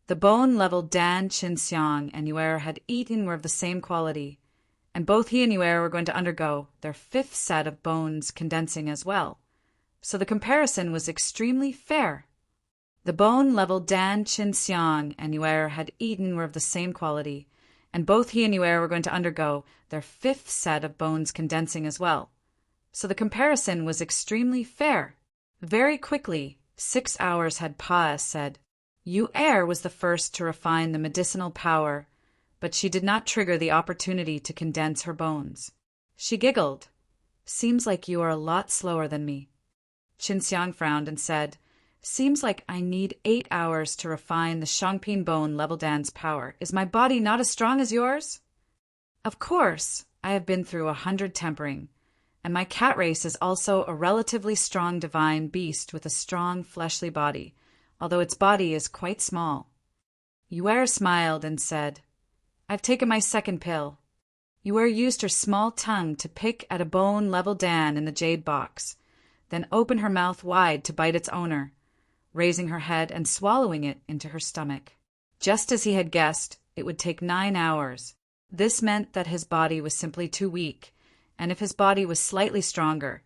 The bone-level Dan, Qinxiang, and Yuer had eaten were of the same quality, and both he and Yuer were going to undergo their fifth set of bones condensing as well. So the comparison was extremely fair. The bone-level Dan, Qinxiang, and Yuer had eaten were of the same quality, and both he and Yuer were going to undergo their fifth set of bones condensing as well. So the comparison was extremely fair. Very quickly, 6 hours had passed, said. Yuer was the first to refine the medicinal power, but she did not trigger the opportunity to condense her bones. She giggled. Seems like you are a lot slower than me. Qinxiang frowned and said, Seems like I need 8 hours to refine the Shangping bone level Dan's power. Is my body not as strong as yours? Of course, I have been through 100 tempering, and my cat race is also a relatively strong divine beast with a strong fleshly body, although its body is quite small. Yuer smiled and said, I've taken my second pill. Yuer used her small tongue to pick at a bone-level Dan in the jade box, then open her mouth wide to bite its owner, raising her head and swallowing it into her stomach. Just as he had guessed, it would take 9 hours. This meant that his body was simply too weak, and if his body was slightly stronger,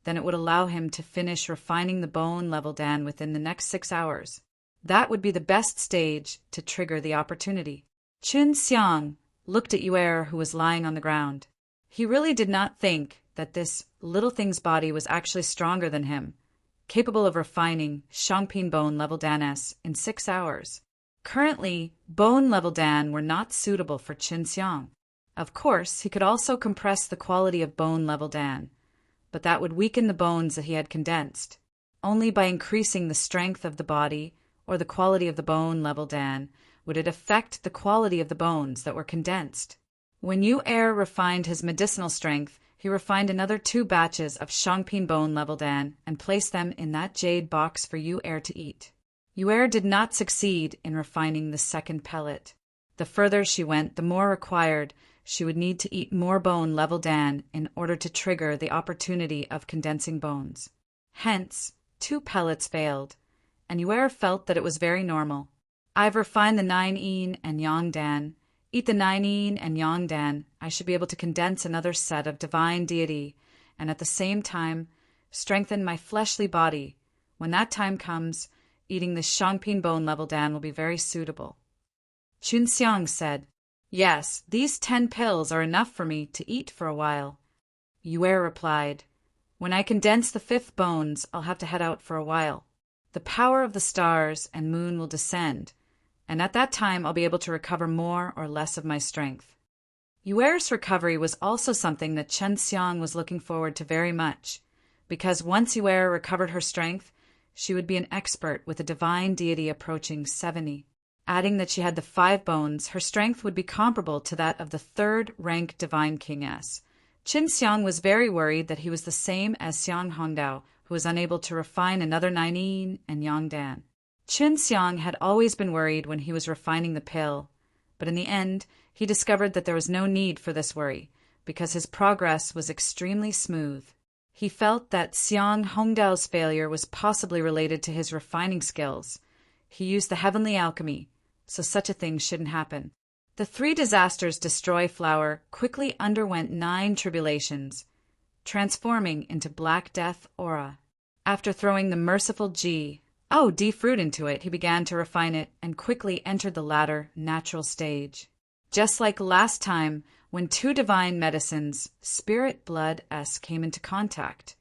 then it would allow him to finish refining the bone-level Dan within the next 6 hours. That would be the best stage to trigger the opportunity. Qinxiang looked at Yuer, who was lying on the ground. He really did not think that this little thing's body was actually stronger than him, capable of refining Shangping bone-level Dan-S in 6 hours. Currently, bone-level Dan were not suitable for Qinxiang. Of course, he could also compress the quality of bone-level Dan, but that would weaken the bones that he had condensed. Only by increasing the strength of the body or the quality of the bone-level Dan would it affect the quality of the bones that were condensed. When Yuer refined his medicinal strength, he refined another 2 batches of Shangping bone-level Dan and placed them in that jade box for Yuer to eat. Yuer did not succeed in refining the second pellet. The further she went, the more required she would need to eat more bone-level Dan in order to trigger the opportunity of condensing bones. Hence, 2 pellets failed, and Yuer felt that it was very normal. I've refined the 9 yin and yang Dan. Eat the 9 yin and yang Dan. I should be able to condense another set of divine deity, and at the same time, strengthen my fleshly body. When that time comes, eating the Shangping bone-level Dan will be very suitable. Qinxiang said, Yes, these 10 pills are enough for me to eat for a while. Yuer replied, When I condense the 5th bones, I'll have to head out for a while. The power of the stars and moon will descend, and at that time I'll be able to recover more or less of my strength. Yuer's recovery was also something that Qinxiang was looking forward to very much, because once Yuer recovered her strength, she would be an expert with a divine deity approaching 70. Adding that she had the 5 bones, her strength would be comparable to that of the 3rd-rank divine king-S. Qinxiang was very worried that he was the same as Xiang Hongdao, who was unable to refine another 9 yin and yang Dan. Qinxiang had always been worried when he was refining the pill, but in the end, he discovered that there was no need for this worry, because his progress was extremely smooth. He felt that Xiang Hongdao's failure was possibly related to his refining skills. He used the heavenly alchemy, so such a thing shouldn't happen. The 3 disasters destroy flower quickly underwent 9 tribulations, transforming into Black Death aura. After throwing the merciful D fruit into it, he began to refine it and quickly entered the latter natural stage. Just like last time, when 2 divine medicines, Spirit Blood S, came into contact,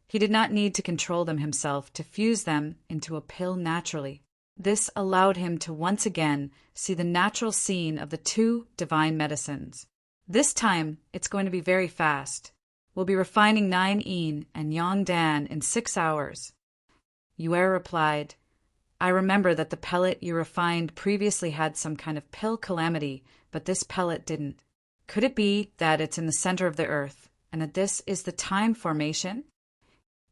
he did not need to control them himself to fuse them into a pill naturally. This allowed him to once again see the natural scene of the 2 divine medicines. This time, it's going to be very fast. We'll be refining 9 yin and yang Dan in 6 hours. Yuer replied, I remember that the pellet you refined previously had some kind of pill calamity, but this pellet didn't. Could it be that it's in the center of the earth, and that this is the time formation?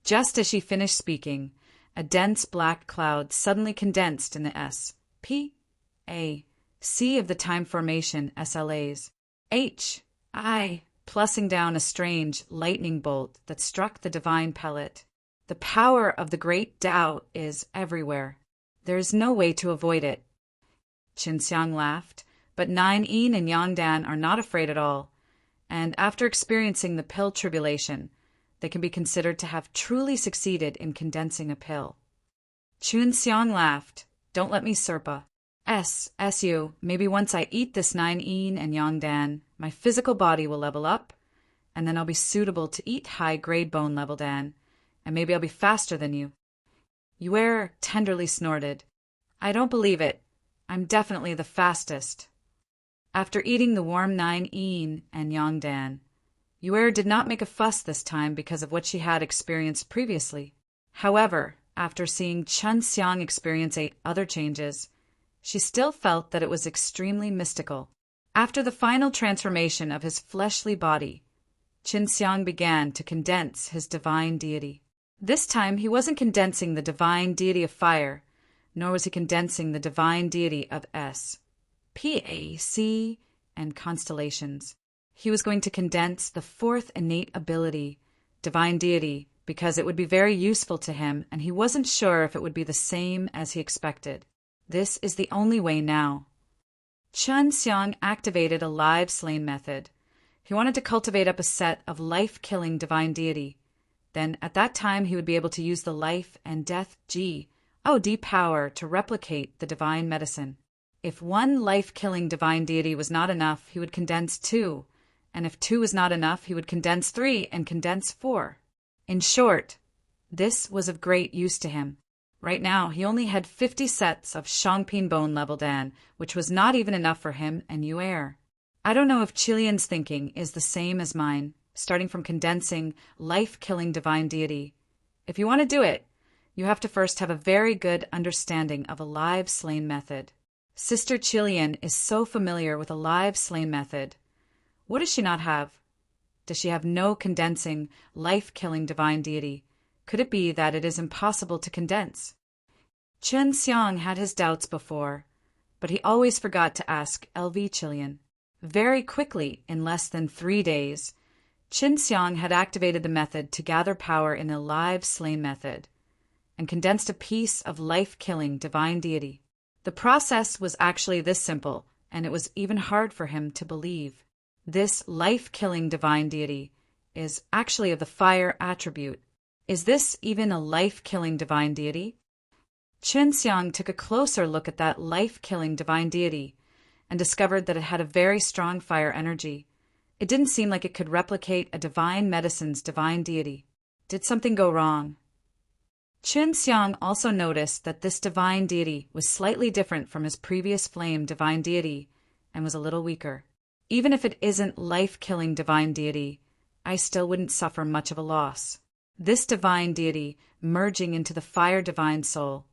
Just as she finished speaking, a dense black cloud suddenly condensed in the S.P.A.C. of the time formation SLAs. Plussing down a strange lightning bolt that struck the divine pellet. The power of the great Tao is everywhere. There is no way to avoid it. Qin Xiang laughed, but 9 Yin and Yang Dan are not afraid at all, and after experiencing the pill tribulation, they can be considered to have truly succeeded in condensing a pill. Qin Xiang laughed. Don't let me Serpa. SU, maybe once I eat this 9 Yin and Yang Dan, my physical body will level up, and then I'll be suitable to eat high-grade bone level Dan, and maybe I'll be faster than you. Yue tenderly snorted. I don't believe it. I'm definitely the fastest. After eating the warm 9 Yin and Yang Dan, Yue did not make a fuss this time because of what she had experienced previously. However, after seeing Qin Xiang experience 8 other changes, she still felt that it was extremely mystical. After the final transformation of his fleshly body, Qin Xiang began to condense his divine deity. This time he wasn't condensing the divine deity of fire, nor was he condensing the divine deity of PAC and constellations. He was going to condense the 4th innate ability, divine deity, because it would be very useful to him, and he wasn't sure if it would be the same as he expected. This is the only way now. Qin Xiang activated a live slain method. He wanted to cultivate up a set of life-killing divine deity. Then, at that time, he would be able to use the life and death D power to replicate the divine medicine. If 1 life-killing divine deity was not enough, he would condense 2, and if 2 was not enough, he would condense 3 and condense 4. In short, this was of great use to him. Right now, he only had 50 sets of Shangping bone level Dan, which was not even enough for him and Yue. I don't know if Qilian's thinking is the same as mine, starting from condensing life-killing divine deity. If you want to do it, you have to first have a very good understanding of a live slain method. Sister Qilian is so familiar with a live slain method. What does she not have? Does she have no condensing, life-killing divine deity? Could it be that it is impossible to condense? Qin Xiang had his doubts before, but he always forgot to ask LV Qilian. Very quickly, in less than 3 days, Qin Xiang had activated the method to gather power in a live slain method, and condensed a piece of life-killing divine deity. The process was actually this simple, and it was even hard for him to believe. This life-killing divine deity is actually of the fire attribute. Is this even a life-killing divine deity? Qin Xiang took a closer look at that life-killing divine deity and discovered that it had a very strong fire energy. It didn't seem like it could replicate a divine medicine's divine deity. Did something go wrong? Qin Xiang also noticed that this divine deity was slightly different from his previous flame divine deity and was a little weaker. Even if it isn't life-killing divine deity, I still wouldn't suffer much of a loss. This divine deity, merging into the fire divine soul,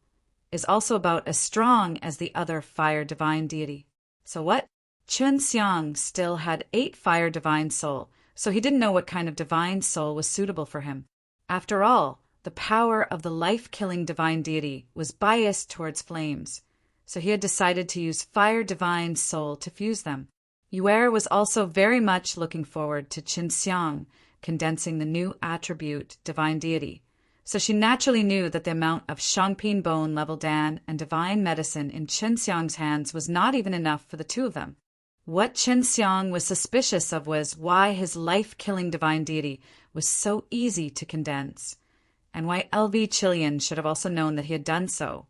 is also about as strong as the other fire divine deity. So what? Qin Xiang still had 8 fire divine soul, so he didn't know what kind of divine soul was suitable for him. After all, the power of the life-killing divine deity was biased towards flames, so he had decided to use fire divine soul to fuse them. Yue was also very much looking forward to Qin Xiang condensing the new attribute divine deity, so she naturally knew that the amount of Shangping bone level Dan and divine medicine in Qin Xiang's hands was not even enough for the 2 of them. What Qin Xiang was suspicious of was why his life-killing divine deity was so easy to condense, and why LV Qilian should have also known that he had done so,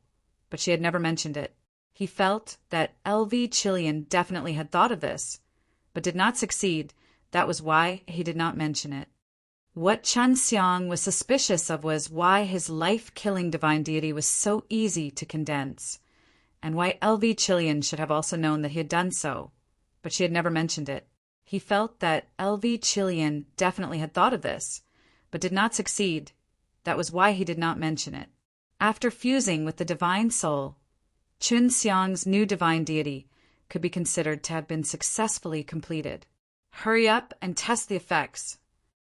but she had never mentioned it. He felt that LV Qilian definitely had thought of this, but did not succeed. That was why he did not mention it. What Qin Xiang was suspicious of was why his life-killing divine deity was so easy to condense, and why LV Qilian should have also known that he had done so, but she had never mentioned it. He felt that LV Qilian definitely had thought of this, but did not succeed. That was why he did not mention it. After fusing with the divine soul, Qin Xiang's new divine deity could be considered to have been successfully completed. Hurry up and test the effects,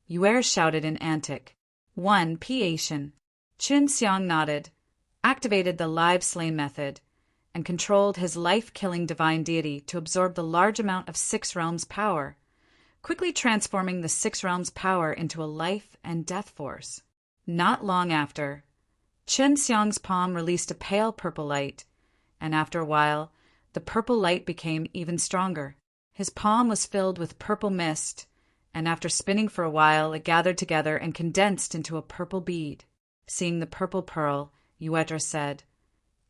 Yue shouted in Antic. 1 Piation. Qin Xiang nodded, activated the live slain method, and controlled his life-killing divine deity to absorb the large amount of 6 realms power, quickly transforming the 6 realms power into a life and death force. Not long after, Qin Xiang's palm released a pale purple light, and after a while, the purple light became even stronger. His palm was filled with purple mist, and after spinning for a while, it gathered together and condensed into a purple bead. Seeing the purple pearl, Uetra said,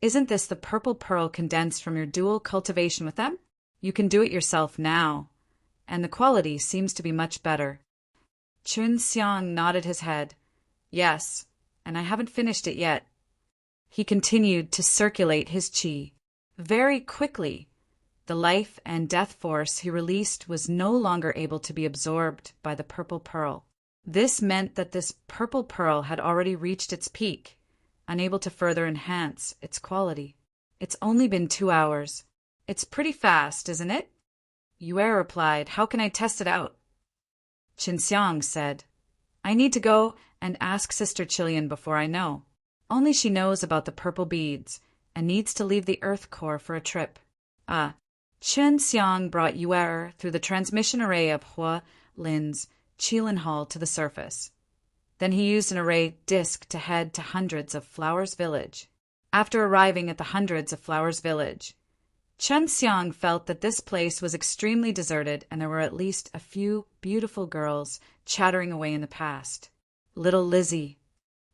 "Isn't this the purple pearl condensed from your dual cultivation with them? You can do it yourself now, and the quality seems to be much better." Chun Xiang nodded his head. "Yes, and I haven't finished it yet." He continued to circulate his qi. Very quickly, the life and death force he released was no longer able to be absorbed by the purple pearl. This meant that this purple pearl had already reached its peak, unable to further enhance its quality. "It's only been 2 hours. It's pretty fast, isn't it?" Yue replied, "How can I test it out?" Qin Xiang said, "I need to go and ask Sister Qilian before I know. Only she knows about the purple beads and needs to leave the Earth Core for a trip." Qin Xiang brought Yue through the transmission array of Hua Lin's Qilin Hall to the surface. Then he used an array disc to head to Hundreds of Flowers Village. After arriving at the Hundreds of Flowers Village, Chen Xiang felt that this place was extremely deserted and there were at least a few beautiful girls chattering away in the past. Little Lizzie.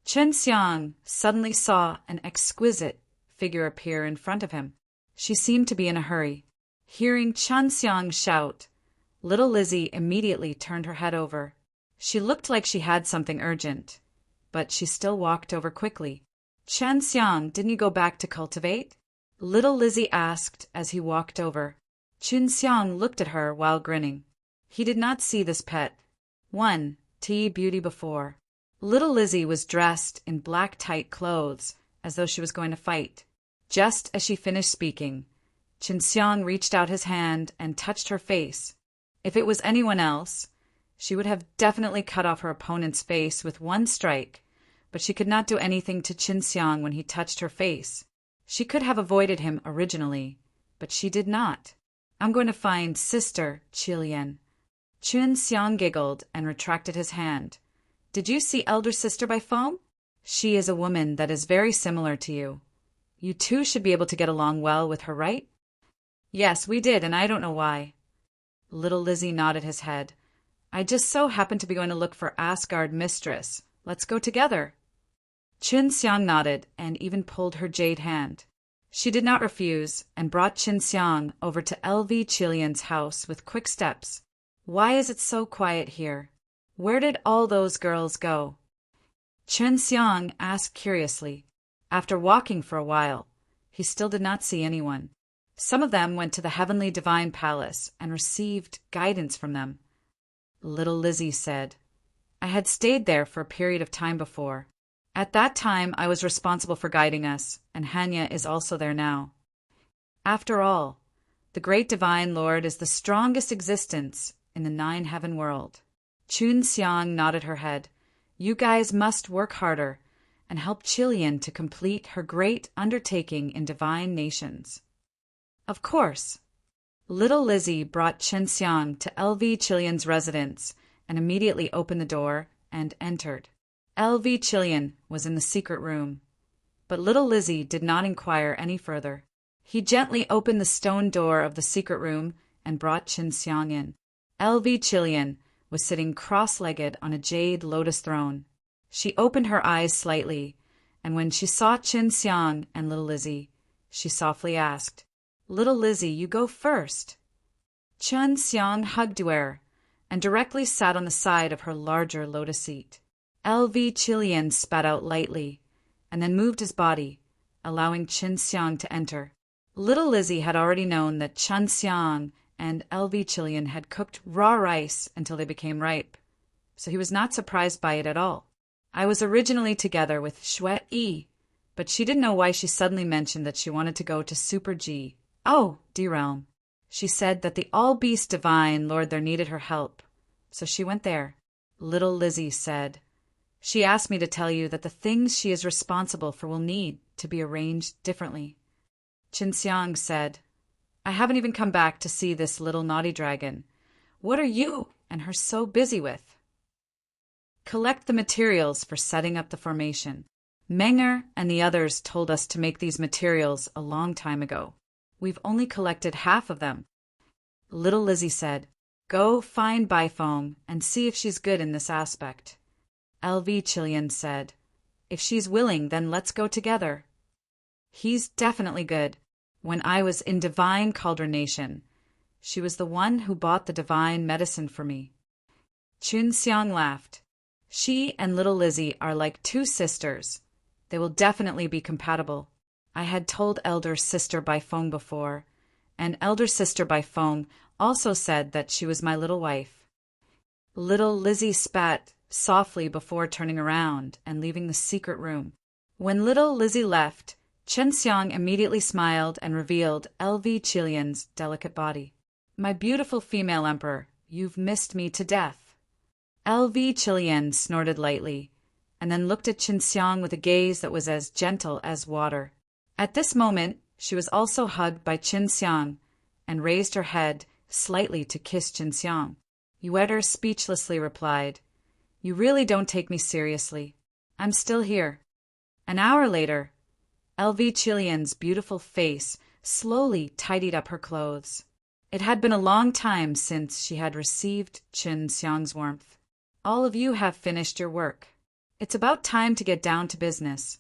Chen Xiang suddenly saw an exquisite figure appear in front of him. She seemed to be in a hurry. Hearing Chen Xiang shout, little Lizzie immediately turned her head over. She looked like she had something urgent, but she still walked over quickly. "Chen Xiang, didn't you go back to cultivate?" Little Lizzie asked as he walked over. Qin Xiang looked at her while grinning. He did not see this pet, tea beauty before. Little Lizzie was dressed in black tight clothes, as though she was going to fight. Just as she finished speaking, Qin Xiang reached out his hand and touched her face. If it was anyone else, she would have definitely cut off her opponent's face with one strike, but she could not do anything to Qin Xiang when he touched her face. She could have avoided him originally, but she did not. "I'm going to find Sister Qilian." Qin Xiang giggled and retracted his hand. "Did you see Elder Sister by phone? She is a woman that is very similar to you. You two should be able to get along well with her, right?" "Yes, we did, and I don't know why." Little Lizzie nodded his head. "I just so happen to be going to look for Asgard Mistress. Let's go together." Qin Xiang nodded and even pulled her jade hand. She did not refuse and brought Qin Xiang over to LV Qilian's house with quick steps. "Why is it so quiet here? Where did all those girls go?" Qin Xiang asked curiously. After walking for a while, he still did not see anyone. Some of them went to the Heavenly Divine Palace and received guidance from them. Little Lizzie said, "I had stayed there for a period of time before. At that time, I was responsible for guiding us, and Hanya is also there now. After all, the great Divine Lord is the strongest existence in the 9-heaven world." Qin Xiang nodded her head. "You guys must work harder and help Qilian to complete her great undertaking in divine nations." "Of course." Little Lizzie brought Qin Xiang to LV Qilian's residence and immediately opened the door and entered. LV Qilian was in the secret room, but little Lizzie did not inquire any further. He gently opened the stone door of the secret room and brought Qin Xiang in. LV Qilian was sitting cross-legged on a jade lotus throne. She opened her eyes slightly, and when she saw Qin Xiang and little Lizzie, she softly asked, "Little Lizzie, you go first." Qin Xiang hugged Yue and directly sat on the side of her larger lotus seat. LV Qilian spat out lightly, and then moved his body, allowing Qin Xiang to enter. Little Lizzie had already known that Qin Xiang and LV Qilian had cooked raw rice until they became ripe, so he was not surprised by it at all. "I was originally together with Xue Yi, but she didn't know why she suddenly mentioned that she wanted to go to Super G. Oh, D-Realm. She said that the All-Beast Divine Lord there needed her help, so she went there." Little Lizzie said, "She asked me to tell you that the things she is responsible for will need to be arranged differently." Qin Xiang said, "I haven't even come back to see this little naughty dragon. What are you and her so busy with?" "Collect the materials for setting up the formation. Menger and the others told us to make these materials a long time ago. We've only collected half of them. Little Lizzie said, "Go find Bifoam and see if she's good in this aspect." LV Chilean said, "If she's willing, then let's go together." "He's definitely good. When I was in Divine Cauldron Nation, she was the one who bought the divine medicine for me." Chun Xiang laughed. "She and little Lizzie are like two sisters. They will definitely be compatible. I had told Elder Sister Bifoam before, and Elder Sister Bifoam also said that she was my little wife." Little Lizzie spat softly before turning around and leaving the secret room. When little Lizzie left, Chen Xiang immediately smiled and revealed LV Chilean's delicate body. "My beautiful female emperor, you've missed me to death." LV Chilean snorted lightly, and then looked at Chen Xiang with a gaze that was as gentle as water. At this moment, she was also hugged by Chen Xiang, and raised her head slightly to kiss Chen Xiang. Yueter speechlessly replied, "You really don't take me seriously. I'm still here." An hour later, LV Chilean's beautiful face slowly tidied up her clothes. It had been a long time since she had received Chen Xiang's warmth. "All of you have finished your work. It's about time to get down to business."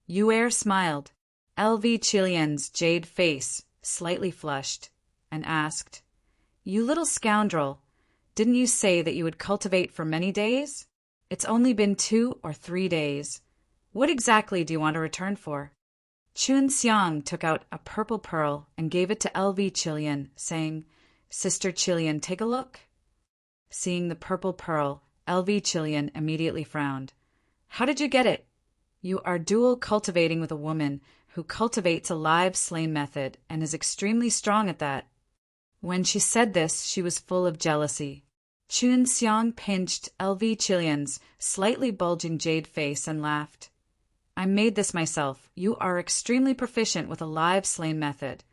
Yuer smiled. LV Chilean's jade face slightly flushed, and asked, "You little scoundrel, didn't you say that you would cultivate for many days? It's only been 2 or 3 days. What exactly do you want to return for?" Chun Xiang took out a purple pearl and gave it to LV Chilean, saying, "Sister Chilean, take a look." Seeing the purple pearl, LV Chilean immediately frowned. "How did you get it? You are dual cultivating with a woman who cultivates a live slain method and is extremely strong at that." When she said this, she was full of jealousy. Chun Xiang pinched LV Chilean's slightly bulging jade face and laughed. "I made this myself. You are extremely proficient with a live slain method.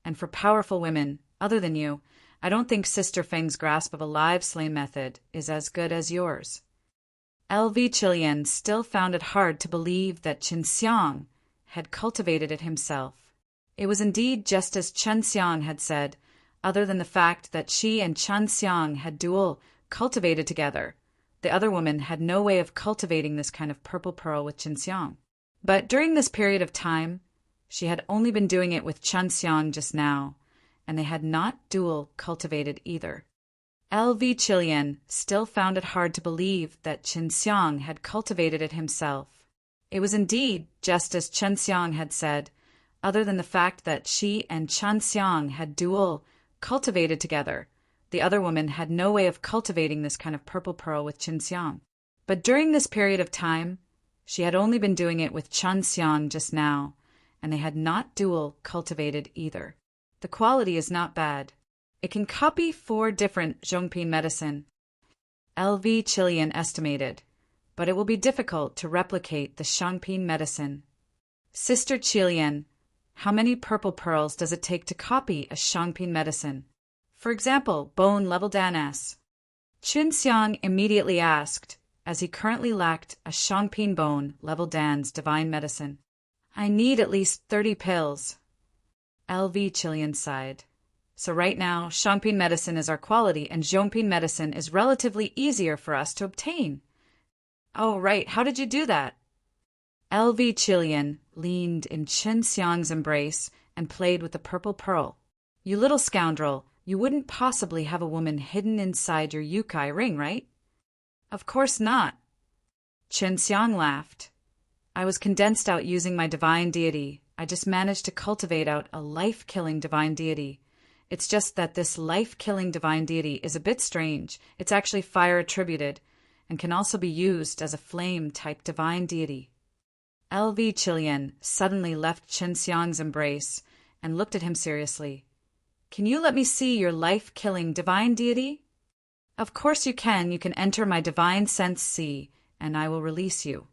And for powerful women, other than you, I don't think Sister Feng's grasp of a live slain method is as good as yours." LV Chilean still found it hard to believe that Chen Xiang had cultivated it himself. It was indeed just as Chen Xiang had said, other than the fact that she and Chen Xiang had dual cultivated together. The other woman had no way of cultivating this kind of purple pearl with Chen Xiang. But during this period of time, she had only been doing it with Chen Xiang just now, and they had not dual cultivated either. LV Chilean still found it hard to believe that Chen Xiang had cultivated it himself. It was indeed just as Chen Xiang had said, other than the fact that she and Chen Xiang had dual cultivated together. The other woman had no way of cultivating this kind of purple pearl with Chen Xiang. But during this period of time, she had only been doing it with Chen Xiang just now, and they had not dual cultivated either. The quality is not bad. It can copy 4 different Zhongping medicine. LV Chilean estimated, but it will be difficult to replicate the Shangping medicine. Sister Chilean, how many purple pearls does it take to copy a Shangping medicine? For example, bone level danas. Chun Xiang immediately asked, as he currently lacked a Shangping bone level dan's divine medicine. "I need at least 30 pills." LV Chilean sighed. "So right now, Shangping medicine is our quality, and Zhongping medicine is relatively easier for us to obtain." "Oh, right. How did you do that?" LV Chilean leaned in Chen Xiang's embrace and played with the purple pearl. "You little scoundrel, you wouldn't possibly have a woman hidden inside your yukai ring, right?" "Of course not." Chen Xiang laughed. "I was condensed out using my divine deity. I just managed to cultivate out a life-killing divine deity. It's just that this life-killing divine deity is a bit strange. It's actually fire attributed, and can also be used as a flame-type divine deity." LV Chilean suddenly left Chen Xiang's embrace and looked at him seriously. "Can you let me see your life-killing divine deity?" "Of course you can. You can enter my divine sense sea, and I will release you."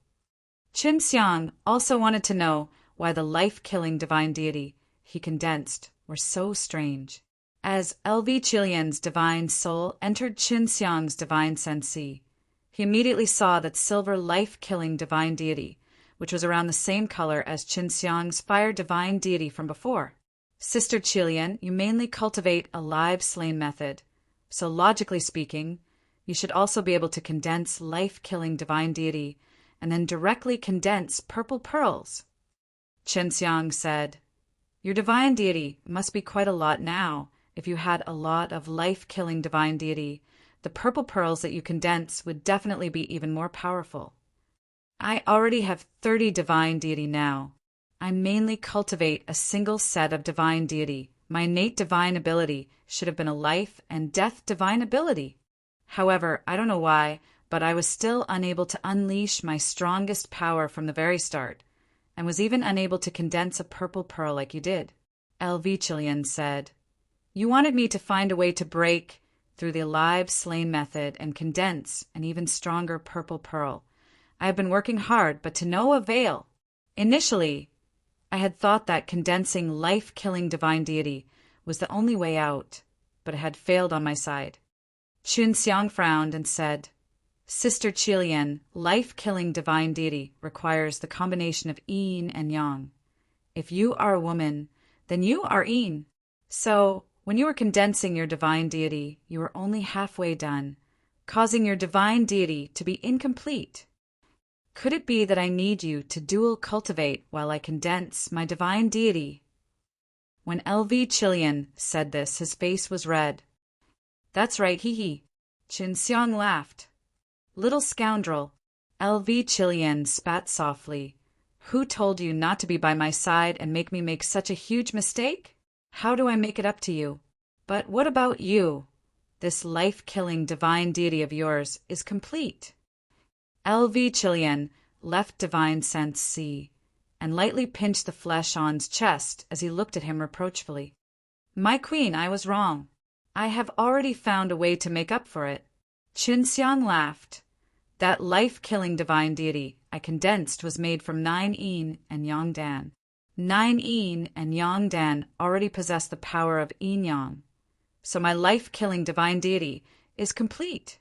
Chen Xiang also wanted to know why the life-killing divine deity he condensed were so strange. As LV Chilean's divine soul entered Chen Xiang's divine sense sea, he immediately saw that silver life-killing divine deity, which was around the same color as Chen Xiang's fire divine deity from before. Sister Chilean, you mainly cultivate a live slain method, so logically speaking, you should also be able to condense life-killing divine deity and then directly condense purple pearls. Qianxiang said, Your divine deity must be quite a lot now. If you had a lot of life-killing divine deity, the purple pearls that you condense would definitely be even more powerful. I already have 30 divine deity now. I mainly cultivate a single set of divine deity. My innate divine ability should have been a life and death divine ability. However, I don't know why, but I was still unable to unleash my strongest power from the very start, and was even unable to condense a purple pearl like you did. LV Chilean said, You wanted me to find a way to break through the alive slain method and condense an even stronger purple pearl. I have been working hard, but to no avail. Initially, I had thought that condensing life-killing divine deity was the only way out, but it had failed on my side. Qianxiang frowned and said, Sister Chilean, life-killing divine deity requires the combination of yin and yang. If you are a woman, then you are yin. So, when you were condensing your divine deity, you were only halfway done, causing your divine deity to be incomplete. Could it be that I need you to dual cultivate while I condense my divine deity? When LV Chilean said this, his face was red. That's right, hee. Qianxiang laughed. Little scoundrel. LV Chilean spat softly. Who told you not to be by my side and make me make such a huge mistake? How do I make it up to you? But what about you? This life-killing divine deity of yours is complete. LV Chilean left divine sense see, and lightly pinched the flesh on's chest as he looked at him reproachfully. My queen, I was wrong. I have already found a way to make up for it. Qianxiang laughed. That life-killing divine deity I condensed was made from 9 yin and yang dan. 9 yin and yang dan already possess the power of yin yang. So my life-killing divine deity is complete.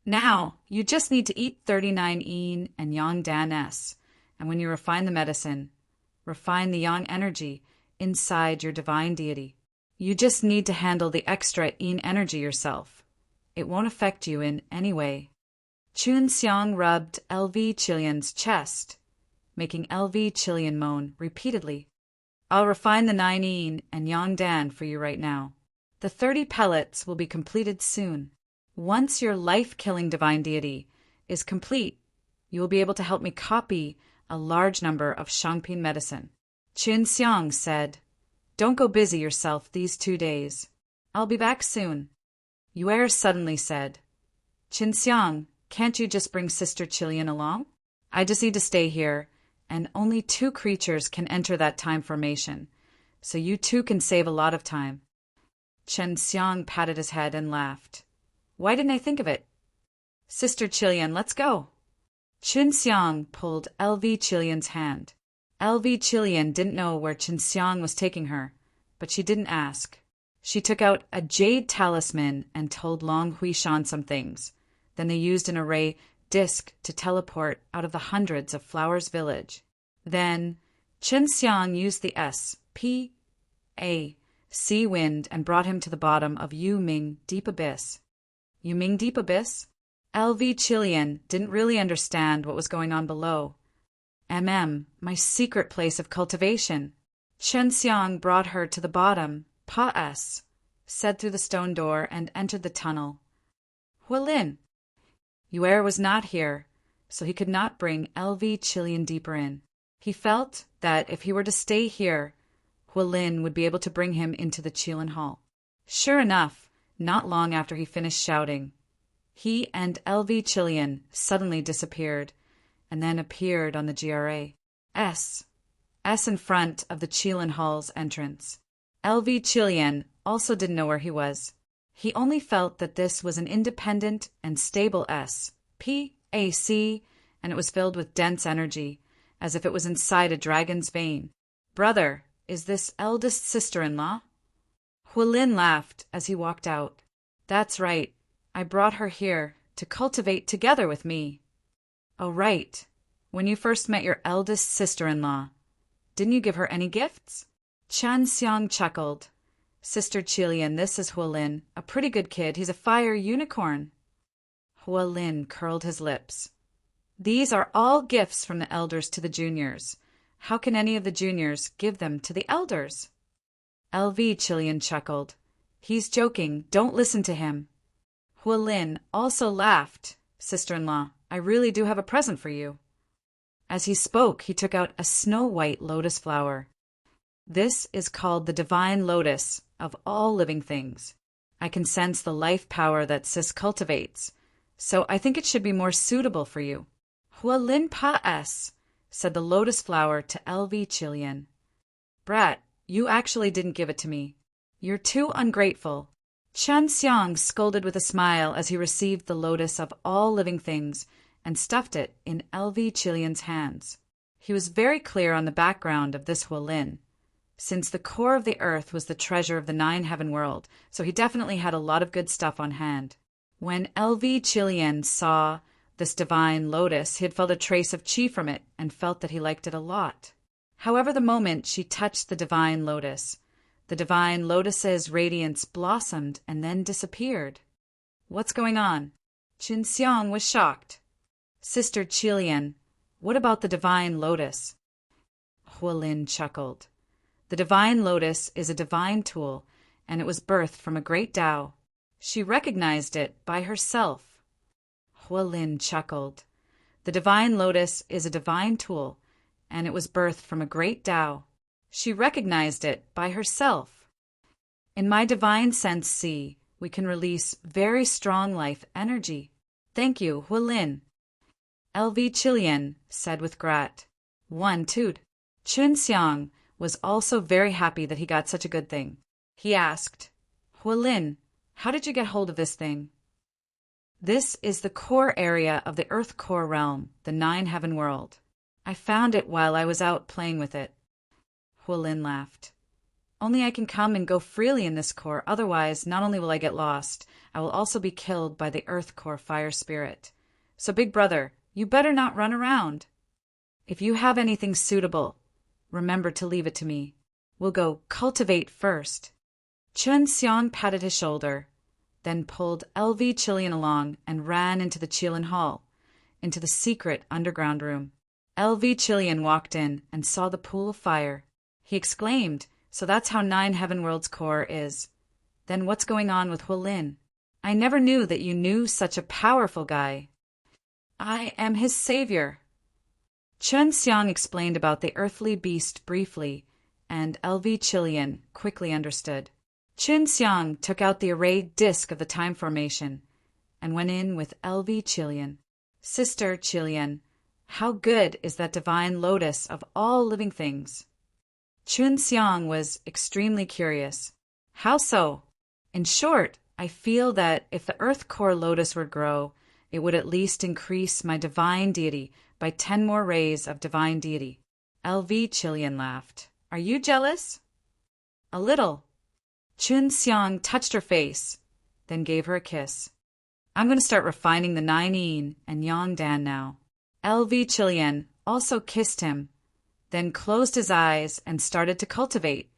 Now, you just need to eat 39 yin and yang dan s, and when you refine the medicine, refine the yang energy inside your divine deity. You just need to handle the extra yin energy yourself. It won't affect you in any way. Qianxiang rubbed LV Chilean's chest, making LV Chilean moan repeatedly. I'll refine the 9 yin and yang dan for you right now. The 30 pellets will be completed soon. Once your life-killing divine deity is complete, you will be able to help me copy a large number of Shangping medicine. Qianxiang said, Don't go busy yourself these 2 days. I'll be back soon. Yue suddenly said, Qianxiang, can't you just bring Sister Chilean along? I just need to stay here, and only 2 creatures can enter that time formation, so you 2 can save a lot of time. Qianxiang patted his head and laughed. Why didn't I think of it? Sister Chilean, let's go. Qianxiang pulled LV Chilean's hand. LV Chilean didn't know where Qianxiang was taking her, but she didn't ask. She took out a jade talisman and told Long Huishan some things. Then they used an array disc to teleport out of the hundreds of Flowers Village. Then Qianxiang used the S.P.A. sea wind and brought him to the bottom of Yuming Deep Abyss. Yuming Deep Abyss? LV Chilean didn't really understand what was going on below. My secret place of cultivation. Qianxiang brought her to the bottom, Pa-S, said through the stone door and entered the tunnel. Huilin. Yue was not here, so he could not bring LV Chilean deeper in. He felt that if he were to stay here, Huilin would be able to bring him into the Qilin Hall. Sure enough, not long after he finished shouting, he and LV Chilean suddenly disappeared, and then appeared on the GRA. S in front of the Qilin Hall's entrance. LV Chilean also didn't know where he was. He only felt that this was an independent and stable S.P.A.C., and it was filled with dense energy, as if it was inside a dragon's vein. Brother, is this eldest sister-in-law? Huilin laughed as he walked out. That's right. I brought her here to cultivate together with me. Oh, right. When you first met your eldest sister-in-law, didn't you give her any gifts? Chen Xiang chuckled. Sister Qilian, this is Hualin, a pretty good kid. He's a fire unicorn. Hualin curled his lips. These are all gifts from the elders to the juniors. How can any of the juniors give them to the elders? LV Qilian chuckled. He's joking. Don't listen to him. Hualin also laughed. Sister-in-law, I really do have a present for you. As he spoke, he took out a snow-white lotus flower. This is called the divine lotus of all living things. I can sense the life power that Sis cultivates, so I think it should be more suitable for you. Hualin Pa-es, said the lotus flower to LV Qilian. Brat, you actually didn't give it to me. You're too ungrateful. Chen Xiang scolded with a smile as he received the lotus of all living things and stuffed it in LV Qilian's hands. He was very clear on the background of this Hualin, since the core of the earth was the treasure of the 9 heaven world, so he definitely had a lot of good stuff on hand. When LV Qilian saw this divine lotus, he had felt a trace of qi from it and felt that he liked it a lot. However, the moment she touched the divine lotus's radiance blossomed and then disappeared. What's going on? Chen Xiang was shocked. Sister Qilian, what about the divine lotus? Hualin chuckled. The divine lotus is a divine tool, and it was birthed from a great Tao. She recognized it by herself. Hualin chuckled. The divine lotus is a divine tool, and it was birthed from a great Tao. She recognized it by herself. In my divine sense C, we can release very strong life energy. Thank you, Hualin. LV Qilian said with grat. 1 toot. Chen Xiang was also very happy that he got such a good thing. He asked, Hualin, how did you get hold of this thing? This is the core area of the Earth core realm, the 9 heaven world. I found it while I was out playing with it. Hualin laughed. Only I can come and go freely in this core, otherwise not only will I get lost, I will also be killed by the Earth core fire spirit. So big brother, you better not run around. If you have anything suitable, remember to leave it to me. We'll go cultivate first. Chen Xiang patted his shoulder, then pulled LV Qilian along and ran into the Qilin Hall, into the secret underground room. LV Qilian walked in and saw the pool of fire. He exclaimed, so that's how 9 heaven worlds core is. Then what's going on with Hualin? I never knew that you knew such a powerful guy. I am his savior. Chen Xiang explained about the earthly beast briefly, and LV Qilian quickly understood. Chen Xiang took out the arrayed disk of the time formation and went in with LV Qilian. Sister Qilian, how good is that divine lotus of all living things? Chen Xiang was extremely curious. How so? In short, I feel that if the earth core lotus would grow, it would at least increase my divine deity by 10 more rays of divine deity. LV Qilian laughed. Are you jealous? A little. Chen Xiang touched her face, then gave her a kiss. I'm going to start refining the 9 yin and yang dan now. LV Qilian also kissed him, then closed his eyes and started to cultivate,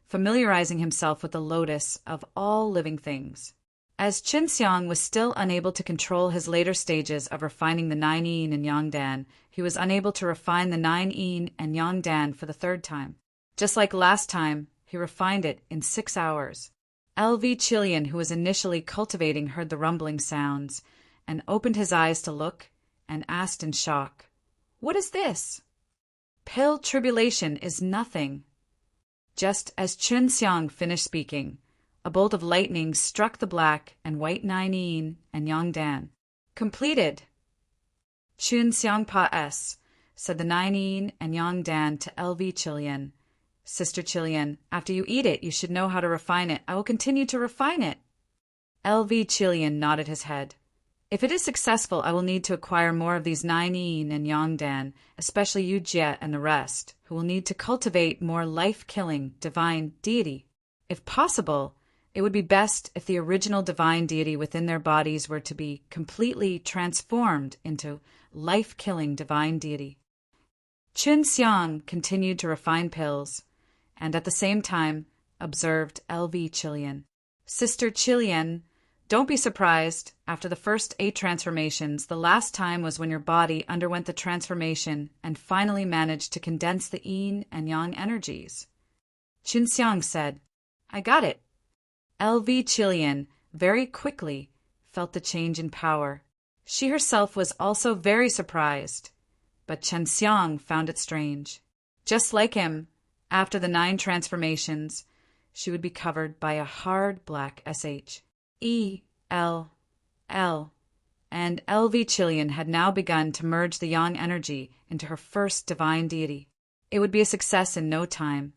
familiarizing himself with the lotus of all living things. As Chen Xiang was still unable to control his later stages of refining the 9 yin and yang dan, he was unable to refine the 9 yin and yang dan for the 3rd time. Just like last time, he refined it in 6 hours. LV Qilian, who was initially cultivating, heard the rumbling sounds and opened his eyes to look and asked in shock, What is this? Pill tribulation is nothing. Just as Chen Xiang finished speaking, a bolt of lightning struck the black and white 9 yin and yang dan. Completed. Chen Xiang Pa-es, said the 9 yin and yang dan to LV Qilian. Sister Qilian, after you eat it, you should know how to refine it. I will continue to refine it. LV Qilian nodded his head. If it is successful, I will need to acquire more of these 9 yin and yang dan, especially you Jie and the rest, who will need to cultivate more life-killing divine deity. If possible, it would be best if the original divine deity within their bodies were to be completely transformed into life-killing divine deity. Chen Xiang continued to refine pills, and at the same time observed LV Chilean. Sister Chilean, don't be surprised. After the first 8 transformations, the last time was when your body underwent the transformation and finally managed to condense the yin and yang energies. Qinxiang said, I got it. LV Chilean very quickly felt the change in power. She herself was also very surprised, but Qinxiang found it strange. Just like him, after the 9 transformations, she would be covered by a hard black SH. E-L-L, and LV Chilean had now begun to merge the yang energy into her first divine deity. It would be a success in no time,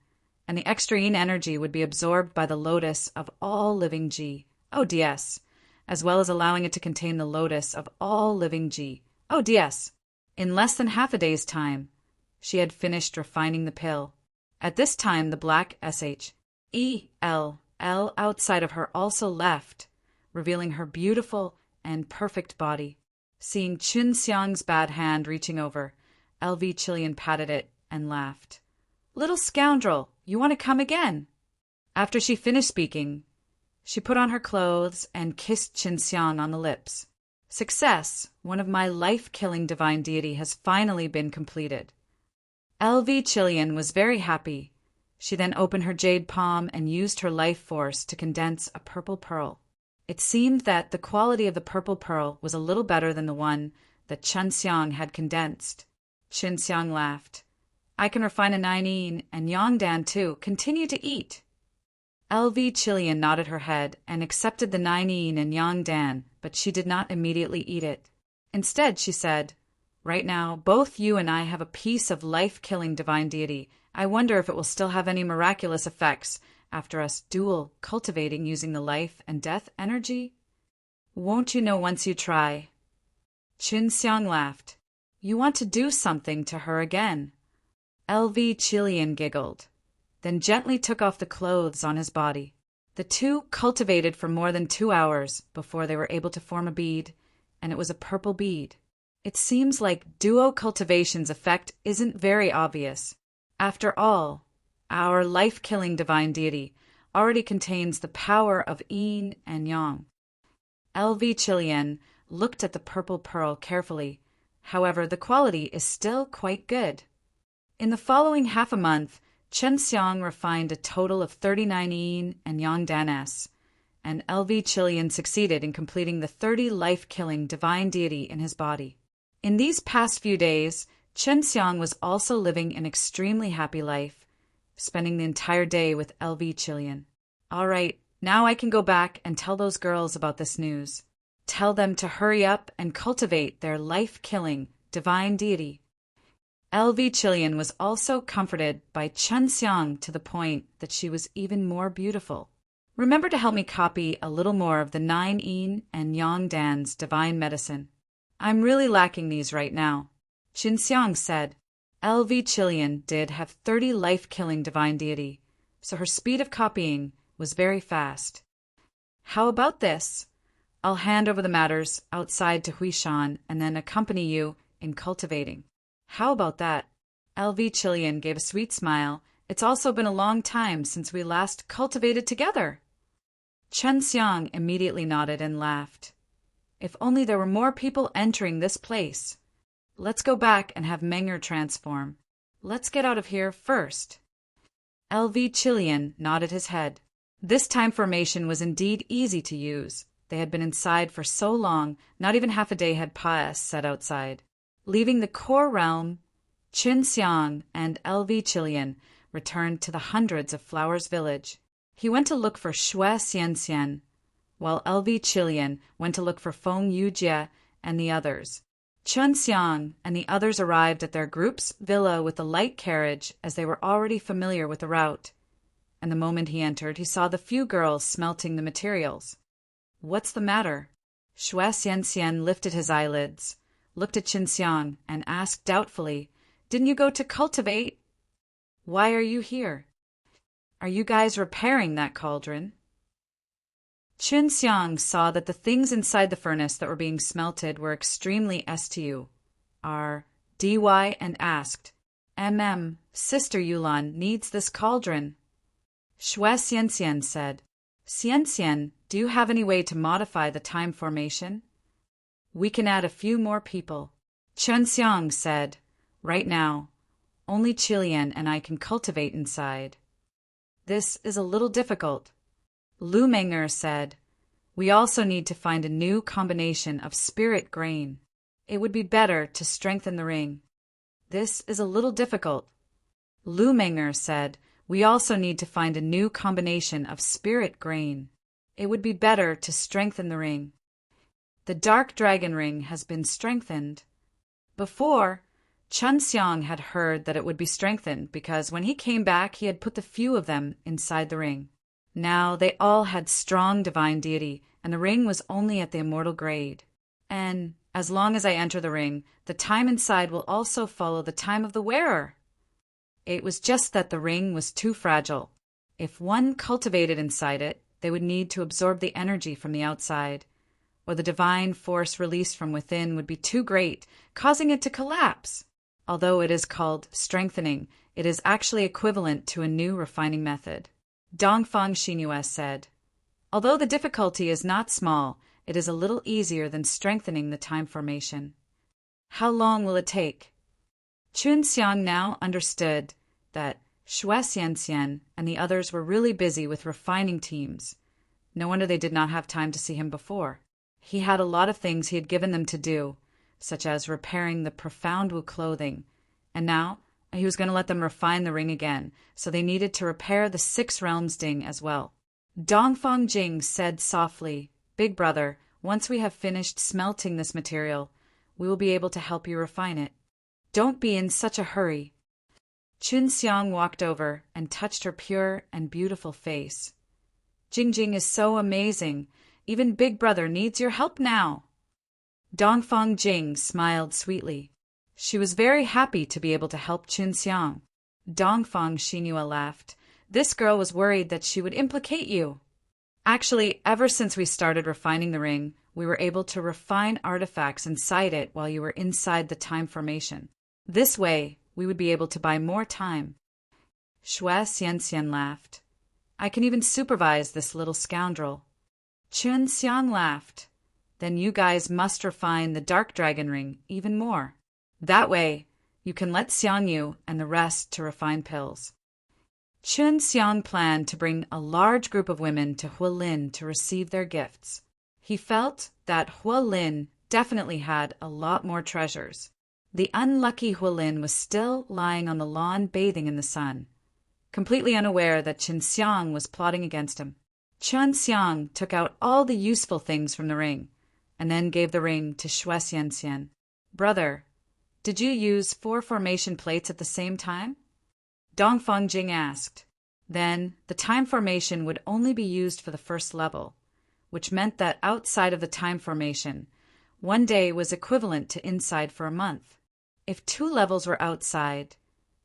and the extra yin energy would be absorbed by the lotus of all living G, ODS, as well as allowing it to contain the lotus of all living G, ODS. In less than half a day's time, she had finished refining the pill. At this time, the black SH, E-L-L outside of her also left, revealing her beautiful and perfect body. Seeing Qinxiang's bad hand reaching over, LV Chilean patted it and laughed. Little scoundrel, you want to come again? After she finished speaking, she put on her clothes and kissed Qinxiang on the lips. Success, one of my life-killing divine deity, has finally been completed. LV Chilean was very happy. She then opened her jade palm and used her life force to condense a purple pearl. It seemed that the quality of the purple pearl was a little better than the one that Qinxiang had condensed. Qinxiang laughed. I can refine a 9 yin and yang dan too. Continue to eat. LV Chilean nodded her head and accepted the 9 yin and yang dan, but she did not immediately eat it. Instead, she said, right now, both you and I have a piece of life-killing divine deity. I wonder if it will still have any miraculous effects after us dual cultivating using the life and death energy? Won't you know once you try? Qinxiang laughed. You want to do something to her again. LV Chilean giggled, then gently took off the clothes on his body. The two cultivated for more than 2 hours before they were able to form a bead, and it was a purple bead. It seems like duo cultivation's effect isn't very obvious. After all, our life-killing divine deity already contains the power of yin and yang. LV Chilean looked at the purple pearl carefully. However, the quality is still quite good. In the following half a month, Qinxiang refined a total of 39 yin and yang danas, and LV Chilean succeeded in completing the 30 life-killing divine deity in his body. In these past few days, Qinxiang was also living an extremely happy life, spending the entire day with LV Chilean. All right, now I can go back and tell those girls about this news. Tell them to hurry up and cultivate their life-killing divine deity. LV Chilean was also comforted by Qinxiang to the point that she was even more beautiful. Remember to help me copy a little more of the 9 yin and yang dan's divine medicine. I'm really lacking these right now. Qinxiang said. LV Chilean did have 30 life-killing divine deity, so her speed of copying was very fast. How about this? I'll hand over the matters outside to Huishan and then accompany you in cultivating. How about that? LV Chilean gave a sweet smile. It's also been a long time since we last cultivated together. Qinxiang immediately nodded and laughed. If only there were more people entering this place. Let's go back and have Menger transform. Let's get out of here first. LV Chilean nodded his head. This time formation was indeed easy to use. They had been inside for so long, not even half a day had passed set outside. Leaving the core realm, Qinxiang and LV Chilean returned to the hundreds of Flowers Village. He went to look for Xue Xianxian, while LV Chilean went to look for Feng Yujie and the others. Qinxiang and the others arrived at their group's villa with a light carriage as they were already familiar with the route. And the moment he entered, he saw the few girls smelting the materials. What's the matter? Xue Xianxian lifted his eyelids, looked at Qinxiang, and asked doubtfully, Didn't you go to cultivate? Why are you here? Are you guys repairing that cauldron? Qinxiang saw that the things inside the furnace that were being smelted were extremely dy and asked, Sister Yulan needs this cauldron. Xue Xianxian said, Xianxian, do you have any way to modify the time formation? We can add a few more people. Chunxiang said, right now, only Qilian and I can cultivate inside. This is a little difficult. Lu Menger said, we also need to find a new combination of spirit grain. It would be better to strengthen the ring. This is a little difficult. Lu Menger said, we also need to find a new combination of spirit grain. It would be better to strengthen the ring. The dark dragon ring has been strengthened. Before, Chunxiang had heard that it would be strengthened because when he came back he had put the few of them inside the ring. Now they all had strong divine deity, and the ring was only at the immortal grade. And as long as I enter the ring, the time inside will also follow the time of the wearer. It was just that the ring was too fragile. If one cultivated inside it, they would need to absorb the energy from the outside, or the divine force released from within would be too great, causing it to collapse. Although it is called strengthening, it is actually equivalent to a new refining method. Dongfang Xinhua said, although the difficulty is not small, it is a little easier than strengthening the time formation. How long will it take? Chunxiang now understood that Xue Xianxian and the others were really busy with refining teams. No wonder they did not have time to see him before. He had a lot of things he had given them to do, such as repairing the profound Wu clothing, and now he was going to let them refine the ring again, so they needed to repair the 6 realms ding as well. Dongfang Jing said softly, Big brother, once we have finished smelting this material, we will be able to help you refine it. Don't be in such a hurry. Chunxiang walked over and touched her pure and beautiful face. Jingjing is so amazing. Even Big Brother needs your help now. Dongfang Jing smiled sweetly. She was very happy to be able to help Chunxiang. Dongfang Xinhua laughed. This girl was worried that she would implicate you. Actually, ever since we started refining the ring, we were able to refine artifacts inside it while you were inside the time formation. This way, we would be able to buy more time. Xue Xianxian laughed. I can even supervise this little scoundrel. Chunxiang laughed. Then you guys must refine the dark dragon ring even more. That way, you can let Xiangyu and the rest to refine pills. Chunxiang planned to bring a large group of women to Hualin to receive their gifts. He felt that Hualin definitely had a lot more treasures. The unlucky Hualin was still lying on the lawn bathing in the sun, completely unaware that Chunxiang was plotting against him. Chunxiang took out all the useful things from the ring, and then gave the ring to Xue Xianxian. Brother, did you use 4 formation plates at the same time? Dongfang Jing asked. Then the time formation would only be used for the first level, which meant that outside of the time formation, 1 day was equivalent to inside for a month. If 2 levels were outside,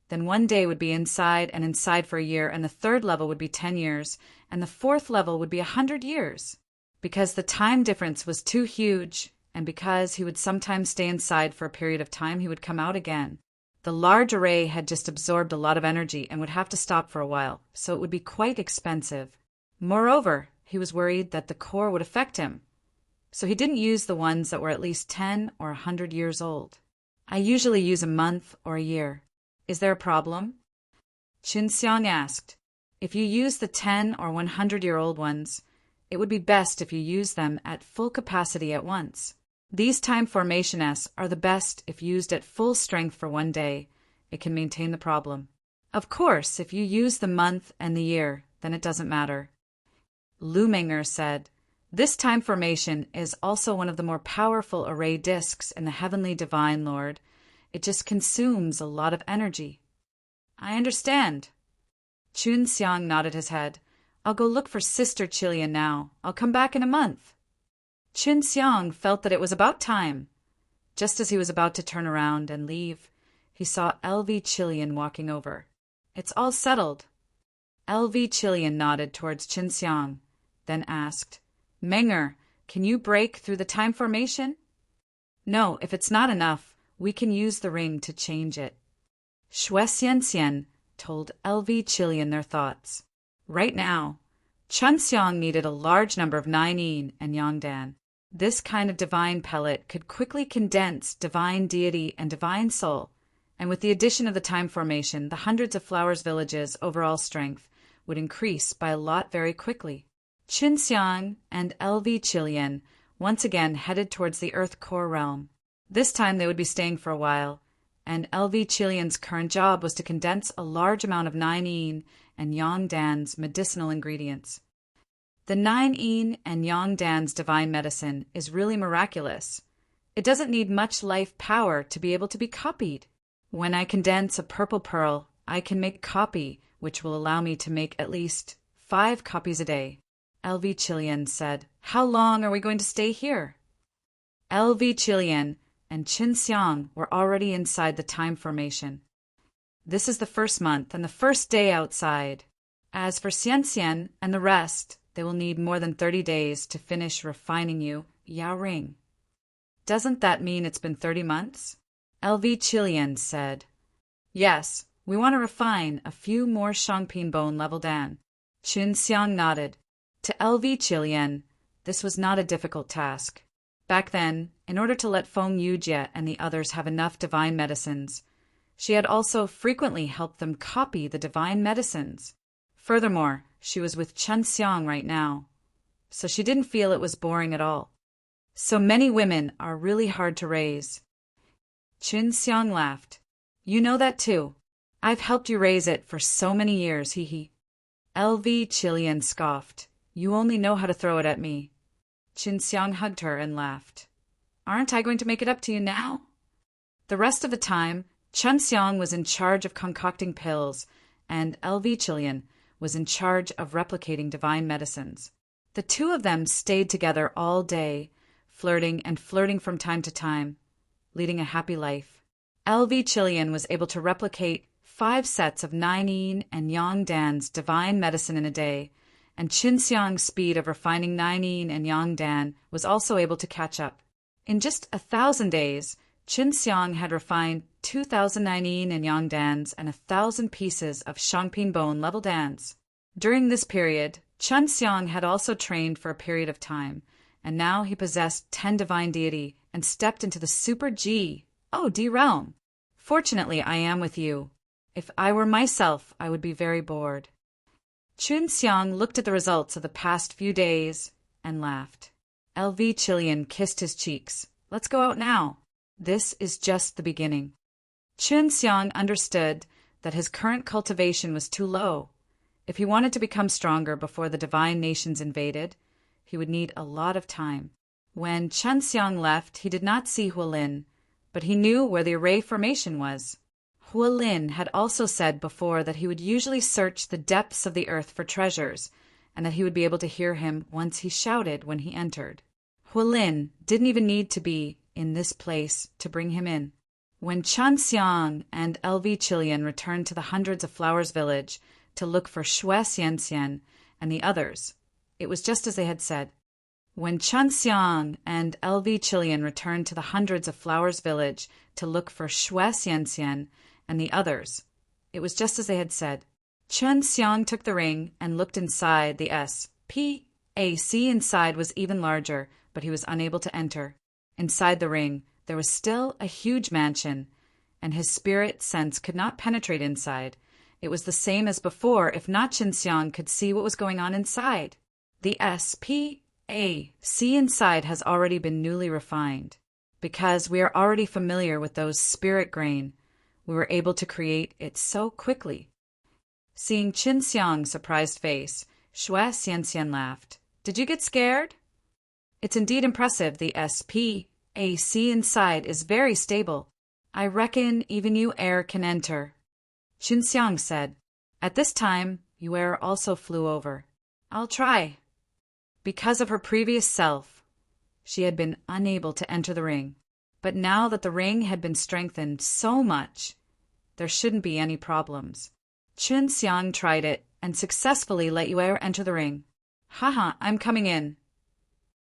then 1 day would be inside and inside for a year, and the 3rd level would be 10 years, and the 4th level would be 100 years. Because the time difference was too huge, and because he would sometimes stay inside for a period of time, he would come out again. The large array had just absorbed a lot of energy and would have to stop for a while, so it would be quite expensive. Moreover, he was worried that the core would affect him, so he didn't use the ones that were at least 10 or 100 years old. I usually use a month or a year. Is there a problem? Chunxiang asked. If you use the 10 or 100-year-old ones, it would be best if you use them at full capacity at once. These time formation S are the best if used at full strength for 1 day. It can maintain the problem. Of course, if you use the month and the year, then it doesn't matter. Lu Menger said, this time formation is also one of the more powerful array discs in the Heavenly Divine Lord. It just consumes a lot of energy. I understand. Chunxiang nodded his head. I'll go look for Sister Qilian now. I'll come back in a month. Chunxiang felt that it was about time. Just as he was about to turn around and leave, he saw LV Qilian walking over. It's all settled. LV Qilian nodded towards Chunxiang, then asked, Menger, can you break through the time formation? No, if it's not enough, we can use the ring to change it. Xue Xianxian told LV Qilian their thoughts. Right now, Chunseong needed a large number of 9-yin and Yangdan. This kind of divine pellet could quickly condense divine deity and divine soul, and with the addition of the time formation, the hundreds of flowers villages' overall strength would increase by a lot very quickly. Chunseong and LV Chilian once again headed towards the Earth core realm. This time they would be staying for a while, and LV Chilian's current job was to condense a large amount of 9-yin and Yangdan's medicinal ingredients. The 9-yin and Yangdan's divine medicine is really miraculous. It doesn't need much life power to be able to be copied. When I condense a purple pearl, I can make a copy, which will allow me to make at least 5 copies a day. LV Chilian said, "How long are we going to stay here?" LV Chilian and Chunseong were already inside the time formation. This is the first month and the first day outside. As for Xianxian and the rest, they will need more than 30 days to finish refining you, Yao Ring. Doesn't that mean it's been 30 months? LV Chilian said. Yes, we want to refine a few more Shangping bone level Dan. Chunseong nodded. To LV Chilian, this was not a difficult task. Back then, in order to let Feng Yujie and the others have enough divine medicines, she had also frequently helped them copy the divine medicines. Furthermore, she was with Chunseong right now, so she didn't feel it was boring at all. So many women are really hard to raise. Chunseong laughed. You know that too. I've helped you raise it for so many years, hee hee. LV Chilian scoffed. You only know how to throw it at me. Chunseong hugged her and laughed. Aren't I going to make it up to you now? The rest of the time, Chunseong was in charge of concocting pills, and LV Chilian was in charge of replicating divine medicines. The two of them stayed together all day, flirting and flirting from time to time, leading a happy life. LV Chilian was able to replicate 5 sets of 9-yin and Yangdan's divine medicine in a day, and Chunseong's speed of refining 9-yin and Yangdan was also able to catch up. In just 1,000 days, Chunseong had refined 2,000 9-yin and Yangdans and 1,000 pieces of Shangping bone level dans. During this period, Chunseong had also trained for a period of time, and now he possessed 10 divine deity and stepped into the Super G, D realm. Fortunately, I am with you. If I were myself, I would be very bored. Chunseong looked at the results of the past few days and laughed. LV Chilian kissed his cheeks. Let's go out now. This is just the beginning. Chunseong understood that his current cultivation was too low. If he wanted to become stronger before the divine nations invaded, he would need a lot of time. When Chunseong left, he did not see Hualin, but he knew where the array formation was. Hualin had also said before that he would usually search the depths of the earth for treasures, and that he would be able to hear him once he shouted when he entered. Hualin didn't even need to be in this place to bring him in. When Chunseong and LV Chilian returned to the Hundreds of Flowers village to look for Xue Xianxian and the others, it was just as they had said. When Chunseong and LV Chilian returned to the Hundreds of Flowers village to look for Xue Xianxian and the others, it was just as they had said. Chunseong took the ring and looked inside the SPAC. Inside was even larger, but he was unable to enter. Inside the ring, there was still a huge mansion, and his spirit sense could not penetrate inside. It was the same as before if not Chunseong could see what was going on inside. The SPAC inside has already been newly refined. Because we are already familiar with those spirit grain, we were able to create it so quickly. Seeing Chunseong's surprised face, Xue Xianxian laughed. Did you get scared? It's indeed impressive. The SPAC inside is very stable. I reckon even Yu-Er can enter. Chunseong said. At this time, Yu-Er also flew over. I'll try. Because of her previous self, she had been unable to enter the ring. But now that the ring had been strengthened so much, there shouldn't be any problems. Chunseong tried it and successfully let Yu-Er enter the ring. Haha, I'm coming in.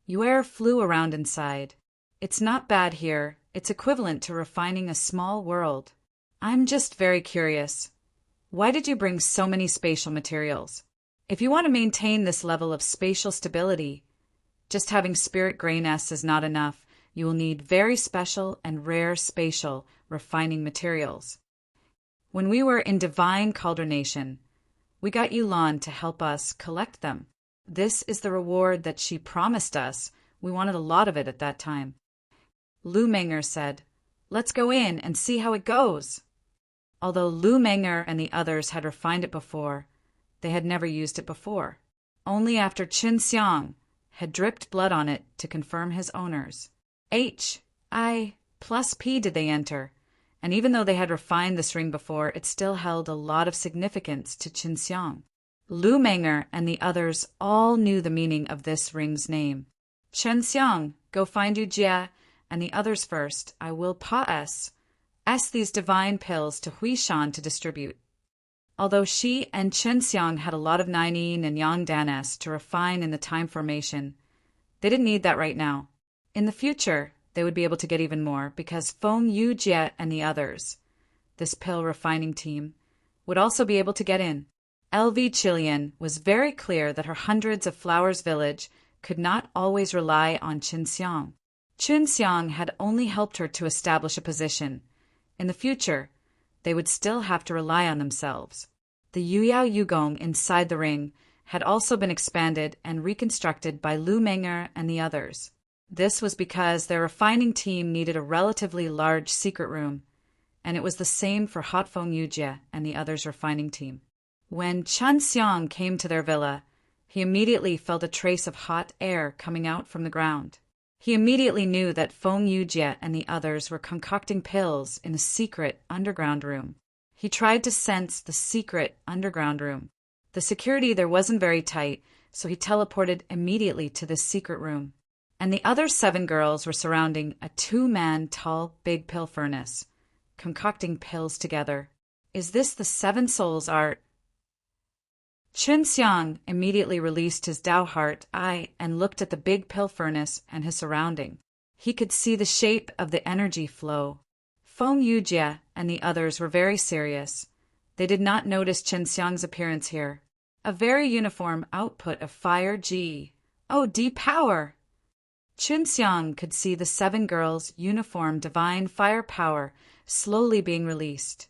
Yu-Er flew around inside. It's not bad here. It's equivalent to refining a small world. I'm just very curious. Why did you bring so many spatial materials? If you want to maintain this level of spatial stability, just having spirit grayness is not enough. You will need very special and rare spatial refining materials. When we were in divine cauldronation, we got Yulan to help us collect them. This is the reward that she promised us. We wanted a lot of it at that time. Lu Menger said, "Let's go in and see how it goes." Although Lu Menger and the others had refined it before, they had never used it before. Only after Qin Xiang had dripped blood on it to confirm his owners. H.I. plus P did they enter, and even though they had refined this ring before, it still held a lot of significance to Qin Xiang. Lu Menger and the others all knew the meaning of this ring's name. "Qin Xiang, go find Yu Jie and the others first. I will pass these divine pills to Huishan to distribute." Although she and Qin Xiang had a lot of 9 yin and yang dan s to refine in the time formation, they didn't need that right now. In the future, they would be able to get even more because Feng Yu Jie and the others, this pill refining team, would also be able to get in. LV Chilian was very clear that her hundreds of flowers village could not always rely on Qin Xiang. Qin Xiang had only helped her to establish a position. In the future, they would still have to rely on themselves. The Yuyao Yugong inside the ring had also been expanded and reconstructed by Lu Menger and the others. This was because their refining team needed a relatively large secret room, and it was the same for Hot Feng Yujie and the others' refining team. When Qin Xiang came to their villa, he immediately felt a trace of hot air coming out from the ground. He immediately knew that Feng Yujie and the others were concocting pills in a secret underground room. He tried to sense the secret underground room. The security there wasn't very tight, so he teleported immediately to this secret room. And the other 7 girls were surrounding a 2-man tall big pill furnace, concocting pills together. Is this the 7 souls art? Qin Xiang immediately released his Dao Heart eye and looked at the big pill furnace and his surrounding. He could see the shape of the energy flow. Feng Yujie and the others were very serious. They did not notice Qin Xiang's appearance here. A very uniform output of fire G. Oh, D power! Qin Xiang could see the 7 girls' uniform divine fire power slowly being released,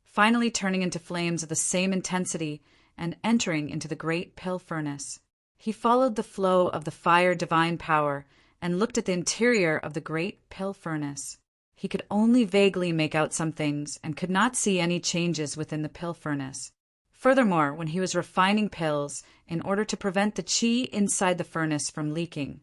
finally turning into flames of the same intensity and entering into the great pill furnace. He followed the flow of the fire divine power and looked at the interior of the great pill furnace. He could only vaguely make out some things and could not see any changes within the pill furnace. Furthermore, when he was refining pills in order to prevent the qi inside the furnace from leaking,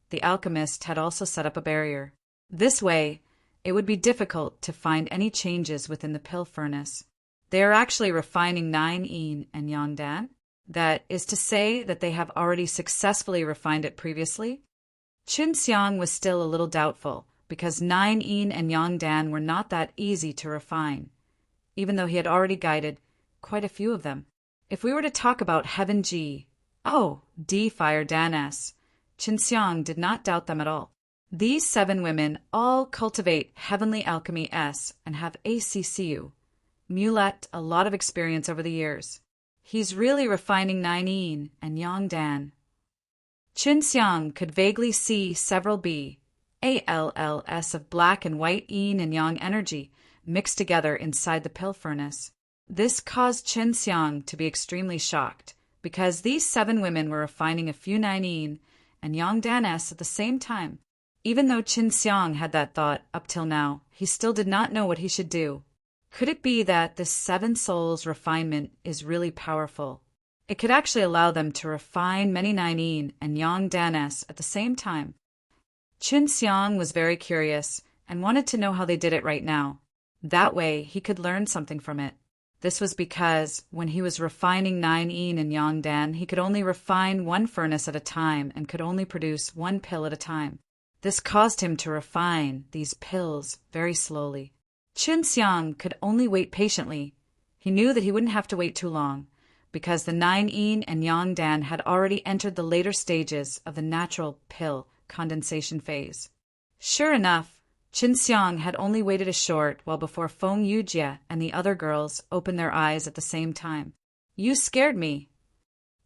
the alchemist had also set up a barrier. This way, it would be difficult to find any changes within the pill furnace. They are actually refining 9 yin and yang dan. That is to say that they have already successfully refined it previously. Qin Xiang was still a little doubtful, because 9 yin and yang dan were not that easy to refine, even though he had already guided quite a few of them. If we were to talk about Heaven G, D Fire Dan S, Qin Xiang did not doubt them at all. These 7 women all cultivate Heavenly Alchemy S and have ACCU, Mulet, a lot of experience over the years. He's really refining 9 yin and yang dan. Qin Xiang could vaguely see several ALLS of black and white yin and yang energy mixed together inside the pill furnace. This caused Qin Xiang to be extremely shocked, because these 7 women were refining a few 9 yin and yang dan s at the same time. Even though Qin Xiang had that thought up till now, he still did not know what he should do. Could it be that this 7 souls refinement is really powerful? It could actually allow them to refine many 9 yin and yang dan s at the same time. Qin Xiang was very curious and wanted to know how they did it right now. That way, he could learn something from it. This was because when he was refining 9 yin and yang dan, he could only refine 1 furnace at a time and could only produce 1 pill at a time. This caused him to refine these pills very slowly. Qin Xiang could only wait patiently. He knew that he wouldn't have to wait too long, because the 9 yin and yang dan had already entered the later stages of the natural pill condensation phase. Sure enough, Qin Xiang had only waited a short while before Feng Yujie and the other girls opened their eyes at the same time. "You scared me."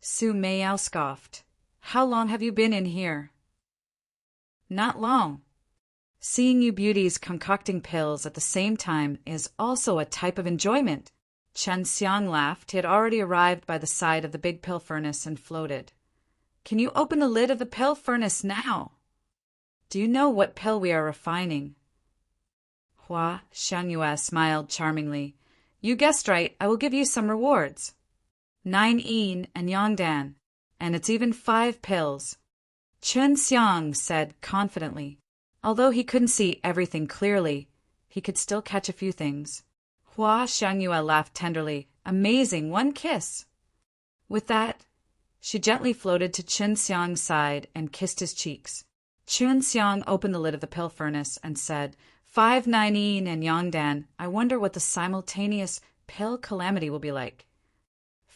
Su Meiyao scoffed. How long have you been in here? Not long. Seeing you beauties concocting pills at the same time is also a type of enjoyment. Chen Xiang laughed. He had already arrived by the side of the big pill furnace and floated. Can you open the lid of the pill furnace now? Do you know what pill we are refining? Hua Xiangyue smiled charmingly. You guessed right. I will give you some rewards. 9 yin and yangdan, and it's even 5 pills. Chen Xiang said confidently. Although he couldn't see everything clearly, he could still catch a few things. Hua Xiangyue laughed tenderly. Amazing, 1 kiss. With that, she gently floated to Chen Xiang's side and kissed his cheeks. Chen Xiang opened the lid of the pill furnace and said, 5 9 yin and yangdan, I wonder what the simultaneous pill calamity will be like.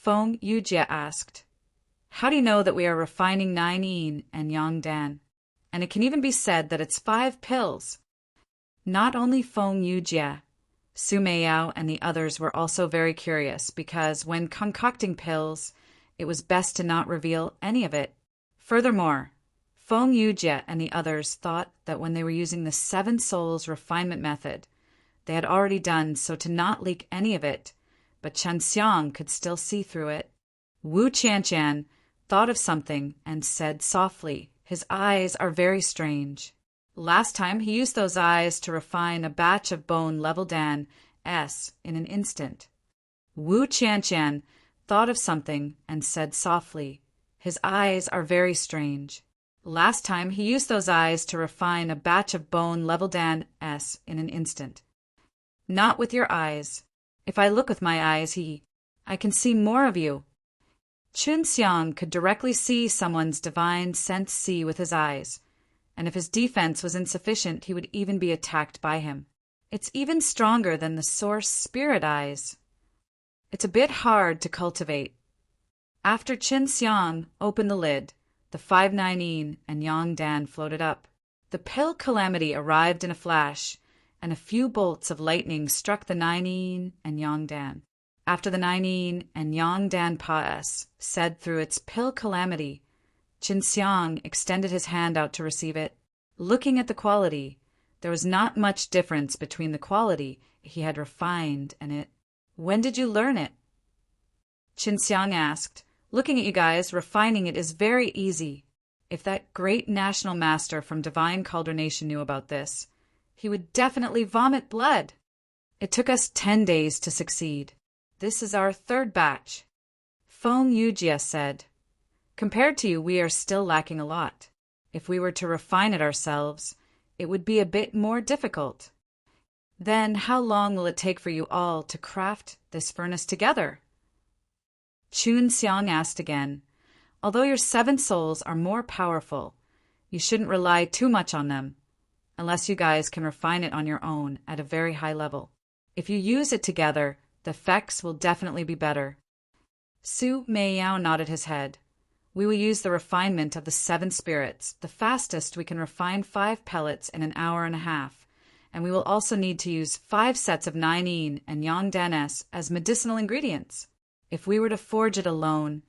Feng Yujie asked, How do you know that we are refining 9 yin and yangdan? And it can even be said that it's 5 pills. Not only Feng Yujie, Su Meiyao and the others were also very curious because when concocting pills, it was best to not reveal any of it. Furthermore, Feng Yujie and the others thought that when they were using the 7 souls refinement method, they had already done so to not leak any of it, but Chen Xiang could still see through it. Wu Qianqian thought of something and said softly, His eyes are very strange. Last time he used those eyes to refine a batch of bone level Dan S in an instant. Wu Qianqian thought of something and said softly, His eyes are very strange. Last time he used those eyes to refine a batch of bone level Dan S in an instant. Not with your eyes. If I look with my eyes, I can see more of you. Chun Xiang could directly see someone's divine sense see with his eyes, and if his defense was insufficient, he would even be attacked by him. It's even stronger than the source spirit eyes. It's a bit hard to cultivate. After Qin Xiang opened the lid, the 5 9 yin and Yang Dan floated up. The pill calamity arrived in a flash, and a few bolts of lightning struck the 9 yin and Yang Dan. After the 9 yin and Yang Dan Paes said through its pill calamity, Qin Xiang extended his hand out to receive it. Looking at the quality, there was not much difference between the quality he had refined and it. When did you learn it? Qin Xiang asked. Looking at you guys, refining it is very easy. If that great national master from Divine Calder Nation knew about this, he would definitely vomit blood. It took us 10 days to succeed. This is our 3rd batch. Feng Yujie said, Compared to you, we are still lacking a lot. If we were to refine it ourselves, it would be a bit more difficult. Then how long will it take for you all to craft this furnace together? Chun Xiang asked again. Although your 7 souls are more powerful, you shouldn't rely too much on them, unless you guys can refine it on your own at a very high level. If you use it together, the effects will definitely be better. Su Meiyao nodded his head. We will use the refinement of the 7 spirits. The fastest we can refine 5 pellets in an hour and a half, and we will also need to use 5 sets of 9 yin and Yang Dan S as medicinal ingredients. If we were to forge it alone,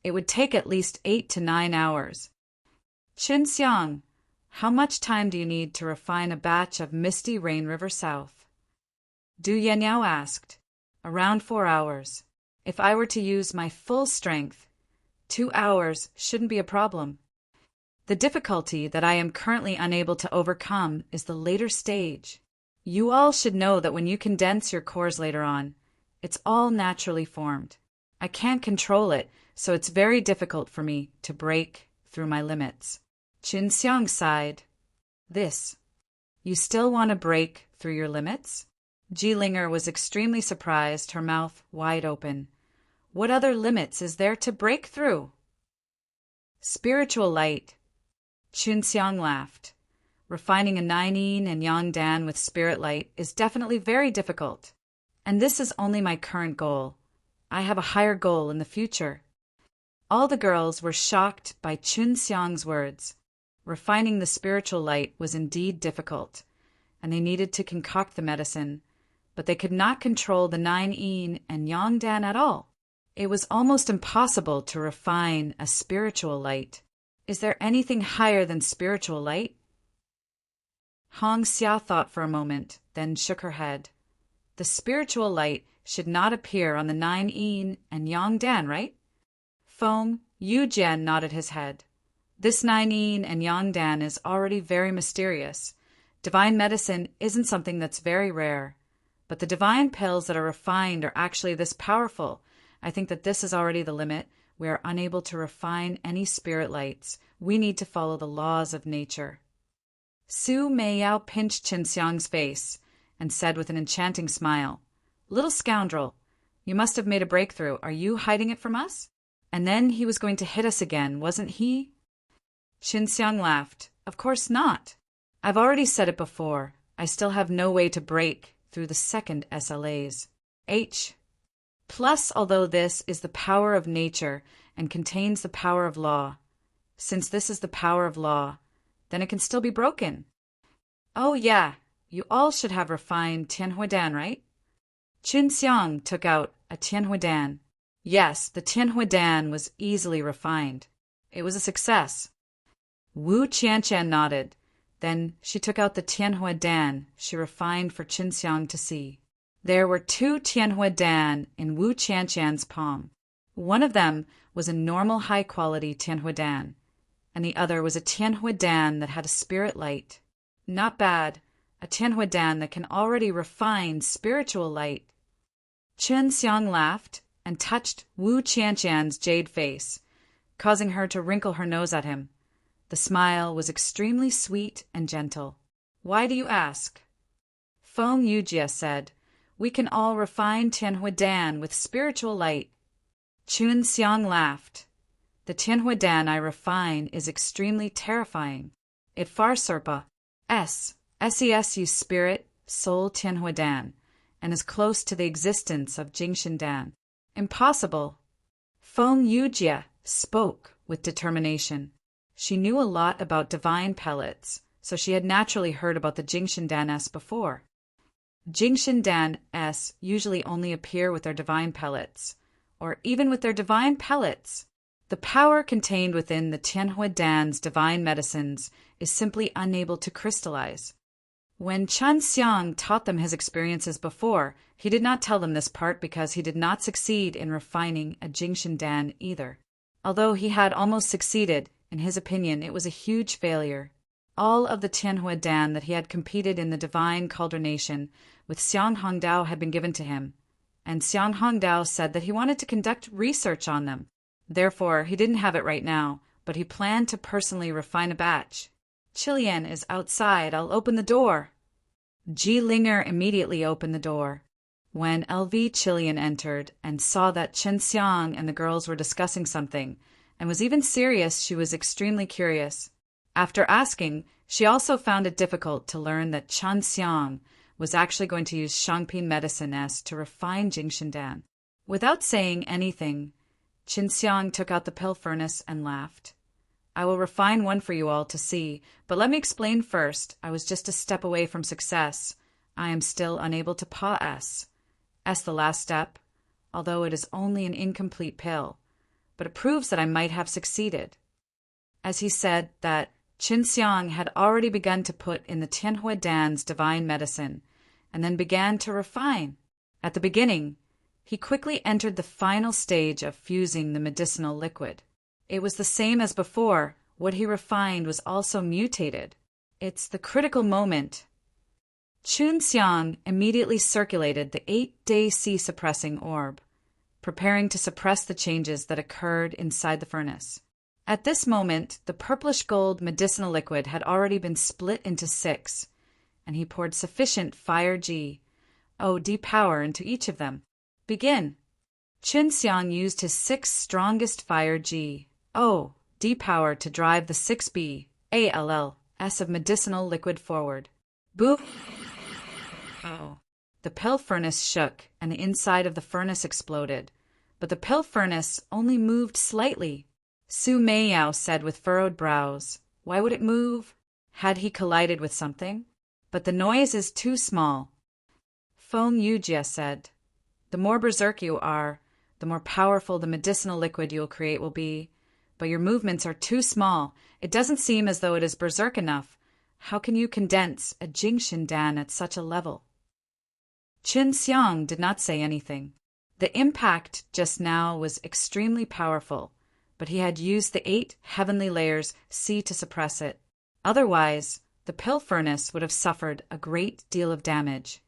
it would take at least 8 to 9 hours. Qin Xiang, how much time do you need to refine a batch of Misty Rain River South? Du Yanyao asked. Around 4 hours. If I were to use my full strength, 2 hours shouldn't be a problem. The difficulty that I am currently unable to overcome is the later stage. You all should know that when you condense your cores later on, it's all naturally formed. I can't control it, so it's very difficult for me to break through my limits. Qin Xiang sighed. This. You still want to break through your limits? Jilinger was extremely surprised, her mouth wide open. What other limits is there to break through? Spiritual light. Qin Xiang laughed. Refining a 9 yin and Yang Dan with spirit light is definitely very difficult. And this is only my current goal. I have a higher goal in the future. All the girls were shocked by Qin Xiang's words. Refining the spiritual light was indeed difficult, and they needed to concoct the medicine, but they could not control the 9 yin and Yang Dan at all. It was almost impossible to refine a spiritual light. Is there anything higher than spiritual light? Hong Xia thought for a moment, then shook her head. The spiritual light should not appear on the 9 yin and yang dan, right? Feng Yujian nodded his head. This 9 yin and yang dan is already very mysterious. Divine medicine isn't something that's very rare. But the divine pills that are refined are actually this powerful. I think that this is already the limit. We are unable to refine any spirit lights. We need to follow the laws of nature. Su Meiyao pinched Qin Xiang's face and said with an enchanting smile, "Little scoundrel, you must have made a breakthrough. Are you hiding it from us?" And then he was going to hit us again, wasn't he? Qin Xiang laughed. "Of course not. I've already said it before. I still have no way to break through the second SLAs. Plus, although this is the power of nature and contains the power of law, since this is the power of law, then it can still be broken." "Oh yeah, you all should have refined Tianhuidan, right?" Qin Xiang took out a Tianhuidan. Yes, the Tianhuidan was easily refined. It was a success. Wu Qianqian nodded. Then she took out the Tianhuidan she refined for Qin Xiang to see. There were 2 Tianhuidan in Wu Qianqian's palm. One of them was a normal high-quality Tianhuidan, and the other was a Tianhuidan that had a spirit light. Not bad, a Tianhuidan that can already refine spiritual light. Qin Xiang laughed and touched Wu Qianqian's jade face, causing her to wrinkle her nose at him. The smile was extremely sweet and gentle. "Why do you ask?" Feng Yujie said, "We can all refine Tianhuidan with spiritual light." Qin Xiang laughed. "The Tianhuidan I refine is extremely terrifying. It far surpa SESU spirit, soul Tianhuidan, and is close to the existence of Jingshandan. Impossible." Feng Yujie spoke with determination. She knew a lot about divine pellets, so she had naturally heard about the Jingshandan-s before. Jingshandan-s usually only appear with their divine pellets, or even with their divine pellets. The power contained within the Tianhuidan's divine medicines is simply unable to crystallize. When Qin Xiang taught them his experiences before, he did not tell them this part because he did not succeed in refining a Jingshandan either. Although he had almost succeeded, in his opinion, it was a huge failure. All of the Tianhuidan that he had competed in the divine cauldronation with Xiang Hongdao had been given to him, and Xiang Hongdao said that he wanted to conduct research on them. Therefore, he didn't have it right now, but he planned to personally refine a batch. "Qilian is outside. I'll open the door." Ji Linger immediately opened the door. When LV Qilian entered and saw that Qin Xiang and the girls were discussing something, and was even serious, she was extremely curious. After asking, she also found it difficult to learn that Qin Xiang was actually going to use Shangping medicine S to refine Jingshandan. Without saying anything, Qin Xiang took out the pill furnace and laughed. "I will refine one for you all to see, but let me explain first. I was just a step away from success. I am still unable to pa S the last step, although it is only an incomplete pill, but it proves that I might have succeeded." As he said that, Qin Xiang had already begun to put in the Tianhuidan's divine medicine, and then began to refine. At the beginning, he quickly entered the final stage of fusing the medicinal liquid. It was the same as before. What he refined was also mutated. It's the critical moment. Qin Xiang immediately circulated the 8-day sea-suppressing orb, preparing to suppress the changes that occurred inside the furnace. At this moment, the purplish-gold medicinal liquid had already been split into 6, and he poured sufficient fire D power into each of them. "Begin." Qin Xiang used his 6 strongest fire D power to drive the 6B-ALL-S of medicinal liquid forward. Boom! The pill furnace shook, and the inside of the furnace exploded, but the pill furnace only moved slightly. Su Meiyao said with furrowed brows, "Why would it move? Had he collided with something? But the noise is too small." Feng Yujie said, "The more berserk you are, the more powerful the medicinal liquid you'll create will be. But your movements are too small. It doesn't seem as though it is berserk enough. How can you condense a Jingxin Dan at such a level? Qin Xiang did not say anything. The impact just now was extremely powerful, but he had used the 8 heavenly layers C to suppress it. Otherwise, the pill furnace would have suffered a great deal of damage.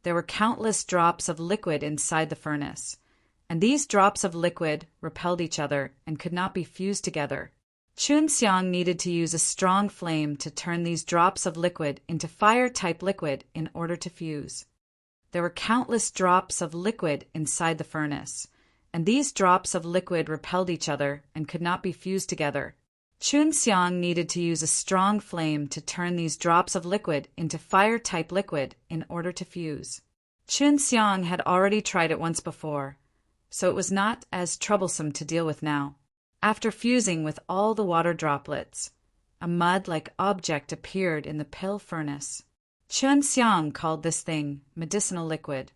There were countless drops of liquid inside the furnace, and these drops of liquid repelled each other and could not be fused together. Qin Xiang needed to use a strong flame to turn these drops of liquid into fire-type liquid in order to fuse. There were countless drops of liquid inside the furnace, and these drops of liquid repelled each other and could not be fused together. Qin Xiang needed to use a strong flame to turn these drops of liquid into fire-type liquid in order to fuse. Qin Xiang had already tried it once before, so it was not as troublesome to deal with now. After fusing with all the water droplets, a mud-like object appeared in the pill furnace. Qin Xiang called this thing medicinal liquid.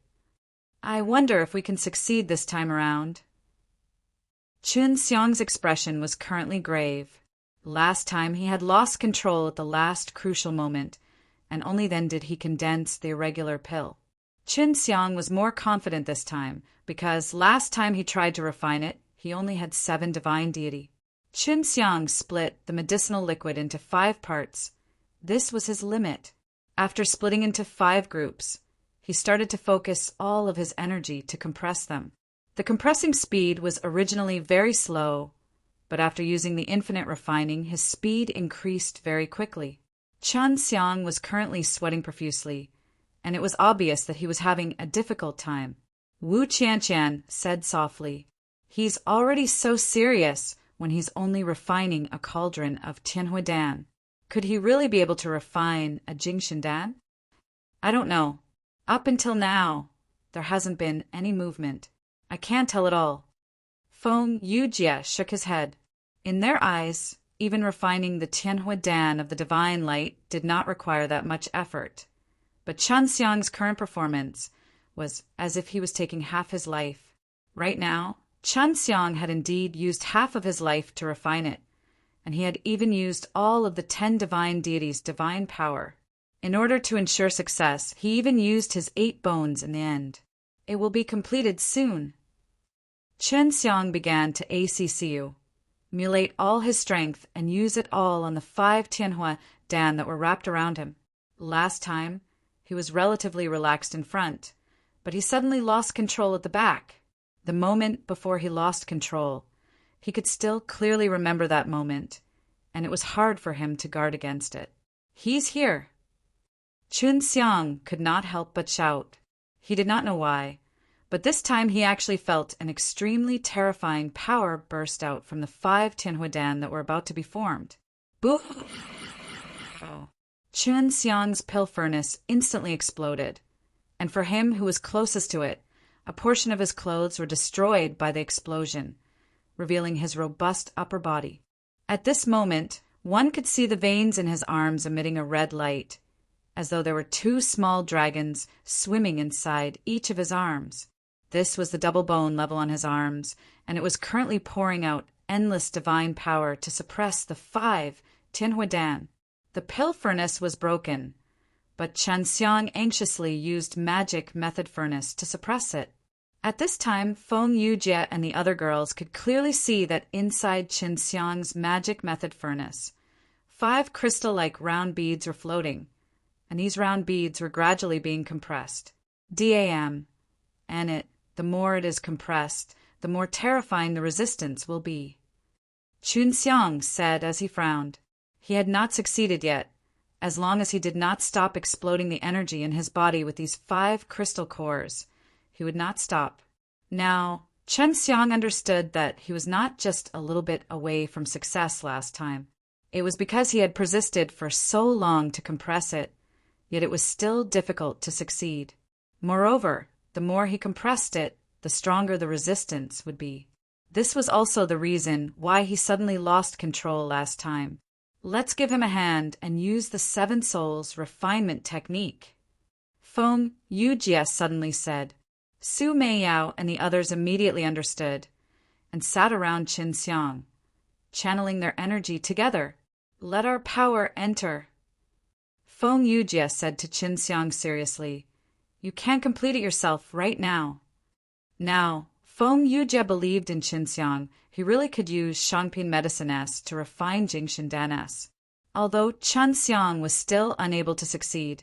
I wonder if we can succeed this time around. Qin Xiang's expression was currently grave. Last time he had lost control at the last crucial moment, and only then did he condense the irregular pill. Qin Xiang was more confident this time, because last time he tried to refine it, he only had 7 divine deity. Qin Xiang split the medicinal liquid into 5 parts. This was his limit. After splitting into 5 groups, he started to focus all of his energy to compress them. The compressing speed was originally very slow, but after using the infinite refining, his speed increased very quickly. Qin Xiang was currently sweating profusely, and it was obvious that he was having a difficult time. Wu Qianqian said softly, "He's already so serious when he's only refining a cauldron of Tianhui Dan. Could he really be able to refine a Jingxin Dan? I don't know. Up until now, there hasn't been any movement. I can't tell at all." Feng Yujie shook his head. In their eyes, even refining the Tianhui Dan of the divine light did not require that much effort. But Qin Xiang's current performance was as if he was taking half his life. Right now, Qin Xiang had indeed used half of his life to refine it, and he had even used all of the 10 divine deities' divine power. In order to ensure success, he even used his 8 bones in the end. It will be completed soon. Qin Xiang began to ACCU, mutilate all his strength and use it all on the 5 Tianhui Dan that were wrapped around him. Last time, he was relatively relaxed in front, but he suddenly lost control at the back. The moment before he lost control, he could still clearly remember that moment, and it was hard for him to guard against it. "He's here!" Qin Xiang could not help but shout. He did not know why, but this time he actually felt an extremely terrifying power burst out from the 5 Tianhui Dan that were about to be formed. Boo! Oh. Qin Xiang's pill furnace instantly exploded, and for him who was closest to it, a portion of his clothes were destroyed by the explosion, revealing his robust upper body. At this moment, one could see the veins in his arms emitting a red light, as though there were 2 small dragons swimming inside each of his arms. This was the double bone level on his arms, and it was currently pouring out endless divine power to suppress the 5 Tianhui Dan. The pill furnace was broken, but Qin Xiang anxiously used magic method furnace to suppress it. At this time, Feng Yujie and the other girls could clearly see that inside Qin Xiang's magic method furnace, 5 crystal-like round beads were floating, and these round beads were gradually being compressed. DAM. And the more it is compressed, the more terrifying the resistance will be. Qin Xiang said as he frowned. He had not succeeded yet. As long as he did not stop exploding the energy in his body with these 5 crystal cores, he would not stop. Now, Qin Xiang understood that he was not just a little bit away from success last time. It was because he had persisted for so long to compress it, yet it was still difficult to succeed. Moreover, the more he compressed it, the stronger the resistance would be. This was also the reason why he suddenly lost control last time. Let's give him a hand and use the 7 souls refinement technique. Feng Yujie suddenly said. Su Meiyao and the others immediately understood and sat around Qin Xiang, channeling their energy together. Let our power enter. Feng Yujie said to Qin Xiang seriously, you can't complete it yourself right now. Now, Feng Yujie believed in Qin Xiang. He really could use Shangping Medicine S to refine Jingshan Dan S. Although Qin Xiang was still unable to succeed,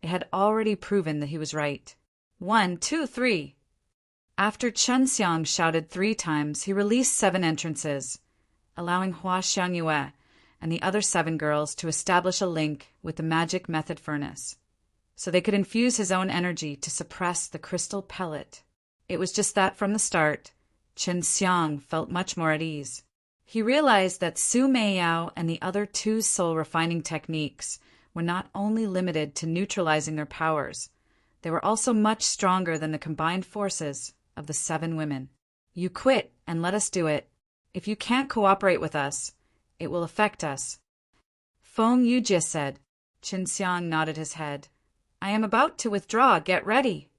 it had already proven that he was right. 1, 2, 3. After Qin Xiang shouted 3 times, he released 7 entrances, allowing Hua Xiangyue and the other 7 girls to establish a link with the magic method furnace, so they could infuse his own energy to suppress the crystal pellet. It was just that from the start, Qin Xiang felt much more at ease. He realized that Su Meiyao and the other 2 soul-refining techniques were not only limited to neutralizing their powers, they were also much stronger than the combined forces of the 7 women. You quit and let us do it. If you can't cooperate with us, it will affect us. Feng Yujie said. Qin Xiang nodded his head. I am about to withdraw. Get ready.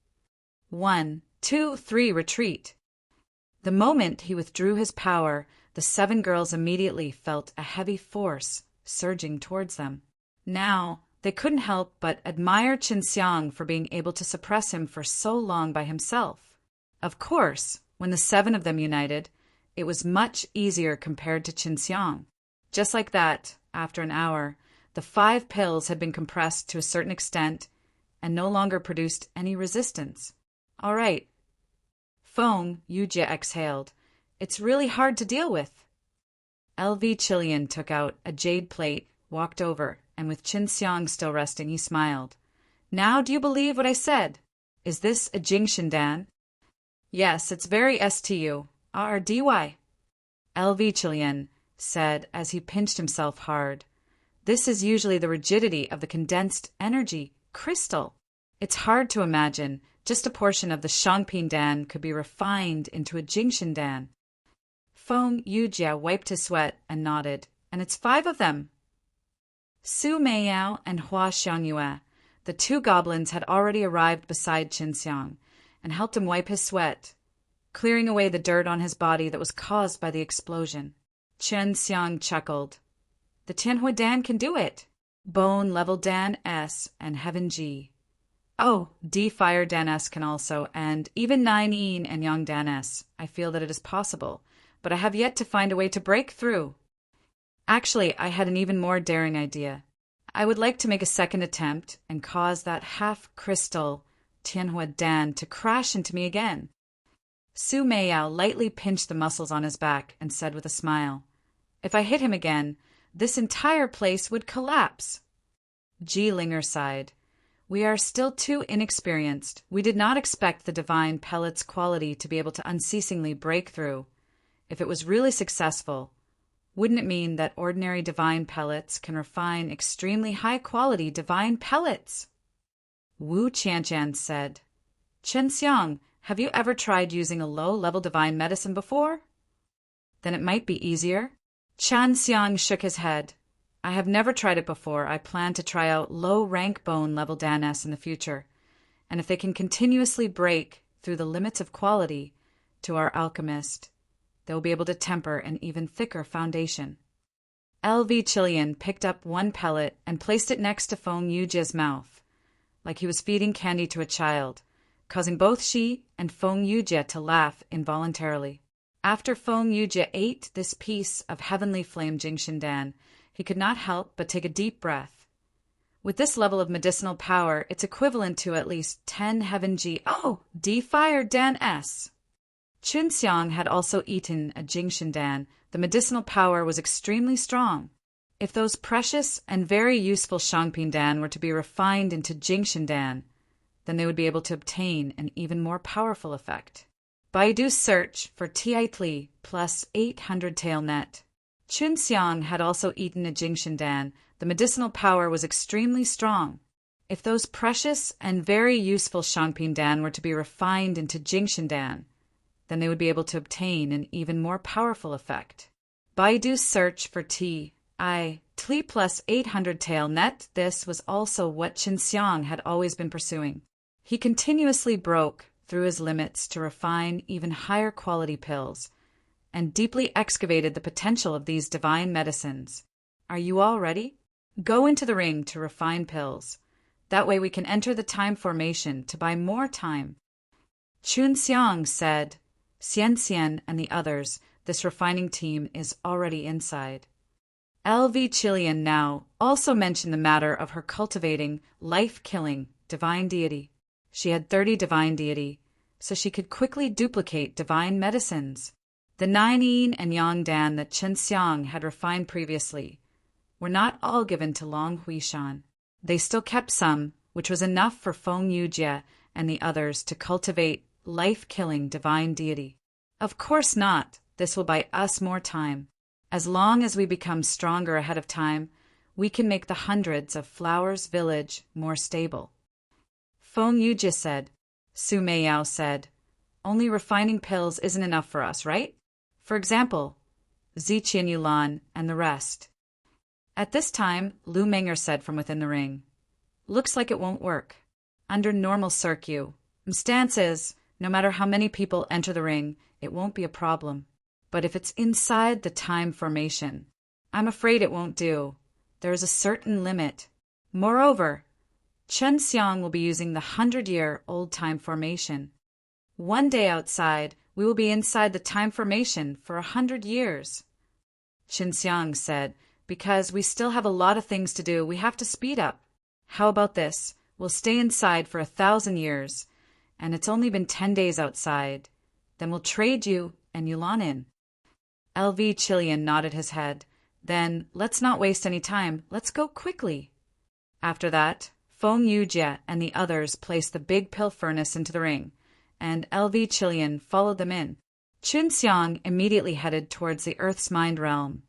1, 2, 3, retreat. The moment he withdrew his power, the 7 girls immediately felt a heavy force surging towards them. Now, they couldn't help but admire Qin Xiang for being able to suppress him for so long by himself. Of course, when the 7 of them united, it was much easier compared to Qin Xiang. Just like that, after an hour, the 5 pills had been compressed to a certain extent and no longer produced any resistance. All right. Feng Yujie exhaled. It's really hard to deal with. LV Chilean took out a jade plate, walked over, and with Qin Xiang still resting, he smiled. Now do you believe what I said? Is this a Jingshan Dan? Yes, it's very STU. RDY. LV Chilean said as he pinched himself hard. This is usually the rigidity of the condensed energy crystal. It's hard to imagine just a portion of the Shangping Dan could be refined into a Jingshan Dan. Feng Yujie wiped his sweat and nodded. And it's 5 of them. Su Meiyao and Hua Xiangyue, the 2 goblins, had already arrived beside Qin Xiang and helped him wipe his sweat, clearing away the dirt on his body that was caused by the explosion. Qin Xiang chuckled. The Tianhui Dan can do it. Bone level Dan S and Heaven G. Oh, D Fire Dan S can also, and even 9 Yin and Yang Dan S. I feel that it is possible, but I have yet to find a way to break through. Actually, I had an even more daring idea. I would like to make a second attempt and cause that half-crystal Tianhui Dan to crash into me again. Su Meiyao lightly pinched the muscles on his back and said with a smile, if I hit him again, this entire place would collapse. Ji Linger sighed. We are still too inexperienced. We did not expect the divine pellet's quality to be able to unceasingly break through. If it was really successful, wouldn't it mean that ordinary divine pellets can refine extremely high-quality divine pellets? Wu Qianqian said, Qin Xiang, have you ever tried using a low-level divine medicine before? Then it might be easier. Qin Xiang shook his head. I have never tried it before. I plan to try out low-rank bone-level Dan S in the future, and if they can continuously break through the limits of quality to our alchemist, they will be able to temper an even thicker foundation. LV Chilean picked up 1 pellet and placed it next to Feng Yujie's mouth, like he was feeding candy to a child, causing both she and Feng Yujie to laugh involuntarily. After Feng Yujie ate this piece of heavenly flame Jingshan Dan, he could not help but take a deep breath. With this level of medicinal power, it's equivalent to at least 10 Heaven G. Oh, D Fire Dan S. Qin Xiang had also eaten a Jingshan Dan. The medicinal power was extremely strong. If those precious and very useful Shangping Dan were to be refined into Jingshan Dan, then they would be able to obtain an even more powerful effect. Baidu search for Ti plus 800 tailnet. Qin Xiang had also eaten a Jingshan Dan. The medicinal power was extremely strong. If those precious and very useful Shangping Dan were to be refined into Jingshan Dan, then they would be able to obtain an even more powerful effect. Baidu search for Ti plus 800 tailnet. This was also what Qin Xiang had always been pursuing. He continuously broke through his limits to refine even higher quality pills, and deeply excavated the potential of these divine medicines. Are you all ready? Go into the ring to refine pills. That way we can enter the time formation to buy more time. Chun Xiang said, Xian Xian and the others, this refining team is already inside. LV Chilian now also mentioned the matter of her cultivating, life-killing, divine deity. She had 30 divine deity, so she could quickly duplicate divine medicines. The 9 yin and yang dan that Chen Xiang had refined previously were not all given to Long Huishan. They still kept some, which was enough for Feng Yujie and the others to cultivate life-killing divine deity. Of course not. This will buy us more time. As long as we become stronger ahead of time, we can make the hundreds of Flowers Village more stable. Feng Yujie said. Su Meiyao said, only refining pills isn't enough for us, right? For example, Ziqian Yulan and the rest. At this time, Lu Menger said from within the ring, looks like it won't work. Under normal circumstances, no matter how many people enter the ring, it won't be a problem. But if it's inside the time formation, I'm afraid it won't do. There is a certain limit. Moreover, Chen Xiang will be using the 100-year-old time formation. One day outside, we will be inside the time formation for 100 years. Chen Xiang said, because we still have a lot of things to do, we have to speed up. How about this? We'll stay inside for 1,000 years, and it's only been 10 days outside. Then we'll trade you and Yulan in. LV Chilian nodded his head. Then, let's not waste any time. Let's go quickly. After that, Feng Yujie and the others placed the big pill furnace into the ring, and LV Chilian followed them in. Chun Xiang immediately headed towards the Earth's mind realm,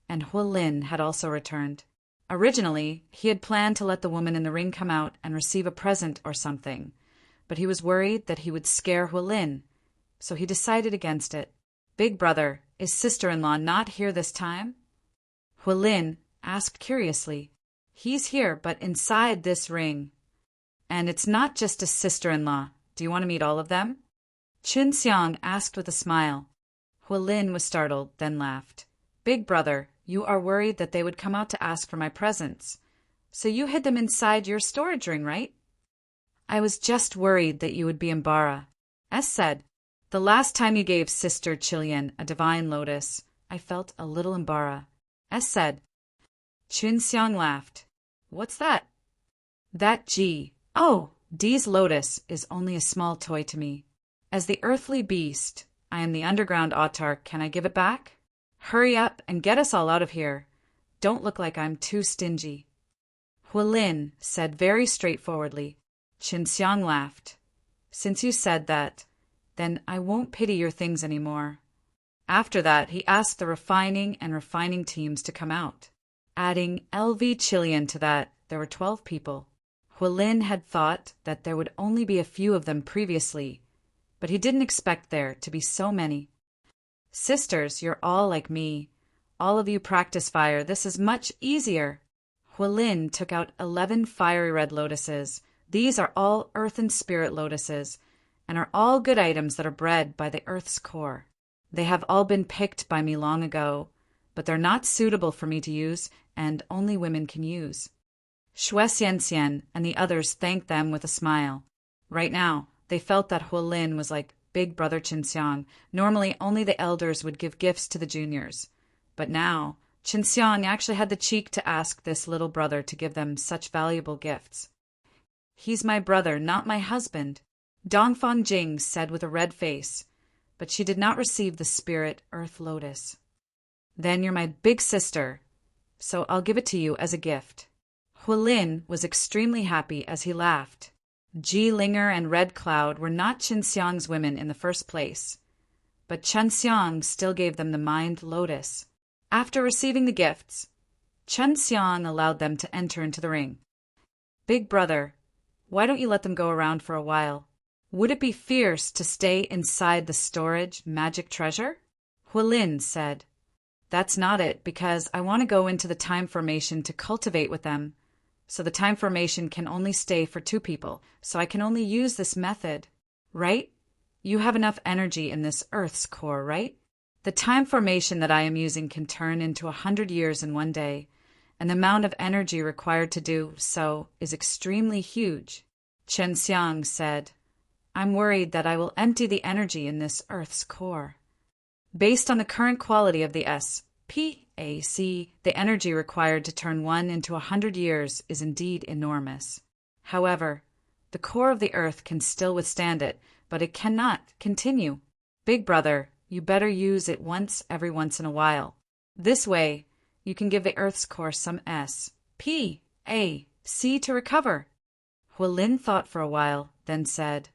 and Huolin had also returned. Originally, he had planned to let the woman in the ring come out and receive a present or something, but he was worried that he would scare Huolin, so he decided against it. Big brother, is sister-in-law not here this time? Huolin asked curiously. He's here, but inside this ring. And it's not just a sister-in-law. Do you want to meet all of them? Chun Xiang asked with a smile. Huolin was startled, then laughed. Big brother, you are worried that they would come out to ask for my presents. So you hid them inside your storage ring, right? I was just worried that you would be embarrassed. S said, the last time you gave Sister Chilian a divine lotus, I felt a little embarrassed. S said. Chun Xiang laughed. What's that? That G. Oh, D's lotus is only a small toy to me. As the earthly beast, I am the underground autarch. Can I give it back? Hurry up and get us all out of here. Don't look like I'm too stingy. Huolin said very straightforwardly. Chun Xiang laughed. Since you said that, then I won't pity your things anymore. After that, he asked the refining teams to come out. Adding LV Chilian to that, there were 12 people. Huolin had thought that there would only be a few of them previously, but he didn't expect there to be so many. Sisters, you're all like me. All of you practice fire. This is much easier. Huolin took out 11 fiery red lotuses. These are all earth and spirit lotuses, and are all good items that are bred by the earth's core. They have all been picked by me long ago, but they're not suitable for me to use, and only women can use. Shui Xianxian and the others thanked them with a smile. Right now, they felt that Huolin was like Big Brother Chun Xiang. Normally, only the elders would give gifts to the juniors. But now, Chun Xiang actually had the cheek to ask this little brother to give them such valuable gifts. He's my brother, not my husband, Dongfang Jing said with a red face, but she did not receive the spirit Earth Lotus. Then you're my big sister, so I'll give it to you as a gift. Huolin was extremely happy as he laughed. Ji Linger and Red Cloud were not Chun Xiang's women in the first place, but Chun Xiang still gave them the Mind Lotus. After receiving the gifts, Chun Xiang allowed them to enter into the ring. Big brother, why don't you let them go around for a while? Would it be fierce to stay inside the storage magic treasure? Huolin said. That's not it, because I want to go into the time formation to cultivate with them. So the time formation can only stay for 2 people, so I can only use this method. right? You have enough energy in this Earth's core, right? The time formation that I am using can turn into 100 years in one day, and the amount of energy required to do so is extremely huge. Chen Xiang said, I'm worried that I will empty the energy in this Earth's core. Based on the current quality of the SPAC, the energy required to turn one into 100 years is indeed enormous. However, the core of the Earth can still withstand it, but it cannot continue. Big brother, you better use it every once in a while. This way, you can give the Earth's core some SPAC to recover. Hualin thought for a while, then said,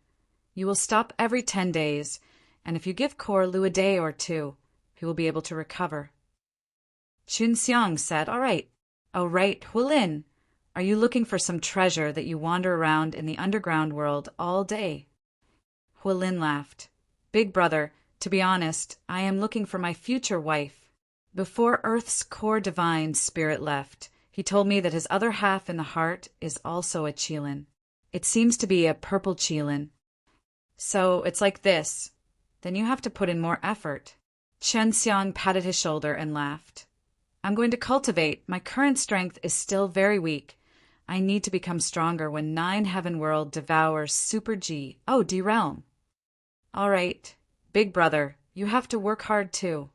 You will stop every 10 days, and if you give Core Lu a day or two, he will be able to recover. Chun Xiang said, All right, Hualin, are you looking for some treasure that you wander around in the underground world all day? Hualin laughed. Big brother, to be honest, I am looking for my future wife. Before Earth's core divine spirit left, he told me that his other half in the heart is also a Qilin. It seems to be a purple Qilin. So it's like this. Then you have to put in more effort. Chen Xiang patted his shoulder and laughed. I'm going to cultivate. My current strength is still very weak. I need to become stronger when 9 Heaven World devours Super G. Oh, D-Realm. All right, big brother, you have to work hard too.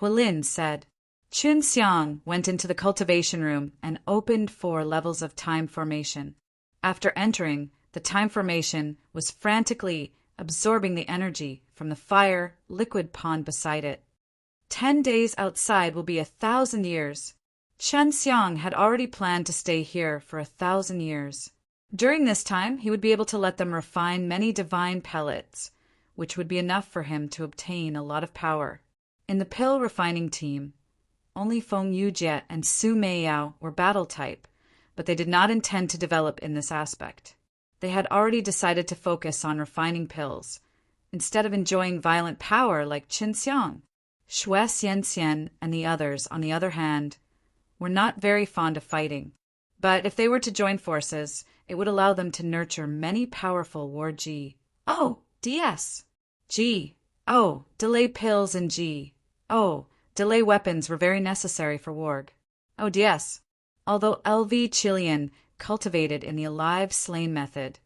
Hualin said. Chun Xiang went into the cultivation room and opened 4 levels of time formation. After entering, the time formation was frantically absorbing the energy from the fire liquid pond beside it. 10 days outside will be 1,000 years. Chen Xiang had already planned to stay here for 1,000 years. During this time, he would be able to let them refine many divine pellets, which would be enough for him to obtain a lot of power. In the pill refining team, only Feng Yujie and Su Meiyao were battle type, but they did not intend to develop in this aspect. They had already decided to focus on refining pills, instead of enjoying violent power like Qin Xiang. Xue Xianxian and the others, on the other hand, were not very fond of fighting, but if they were to join forces, it would allow them to nurture many powerful war G. Oh, DS. G. Oh, delay pills and G. Oh, delay weapons were very necessary for Warg. Oh, DS. Although LV Chilean cultivated in the alive slain method,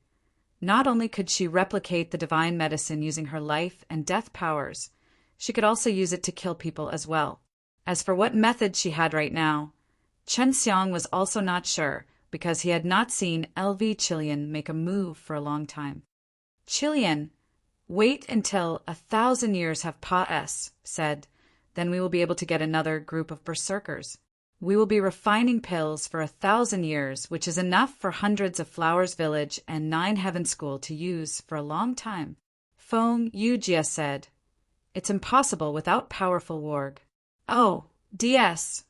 not only could she replicate the divine medicine using her life and death powers, she could also use it to kill people as well. As for what method she had right now, Chen Xiang was also not sure because he had not seen LV Chilean make a move for a long time. Chilean, wait until 1,000 years have passed, said, then we will be able to get another group of berserkers. We will be refining pills for 1,000 years, which is enough for hundreds of Flowers Village and 9 Heaven School to use for a long time. Feng Yujie said, It's impossible without powerful warg. Oh, DS,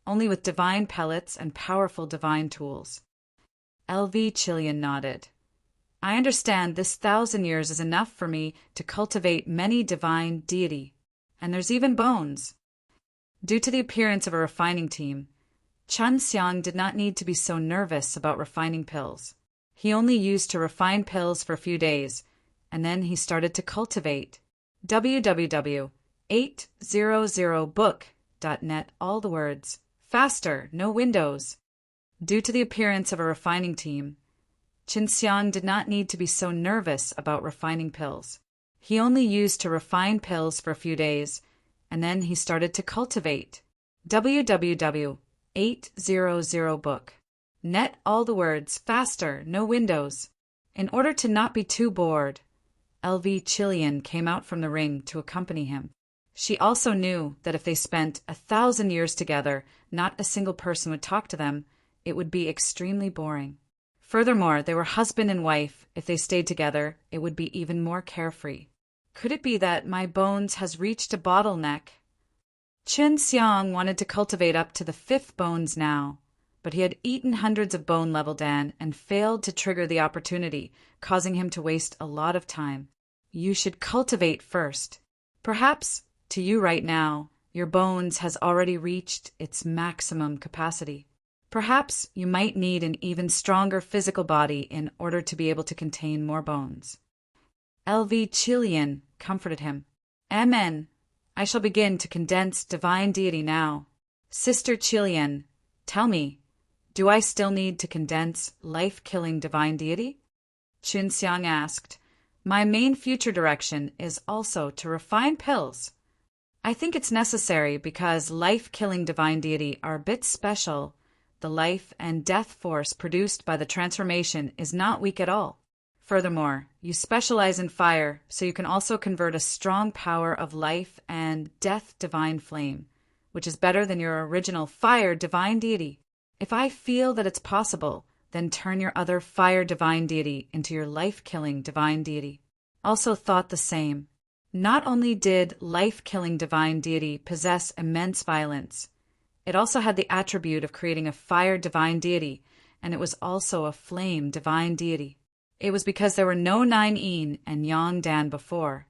only with divine pellets and powerful divine tools. LV Chilean nodded. I understand this 1,000 years is enough for me to cultivate many divine deity, and there's even bones. Due to the appearance of a refining team, Chen Xiang did not need to be so nervous about refining pills. He only used to refine pills for a few days, and then he started to cultivate. www.800book.net, all the words. Faster, no windows. Due to the appearance of a refining team, Chen Xiang did not need to be so nervous about refining pills. He only used to refine pills for a few days, and then he started to cultivate. www.800book.net, all the words. Faster, no windows. In order to not be too bored, LV Chilean came out from the ring to accompany him. She also knew that if they spent 1,000 years together, not a single person would talk to them. It would be extremely boring. Furthermore, they were husband and wife. If they stayed together, it would be even more carefree. Could it be that my bones has reached a bottleneck? Chen Xiang wanted to cultivate up to the 5th bones now, but he had eaten hundreds of bone-level Dan and failed to trigger the opportunity, causing him to waste a lot of time. You should cultivate first. Perhaps, to you right now, your bones has already reached its maximum capacity. Perhaps you might need an even stronger physical body in order to be able to contain more bones. LV Chilean comforted him. Amen. I shall begin to condense divine deity now. Sister Chilean, tell me, do I still need to condense life-killing divine deity? Qinxiang asked. My main future direction is also to refine pills. I think it's necessary because life-killing divine deity are a bit special. The life and death force produced by the transformation is not weak at all. Furthermore, you specialize in fire, so you can also convert a strong power of life and death divine flame, which is better than your original fire divine deity. If I feel that it's possible, then turn your other fire divine deity into your life-killing divine deity. Also thought the same. Not only did life-killing divine deity possess immense violence, it also had the attribute of creating a fire divine deity, and it was also a flame divine deity. It was because there were no 9 yin and yang dan before.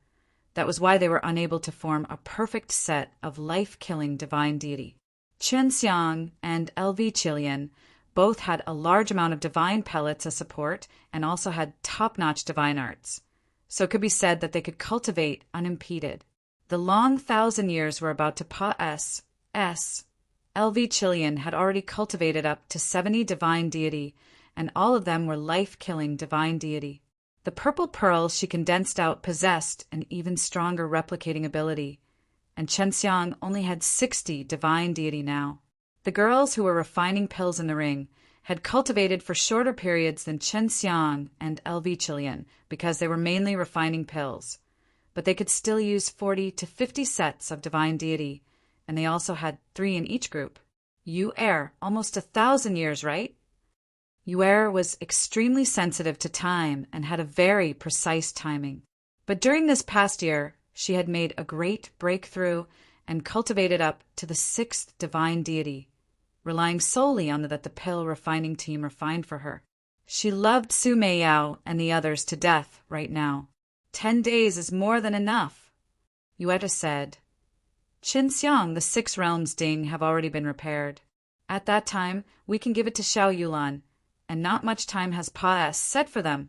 That was why they were unable to form a perfect set of life-killing divine deity. Qinxiang and LV Chilean both had a large amount of divine pellets as support and also had top-notch divine arts. So it could be said that they could cultivate unimpeded. The long 1,000 years were about to pass. LV Chilean had already cultivated up to 70 divine deity, and all of them were life-killing divine deity. The purple pearls she condensed out possessed an even stronger replicating ability, and Qinxiang only had 60 divine deity now. The girls who were refining pills in the ring had cultivated for shorter periods than Qinxiang and LV Chilean because they were mainly refining pills, but they could still use 40 to 50 sets of divine deity, and they also had 3 in each group. Almost 1,000 years, right? Yuer was extremely sensitive to time and had a very precise timing. But during this past year, she had made a great breakthrough and cultivated up to the 6th divine deity, relying solely on that the pill refining team refined for her. She loved Su Meiyao and the others to death right now. 10 days is more than enough. Yueta said. Qinxiang, the 6 realms ding have already been repaired. At that time, we can give it to Xiao Yulan, and not much time has passed set for them.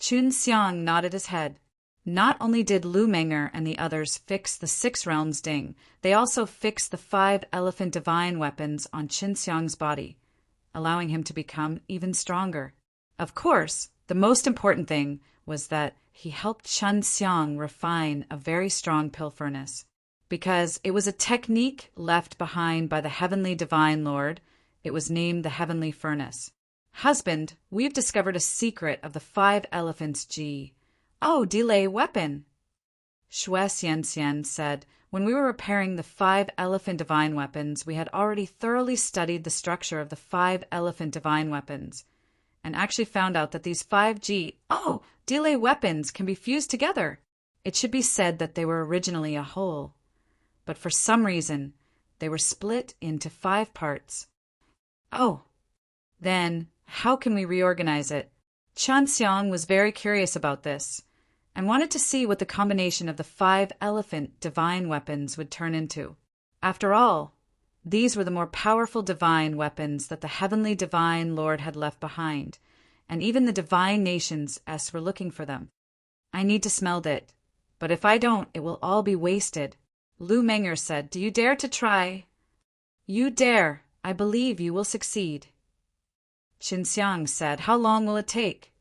Qinxiang nodded his head. Not only did Lu Menger and the others fix the 6 realms ding, they also fixed the 5 elephant divine weapons on Qinxiang's body, allowing him to become even stronger. Of course, the most important thing was that he helped Qinxiang refine a very strong pill furnace, because it was a technique left behind by the Heavenly Divine Lord. It was named the Heavenly Furnace. Husband, we've discovered a secret of the 5 elephants G. Oh, delay weapon. Xue Xianxian said, when we were repairing the 5 elephant divine weapons, we had already thoroughly studied the structure of the 5 elephant divine weapons, and actually found out that these 5G, delay weapons can be fused together. It should be said that they were originally a whole, but for some reason, they were split into 5 parts. Then how can we reorganize it? Qinxiang was very curious about this, and wanted to see what the combination of the 5 elephant divine weapons would turn into. After all, these were the more powerful divine weapons that the Heavenly Divine Lord had left behind, and even the divine nations were looking for them. I need to smelt it, but if I don't, it will all be wasted. Lu Menger said, do you dare to try? You dare. I believe you will succeed. Qinxiang said, how long will it take?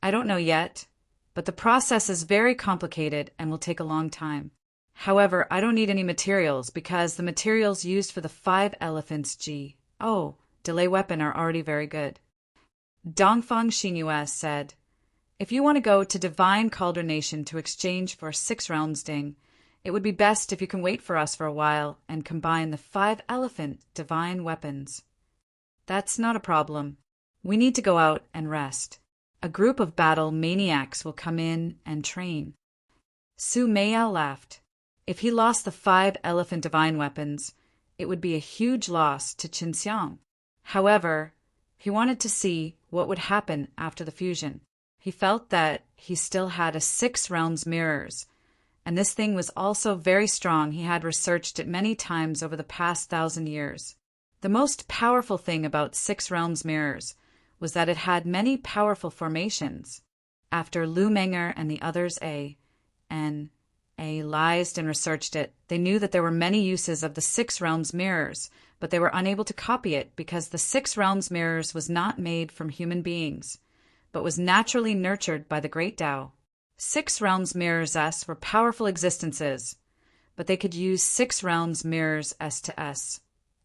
I don't know yet, but the process is very complicated and will take a long time. However, I don't need any materials because the materials used for the 5 elephants delay weapon are already very good. Dongfang Xinyue said, if you want to go to Divine Cauldron Nation to exchange for 6 realms ding, it would be best if you can wait for us for a while and combine the 5 elephant divine weapons. That's not a problem. We need to go out and rest. A group of battle maniacs will come in and train. Su Meiyao laughed. If he lost the 5 elephant divine weapons, it would be a huge loss to Qinxiang. However, he wanted to see what would happen after the fusion. He felt that he still had a 6 realms mirrors, and this thing was also very strong. He had researched it many times over the past 1,000 years. The most powerful thing about 6 realms mirrors was that it had many powerful formations. After Lu Menger and the others analyzed and researched it, they knew that there were many uses of the Six Realms mirrors, but they were unable to copy it because the Six Realms mirrors was not made from human beings, but was naturally nurtured by the Great Tao. Six Realms mirrors S were powerful existences, but they could use Six Realms mirrors S to S,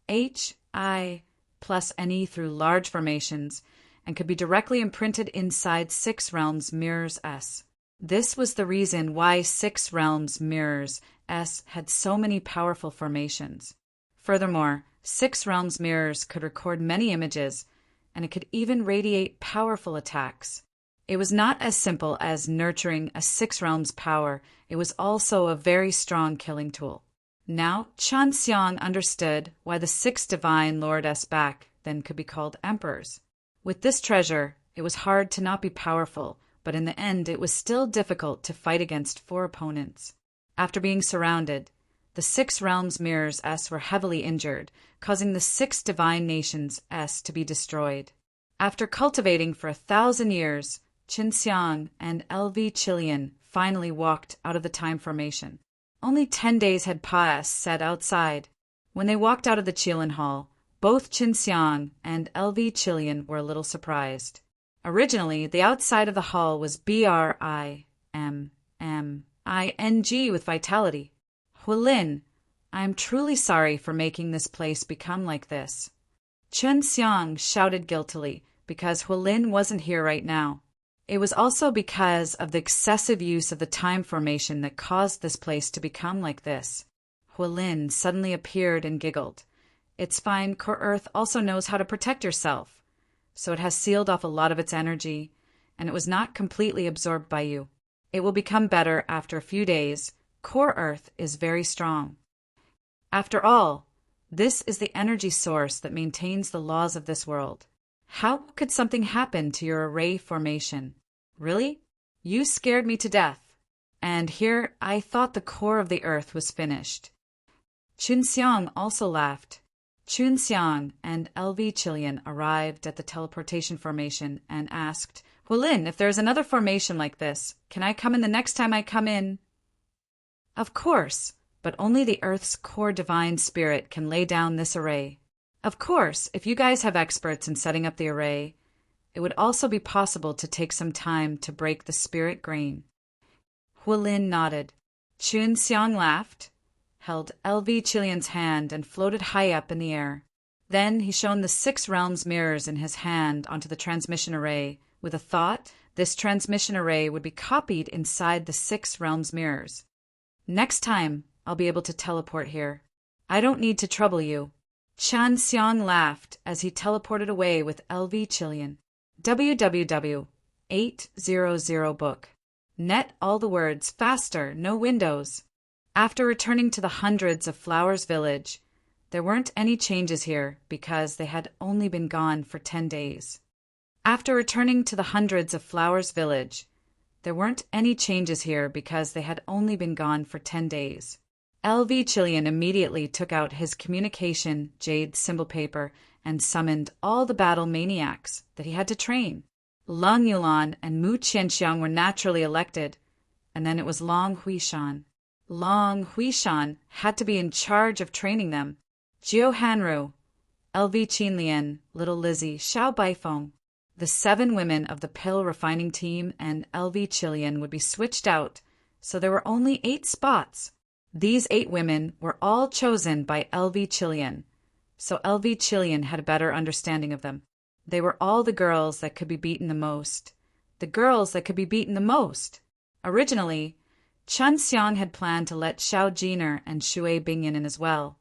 H, I, plus NE through large formations, and could be directly imprinted inside Six Realms mirrors S. This was the reason why Six Realms mirrors S had so many powerful formations. Furthermore, Six Realms mirrors could record many images, and it could even radiate powerful attacks. It was not as simple as nurturing a Six Realms power, it was also a very strong killing tool. Now, Chan Xiang understood why the six divine Lord S back then could be called emperors. With this treasure, it was hard to not be powerful, but in the end it was still difficult to fight against four opponents. After being surrounded, the Six Realms mirrors S were heavily injured, causing the six divine nations S to be destroyed. After cultivating for 1,000 years, Qin Xiang and LV Chilian finally walked out of the time formation. Only 10 days had passed set outside. When they walked out of the Qilin Hall, both Qin Xiang and LV Chilian were a little surprised. Originally, the outside of the hall was BRIMMING with vitality. Huilin, I am truly sorry for making this place become like this. Qin Xiang shouted guiltily because Huilin wasn't here right now. It was also because of the excessive use of the time formation that caused this place to become like this. Huilin suddenly appeared and giggled. It's fine, Core Earth also knows how to protect yourself, so it has sealed off a lot of its energy, and it was not completely absorbed by you. It will become better after a few days. Core Earth is very strong. After all, this is the energy source that maintains the laws of this world. How could something happen to your array formation? Really? You scared me to death. And here I thought the core of the earth was finished. Qin Xiang also laughed. Qin Xiang and LV Chilian arrived at the teleportation formation and asked, Huilin, if there's another formation like this, can I come in the next time I come in? Of course, but only the Earth's core divine spirit can lay down this array. Of course, if you guys have experts in setting up the array, it would also be possible to take some time to break the spirit grain. Huilin nodded. Qin Xiang laughed, held LV Chilian's hand, and floated high up in the air. Then he shone the Six Realms mirrors in his hand onto the transmission array, with a thought this transmission array would be copied inside the Six Realms mirrors. Next time, I'll be able to teleport here. I don't need to trouble you. Chan Xiang laughed as he teleported away with LV Chilian. www.800book. Net all the words faster, no windows. After returning to the Hundreds of Flowers village, there weren't any changes here because they had only been gone for 10 days. After returning to the Hundreds of Flowers village, there weren't any changes here because they had only been gone for 10 days. LV Chilian immediately took out his communication jade symbol paper and summoned all the battle maniacs that he had to train. Lung Yulan and Mu Qianxiang were naturally elected, and then it was Long Huishan. Long Huishan had to be in charge of training them. Jiu Hanru, LV Qinlian, Little Lizzie, Xiao Baifeng. The 7 women of the pill refining team and LV Chilian would be switched out, so there were only 8 spots. These 8 women were all chosen by LV Chilian, so LV Chilian had a better understanding of them. They were all the girls that could be beaten the most. The girls that could be beaten the most. Originally, Chan Xiang had planned to let Xiao Jiner and Shui Bingyan in as well,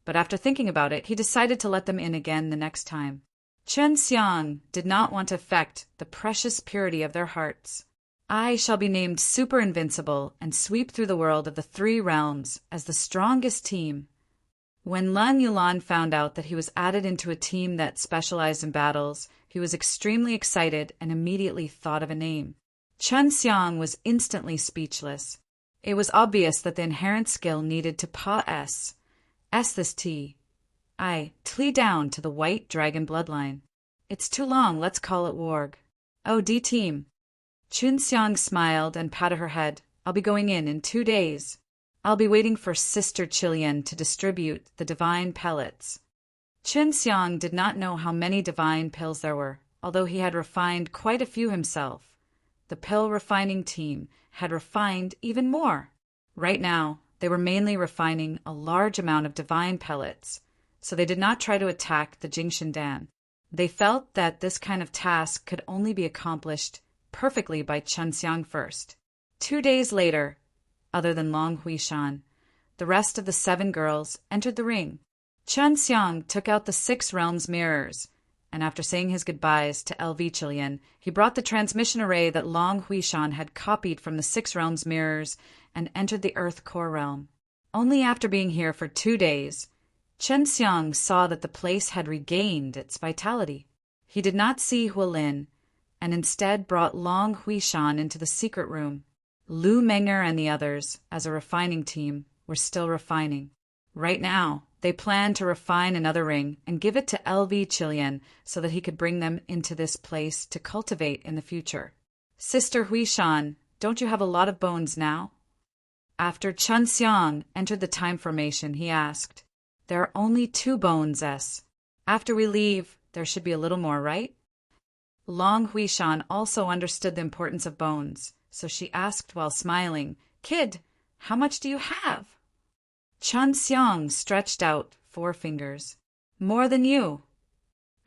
but after thinking about it, he decided to let them in again the next time. Chen Xiang did not want to affect the precious purity of their hearts. I shall be named Super Invincible and sweep through the world of the 3 realms as the strongest team. When Lan Yulan found out that he was added into a team that specialized in battles, he was extremely excited and immediately thought of a name. Chen Xiang was instantly speechless. It was obvious that the inherent skill needed to S this T. Tlee down to the White Dragon bloodline. It's too long, let's call it Warg. Oh, D team. Chunxiang smiled and patted her head. I'll be going in 2 days. I'll be waiting for Sister Qilian to distribute the divine pellets. Chunxiang did not know how many divine pills there were, although he had refined quite a few himself. The pill refining team had refined even more. Right now, they were mainly refining a large amount of divine pellets, so they did not try to attack the Jingshandan. They felt that this kind of task could only be accomplished perfectly by Chunxiang first. 2 days later, other than Long Huishan, the rest of the 7 girls entered the ring. Chunxiang took out the 6 realms mirrors, and after saying his goodbyes to LV Qilian, he brought the transmission array that Long Huishan had copied from the 6 realms mirrors and entered the Earth Core realm. Only after being here for 2 days, Chunxiang saw that the place had regained its vitality. He did not see Hualin, and instead brought Long Huishan into the secret room. Lu Menger and the others, as a refining team, were still refining. Right now, they planned to refine another ring and give it to LV Qilian so that he could bring them into this place to cultivate in the future. Sister Huishan, don't you have a lot of bones now? After Chunxiang entered the time formation, he asked, There are only 2 bones, S. After we leave, there should be a little more, right? Long Huishan also understood the importance of bones, so she asked while smiling, Kid, how much do you have? Chunxiang stretched out 4 fingers. More than you.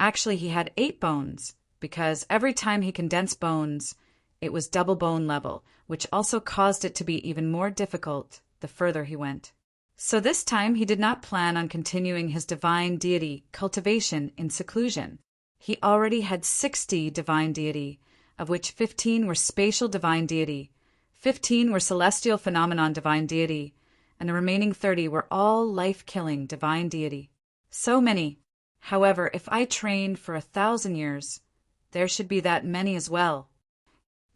Actually, he had 8 bones, because every time he condensed bones, it was double bone level, which also caused it to be even more difficult the further he went. So this time he did not plan on continuing his divine deity cultivation in seclusion. He already had 60 divine deity, of which 15 were spatial divine deity, 15 were celestial phenomenon divine deity, and the remaining 30 were all life-killing divine deity. So many. However, if I trained for 1,000 years, there should be that many as well.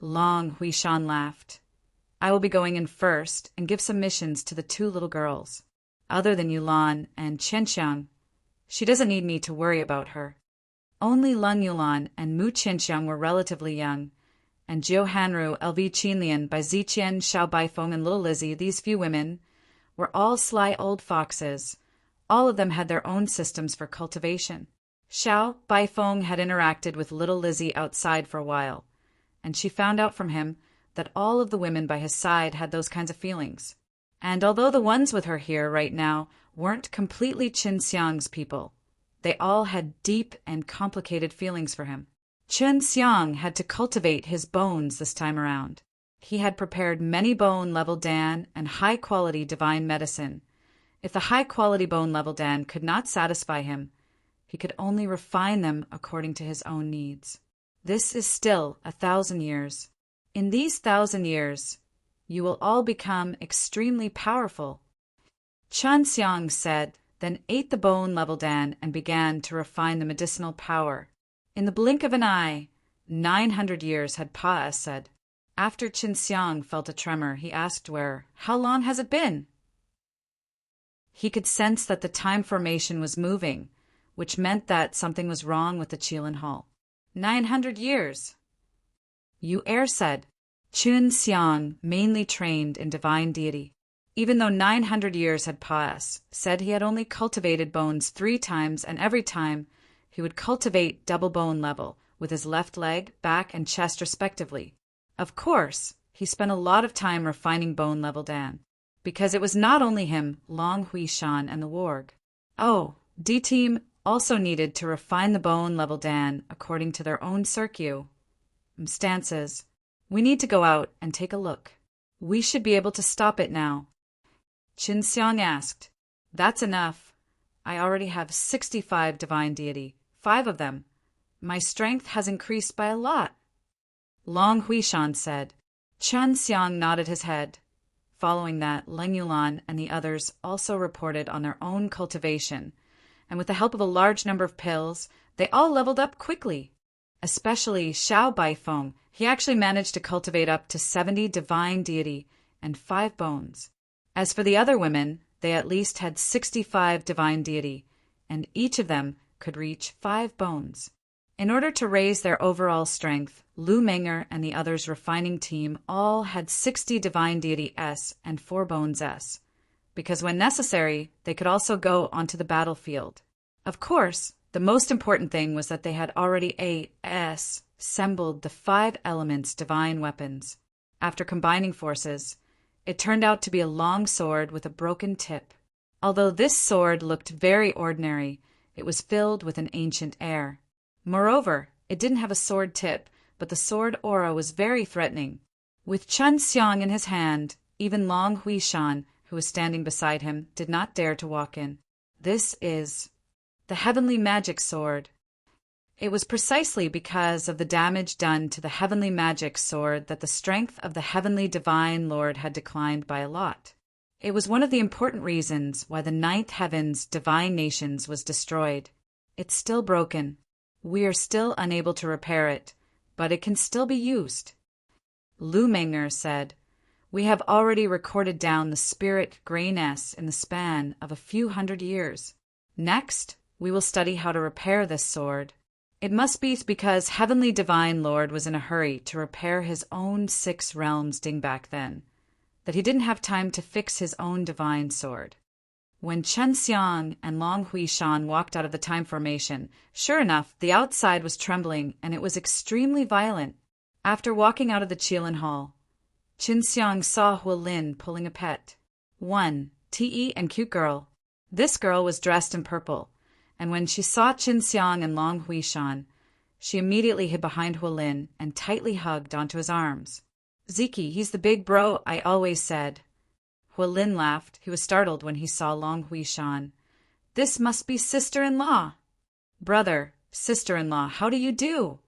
Long Huishan laughed. I will be going in first and give some missions to the 2 little girls. Other than Yulan and Qianxiang, she doesn't need me to worry about her. Only Lung Yulan and Mu Qianxiang were relatively young, and Jiu Hanru, LV Qinlian, Bai Ziqian, Xiao Baifeng, and Little Lizzie, these few women, were all sly old foxes. All of them had their own systems for cultivation. Xiao Baifeng had interacted with Little Lizzie outside for a while, and she found out from him that all of the women by his side had those kinds of feelings. And although the ones with her here right now weren't completely Chunxiang's people, they all had deep and complicated feelings for him. Chunxiang had to cultivate his bones this time around. He had prepared many bone-level Dan and high-quality divine medicine. If the high-quality bone-level Dan could not satisfy him, he could only refine them according to his own needs. This is still 1,000 years. In these 1,000 years, you will all become extremely powerful. Chunxiang said, then ate the bone-level Dan and began to refine the medicinal power. In the blink of an eye, 900 years had passed, said. After Chunxiang felt a tremor, he asked where, How long has it been? He could sense that the time formation was moving, which meant that something was wrong with the Qilin Hall. 900 years. Yu Er said, Chunxiang mainly trained in divine deity. Even though 900 years had passed, said he had only cultivated bones 3 times, and every time he would cultivate double bone level with his left leg, back, and chest respectively. Of course, he spent a lot of time refining bone level Dan, because it was not only him, Long Huishan, and the warg. Oh, D-Team also needed to refine the bone level Dan according to their own circuit. Stances. We need to go out and take a look. We should be able to stop it now. Chunxiang asked, That's enough. I already have 65 divine deity, 5 of them. My strength has increased by a lot. Long Huishan said. Chunxiang nodded his head. Following that, Leng Yulan and the others also reported on their own cultivation, and with the help of a large number of pills, they all leveled up quickly. Especially Xiao Baifeng, he actually managed to cultivate up to 70 divine deity and 5 bones. As for the other women, they at least had 65 divine deity, and each of them could reach 5 bones. In order to raise their overall strength, Lu Menger and the others' refining team all had 60 Divine Deity S and 4 Bones S, because when necessary, they could also go onto the battlefield. Of course, the most important thing was that they had already assembled the 5 elements divine weapons. After combining forces, it turned out to be a long sword with a broken tip. Although this sword looked very ordinary, it was filled with an ancient air. Moreover, it didn't have a sword tip, but the sword aura was very threatening. With Chen Xiang in his hand, even Long Huishan, who was standing beside him, did not dare to walk in. This is the Heavenly Magic Sword. It was precisely because of the damage done to the Heavenly Magic Sword that the strength of the Heavenly Divine Lord had declined by a lot. It was one of the important reasons why the 9th Heaven's Divine Nations was destroyed. It's still broken. We are still unable to repair it, but it can still be used. Lu Menger said, "We have already recorded down the spirit grayness in the span of a few hundred years. Next, we will study how to repair this sword. It must be because Heavenly Divine Lord was in a hurry to repair his own 6 realms dingback then, that he didn't have time to fix his own divine sword." When Chen Xiang and Long Huishan walked out of the time formation, sure enough, the outside was trembling and it was extremely violent. After walking out of the Qilin Hall, Chen Xiang saw Huolin pulling a pet. 1 TE and cute girl. This girl was dressed in purple, and when she saw Chen Xiang and Long Huishan, she immediately hid behind Huolin and tightly hugged onto his arms. "Ziki, he's the big bro I always said." Huolin laughed. He was startled when he saw Long Huishan. "This must be sister-in-law." "Brother, sister-in-law, how do you do?"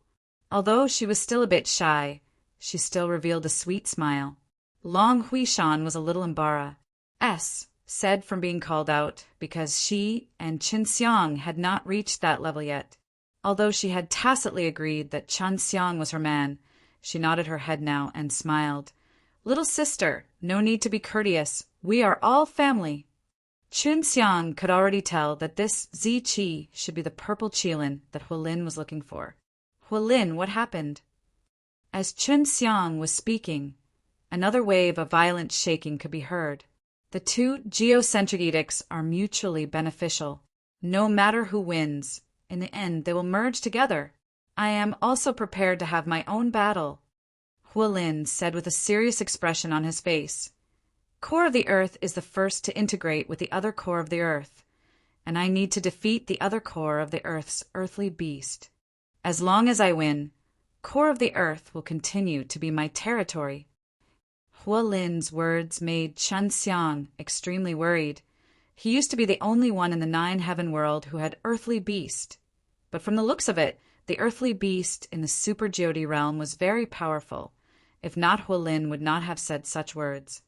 Although she was still a bit shy, she still revealed a sweet smile. Long Huishan was a little embarrassed, said from being called out, because she and Chen Xiang had not reached that level yet. Although she had tacitly agreed that Chen Xiang was her man, she nodded her head now and smiled. "Little sister, no need to be courteous. We are all family." Chen Xiang could already tell that this Zi Qi should be the purple Qilin that Huolin was looking for. "Huolin, what happened?" As Chen Xiang was speaking, another wave of violent shaking could be heard. The 2 geocentric edicts are mutually beneficial. No matter who wins, in the end they will merge together. I am also prepared to have my own battle, Huolin said with a serious expression on his face. Core of the Earth is the first to integrate with the other core of the Earth, and I need to defeat the other core of the Earth's earthly beast. As long as I win, Core of the Earth will continue to be my territory. Huolin's words made Chen Xiang extremely worried. He used to be the only one in the 9 heaven world who had earthly beast. But from the looks of it, the earthly beast in the Super Jyoti realm was very powerful. If not, Huolin would not have said such words.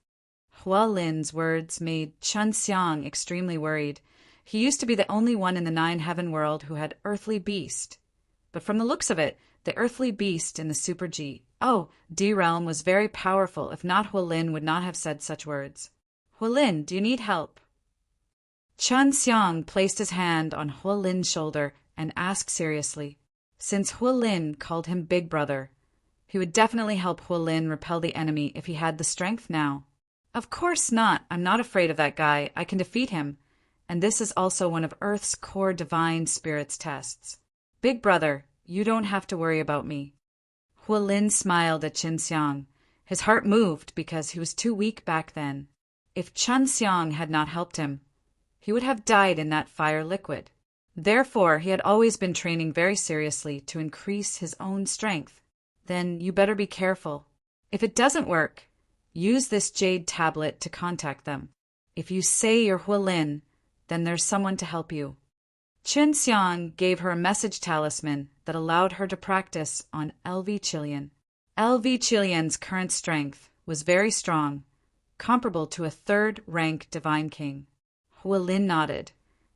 Huolin's words made Chen Xiang extremely worried. He used to be the only one in the 9 heaven world who had earthly beast. But from the looks of it, the earthly beast in the Super D realm was very powerful. If not, Huolin would not have said such words. Huolin, do you need help? Chen Xiang placed his hand on Huolin's shoulder and asked seriously. Since Huolin called him Big Brother, he would definitely help Huolin repel the enemy if he had the strength now. Of course not. I'm not afraid of that guy. I can defeat him. And this is also one of Earth's core divine spirits tests. Big Brother, you don't have to worry about me. Huolin smiled at Chen Xiang. His heart moved because he was too weak back then. If Chen Xiang had not helped him, he would have died in that fire liquid. Therefore, he had always been training very seriously to increase his own strength. Then you better be careful. If it doesn't work, use this jade tablet to contact them. If you say you're Huolin, then there's someone to help you. Chen Xiang gave her a message talisman that allowed her to practice on LV Qilian. LV Qilian's current strength was very strong, comparable to a 3rd-rank divine king. Huolin nodded,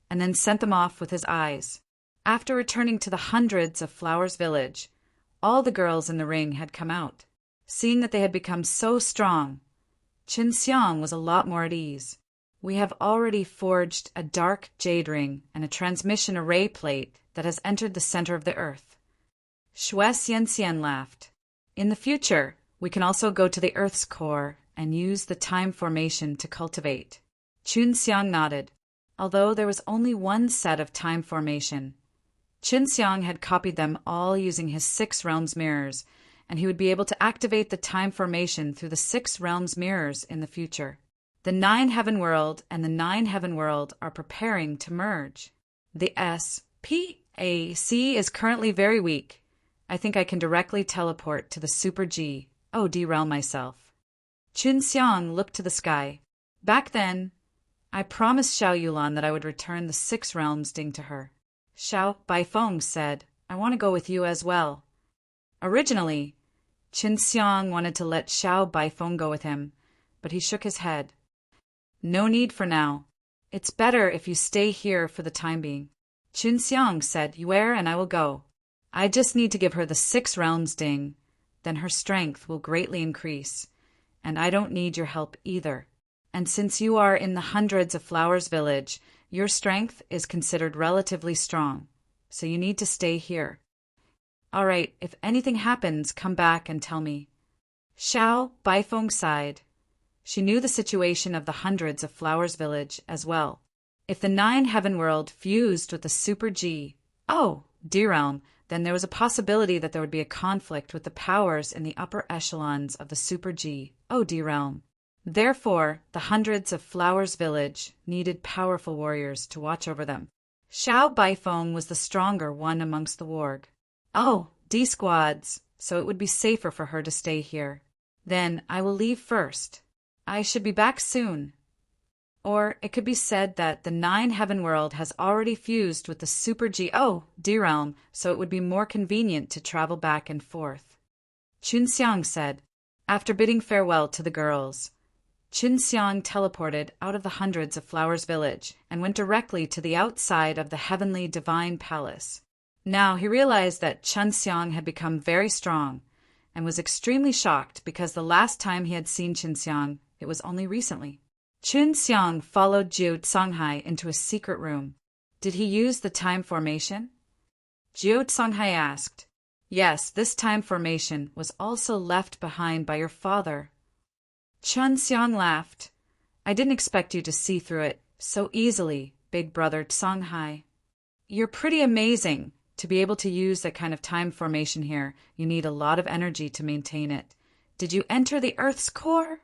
and then sent them off with his eyes. After returning to the hundreds of Flowers Village, all the girls in the ring had come out. Seeing that they had become so strong, Chen Xiang was a lot more at ease. We have already forged a dark jade ring and a transmission array plate that has entered the center of the earth. Shui Xianxian laughed. In the future, we can also go to the Earth's core and use the time formation to cultivate. Chun Xiang nodded. Although there was only one set of time formation, Chun Xiang had copied them all using his 6 realms mirrors, and he would be able to activate the time formation through the 6 realms mirrors in the future. The 9 heaven world and the 9 heaven world are preparing to merge. The SPAC is currently very weak. I think I can directly teleport to the Super G. Oh, derail myself. Chun Xiang looked to the sky. Back then, I promised Xiao Yulan that I would return the 6 realms ding to her. Xiao Baifeng said, I want to go with you as well. Originally, Chun Xiang wanted to let Xiao Baifeng go with him, but he shook his head. No need for now. It's better if you stay here for the time being. Chun Xiang said, Yue and I will go. I just need to give her the 6 realms ding, then her strength will greatly increase, and I don't need your help either. And since you are in the hundreds of flowers village, your strength is considered relatively strong, so you need to stay here. All right, if anything happens, come back and tell me. Xiao Baifeng sighed. She knew the situation of the hundreds of flowers village as well. If the 9 heaven world fused with the Super G, D-realm, then there was a possibility that there would be a conflict with the powers in the upper echelons of the Super G, D-realm. Therefore, the hundreds of Flowers Village needed powerful warriors to watch over them. Xiao Baifeng was the stronger one amongst the warg. D-squads, so it would be safer for her to stay here. Then I will leave first. I should be back soon. Or it could be said that the 9 heaven world has already fused with the Super G, D-realm, so it would be more convenient to travel back and forth. Chun Xiang said, after bidding farewell to the girls. Chun Xiang teleported out of the hundreds of Flowers Village and went directly to the outside of the heavenly divine palace. Now he realized that Chun Xiang had become very strong and was extremely shocked because the last time he had seen Chun Xiang, it was only recently. Chun Xiang followed Jiu Songhai into a secret room. Did he use the time formation? Jiu Songhai asked. Yes, this time formation was also left behind by your father. Chun Xiang laughed. I didn't expect you to see through it so easily, big brother Songhai. You're pretty amazing. To be able to use that kind of time formation here, you need a lot of energy to maintain it. Did you enter the Earth's core?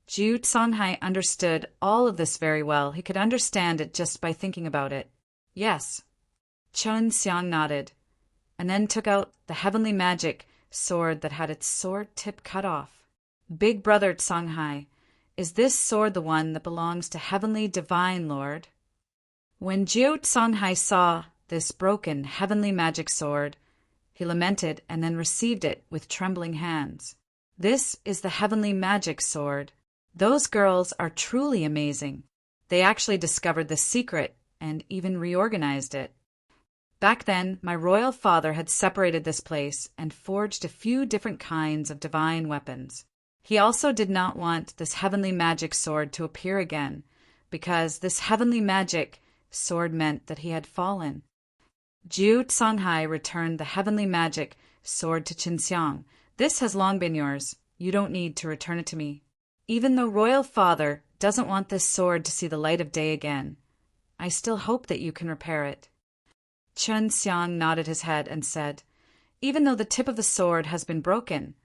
Jiu Songhai understood all of this very well. He could understand it just by thinking about it. Yes. Chun Xiang nodded, and then took out the heavenly magic sword that had its sword tip cut off. Big brother Songhai, is this sword the one that belongs to Heavenly Divine Lord? When Jiu Songhai saw this broken heavenly magic sword, he lamented and then received it with trembling hands. This is the heavenly magic sword. Those girls are truly amazing. They actually discovered the secret and even reorganized it. Back then, my royal father had separated this place and forged a few different kinds of divine weapons. He also did not want this heavenly magic sword to appear again, because this heavenly magic sword meant that he had fallen. Jiu Songhai returned the heavenly magic sword to Chun Xiang. This has long been yours. You don't need to return it to me. Even though royal father doesn't want this sword to see the light of day again, I still hope that you can repair it. Chun Xiang nodded his head and said, even though the tip of the sword has been broken,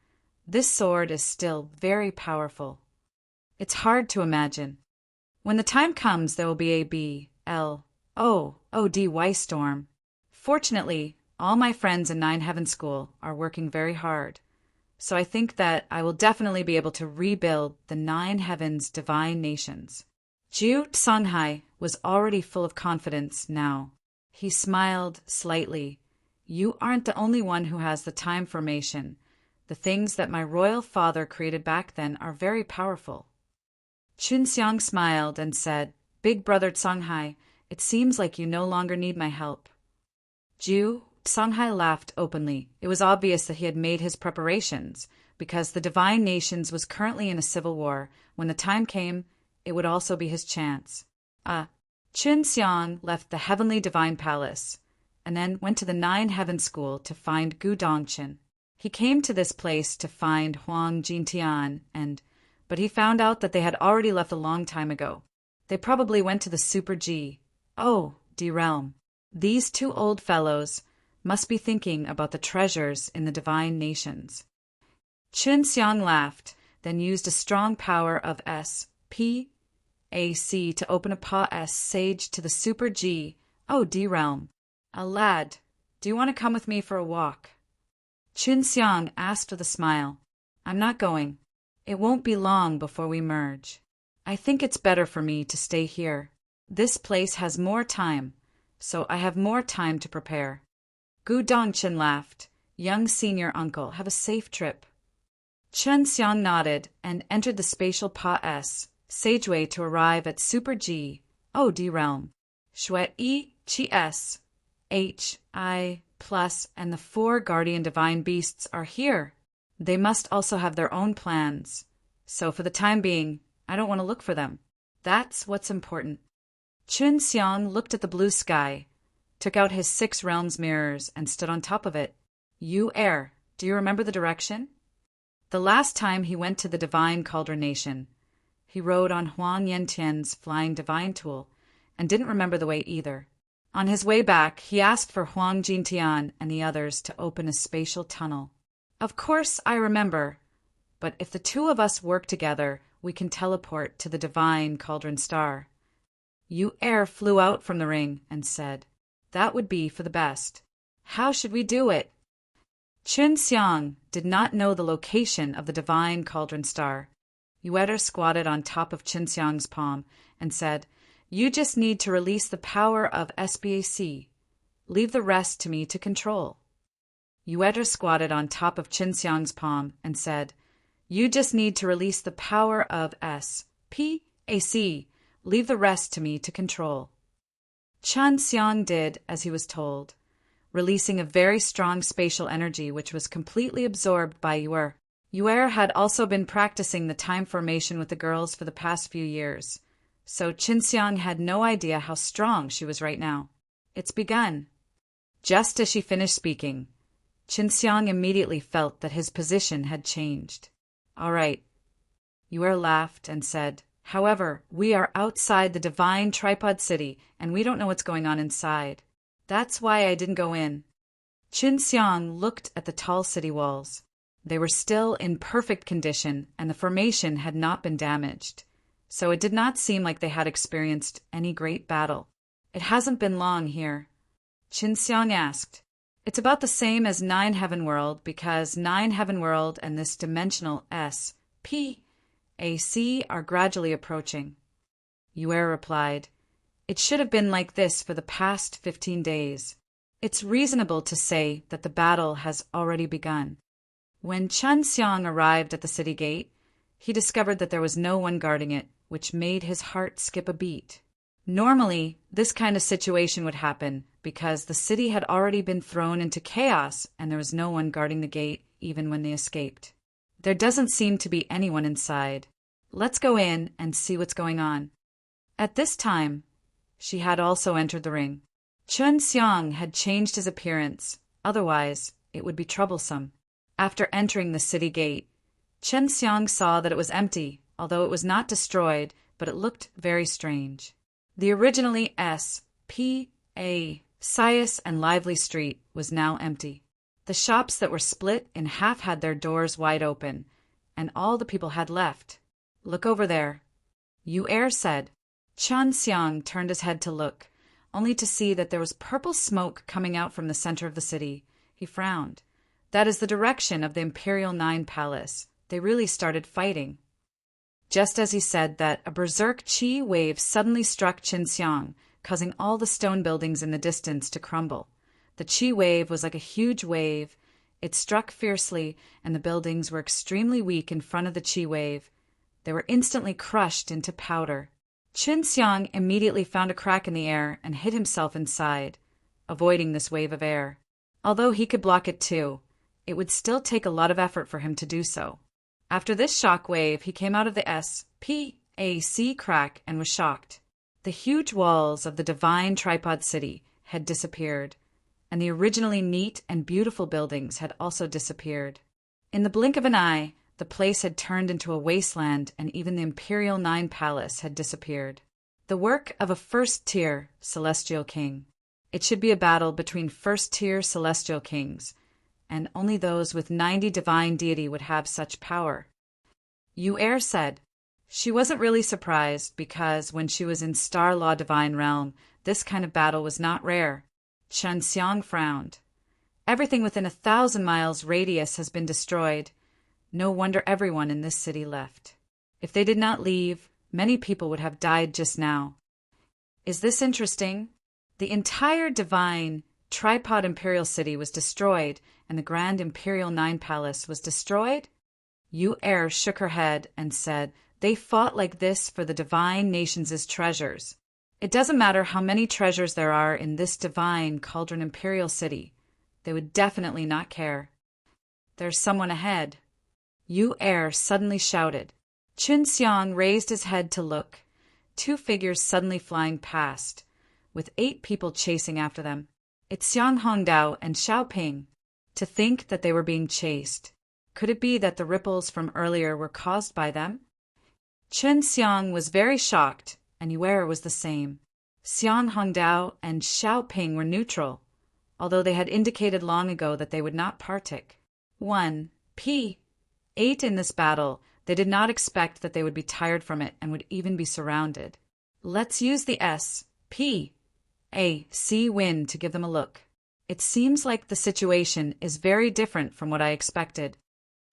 this sword is still very powerful. It's hard to imagine. When the time comes, there will be a BLOODY storm. Fortunately, all my friends in 9 Heaven School are working very hard, so I think that I will definitely be able to rebuild the 9 Heavens divine nations. Jiu Songhai was already full of confidence now. He smiled slightly. You aren't the only one who has the time formation. The things that my royal father created back then are very powerful. Chun Xiang smiled and said, Big brother Songhai, it seems like you no longer need my help. Jiu Songhai laughed openly. It was obvious that he had made his preparations, because the divine nations was currently in a civil war. When the time came, it would also be his chance. Chun Xiang left the heavenly divine palace, and then went to the Nine Heaven School to find Gu Dongchen. He came to this place to find Huang Jintian, but he found out that they had already left a long time ago. They probably went to the Super G, D realm. These two old fellows must be thinking about the treasures in the divine nations. Qin Xiang laughed, then used a strong power of S-P-A-C to open a sage to the Super G, D realm. Lad, do you want to come with me for a walk? Qin Xiang asked with a smile. I'm not going. It won't be long before we merge. I think it's better for me to stay here. This place has more time, so I have more time to prepare. Gu Dongchen laughed. Young senior uncle, have a safe trip. Qin Xiang nodded and entered the spatial sageway to arrive at Super G, D realm. Shui Chi S, H, I, plus, and the 4 guardian divine beasts are here. They must also have their own plans. So for the time being, I don't want to look for them. That's what's important. Qin Xiang looked at the blue sky, took out his 6 realms mirrors, and stood on top of it. You air, do you remember the direction? The last time he went to the divine cauldron nation, he rode on Huang Yantian's flying divine tool and didn't remember the way either. On his way back, he asked for Huang Jintian and the others to open a spatial tunnel. Of course I remember, but if the 2 of us work together, we can teleport to the divine cauldron star. Yu Er flew out from the ring and said, that would be for the best. How should we do it? Qin Xiang did not know the location of the divine cauldron star. Yueter squatted on top of Qin Xiang's palm and said, you just need to release the power of SBAC. Leave the rest to me to control. Yueter squatted on top of Qin Xiang's palm and said, you just need to release the power of SPAC. Leave the rest to me to control. Qin Xiang did as he was told, releasing a very strong spatial energy which was completely absorbed by Yuer. Yuer had also been practicing the time formation with the girls for the past few years, so Qin Xiang had no idea how strong she was right now. It's begun. Just as she finished speaking, Qin Xiang immediately felt that his position had changed. All right. Yuer laughed and said, however, we are outside the divine tripod city and we don't know what's going on inside. That's why I didn't go in. Qin Xiang looked at the tall city walls. They were still in perfect condition and the formation had not been damaged, so it did not seem like they had experienced any great battle. It hasn't been long here. Qin Xiang asked. It's about the same as Nine Heaven World because Nine Heaven World and this dimensional SPAC are gradually approaching. Yuer replied, it should have been like this for the past 15 days. It's reasonable to say that the battle has already begun. When Qin Xiang arrived at the city gate, he discovered that there was no one guarding it, which made his heart skip a beat. Normally, this kind of situation would happen because the city had already been thrown into chaos and there was no one guarding the gate even when they escaped. There doesn't seem to be anyone inside. Let's go in and see what's going on. At this time, she had also entered the ring. Qin Xiang had changed his appearance, otherwise it would be troublesome. After entering the city gate, Qin Xiang saw that it was empty, although it was not destroyed, but it looked very strange. The originally S.P.A. Sias and Lively Street was now empty. The shops that were split in half had their doors wide open, and all the people had left. Look over there, Yuer said. Qin Xiang turned his head to look, only to see that there was purple smoke coming out from the center of the city. He frowned. That is the direction of the Imperial Nine Palace. They really started fighting. Just as he said that, a berserk chi wave suddenly struck Qin Xiang, causing all the stone buildings in the distance to crumble. The chi wave was like a huge wave. It struck fiercely, and the buildings were extremely weak in front of the chi wave. They were instantly crushed into powder. Qin Xiang immediately found a crack in the air and hid himself inside, avoiding this wave of air. Although he could block it too, it would still take a lot of effort for him to do so. After this shock wave, he came out of the SPAC crack and was shocked. The huge walls of the divine tripod city had disappeared, and the originally neat and beautiful buildings had also disappeared. In the blink of an eye, the place had turned into a wasteland, and even the Imperial Nine Palace had disappeared. The work of a first-tier celestial king. It should be a battle between first-tier celestial kings, and only those with 90 divine deity would have such power. Yu said. She wasn't really surprised because when she was in Star Law Divine Realm, this kind of battle was not rare. Chen Xiang frowned. Everything within 1,000 miles radius has been destroyed. No wonder everyone in this city left. If they did not leave, many people would have died just now. Is this interesting? The entire divine tripod imperial city was destroyed, and the grand imperial Nine Palace was destroyed? Yu shook her head and said, they fought like this for the divine nations' treasures. It doesn't matter how many treasures there are in this divine cauldron imperial city. They would definitely not care. There's someone ahead. Yu suddenly shouted. Qin Xiang raised his head to look. 2 figures suddenly flying past, with 8 people chasing after them. It's Xiang Hongdao and Xiaoping. To think that they were being chased. Could it be that the ripples from earlier were caused by them? Qin Xiang was very shocked, and Yu was the same. Xiang Hongdao and Xiaoping were neutral, although they had indicated long ago that they would not partake. 8 in this battle, they did not expect that they would be tired from it and would even be surrounded. Let's use the S-P-A-C wind to give them a look. It seems like the situation is very different from what I expected.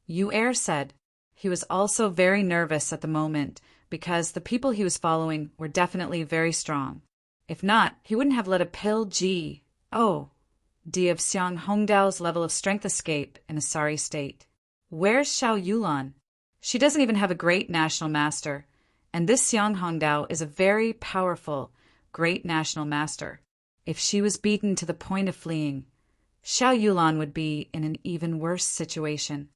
Yu said. He was also very nervous at the moment because the people he was following were definitely very strong. If not, he wouldn't have let a pill G.O.D. of Xiang Hongdao's level of strength escape in a sorry state. Where's Xiao Yulan? She doesn't even have a great national master, and this Xiang Hongdao is a very powerful, great national master. If she was beaten to the point of fleeing, Xiao Yulan would be in an even worse situation.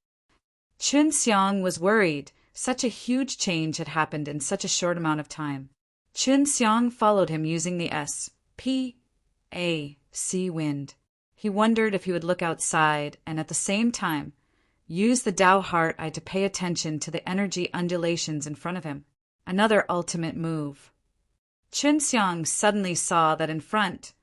Qin Xiang was worried. Such a huge change had happened in such a short amount of time. Qin Xiang followed him using the S-P-A-C wind. He wondered if he would look outside and at the same time use the Tao Heart Eye to pay attention to the energy undulations in front of him. Another ultimate move. Qin Xiang suddenly saw that in front,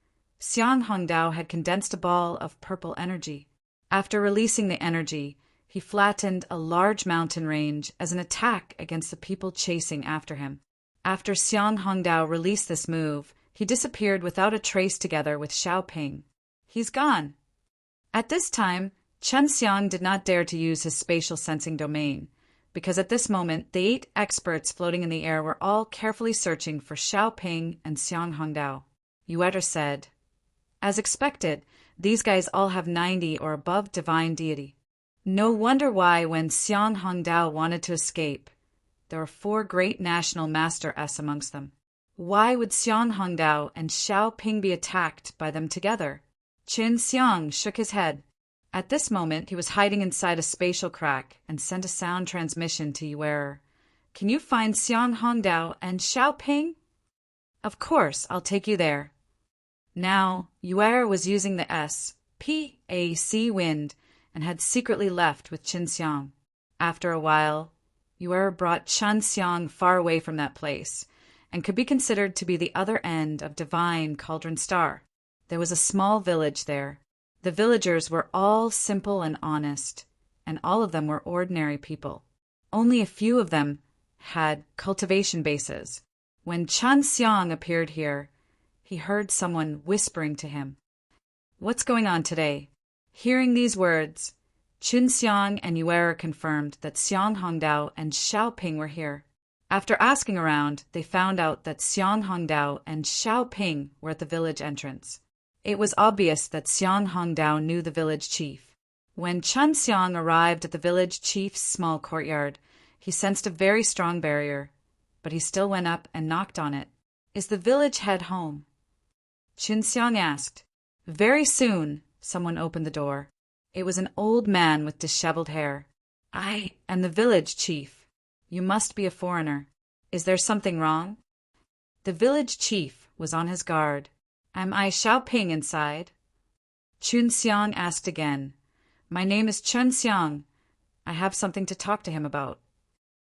Xiang Hongdao had condensed a ball of purple energy. After releasing the energy, he flattened a large mountain range as an attack against the people chasing after him. After Xiang Hongdao released this move, he disappeared without a trace together with Xiaoping. He's gone. At this time, Chen Xiang did not dare to use his spatial sensing domain, because at this moment the 8 experts floating in the air were all carefully searching for Xiaoping and Xiang Hongdao. Yu said, as expected, these guys all have 90 or above divine deity. No wonder why when Xiang Hongdao wanted to escape, there were 4 great national master S amongst them. Why would Xiang Hongdao and Xiaoping be attacked by them together? Qin Xiang shook his head. At this moment, he was hiding inside a spatial crack and sent a sound transmission to Yu. Can you find Xiang Hongdao and Xiaoping? Of course, I'll take you there. Now, Yu was using the S-P-A-C wind and had secretly left with Qin Xiang. After a while, Yu brought Qin Xiang far away from that place, and could be considered to be the other end of divine Cauldron Star. There was a small village there. The villagers were all simple and honest, and all of them were ordinary people. Only a few of them had cultivation bases. When Qin Xiang appeared here, he heard someone whispering to him. What's going on today? Hearing these words, Qin Xiang and Yu confirmed that Xiang Hongdao and Xiaoping were here. After asking around, they found out that Xiang Hongdao and Xiaoping were at the village entrance. It was obvious that Xiang Hongdao knew the village chief. When Qin Xiang arrived at the village chief's small courtyard, he sensed a very strong barrier, but he still went up and knocked on it. Is the village head home? Qin Xiang asked. Very soon, someone opened the door. It was an old man with disheveled hair. I am the village chief. You must be a foreigner. Is there something wrong? The village chief was on his guard. Am I Xiaoping inside? Chun Xiang asked again. My name is Chun Xiang. I have something to talk to him about.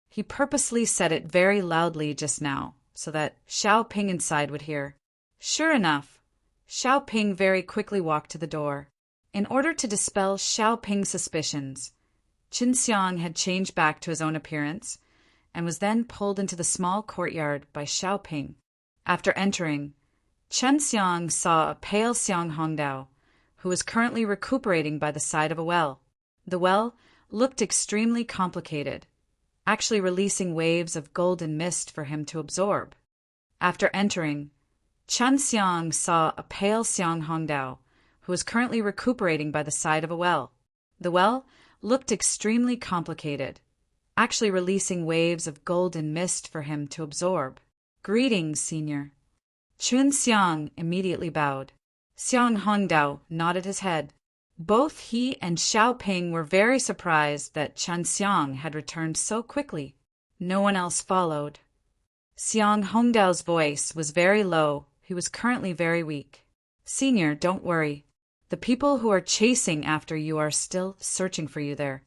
He purposely said it very loudly just now, so that Xiao Ping inside would hear. Sure enough, Xiao Ping very quickly walked to the door. In order to dispel Xiao Ping's suspicions, Chun Xiang had changed back to his own appearance and was then pulled into the small courtyard by Xiao Ping. After entering, Chun Xiang saw a pale Xiang Hongdao, who was currently recuperating by the side of a well. The well looked extremely complicated, actually releasing waves of golden mist for him to absorb. After entering, Chun Xiang saw a pale Xiang Hongdao, who was currently recuperating by the side of a well. The well looked extremely complicated, actually releasing waves of golden mist for him to absorb. Greetings, Senior. Chun Xiang immediately bowed. Xiang Hongdao nodded his head. Both he and Xiao Ping were very surprised that Chun Xiang had returned so quickly. No one else followed. Xiang Hongdao's voice was very low. He was currently very weak. Senior, don't worry. The people who are chasing after you are still searching for you there.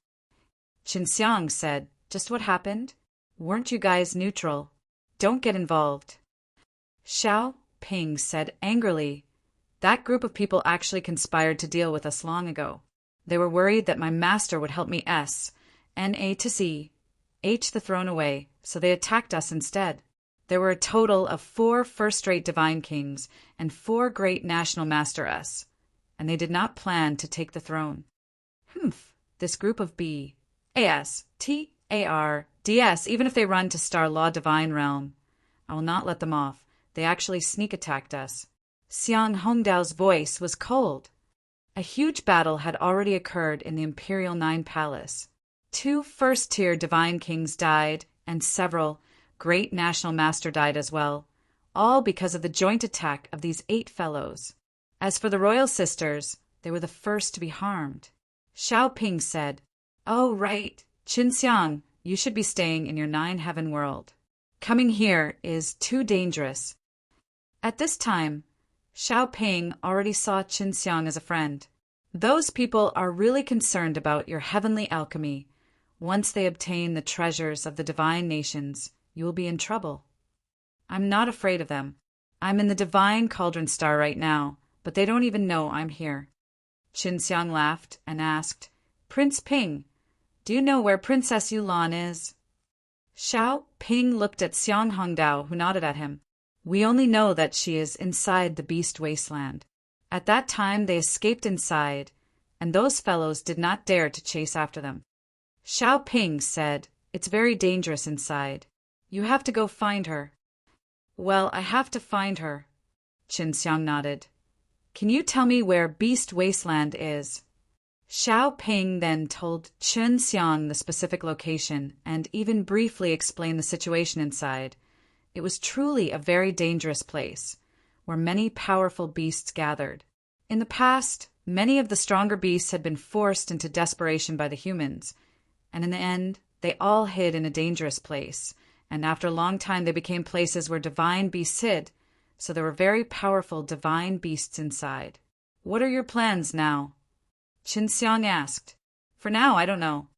Chun Xiang said, Just what happened? Weren't you guys neutral? Don't get involved. Xiao Ping said angrily, That group of people actually conspired to deal with us long ago. They were worried that my master would help me Na to Z, H the throne away, so they attacked us instead. There were a total of 4 first-rate divine kings and 4 great national master S, and they did not plan to take the throne. This group of B, AS, T, AR, DS, even if they run to Star Law Divine Realm, I will not let them off. They actually sneak attacked us. Xiang Hongdao's voice was cold. A huge battle had already occurred in the Imperial Nine Palace. 2 first-tier divine kings died, and several great national master died as well, all because of the joint attack of these 8 fellows. As for the royal sisters, they were the first to be harmed. Xiao Ping said, Oh, right, Chun Xiang, you should be staying in your 9-heaven world. Coming here is too dangerous. At this time, Xiao Ping already saw Chun Xiang as a friend. Those people are really concerned about your heavenly alchemy. Once they obtain the treasures of the divine nations, you will be in trouble. I'm not afraid of them. I'm in the divine cauldron star right now, but they don't even know I'm here. Chun Xiang laughed and asked, Prince Ping, do you know where Princess Yulan is? Xiao Ping looked at Xiang Hongdao, who nodded at him. We only know that she is inside the beast wasteland. At that time they escaped inside, and those fellows did not dare to chase after them. Xiao Ping said, It's very dangerous inside. You have to go find her. Well, I have to find her. Chun Xiang nodded. Can you tell me where Beast Wasteland is? Xiao Ping then told Chun Xiang the specific location and even briefly explained the situation inside. It was truly a very dangerous place, where many powerful beasts gathered. In the past, many of the stronger beasts had been forced into desperation by the humans, and in the end, they all hid in a dangerous place, and after a long time they became places where divine beasts hid, so there were very powerful divine beasts inside. What are your plans now? Chun Xiang asked. For now, I don't know.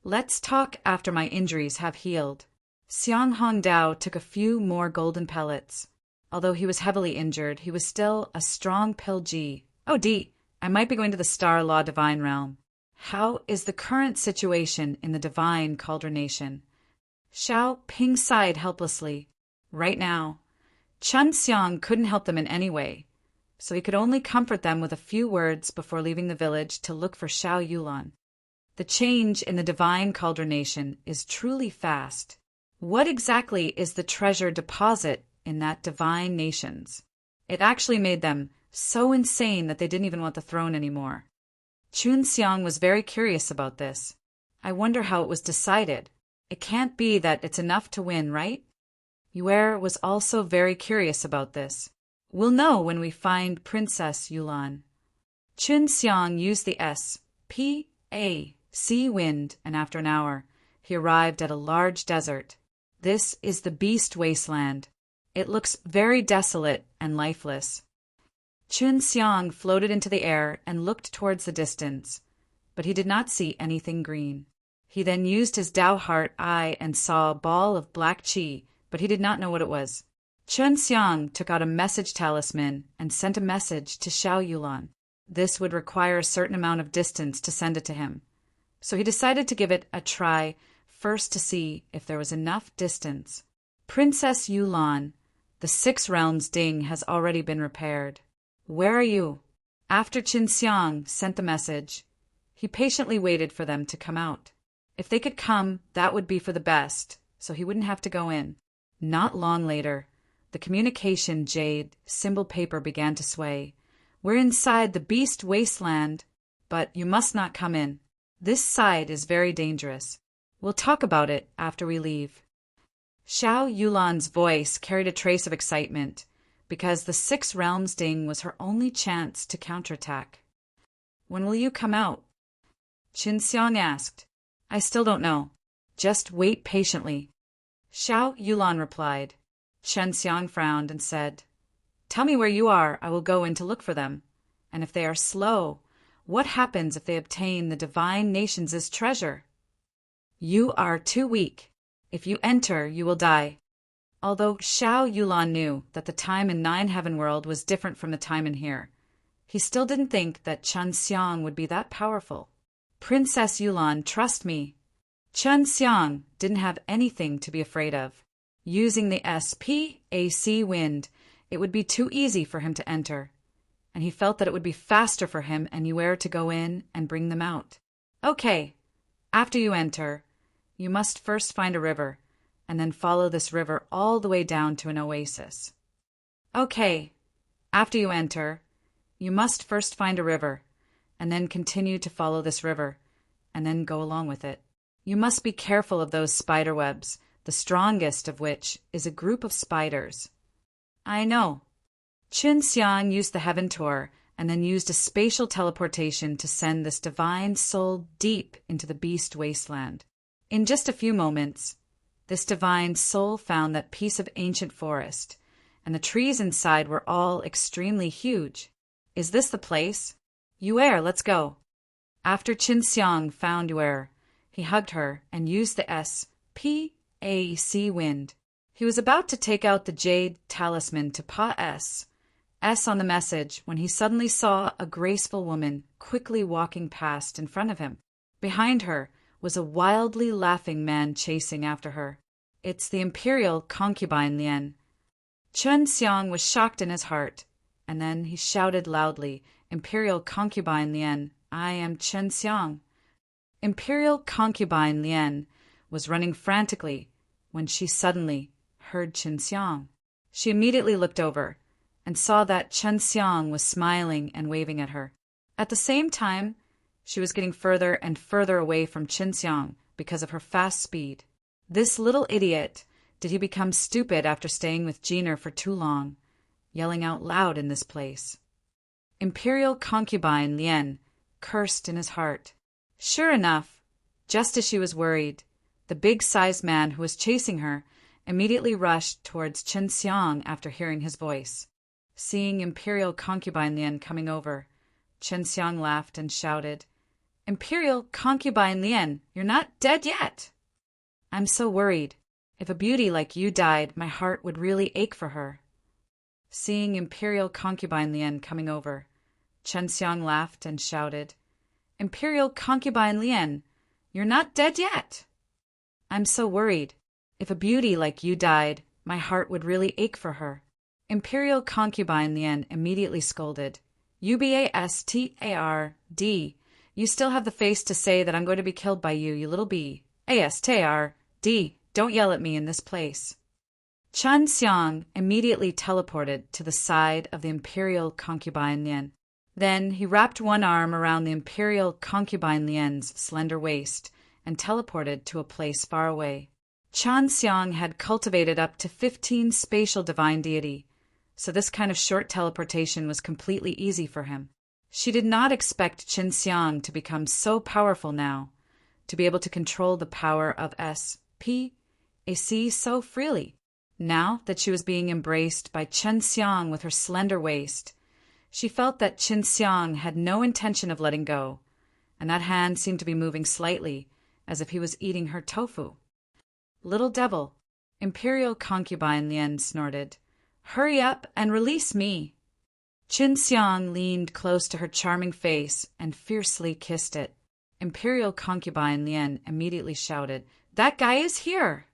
Let's talk after my injuries have healed. Xiang Hongdao took a few more golden pellets. Although he was heavily injured, he was still a strong pill G. Oh, D, I might be going to the Star Law Divine Realm. How is the current situation in the Divine Cauldron Nation? Xiao Ping sighed helplessly. Right now, Chun Xiang couldn't help them in any way, so he could only comfort them with a few words before leaving the village to look for Xiao Yulan. The change in the Divine Cauldron Nation is truly fast. What exactly is the treasure deposit in that divine nations? It actually made them so insane that they didn't even want the throne anymore. Chun Xiang was very curious about this. I wonder how it was decided. It can't be that it's enough to win, right? Yue was also very curious about this. We'll know when we find Princess Yulan. Chun Xiang used the S-P-A-C wind, and after an hour, he arrived at a large desert. This is the Beast Wasteland. It looks very desolate and lifeless. Chun Xiang floated into the air and looked towards the distance, but he did not see anything green. He then used his Dao Heart Eye and saw a ball of black qi, but he did not know what it was. Chun Xiang took out a message talisman and sent a message to Xiao Yulan. This would require a certain amount of distance to send it to him, so he decided to give it a try first to see if there was enough distance. Princess Yulan, the 6 realms ding has already been repaired. Where are you? After Qin Xiang sent the message, he patiently waited for them to come out. If they could come, that would be for the best, so he wouldn't have to go in. Not long later, the communication jade symbol paper began to sway. We're inside the beast wasteland, but you must not come in. This side is very dangerous. We'll talk about it after we leave. Xiao Yulan's voice carried a trace of excitement, because the 6 realms ding was her only chance to counterattack. When will you come out? Qin Xiang asked. I still don't know. Just wait patiently. Xiao Yulan replied. Qin Xiang frowned and said, Tell me where you are, I will go in to look for them. And if they are slow, what happens if they obtain the divine nations' treasure? You are too weak. If you enter, you will die. Although Xiao Yulan knew that the time in 9 Heaven World was different from the time in here, he still didn't think that Chun Xiang would be that powerful. Princess Yulan, trust me. Chun Xiang didn't have anything to be afraid of. Using the SPAC wind, it would be too easy for him to enter, and he felt that it would be faster for him and Yuer to go in and bring them out. Okay, after you enter, you must first find a river, and then follow this river all the way down to an oasis. Okay, after you enter, you must first find a river, and then continue to follow this river, and then go along with it. You must be careful of those spider webs, the strongest of which is a group of spiders. I know. Qin Xiang used the Heaven Tour and then used a spatial teleportation to send this divine soul deep into the beast wasteland. In just a few moments, this divine soul found that piece of ancient forest, and the trees inside were all extremely huge. Is this the place? Yuer, let's go. After Qin Xiang found Yuer, he hugged her and used the SPAC wind. He was about to take out the jade talisman to Pa S on the message when he suddenly saw a graceful woman quickly walking past in front of him. Behind her was a wildly laughing man chasing after her. It's the imperial concubine Lien. Chun Xiang was shocked in his heart, and then he shouted loudly, Imperial concubine Lien, I am Chun Xiang. Imperial concubine Lien was running frantically when she suddenly heard Qin Xiang. She immediately looked over and saw that Qin Xiang was smiling and waving at her. At the same time, she was getting further and further away from Qin Xiang because of her fast speed. This little idiot, did he become stupid after staying with Jeaner for too long, yelling out loud in this place. Imperial concubine Lien cursed in his heart. Sure enough, just as she was worried, the big-sized man who was chasing her immediately rushed towards Qin Xiang after hearing his voice. Seeing Imperial concubine Lien coming over, Qin Xiang laughed and shouted, Imperial concubine Lien, you're not dead yet! I'm so worried. If a beauty like you died, my heart would really ache for her. Seeing Imperial concubine Lien coming over, Qin Xiang laughed and shouted, Imperial concubine Lien, you're not dead yet! I'm so worried. If a beauty like you died, my heart would really ache for her. Imperial concubine Lien immediately scolded, Ubastard, you still have the face to say that I'm going to be killed by you, you little bee. Astard, don't yell at me in this place. Chun Xiang immediately teleported to the side of the Imperial concubine Lien. Then he wrapped one arm around the Imperial concubine Lien's slender waist and teleported to a place far away. Chun Xiang had cultivated up to 15 spatial divine deity, so this kind of short teleportation was completely easy for him. She did not expect Qin Xiang to become so powerful now, to be able to control the power of SPAC so freely. Now that she was being embraced by Qin Xiang with her slender waist, She felt that Qin Xiang had no intention of letting go, and that hand seemed to be moving slightly, as if he was eating her tofu. "Little devil," Imperial Concubine Lien snorted. "Hurry up and release me." Qin Xiang leaned close to her charming face and fiercely kissed it. Imperial Concubine Lien immediately shouted, "That guy is here!"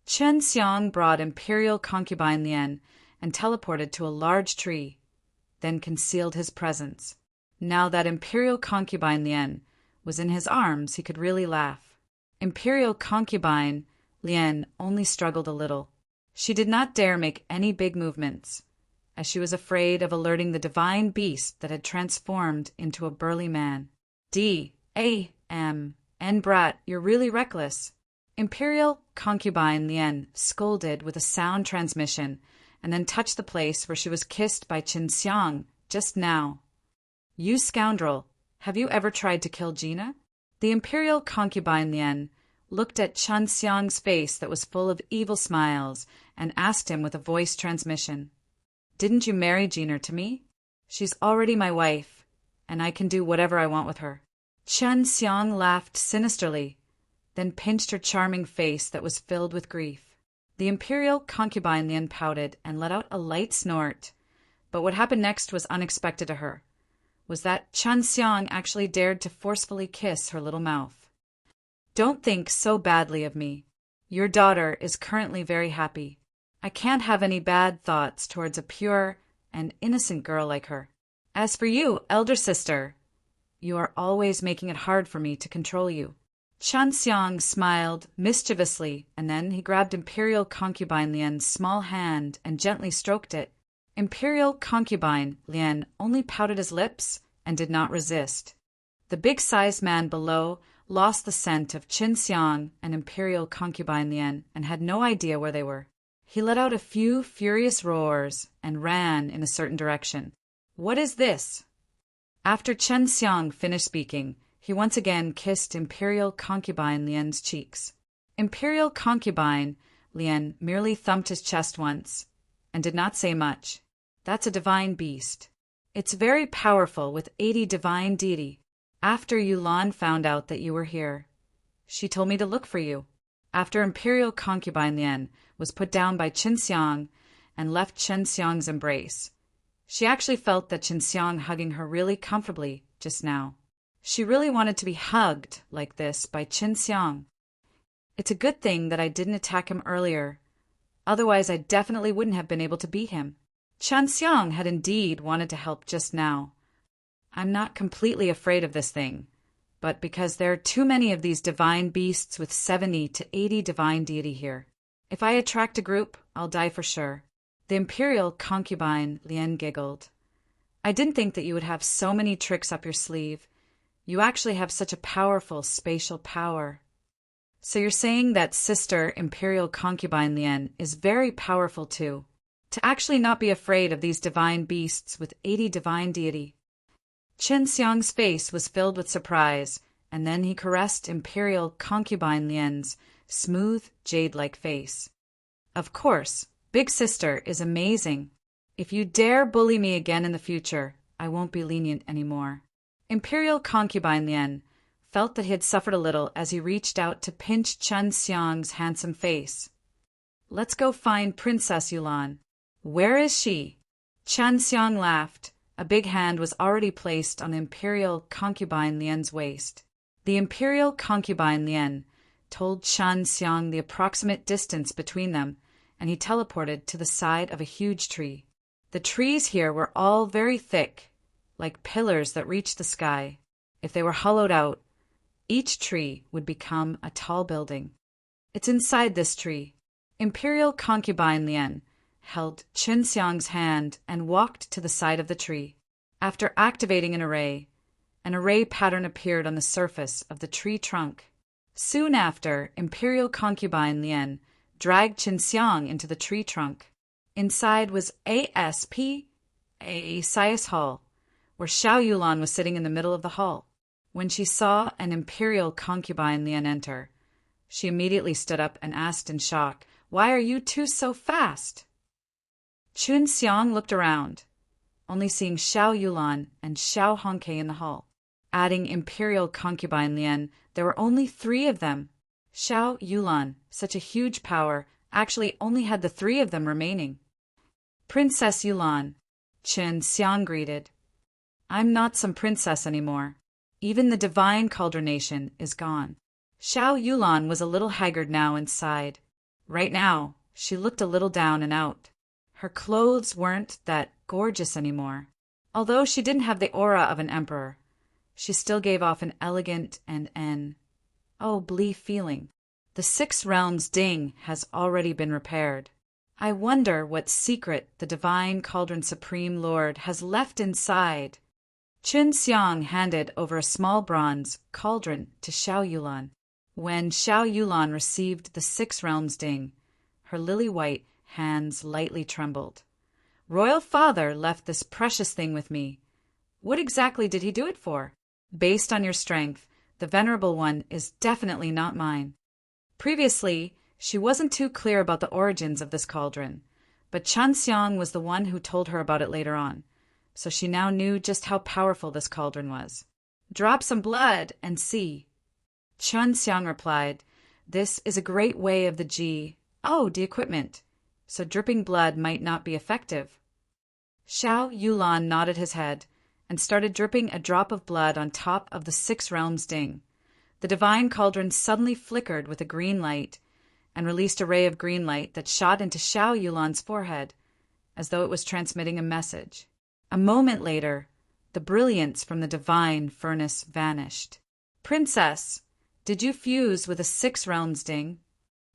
Qin Xiang brought Imperial Concubine Lien and teleported to a large tree, then concealed his presence. Now that Imperial Concubine Lien was in his arms, he could really laugh. Imperial Concubine Lien only struggled a little. She did not dare make any big movements, as she was afraid of alerting the divine beast that had transformed into a burly man. Brat, you're really reckless." Imperial Concubine Lien scolded with a sound transmission and then touched the place where she was kissed by Qin Xiang just now. "You scoundrel, have you ever tried to kill Gina?" The Imperial Concubine Lien looked at Qin Xiang's face that was full of evil smiles and asked him with a voice transmission, "Didn't you marry Gina to me? She's already my wife, and I can do whatever I want with her." Qin Xiang laughed sinisterly, then pinched her charming face that was filled with grief. The Imperial Concubine Lien pouted and let out a light snort, but what happened next was unexpected to her, was that Qin Xiang actually dared to forcefully kiss her little mouth. "Don't think so badly of me. Your daughter is currently very happy. I can't have any bad thoughts towards a pure and innocent girl like her. As for you, elder sister, you are always making it hard for me to control you." Qin Xiang smiled mischievously, and then he grabbed Imperial Concubine Lien's small hand and gently stroked it. Imperial Concubine Lien only pouted his lips and did not resist. The big-sized man below lost the scent of Qin Xiang and Imperial Concubine Lien and had no idea where they were. He let out a few furious roars and ran in a certain direction. "What is this?" After Qin Xiang finished speaking, he once again kissed Imperial Concubine Lien's cheeks. Imperial Concubine Lien merely thumped his chest once and did not say much. "That's a divine beast. It's very powerful with 80 divine deity. After Yulan found out that you were here, she told me to look for you." After Imperial Concubine Lien was put down by Qin Xiang and left Qin Xiang's embrace, she actually felt that Qin Xiang hugging her really comfortably just now. She really wanted to be hugged like this by Qin Xiang. "It's a good thing that I didn't attack him earlier. Otherwise, I definitely wouldn't have been able to beat him." Qin Xiang had indeed wanted to help just now. "I'm not completely afraid of this thing, but because there are too many of these divine beasts with 70 to 80 divine deity here. If I attract a group, I'll die for sure." The Imperial Concubine Lien giggled. "I didn't think that you would have so many tricks up your sleeve. You actually have such a powerful spatial power." "So you're saying that Sister Imperial Concubine Lien is very powerful too, to actually not be afraid of these divine beasts with 80 divine deity." Qin Xiang's face was filled with surprise, and then he caressed Imperial Concubine Lien's smooth, jade-like face. "Of course, Big Sister is amazing. If you dare bully me again in the future, I won't be lenient anymore." Imperial Concubine Lien felt that he had suffered a little as he reached out to pinch Qin Xiang's handsome face. "Let's go find Princess Yulan. Where is she?" Qin Xiang laughed. A big hand was already placed on Imperial Concubine Lien's waist. The Imperial Concubine Lien told Qin Xiang the approximate distance between them, and he teleported to the side of a huge tree. The trees here were all very thick, like pillars that reached the sky. If they were hollowed out, each tree would become a tall building. "It's inside this tree." Imperial Concubine Lien held Qin Xiang's hand and walked to the side of the tree. After activating an array pattern appeared on the surface of the tree trunk. Soon after, Imperial Concubine Lien dragged Qin Xiang into the tree trunk. Inside was a Sias Hall, where Xiao Yulan was sitting in the middle of the hall. When she saw an Imperial Concubine Lien enter, she immediately stood up and asked in shock, "Why are you two so fast?" Qin Xiang looked around. only seeing Xiao Yulan and Xiao Hongke in the hall. Adding imperial concubine Lian, there were only 3 of them. Xiao Yulan, such a huge power, actually only had the 3 of them remaining. Princess Yulan, Chen Xiang greeted. I'm not some princess anymore. Even the divine cauldron nation is gone. Xiao Yulan was a little haggard now and sighed. Right now, she looked a little down and out. Her clothes weren't that gorgeous anymore. Although she didn't have the aura of an emperor, she still gave off an elegant and blee feeling. The 6 realms ding has already been repaired. I wonder what secret the divine cauldron supreme lord has left inside. Qin Xiang handed over a small bronze cauldron to Xiao Yulan. When Xiao Yulan received the 6 realms ding, her lily-white hands lightly trembled. Royal Father left this precious thing with me. What exactly did he do it for? Based on your strength, the Venerable One is definitely not mine. Previously, she wasn't too clear about the origins of this cauldron, but Chan Xiang was the one who told her about it later on, so she now knew just how powerful this cauldron was. Drop some blood and see. Chan Xiang replied, this is a great way of the equipment, so dripping blood might not be effective. Xiao Yulan nodded his head and started dripping a drop of blood on top of the 6 realms ding. The divine cauldron suddenly flickered with a green light and released a ray of green light that shot into Xiao Yulan's forehead, as though it was transmitting a message. A moment later, the brilliance from the divine furnace vanished. Princess, did you fuse with a 6 realms ding?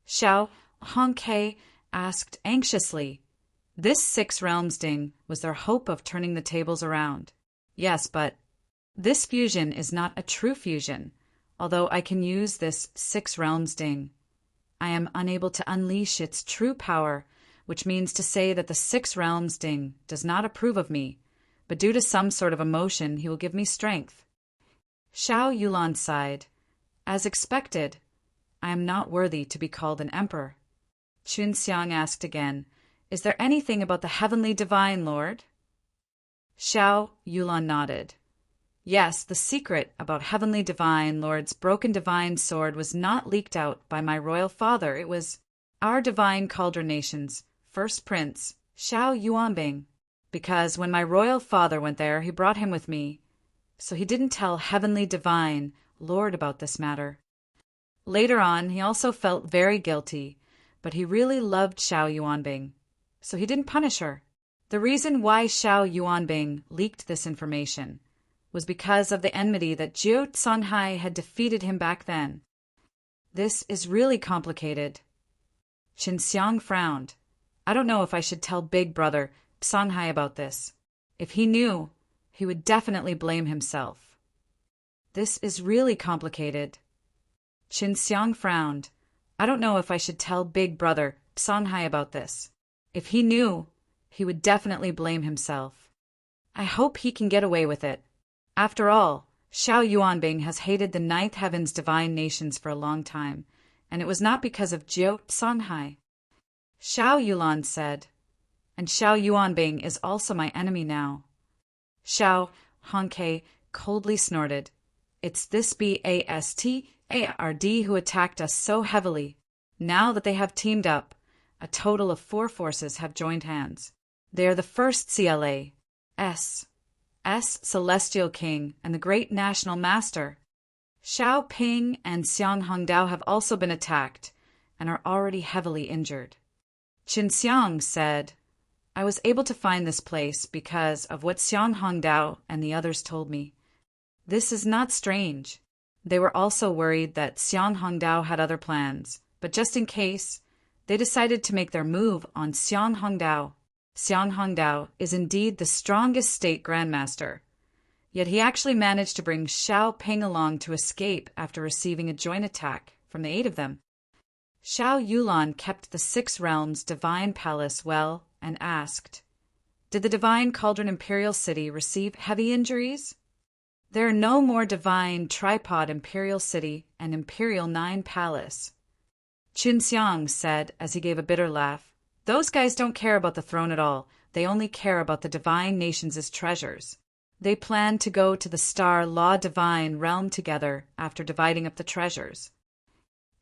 Xiao Hongke asked anxiously. This 6 realms ding was their hope of turning the tables around. Yes, but this fusion is not a true fusion, although I can use this 6 realms ding. I am unable to unleash its true power, which means to say that the 6 realms ding does not approve of me, but due to some sort of emotion he will give me strength. Xiao Yulan sighed. As expected, I am not worthy to be called an emperor. Qin Xiang asked again, is there anything about the heavenly divine lord? Xiao Yulan nodded. Yes, the secret about heavenly divine lord's broken divine sword was not leaked out by my royal father. It was our divine cauldron nation's first prince, Xiao Yuanbing. Because when my royal father went there, he brought him with me. So he didn't tell heavenly divine lord about this matter. Later on, he also felt very guilty, but he really loved Xiao Yuanbing, so he didn't punish her. The reason why Xiao Yuanbing leaked this information was because of the enmity that Jiu Canhai had defeated him back then. This is really complicated. Qin Xiang frowned. I don't know if I should tell big brother Canhai about this. If he knew, he would definitely blame himself. This is really complicated. Qin Xiang frowned. I don't know if I should tell big brother Canhai about this. If he knew, he would definitely blame himself. I hope he can get away with it. After all, Xiao Yuanbing has hated the ninth heaven's divine nations for a long time, and it was not because of Jiu Canhai. Xiao Yulan said, and Xiao Yuanbing is also my enemy now. Xiao Hongke coldly snorted. It's this Bastard who attacked us so heavily. Now that they have teamed up, a total of 4 forces have joined hands. They are the first S Celestial King and the Great National Master. Xiao Ping and Xiang Hongdao have also been attacked and are already heavily injured. Qin Xiang said, I was able to find this place because of what Xiang Hongdao and the others told me. This is not strange. They were also worried that Xiang Hongdao had other plans, but just in case, they decided to make their move on Xiang Hongdao. Xiang Hongdao is indeed the strongest state grandmaster, yet he actually managed to bring Xiao Ping along to escape after receiving a joint attack from the 8 of them. Xiao Yulan kept the 6 realms divine palace well and asked, did the divine cauldron imperial city receive heavy injuries? There are no more divine tripod imperial city and imperial 9 palace. Qin Xiang said as he gave a bitter laugh, those guys don't care about the throne at all, they only care about the divine nations' treasures. They plan to go to the star Law Divine realm together after dividing up the treasures.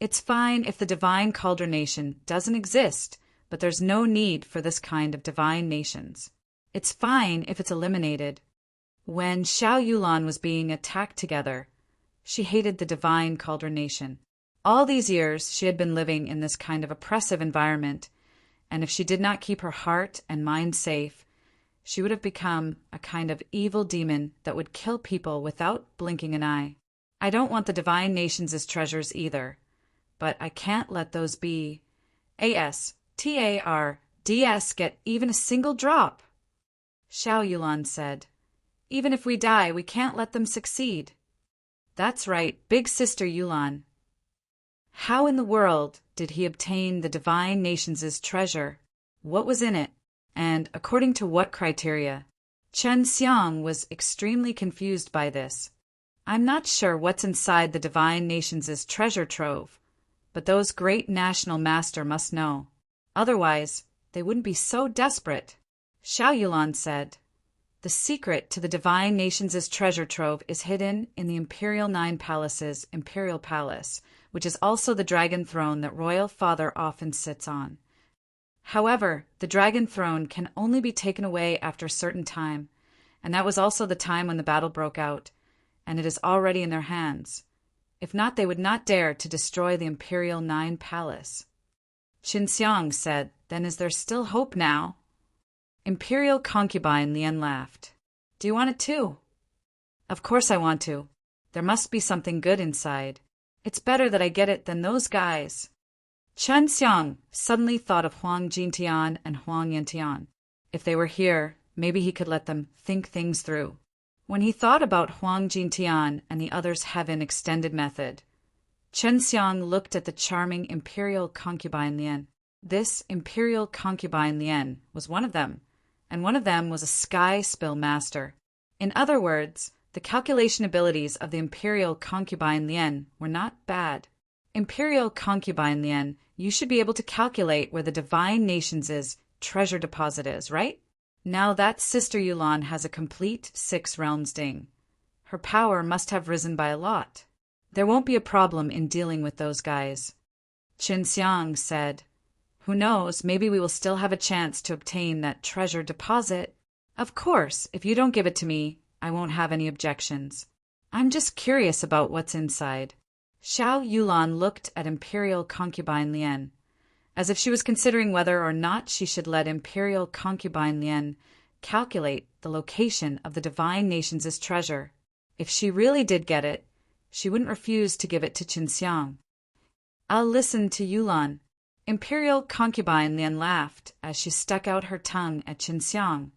It's fine if the divine cauldron nation doesn't exist, but there's no need for this kind of divine nations. It's fine if it's eliminated. When Xiao Yulan was being attacked together, she hated the divine cauldron nation. All these years she had been living in this kind of oppressive environment, and if she did not keep her heart and mind safe, she would have become a kind of evil demon that would kill people without blinking an eye. I don't want the divine nations as treasures either, but I can't let those be ASTARDS get even a single drop. Xiao Yulan said, even if we die, we can't let them succeed. That's right, big sister Yulan. How in the world did he obtain the divine nations' treasure? What was in it? And according to what criteria? Chen Xiang was extremely confused by this. I'm not sure what's inside the divine nations' treasure trove, but those great national master must know. Otherwise, they wouldn't be so desperate. Xiao Yulan said, the secret to the divine nations' treasure trove is hidden in the Imperial Nine Palaces' Imperial Palace, which is also the dragon throne that Royal Father often sits on. However, the dragon throne can only be taken away after a certain time, and that was also the time when the battle broke out, and it is already in their hands. If not, they would not dare to destroy the Imperial Nine Palace. Qin Xiang said, then is there still hope now? Imperial concubine Lian laughed. Do you want it too? Of course I want to. There must be something good inside. It's better that I get it than those guys. Chen Xiang suddenly thought of Huang Jintian and Huang Yantian. If they were here, maybe he could let them think things through. When he thought about Huang Jintian and the others' heaven extended method, Chen Xiang looked at the charming imperial concubine Lian. This imperial concubine Lian was one of them, and one of them was a sky spill master. In other words, the calculation abilities of the imperial concubine Lian were not bad. Imperial concubine Lian, you should be able to calculate where the divine nations' treasure deposit is, right? Now that Sister Yulan has a complete 6 realms ding. Her power must have risen by a lot. There won't be a problem in dealing with those guys. Qin Xiang said, who knows, maybe we will still have a chance to obtain that treasure deposit. Of course, if you don't give it to me, I won't have any objections. I'm just curious about what's inside. Xiao Yulan looked at Imperial Concubine Lian, as if she was considering whether or not she should let Imperial Concubine Lian calculate the location of the divine nations' treasure. If she really did get it, she wouldn't refuse to give it to Qin Xiang. I'll listen to Yulan. Imperial Concubine Lian laughed as she stuck out her tongue at Qin Xiang,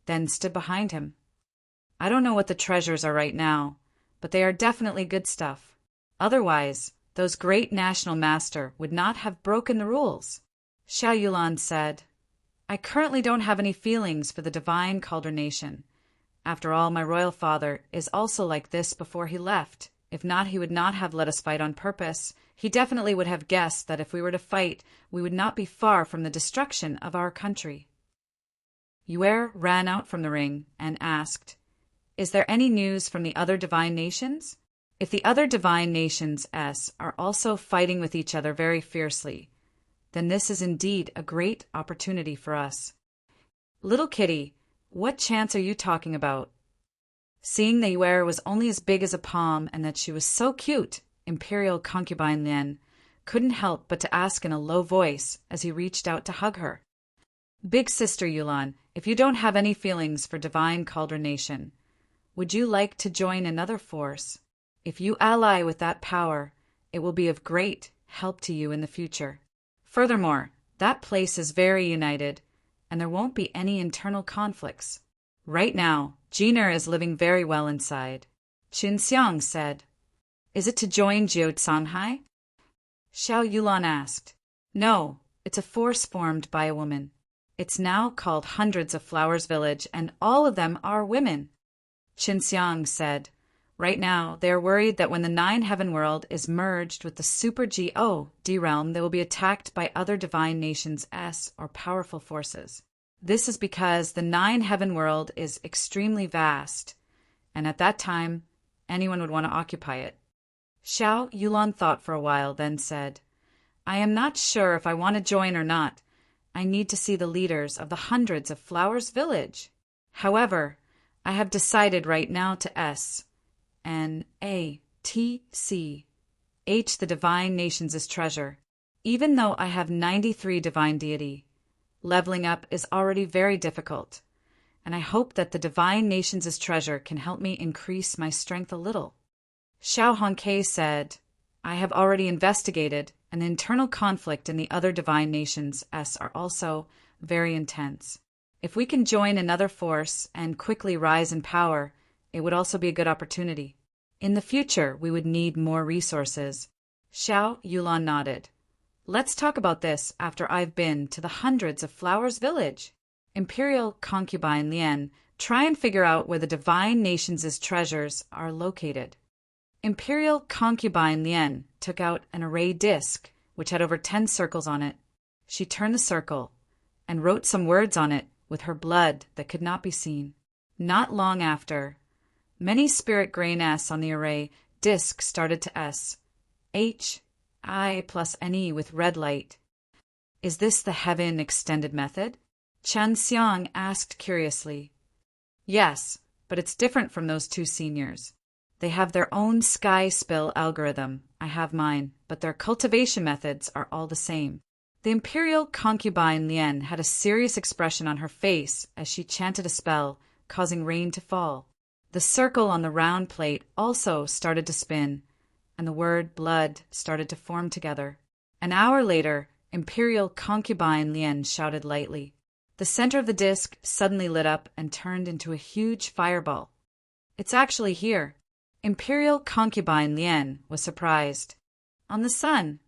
then stood behind him. I don't know what the treasures are right now, but they are definitely good stuff. Otherwise, those great national master would not have broken the rules. Xiao Yulan said, I currently don't have any feelings for the divine cauldron nation. After all, my royal father is also like this before he left. If not, he would not have let us fight on purpose. He definitely would have guessed that if we were to fight, we would not be far from the destruction of our country. Yue ran out from the ring and asked, is there any news from the other divine nations? If the other divine nations are also fighting with each other very fiercely, then this is indeed a great opportunity for us. Little kitty, what chance are you talking about? Seeing that Yue was only as big as a palm and that she was so cute, Imperial Concubine Lian couldn't help but to ask in a low voice as he reached out to hug her. Big sister Yulan, if you don't have any feelings for divine cauldron nation, would you like to join another force? If you ally with that power, it will be of great help to you in the future. Furthermore, that place is very united, and there won't be any internal conflicts. Right now, Jiner is living very well inside. Qin Xiang said, is it to join Jiu Sanhai? Xiao Yulan asked. No, it's a force formed by a woman. It's now called Hundreds of Flowers Village, and all of them are women. Qin Xiang said, right now, they are worried that when the 9 Heaven World is merged with the Super GO D realm, they will be attacked by other divine nations or powerful forces. This is because the 9-heaven world is extremely vast, and at that time, anyone would want to occupy it. Xiao Yulan thought for a while, then said, I am not sure if I want to join or not. I need to see the leaders of the hundreds of Flowers Village. However, I have decided right now to S. N. A. T. C. H. The Divine Nations' treasure. Even though I have 93 divine deity, leveling up is already very difficult, and I hope that the Divine Nations' treasure can help me increase my strength a little. Xiao Hongke said, I have already investigated, and the internal conflict in the other divine nations are also very intense. If we can join another force and quickly rise in power, it would also be a good opportunity. In the future, we would need more resources. Xiao Yulan nodded. Let's talk about this after I've been to the hundreds of Flowers Village. Imperial concubine Lien, try and figure out where the divine nations' treasures are located. Imperial concubine Lien took out an array disc, which had over 10 circles on it. She turned the circle and wrote some words on it with her blood that could not be seen. Not long after, many spirit grain S on the array disc started to S. H, I plus NE with red light. Is this the heaven extended method? Chen Xiang asked curiously. Yes, but it's different from those two seniors. They have their own sky spill algorithm. I have mine, but their cultivation methods are all the same. The imperial concubine Lien had a serious expression on her face as she chanted a spell, causing rain to fall. The circle on the round plate also started to spin, and the word blood started to form together. An hour later, imperial concubine Lien shouted lightly. The center of the disc suddenly lit up and turned into a huge fireball. It's actually here. Imperial concubine Lien was surprised. On the sun.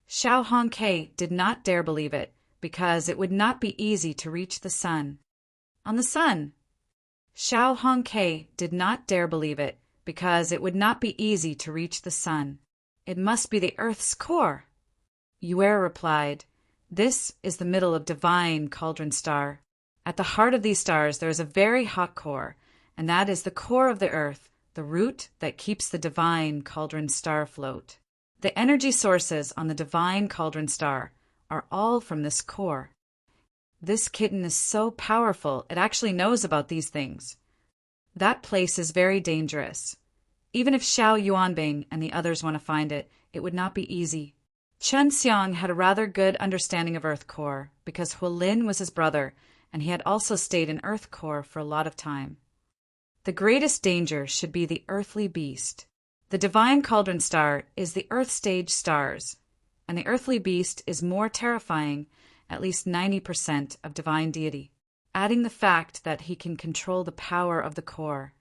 Xiao Hongke did not dare believe it, because it would not be easy to reach the sun. On the sun. Xiao Hongke did not dare believe it, because it would not be easy to reach the sun. It must be the Earth's core. Yuer replied, This is the middle of divine cauldron star. At the heart of these stars there is a very hot core, and that is the core of the Earth, the root that keeps the divine cauldron star afloat. The energy sources on the divine cauldron star are all from this core. This kitten is so powerful, it actually knows about these things. That place is very dangerous. Even if Xiao Yuanbing and the others want to find it, it would not be easy. Chen Xiang had a rather good understanding of Earth Core, because Huolin was his brother, and he had also stayed in Earth Core for a lot of time. The greatest danger should be the earthly beast. The divine cauldron star is the Earth stage stars, and the earthly beast is more terrifying, at least 90% of divine deity, adding the fact that he can control the power of the core.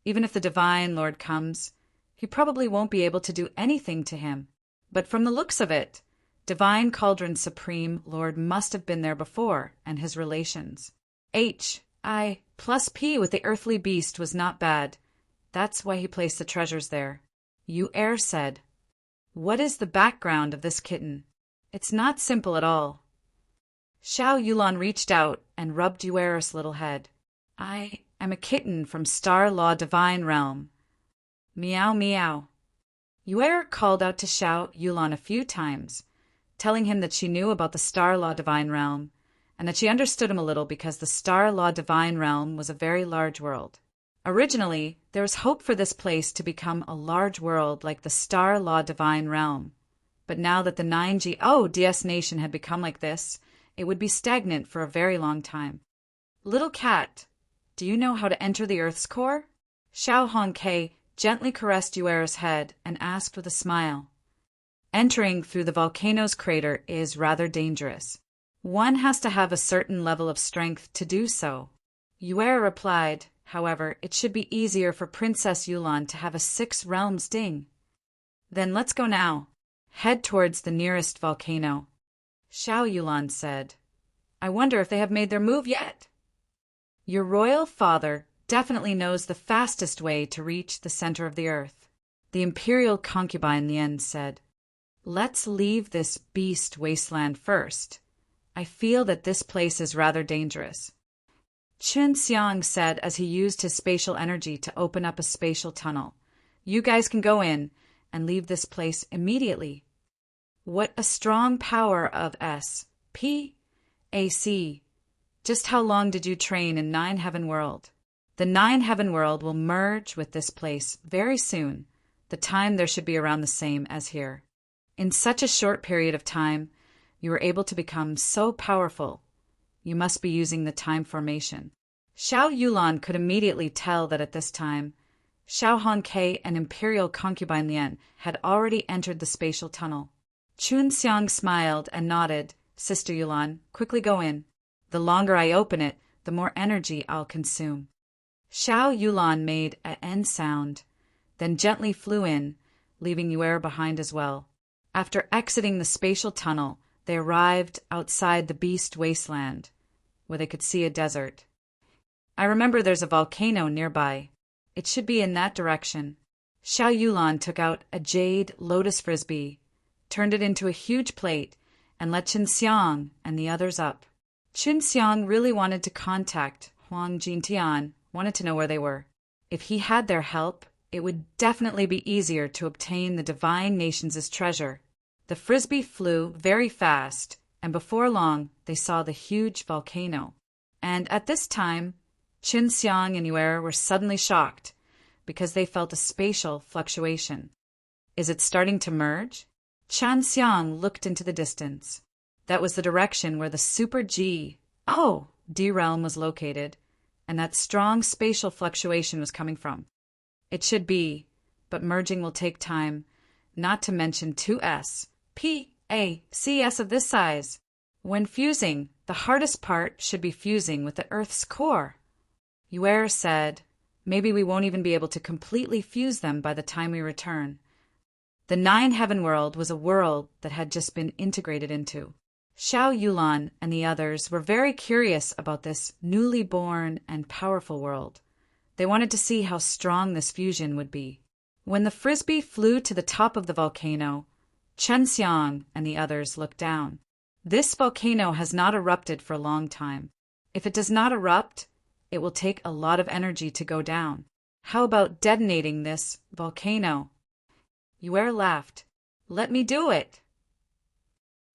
Even if the divine lord comes, he probably won't be able to do anything to him. But from the looks of it, divine cauldron supreme lord must have been there before, and his relations. H, I plus P with the earthly beast was not bad. That's why he placed the treasures there. Yuer said, What is the background of this kitten? It's not simple at all. Xiao Yulan reached out and rubbed Yuer's little head. I am a kitten from Star Law Divine Realm. Meow meow. Yuer called out to Xiao Yulan a few times, telling him that she knew about the Star Law Divine Realm, and that she understood him a little because the Star Law Divine Realm was a very large world. Originally, there was hope for this place to become a large world like the Star Law Divine Realm, but now that the 9G DS nation had become like this, it would be stagnant for a very long time. Little cat, do you know how to enter the Earth's core? Xiao Hongke gently caressed Yuer's head and asked with a smile. Entering through the volcano's crater is rather dangerous. One has to have a certain level of strength to do so. Yuer replied, however, it should be easier for Princess Yulan to have a 6 realms ding. Then let's go now. Head towards the nearest volcano. Xiao Yulan said, I wonder if they have made their move yet. Your royal father definitely knows the fastest way to reach the center of the earth. The imperial concubine Lien said, Let's leave this beast wasteland first. I feel that this place is rather dangerous. Chun Xiang said as he used his spatial energy to open up a spatial tunnel. You guys can go in and leave this place immediately. What a strong power of S.P.A.C. Just how long did you train in Nine Heaven World? The Nine Heaven World will merge with this place very soon. The time there should be around the same as here. In such a short period of time, you were able to become so powerful. You must be using the time formation. Xiao Yulan could immediately tell that at this time, Xiao Hongke and Imperial Concubine Lian had already entered the spatial tunnel. Chun Xiang smiled and nodded. Sister Yulan, quickly go in. The longer I open it, the more energy I'll consume. Xiao Yulan made an end sound, then gently flew in, leaving Yuer behind as well. After exiting the spatial tunnel, they arrived outside the Beast Wasteland, where they could see a desert. I remember there's a volcano nearby. It should be in that direction. Xiao Yulan took out a jade lotus frisbee, turned it into a huge plate, and let Chun Xiang and the others up. Chun Xiang really wanted to contact Huang Jintian, wanted to know where they were. If he had their help, it would definitely be easier to obtain the Divine Nations' treasure. The frisbee flew very fast, and before long they saw the huge volcano. And at this time, Chun Xiang and Yuer were suddenly shocked because they felt a spatial fluctuation. Is it starting to merge? Chan Xiang looked into the distance. That was the direction where the Super G, D realm was located, and that strong spatial fluctuation was coming from. It should be, but merging will take time, not to mention 2S, P, A, CS of this size. When fusing, the hardest part should be fusing with the Earth's core. Yuer said, maybe we won't even be able to completely fuse them by the time we return. The Nine Heaven World was a world that had just been integrated into. Xiao Yulan and the others were very curious about this newly born and powerful world. They wanted to see how strong this fusion would be. When the frisbee flew to the top of the volcano, Chun Xiang and the others looked down. This volcano has not erupted for a long time. If it does not erupt, it will take a lot of energy to go down. How about detonating this volcano? Yuer laughed. Let me do it.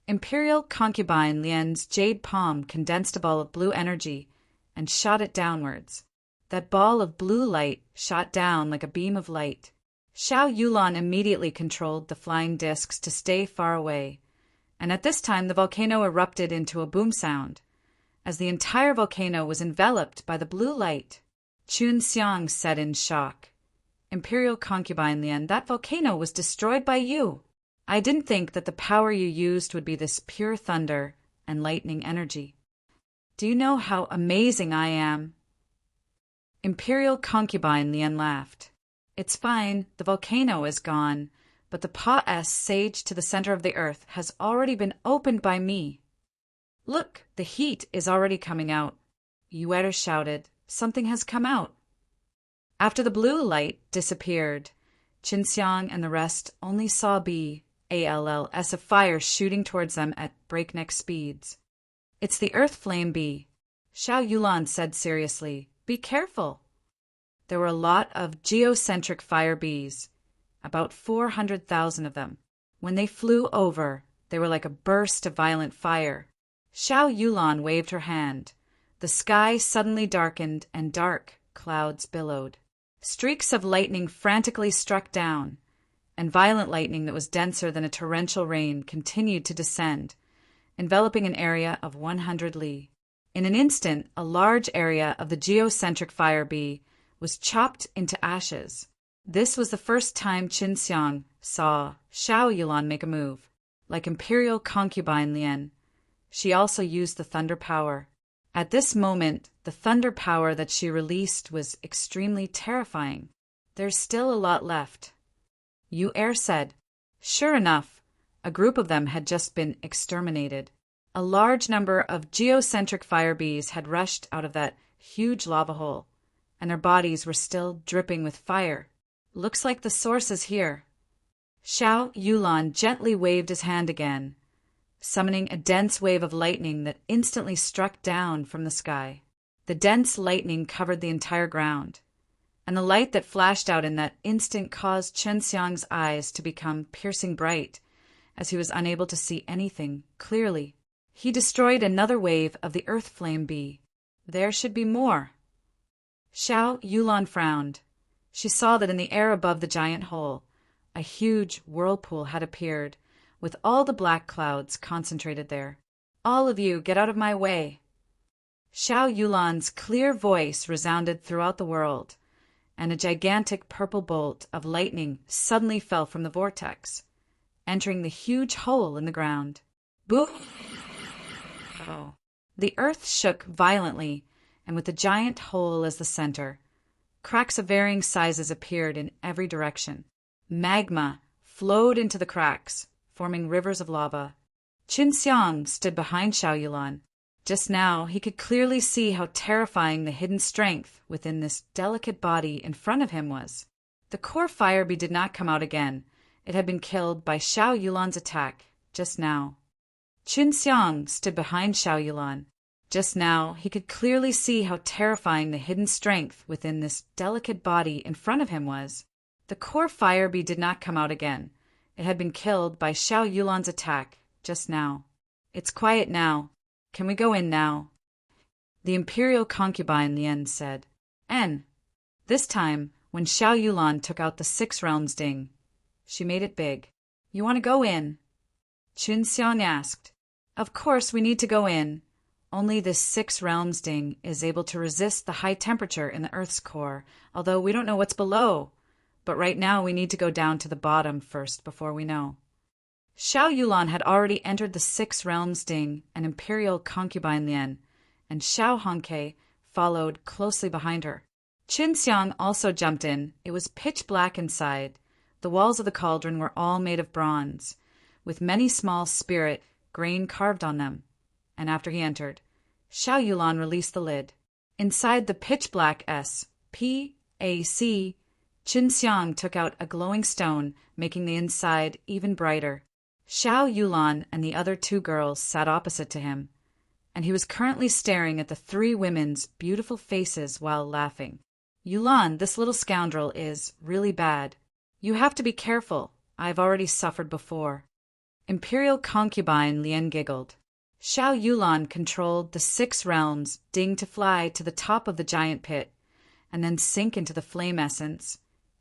Imperial Concubine Lian's jade palm condensed a ball of blue energy and shot it downwards. That ball of blue light shot down like a beam of light. Xiao Yulan immediately controlled the flying discs to stay far away, and at this time the volcano erupted into a boom sound, as the entire volcano was enveloped by the blue light. Chun Xiang said in shock, Imperial Concubine Lian, that volcano was destroyed by you. I didn't think that the power you used would be this pure thunder and lightning energy. Do you know how amazing I am? Imperial Concubine Lian laughed. It's fine, the volcano is gone, but the Pa-S sage to the center of the earth has already been opened by me. Look, the heat is already coming out. Yuer shouted, something has come out. After the blue light disappeared, Chun Xiang and the rest only saw BALLS of fire shooting towards them at breakneck speeds. It's the earth flame bee. Xiao Yulan said seriously, be careful. There were a lot of geocentric fire bees, about 400,000 of them. When they flew over, they were like a burst of violent fire. Xiao Yulan waved her hand. The sky suddenly darkened and dark clouds billowed. Streaks of lightning frantically struck down, and violent lightning that was denser than a torrential rain continued to descend, enveloping an area of 100 li. In an instant, a large area of the geocentric fire bee was chopped into ashes. This was the first time Chun Xiang saw Xiao Yulan make a move. Like Imperial Concubine Lian, she also used the thunder power. At this moment, the thunder power that she released was extremely terrifying. There's still a lot left. Yuer said. Sure enough, a group of them had just been exterminated. A large number of geocentric fire bees had rushed out of that huge lava hole, and their bodies were still dripping with fire. Looks like the source is here. Xiao Yulan gently waved his hand again. summoning a dense wave of lightning that instantly struck down from the sky. The dense lightning covered the entire ground, and the light that flashed out in that instant caused Chen Xiang's eyes to become piercing bright, as he was unable to see anything clearly. He destroyed another wave of the earth flame bee. There should be more. Xiao Yulan frowned. She saw that in the air above the giant hole, a huge whirlpool had appeared, with all the black clouds concentrated there. "All of you, get out of my way!" Xiao Yulan's clear voice resounded throughout the world, and a gigantic purple bolt of lightning suddenly fell from the vortex, entering the huge hole in the ground. Boo! Oh. The earth shook violently, and with the giant hole as the center, cracks of varying sizes appeared in every direction. Magma flowed into the cracks, forming rivers of lava. Qin Xiang stood behind Xiao Yulan. Just now, he could clearly see how terrifying the hidden strength within this delicate body in front of him was. The core fire bee did not come out again. It had been killed by Xiao Yulan's attack just now. Qin Xiang stood behind Xiao Yulan. Just now, he could clearly see how terrifying the hidden strength within this delicate body in front of him was. The core fire bee did not come out again. It had been killed by Xiao Yulan's attack just now. "It's quiet now. Can we go in now?" The imperial concubine Lian said. "En." This time, when Xiao Yulan took out the 6 realms ding, she made it big. "You want to go in?" Qin Xiang asked. "Of course we need to go in. Only this 6 realms ding is able to resist the high temperature in the Earth's core, although we don't know what's below. But right now we need to go down to the bottom first before we know." Xiao Yulan had already entered the 6 realms ding and imperial concubine Lian, and Xiao Hongke followed closely behind her. Qin Xiang also jumped in. It was pitch black inside. The walls of the cauldron were all made of bronze, with many small spirit grain carved on them. And after he entered, Xiao Yulan released the lid. Inside the pitch-black SPAC, Qin Xiang took out a glowing stone, making the inside even brighter. Xiao Yulan and the other 2 girls sat opposite to him, and he was currently staring at the 3 women's beautiful faces while laughing. "Yulan, this little scoundrel is really bad. You have to be careful. I've already suffered before." Imperial concubine Lian giggled. Xiao Yulan controlled the 6 realms ding to fly to the top of the giant pit, and then sink into the flame essence,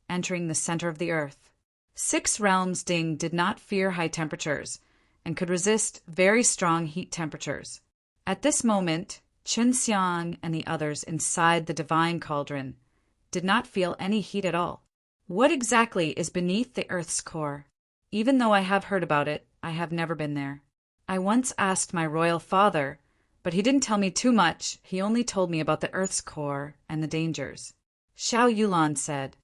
entering the center of the earth. 6 realms ding did not fear high temperatures, and could resist very strong heat temperatures. At this moment, Qin Xiang and the others inside the divine cauldron did not feel any heat at all. What exactly is beneath the Earth's core? Even though I have heard about it, I have never been there. I once asked my royal father, but he didn't tell me too much. He only told me about the Earth's core and the dangers. Xiao Yulan said,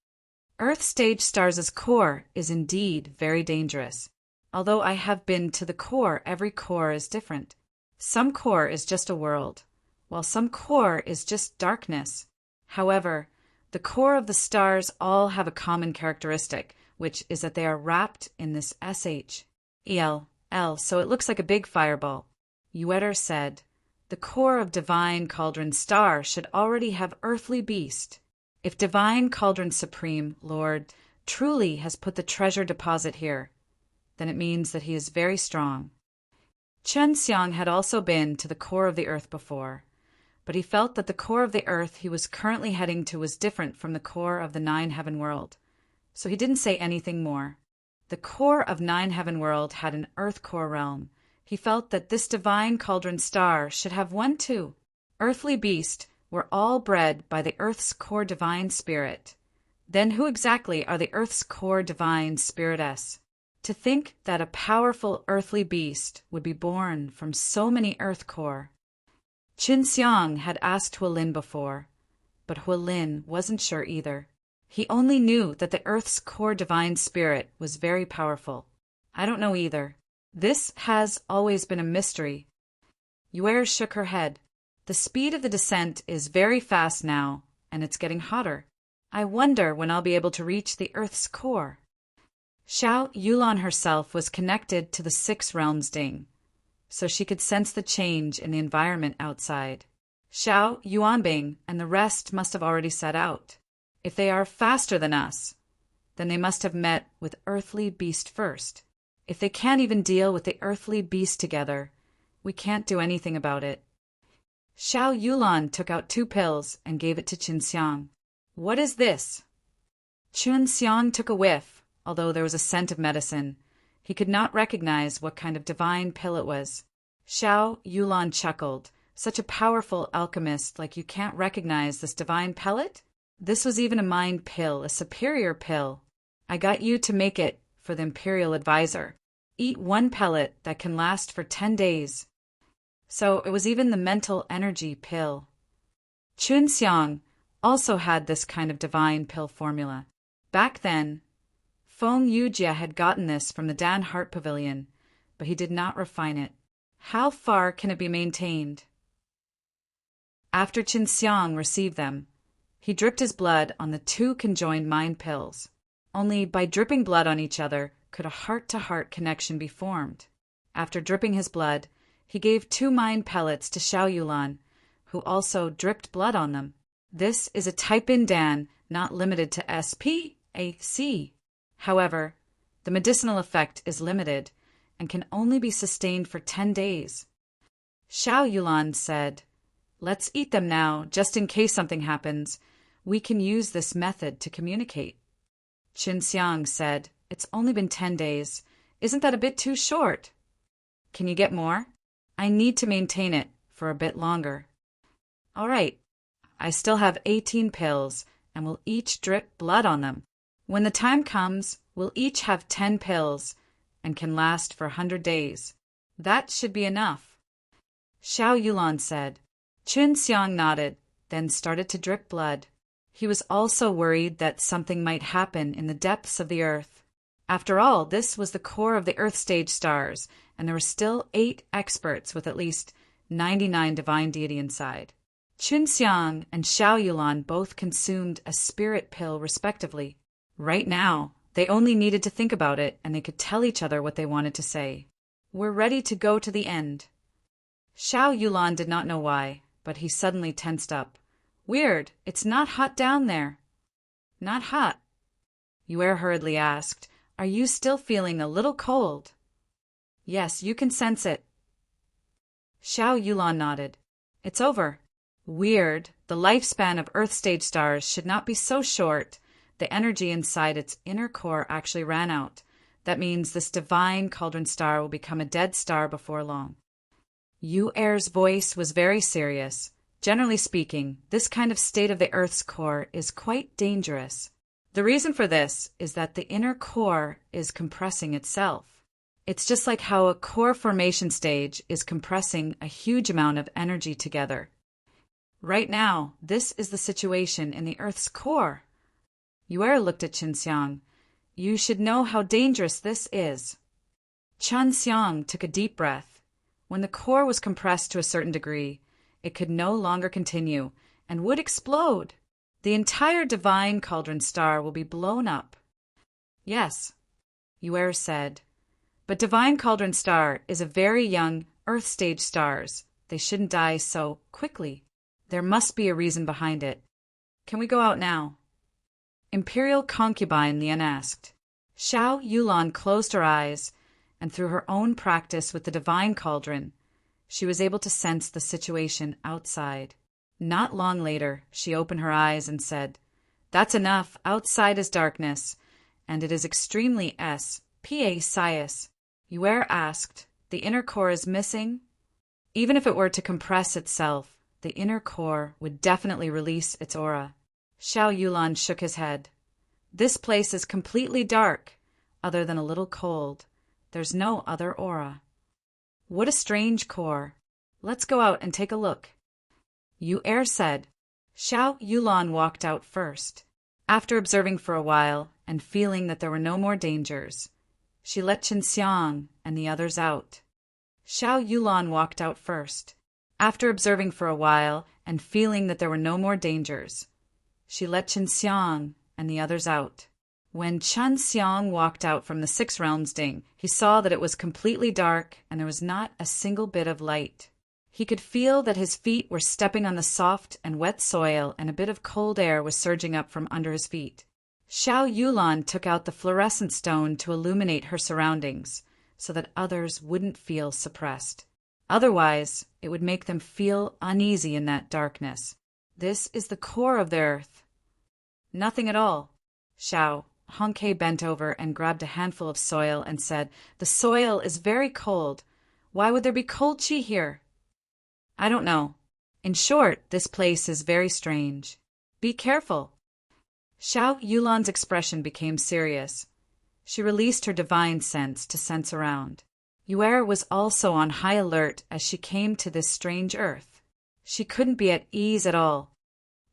"Earth stage stars' core is indeed very dangerous. Although I have been to the core, every core is different. Some core is just a world, while some core is just darkness. However, the core of the stars all have a common characteristic, which is that they are wrapped in this SHEL, so it looks like a big fireball." Yueter said, "The core of Divine Cauldron Star should already have earthly beast. If Divine Cauldron Supreme Lord truly has put the treasure deposit here, then it means that he is very strong." Chen Xiang had also been to the core of the earth before, but he felt that the core of the earth he was currently heading to was different from the core of the 9 Heaven World, so he didn't say anything more. The core of 9 Heaven World had an earth core realm. He felt that this divine cauldron star should have one too. Earthly beast were all bred by the earth's core divine spirit. Then who exactly are the earth's core divine spiritess? To think that a powerful earthly beast would be born from so many earth core. Qin Xiang had asked Hualin before, but Hualin wasn't sure either. He only knew that the Earth's core divine spirit was very powerful. "I don't know either. This has always been a mystery." Yuer shook her head. "The speed of the descent is very fast now, and it's getting hotter. I wonder when I'll be able to reach the Earth's core." Xiao Yulan herself was connected to the 6 realms ding. so she could sense the change in the environment outside. Xiao Yuanbing and the rest must have already set out. If they are faster than us, then they must have met with earthly beast first. If they can't even deal with the earthly beast together, we can't do anything about it. Xiao Yulan took out 2 pills and gave it to Qinxiang. What is this? Qinxiang took a whiff, although there was a scent of medicine. He could not recognize what kind of divine pill it was. Xiao Yulan chuckled. Such a powerful alchemist like you can't recognize this divine pellet? This was even a mind pill, a superior pill. I got you to make it for the imperial advisor. Eat 1 pellet that can last for 10 days. So it was even the mental energy pill. Qinxiang also had this kind of divine pill formula. Back then, Feng Yujia had gotten this from the Dan Heart Pavilion, but he did not refine it. How far can it be maintained? After Qinxiang received them, he dripped his blood on the 2 conjoined mind pills. Only by dripping blood on each other could a heart-to-heart connection be formed. After dripping his blood, he gave 2 mind pellets to Xiao Yulan, who also dripped blood on them. This is a type-in Dan not limited to SPAC. However, the medicinal effect is limited and can only be sustained for 10 days. Xiao Yulan said, "Let's eat them now, just in case something happens. We can use this method to communicate." Qinxiang said, "It's only been 10 days. Isn't that a bit too short? Can you get more? I need to maintain it for a bit longer." "All right. I still have 18 pills, and we'll each drip blood on them. When the time comes, we'll each have 10 pills and can last for 100 days. That should be enough." Xiao Yulan said. Qinxiang nodded, then started to drip blood. He was also worried that something might happen in the depths of the earth. After all, this was the core of the Earth stage stars, and there were still 8 experts with at least 99 divine deity inside. Qinxiang and Xiao Yulan both consumed a spirit pill respectively. Right now, they only needed to think about it, and they could tell each other what they wanted to say. "We're ready to go to the end." Xiao Yulan did not know why, but he suddenly tensed up. "Weird, it's not hot down there." "Not hot?" Yue hurriedly asked. "Are you still feeling a little cold?" "Yes, you can sense it." Xiao Yulan nodded. "It's over." Weird, the lifespan of Earth stage stars should not be so short. The energy inside its inner core actually ran out. That means this divine cauldron star will become a dead star before long. Yuer's voice was very serious. Generally speaking, this kind of state of the Earth's core is quite dangerous. The reason for this is that the inner core is compressing itself. It's just like how a core formation stage is compressing a huge amount of energy together. Right now, this is the situation in the Earth's core. Yue looked at Qinxiang. "You should know how dangerous this is." Qinxiang took a deep breath. When the core was compressed to a certain degree, it could no longer continue and would explode. The entire divine cauldron star will be blown up. "Yes," Yue said, "but divine cauldron star is a very young Earth stage stars. They shouldn't die so quickly. There must be a reason behind it. Can we go out now?" Imperial concubine Lian asked. Xiao Yulan closed her eyes, and through her own practice with the divine cauldron, she was able to sense the situation outside. Not long later, she opened her eyes and said, "That's enough. Outside is darkness, and it is extremely spacious." Yue asked, "The inner core is missing?" Even if it were to compress itself, the inner core would definitely release its aura. Xiao Yulan shook his head. "This place is completely dark, other than a little cold. There's no other aura." "What a strange core. Let's go out and take a look," Yue said. Xiao Yulan walked out first. After observing for a while and feeling that there were no more dangers, she let Qinxiang and the others out. Xiao Yulan walked out first. After observing for a while and feeling that there were no more dangers, she let Qinxiang and the others out. When Chun Xiang walked out from the Six Realms Ding, he saw that it was completely dark and there was not a single bit of light. He could feel that his feet were stepping on the soft and wet soil and a bit of cold air was surging up from under his feet. Xiao Yulan took out the fluorescent stone to illuminate her surroundings so that others wouldn't feel suppressed. Otherwise, it would make them feel uneasy in that darkness. This is the core of the earth. Nothing at all. Xiao Hongke bent over and grabbed a handful of soil and said, "The soil is very cold. Why would there be cold chi here?" "I don't know. In short, this place is very strange. Be careful." Xiao Yulan's expression became serious. She released her divine sense to sense around. Yuer was also on high alert as she came to this strange earth. She couldn't be at ease at all.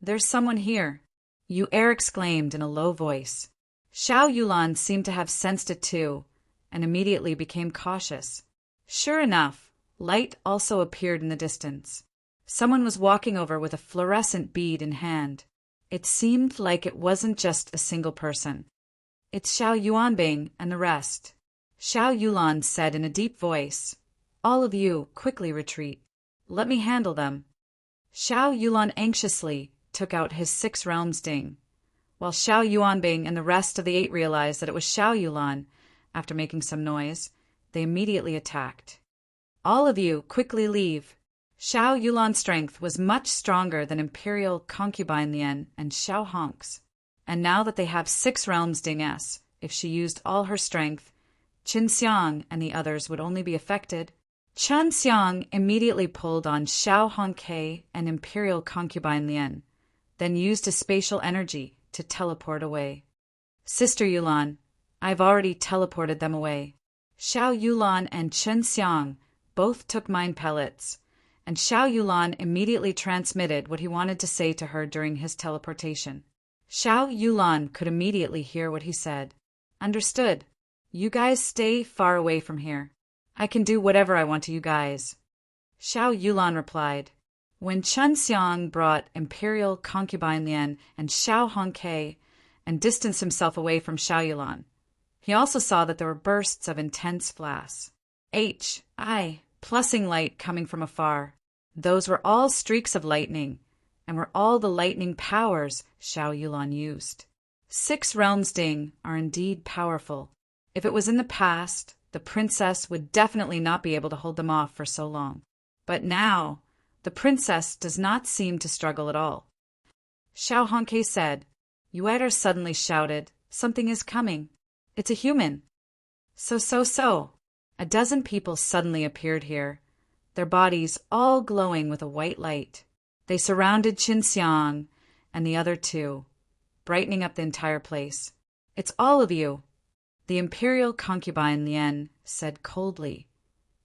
"There's someone here," Yuer exclaimed in a low voice. Xiao Yulan seemed to have sensed it too, and immediately became cautious. Sure enough, light also appeared in the distance. Someone was walking over with a fluorescent bead in hand. It seemed like it wasn't just a single person. "It's Xiao Yuanbing and the rest," Xiao Yulan said in a deep voice. "All of you, quickly retreat. Let me handle them." Xiao Yulan anxiously took out his Six Realms Ding. While Xiao Yuanbing and the rest of the 8 realized that it was Xiao Yulan, after making some noise, they immediately attacked. "All of you, quickly leave." Xiao Yulan's strength was much stronger than Imperial Concubine Lien and Xiao Honk's. And now that they have 6 Realms Ding S, if she used all her strength, Qin Xiang and the others would only be affected. Chun Xiang immediately pulled on Xiao Hongke and Imperial Concubine Lien, then used his spatial energy to teleport away. "Sister Yulan, I've already teleported them away." Xiao Yulan and Chun Xiang both took mind pellets, and Xiao Yulan immediately transmitted what he wanted to say to her during his teleportation. Xiao Yulan could immediately hear what he said. "Understood. You guys stay far away from here. I can do whatever I want to you guys." Xiao Yulan replied. When Chun Xiang brought Imperial Concubine Lien and Xiao Hongke and distanced himself away from Xiao Yulan, he also saw that there were bursts of intense flash. Plussing light coming from afar. Those were all streaks of lightning, and were all the lightning powers Xiao Yulan used. 6 Realms Ding are indeed powerful. If it was in the past, the princess would definitely not be able to hold them off for so long. But now, the princess does not seem to struggle at all. Xiao Hongke said. Yuer suddenly shouted, "Something is coming. It's a human." So. A dozen people suddenly appeared here, their bodies all glowing with a white light. They surrounded Qin Xiang and the other 2, brightening up the entire place. "It's all of you," the Imperial Concubine Lien said coldly.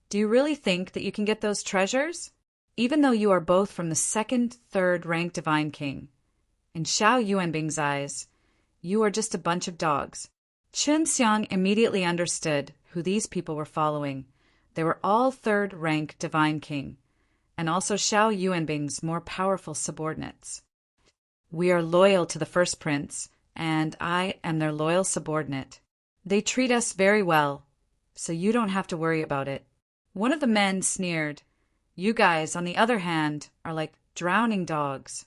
"Do you really think that you can get those treasures? Even though you are both from the 2nd, 3rd rank Divine King. In Xiao Yuanbing's eyes, you are just a bunch of dogs." Qin Xiang immediately understood who these people were following. They were all 3rd rank Divine King, and also Xiao Yuanbing's more powerful subordinates. "We are loyal to the first prince, and I am their loyal subordinate. They treat us very well, so you don't have to worry about it." One of the men sneered. "You guys, on the other hand, are like drowning dogs."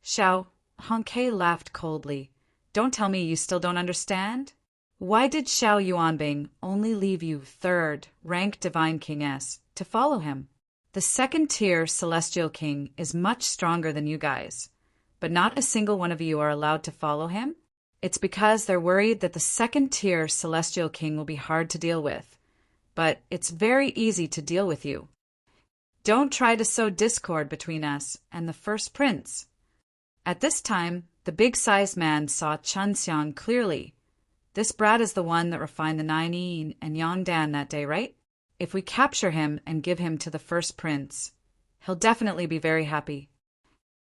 Xiao Hongke laughed coldly. "Don't tell me you still don't understand? Why did Xiao Yuanbing only leave you 3rd rank Divine King S to follow him? The 2nd tier Celestial King is much stronger than you guys, but not a single one of you are allowed to follow him? It's because they're worried that the 2nd tier Celestial King will be hard to deal with, but it's very easy to deal with you. Don't try to sow discord between us and the first prince." At this time, the big-sized man saw Chun Xiang clearly. "This brat is the one that refined the 9 yin and Yang Dan that day, right? If we capture him and give him to the first prince, he'll definitely be very happy."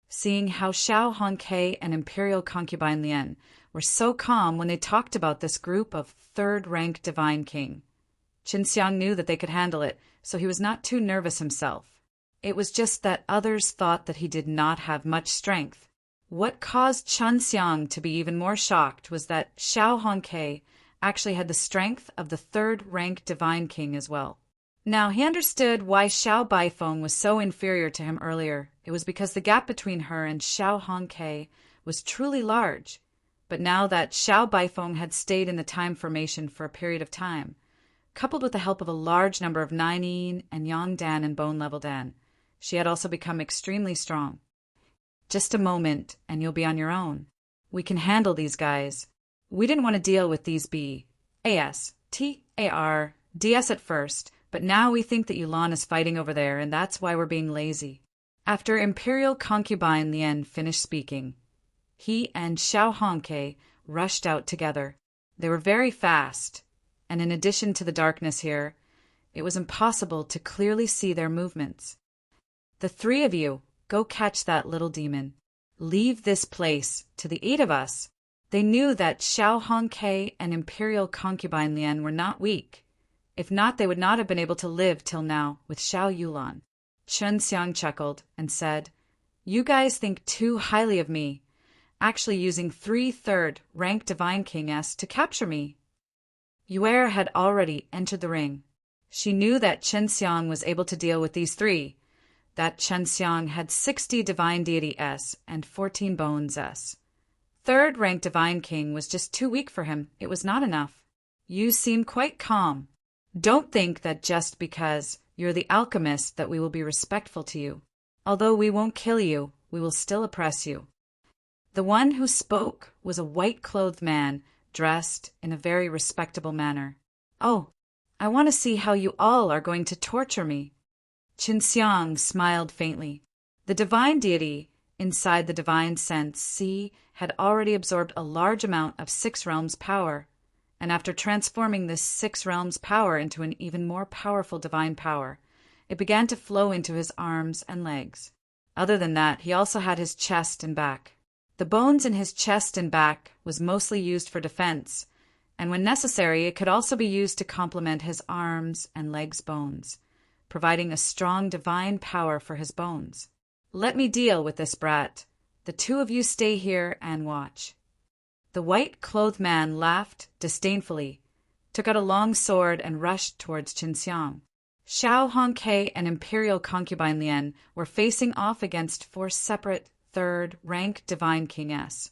Seeing how Xiao Hongke and Imperial Concubine Lien were so calm when they talked about this group of 3rd rank Divine King, Qin Xiang knew that they could handle it, so he was not too nervous himself. It was just that others thought that he did not have much strength. What caused Chen Xiang to be even more shocked was that Xiao Hongke actually had the strength of the third-rank Divine King as well. Now, he understood why Xiao Baifeng was so inferior to him earlier. It was because the gap between her and Xiao Hongke was truly large. But now that Xiao Baifeng had stayed in the time formation for a period of time, coupled with the help of a large number of Nine Yin and Yang Dan and Bone Level Dan, she had also become extremely strong. Just a moment, and you'll be on your own. We can handle these guys. We didn't want to deal with these BAS, TAR, DS at first, but now we think that Yulan is fighting over there, and that's why we're being lazy. After Imperial Concubine Lien finished speaking, he and Xiao Hongke rushed out together. They were very fast, and in addition to the darkness here, it was impossible to clearly see their movements. The three of you, go catch that little demon. Leave this place to the 8 of us. They knew that Xiao Hongke and Imperial Concubine Lien were not weak. If not, they would not have been able to live till now with Xiao Yulan. Chen Xiang chuckled and said, "You guys think too highly of me, actually using 3/3 rank Divine King S to capture me." Yue had already entered the ring. She knew that Chen Xiang was able to deal with these three, that Chen Xiang had 60 Divine Deity S and 14 Bones S. Third rank Divine King was just too weak for him. It was not enough. You seem quite calm. Don't think that just because you're the alchemist that we will be respectful to you. Although we won't kill you, we will still oppress you. The one who spoke was a white-clothed man dressed in a very respectable manner. Oh, I want to see how you all are going to torture me. Chen Xiang smiled faintly. The divine deity inside the divine sense C had already absorbed a large amount of 6 realms power, and after transforming this 6 realms power into an even more powerful divine power, it began to flow into his arms and legs. Other than that, he also had his chest and back. The bones in his chest and back was mostly used for defense, and when necessary, it could also be used to complement his arms and legs' bones, providing a strong divine power for his bones. Let me deal with this brat. The 2 of you stay here and watch. The white-clothed man laughed disdainfully, took out a long sword, and rushed towards Chen Xiang. Xiao Hongke and Imperial Concubine Lien were facing off against 4 separate third-rank Divine King S,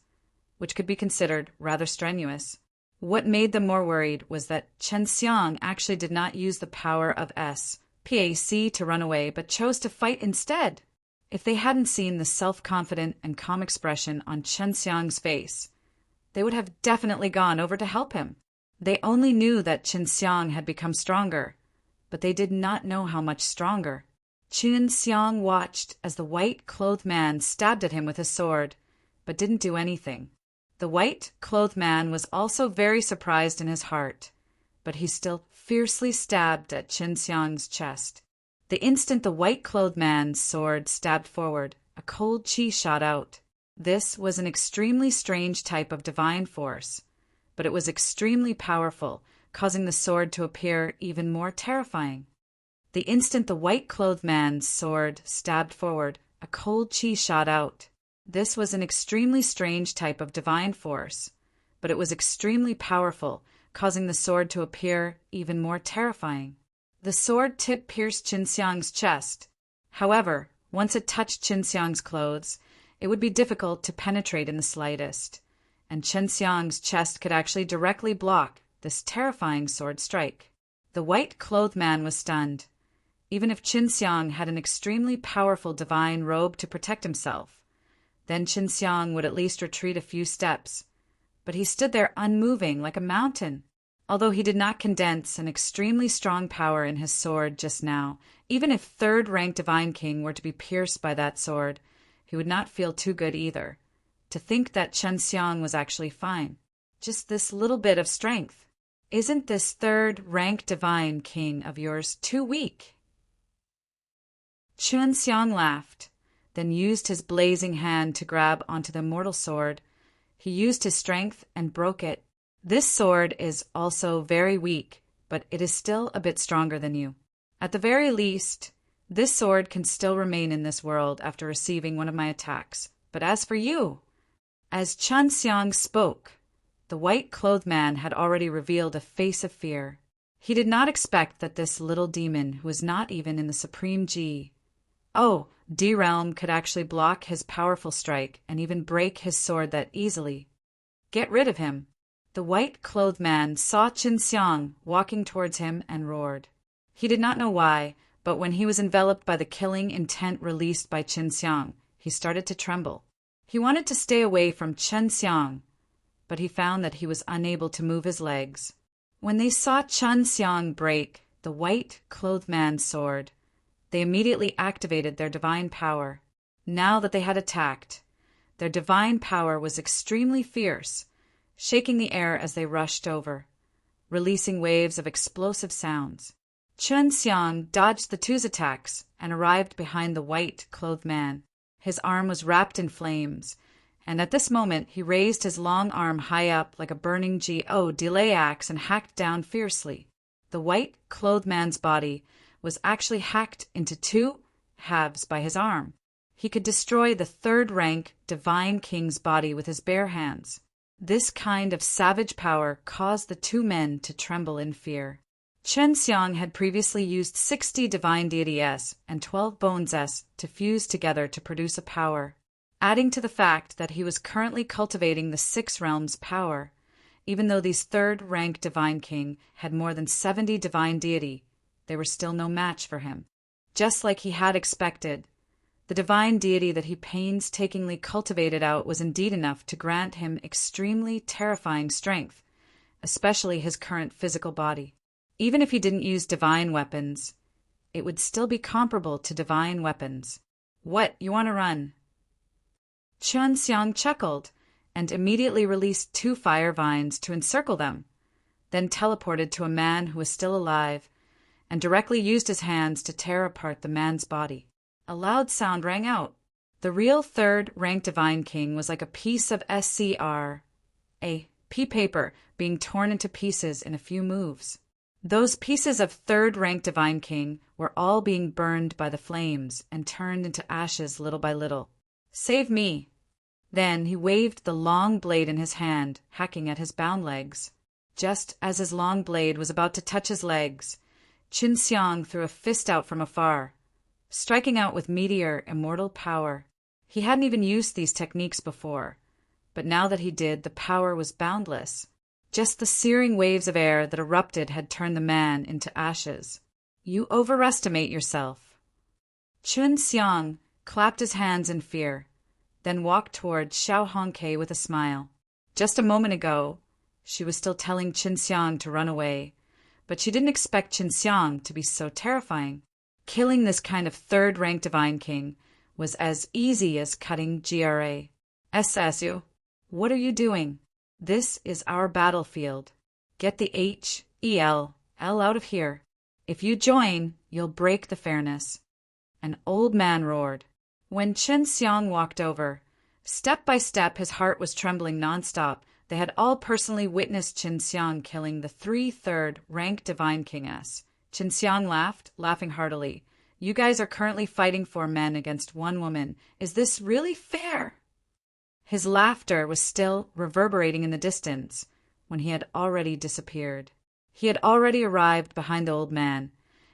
which could be considered rather strenuous. What made them more worried was that Chen Xiang actually did not use the power of SPAC to run away, but chose to fight instead. If they hadn't seen the self-confident and calm expression on Chen Xiang's face, they would have definitely gone over to help him. They only knew that Chen Xiang had become stronger, but they did not know how much stronger. Chen Xiang watched as the white-clothed man stabbed at him with his sword, but didn't do anything. The white-clothed man was also very surprised in his heart, but he still fiercely stabbed at Chen Xiang's chest. The instant the white-clothed man's sword stabbed forward, a cold chi shot out. This was an extremely strange type of divine force, but it was extremely powerful, causing the sword to appear even more terrifying. The instant the white-clothed man's sword stabbed forward, a cold chi shot out. This was an extremely strange type of divine force, but it was extremely powerful, causing the sword to appear even more terrifying. The sword tip pierced Chen Xiang's chest. However, once it touched Chen Xiang's clothes, it would be difficult to penetrate in the slightest, and Chen Xiang's chest could actually directly block this terrifying sword strike. The white-clothed man was stunned. Even if Chen Xiang had an extremely powerful divine robe to protect himself, then Chen Xiang would at least retreat a few steps. But he stood there unmoving like a mountain. Although he did not condense an extremely strong power in his sword just now, even if third-rank Divine King were to be pierced by that sword, he would not feel too good either. To think that Chen Xiang was actually fine. Just this little bit of strength. Isn't this third-rank Divine King of yours too weak? Chen Xiang laughed, then used his blazing hand to grab onto the immortal sword. He used his strength and broke it. This sword is also very weak, but it is still a bit stronger than you. At the very least, this sword can still remain in this world after receiving one of my attacks. But as for you, As Chun Xiang spoke, the white-clothed man had already revealed a face of fear. He did not expect that this little demon, who was not even in the Supreme D realm, could actually block his powerful strike and even break his sword that easily. Get rid of him. The white-clothed man saw Qin Xiang walking towards him and roared. He did not know why, but when he was enveloped by the killing intent released by Qin Xiang, he started to tremble. He wanted to stay away from Qin Xiang, but he found that he was unable to move his legs. When they saw Qin Xiang break the white-clothed man's sword, they immediately activated their divine power. Now that they had attacked, their divine power was extremely fierce, shaking the air as they rushed over, releasing waves of explosive sounds. Qin Xiang dodged the two's attacks and arrived behind the white-clothed man. His arm was wrapped in flames, and at this moment he raised his long arm high up like a burning delay axe and hacked down fiercely. The white-clothed man's body was actually hacked into two halves by his arm. He could destroy the third-rank Divine King's body with his bare hands. This kind of savage power caused the two men to tremble in fear. Qin Xiang had previously used 60 Divine Deity S and 12 Bones S to fuse together to produce a power. Adding to the fact that he was currently cultivating the 6 realms' power, even though these third-rank Divine King had more than 70 Divine Deity, they were still no match for him. Just like he had expected, the Divine Deity that he painstakingly cultivated out was indeed enough to grant him extremely terrifying strength, especially his current physical body. Even if he didn't use divine weapons, it would still be comparable to divine weapons. What, you want to run? Qin Xiang chuckled and immediately released 2 fire vines to encircle them, then teleported to a man who was still alive and directly used his hands to tear apart the man's body. A loud sound rang out. The real third-rank Divine King was like a piece of paper being torn into pieces in a few moves. Those pieces of third-rank Divine King were all being burned by the flames and turned into ashes little by little. Save me! Then he waved the long blade in his hand, hacking at his bound legs. Just as his long blade was about to touch his legs, Qin Xiang threw a fist out from afar, striking out with meteor immortal power. He hadn't even used these techniques before, but now that he did, the power was boundless. Just the searing waves of air that erupted had turned the man into ashes. You overestimate yourself. Qin Xiang clapped his hands in fear, then walked toward Xiao Hongke with a smile. Just a moment ago, she was still telling Qin Xiang to run away, but she didn't expect Qin Xiang to be so terrifying. Killing this kind of third-rank Divine King was as easy as cutting SSU. What are you doing? This is our battlefield. Get the L out of here. If you join, you'll break the fairness. An old man roared. When Qin Xiang walked over, step by step his heart was trembling nonstop. They had all personally witnessed Qin Xiang killing the 3rd-rank Divine King S. Qin Xiang laughed, laughing heartily. You guys are currently fighting 4 men against 1 woman. Is this really fair? His laughter was still reverberating in the distance when he had already disappeared. He had already arrived behind the old man,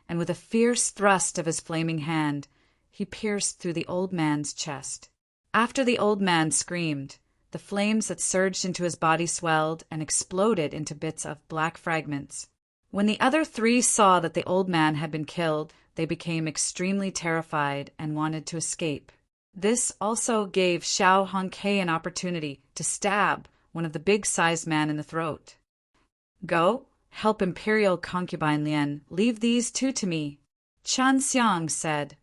and with a fierce thrust of his flaming hand, he pierced through the old man's chest. After the old man screamed, the flames that surged into his body swelled and exploded into bits of black fragments. When the other 3 saw that the old man had been killed, they became extremely terrified and wanted to escape. This also gave Xiao Hongke an opportunity to stab one of the big-sized men in the throat. Go, help Imperial Concubine Lien. Leave these 2 to me, Qin Xiang said,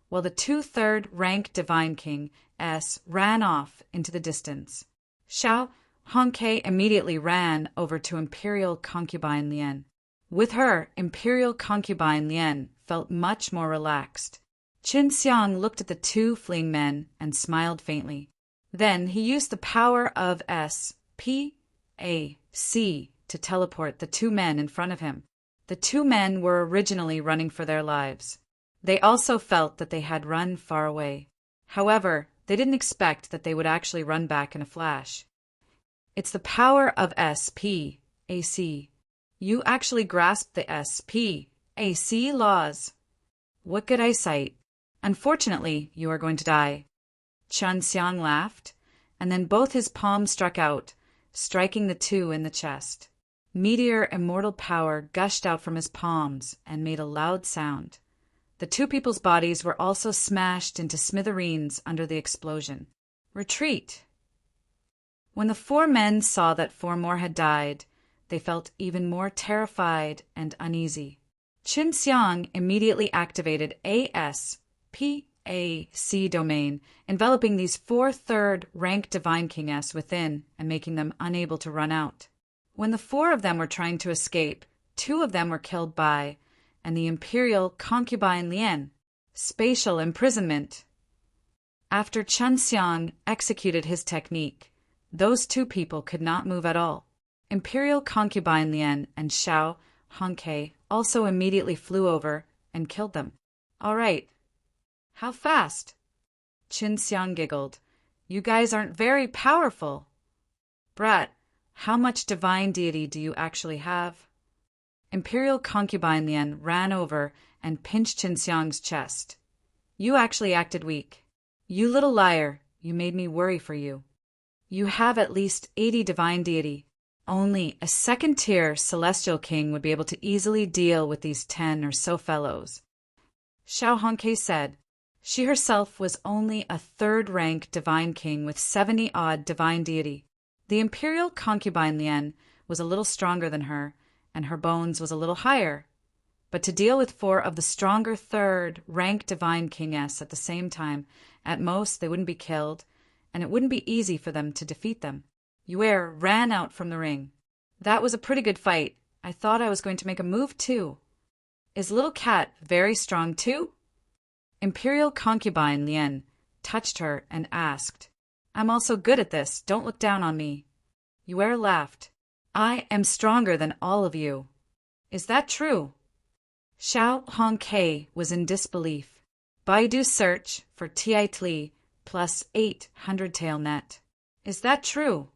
while the 2 third-rank Divine King S ran off into the distance. Xiao Hongke immediately ran over to Imperial Concubine Lien. With her, Imperial Concubine Lien felt much more relaxed. Qin Xiang looked at the 2 fleeing men and smiled faintly. Then he used the power of SPAC to teleport the 2 men in front of him. The 2 men were originally running for their lives. They also felt that they had run far away. However, They didn't expect that they would actually run back in a flash. It's the power of SPAC. You actually grasped the SPAC laws. What good eyesight. Unfortunately, you are going to die. Chun Xiang laughed, and then both his palms struck out, striking the two in the chest. Meteor immortal power gushed out from his palms and made a loud sound. The two people's bodies were also smashed into smithereens under the explosion. Retreat! When the four men saw that four more had died, they felt even more terrified and uneasy. Chun Xiang immediately activated ASPAC domain, enveloping these four third-rank Divine King-S within and making them unable to run out. When the four of them were trying to escape, two of them were killed by and the Imperial Concubine Lien, spatial imprisonment. After Chun Xiang executed his technique, those two people could not move at all. Imperial Concubine Lien and Xiao Hongke also immediately flew over and killed them. All right. How fast? Chun Xiang giggled. You guys aren't very powerful. Brat, how much divine deity do you actually have? Imperial Concubine Lien ran over and pinched Chun Xiang's chest. You actually acted weak. You little liar, you made me worry for you. You have at least 80 divine deity. Only a second-tier celestial king would be able to easily deal with these 10 or so fellows. Xiao Hongke said. She herself was only a third-rank divine king with 70-odd divine deity. The Imperial Concubine Lien was a little stronger than her, and her bones was a little higher. But to deal with four of the stronger third-rank Divine King-S at the same time, at most they wouldn't be killed, and it wouldn't be easy for them to defeat them. Yue ran out from the ring. That was a pretty good fight. I thought I was going to make a move too. Is Little Cat very strong too? Imperial Concubine Lien touched her and asked, I'm also good at this, don't look down on me. Yue laughed. I am stronger than all of you. Is that true? Xiao Hongke was in disbelief. Baidu search for Ti plus 800 tail net. Is that true?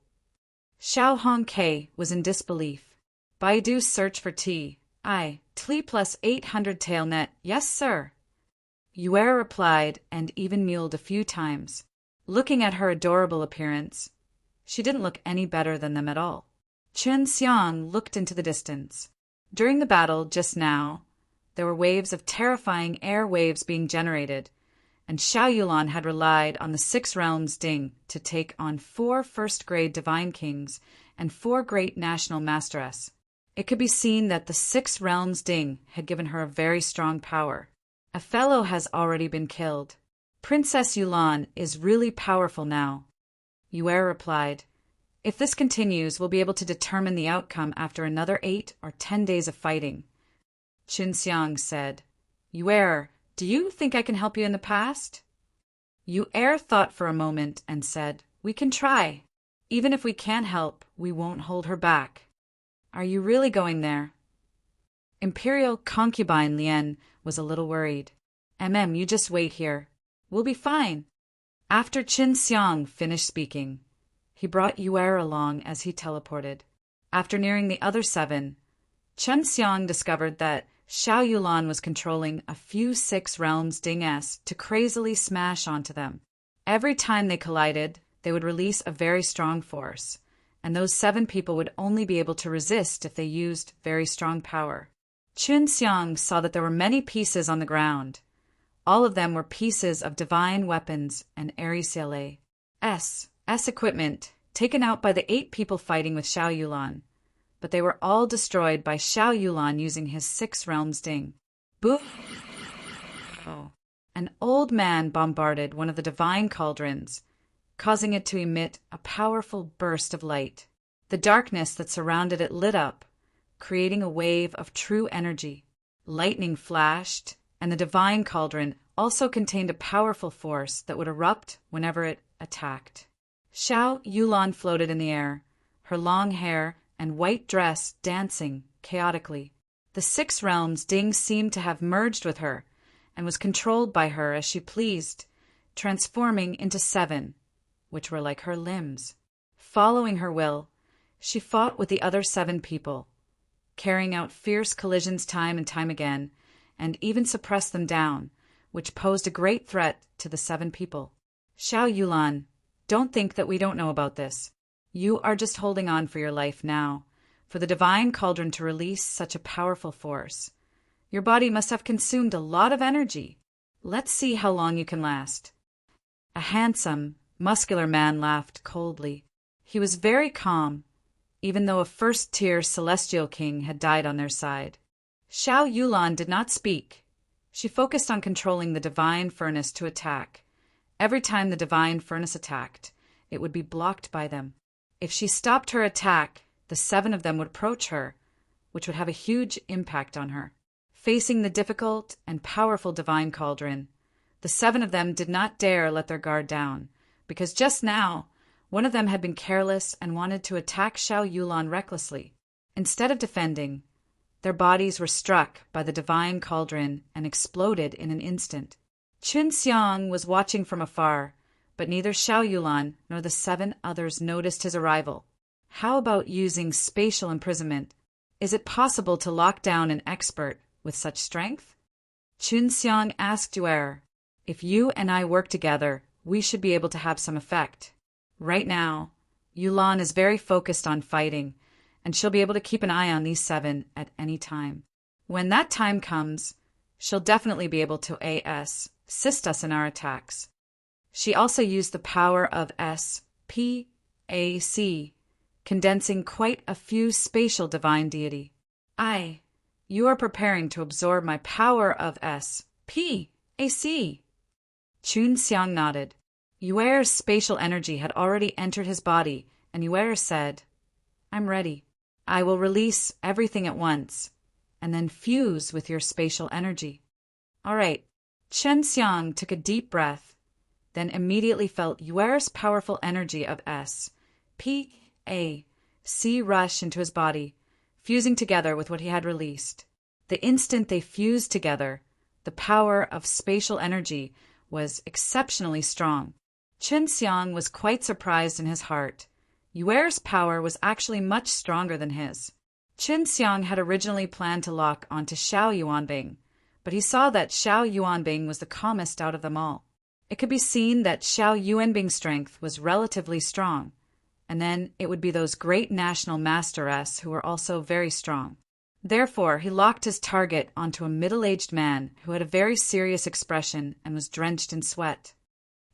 Xiao Hongke was in disbelief. Baidu search for Ti plus 800 tail net. Yes, sir. Yue replied and even mewed a few times. Looking at her adorable appearance, she didn't look any better than them at all. Chun Xiang looked into the distance. During the battle just now, there were waves of terrifying air waves being generated, and Xiao Yulan had relied on the 6 realms Ding to take on 4 first-grade divine kings and 4 great national masteress. It could be seen that the 6 realms Ding had given her a very strong power. A fellow has already been killed. Princess Yulan is really powerful now. Yue replied, If this continues, we'll be able to determine the outcome after another 8 or 10 days of fighting. Chun Xiang said, Yue, do you think I can help you in the past? Yue thought for a moment and said, We can try. Even if we can't help, we won't hold her back. Are you really going there? Imperial Concubine Lien was a little worried. You just wait here. We'll be fine. After Chun Xiang finished speaking, he brought Yue along as he teleported. After nearing the other 7, Chun Xiang discovered that Xiao Yulan was controlling a few 6 realms Ding-S to crazily smash onto them. Every time they collided, they would release a very strong force, and those 7 people would only be able to resist if they used very strong power. Chun Xiang saw that there were many pieces on the ground. All of them were pieces of divine weapons and Arisele S equipment taken out by the 8 people fighting with Xiao Yulan, but they were all destroyed by Xiao Yulan using his 6 realms Ding. Boo! Oh. An old man bombarded one of the divine cauldrons, causing it to emit a powerful burst of light. The darkness that surrounded it lit up, creating a wave of true energy. Lightning flashed, and the divine cauldron also contained a powerful force that would erupt whenever it attacked. Xiao Yulan floated in the air, her long hair and white dress dancing chaotically. The 6 realms Ding seemed to have merged with her and was controlled by her as she pleased, transforming into 7, which were like her limbs. Following her will, she fought with the other 7 people, carrying out fierce collisions time and time again, and even suppressed them down, which posed a great threat to the 7 people. Xiao Yulan, don't think that we don't know about this. You are just holding on for your life now, for the divine cauldron to release such a powerful force. Your body must have consumed a lot of energy. Let's see how long you can last. A handsome, muscular man laughed coldly. He was very calm, even though a first-tier celestial king had died on their side. Xiao Yulan did not speak. She focused on controlling the divine furnace to attack. Every time the divine furnace attacked, it would be blocked by them. If she stopped her attack, the 7 of them would approach her, which would have a huge impact on her. Facing the difficult and powerful divine cauldron, the 7 of them did not dare let their guard down, because just now, one of them had been careless and wanted to attack Xiao Yulan recklessly. Instead of defending, their bodies were struck by the divine cauldron and exploded in an instant. Qun Xiang was watching from afar, but neither Xiao Yulan nor the 7 others noticed his arrival. How about using spatial imprisonment? Is it possible to lock down an expert with such strength? Qun Xiang asked Yuer, if you and I work together, we should be able to have some effect. Right now, Yulan is very focused on fighting, and she'll be able to keep an eye on these 7 at any time. When that time comes, she'll definitely be able to assist us in our attacks. She also used the power of SPAC, condensing quite a few spatial divine deity. You are preparing to absorb my power of SPAC. Qun Xiang nodded. Yuer's spatial energy had already entered his body, and Yuer said, I'm ready. I will release everything at once, and then fuse with your spatial energy. All right. Qun Xiang took a deep breath, then immediately felt Yuer's powerful energy of SPAC rush into his body, fusing together with what he had released. The instant they fused together, the power of spatial energy was exceptionally strong. Qun Xiang was quite surprised in his heart. Yuer's power was actually much stronger than his. Qun Xiang had originally planned to lock onto Xiao Yuanbing, but he saw that Xiao Yuanbing was the calmest out of them all. It could be seen that Xiao Yuanbing's strength was relatively strong, and then it would be those great national masteress who were also very strong. Therefore, he locked his target onto a middle-aged man who had a very serious expression and was drenched in sweat.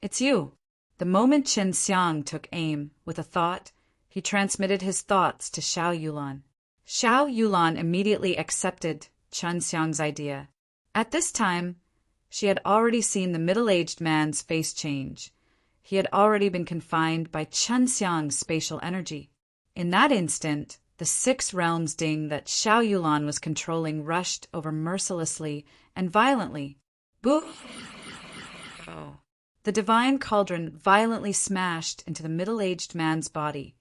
It's you. The moment Qun Xiang took aim with a thought, he transmitted his thoughts to Xiao Yulan. Xiao Yulan immediately accepted Qun Xiang's idea. At this time, she had already seen the middle-aged man's face change. He had already been confined by Qun Xiang's spatial energy. In that instant, the 6 realms ding that Xiao Yulan was controlling rushed over mercilessly and violently. Boo! The divine cauldron violently smashed into the middle-aged man's body,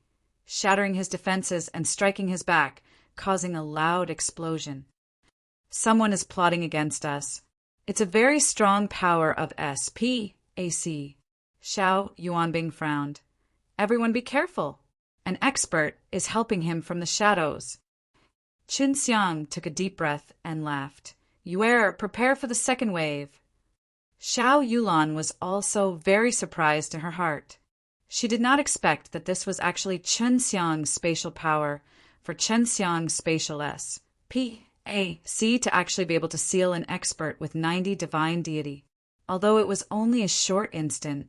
shattering his defenses and striking his back, causing a loud explosion. Someone is plotting against us. It's a very strong power of SPAC. Xiao Yuanbing frowned. Everyone be careful. An expert is helping him from the shadows. Qun Xiang took a deep breath and laughed. Yuer, prepare for the second wave. Xiao Yulan was also very surprised in her heart. She did not expect that this was actually Qun Xiang's spatial power, for Qun Xiang's spatial SPAC to actually be able to seal an expert with 90 divine deity. Although it was only a short instant,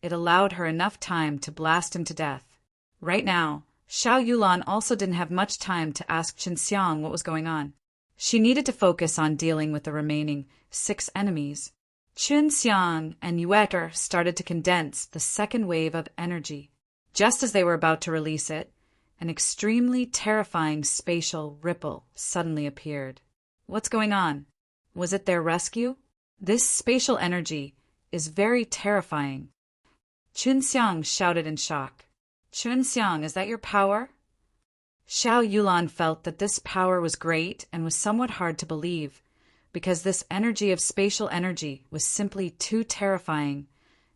it allowed her enough time to blast him to death. Right now, Xiao Yulan also didn't have much time to ask Qun Xiang what was going on. She needed to focus on dealing with the remaining 6 enemies. Qun Xiang and Yuer started to condense the second wave of energy. Just as they were about to release it, an extremely terrifying spatial ripple suddenly appeared. What's going on? Was it their rescue? This spatial energy is very terrifying. Qun Xiang shouted in shock. Qun Xiang, is that your power? Xiao Yulan felt that this power was great and was somewhat hard to believe, because this energy of spatial energy was simply too terrifying,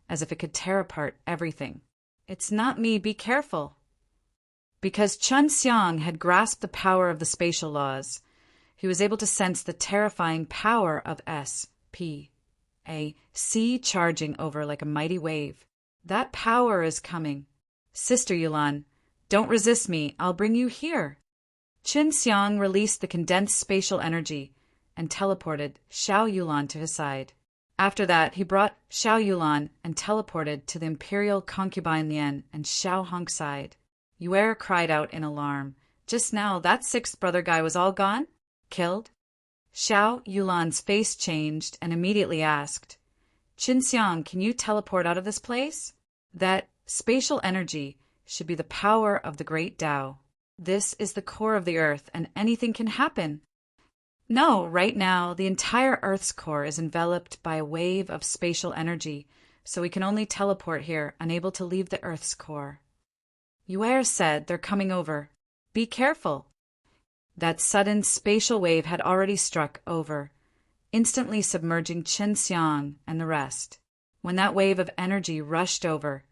as if it could tear apart everything. "It's not me, be careful." Because Chun Xiang had grasped the power of the spatial laws, he was able to sense the terrifying power of a sea charging over like a mighty wave. That power is coming. "Sister Yulan, don't resist me, I'll bring you here." Qin Xiang released the condensed spatial energy and teleported Xiao Yulan to his side. After that, he brought Xiao Yulan and teleported to the imperial concubine Lian and Xiao Hong's side. Yue cried out in alarm. "Just now, that sixth brother guy was all gone? Killed?" Xiao Yulan's face changed and immediately asked, "Qin Xiang, can you teleport out of this place?" That spatial energy should be the power of the great Tao. This is the core of the earth, and anything can happen. No, right now, the entire Earth's core is enveloped by a wave of spatial energy, so we can only teleport here, unable to leave the Earth's core. Yue said, "They're coming over. Be careful." That sudden spatial wave had already struck over, instantly submerging Qin Xiang and the rest. When that wave of energy rushed over,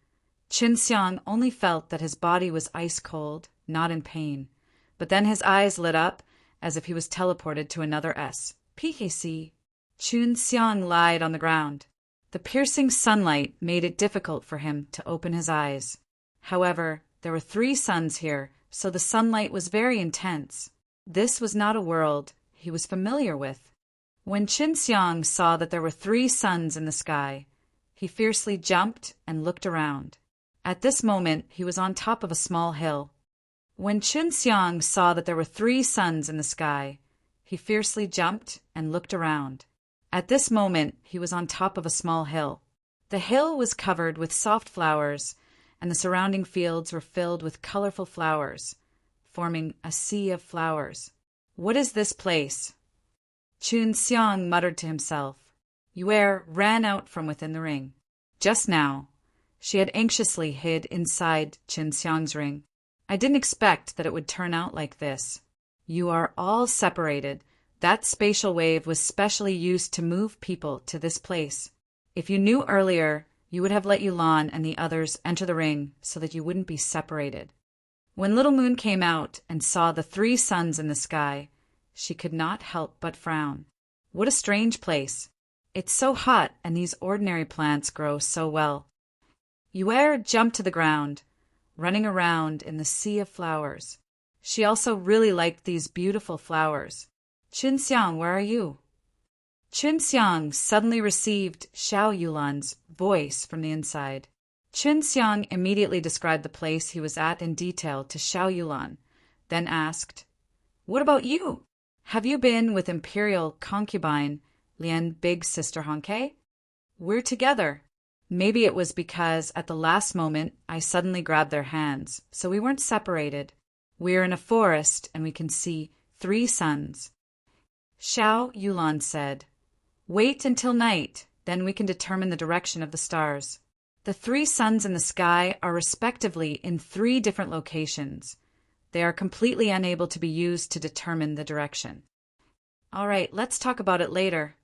Qin Xiang only felt that his body was ice cold, not in pain, but then his eyes lit up as if he was teleported to another PKC. Qin Xiang lied on the ground. The piercing sunlight made it difficult for him to open his eyes. However, there were 3 suns here, so the sunlight was very intense. This was not a world he was familiar with. When Qin Xiang saw that there were 3 suns in the sky, he fiercely jumped and looked around. At this moment, he was on top of a small hill. When Qin Xiang saw that there were 3 suns in the sky, he fiercely jumped and looked around. At this moment, he was on top of a small hill. The hill was covered with soft flowers, and the surrounding fields were filled with colorful flowers, forming a sea of flowers. "What is this place?" Qin Xiang muttered to himself. Yue ran out from within the ring. Just now, she had anxiously hid inside Qin Xiang's ring. "I didn't expect that it would turn out like this. You are all separated. That spatial wave was specially used to move people to this place. If you knew earlier, you would have let Yulan and the others enter the ring so that you wouldn't be separated." When Little Moon came out and saw the 3 suns in the sky, she could not help but frown. What a strange place. It's so hot, and these ordinary plants grow so well. Yue jumped to the ground, running around in the sea of flowers. She also really liked these beautiful flowers. "Qin Xiang, where are you?" Qin Xiang suddenly received Xiao Yulan's voice from the inside. Qin Xiang immediately described the place he was at in detail to Xiao Yulan, then asked, "What about you? Have you been with Imperial Concubine Lian Big Sister Honke?" "We're together. Maybe it was because at the last moment I suddenly grabbed their hands, so we weren't separated. We're in a forest and we can see 3 suns." Xiao Yulan said, "Wait until night, then we can determine the direction of the stars. The 3 suns in the sky are respectively in 3 different locations. They are completely unable to be used to determine the direction." "All right, let's talk about it later."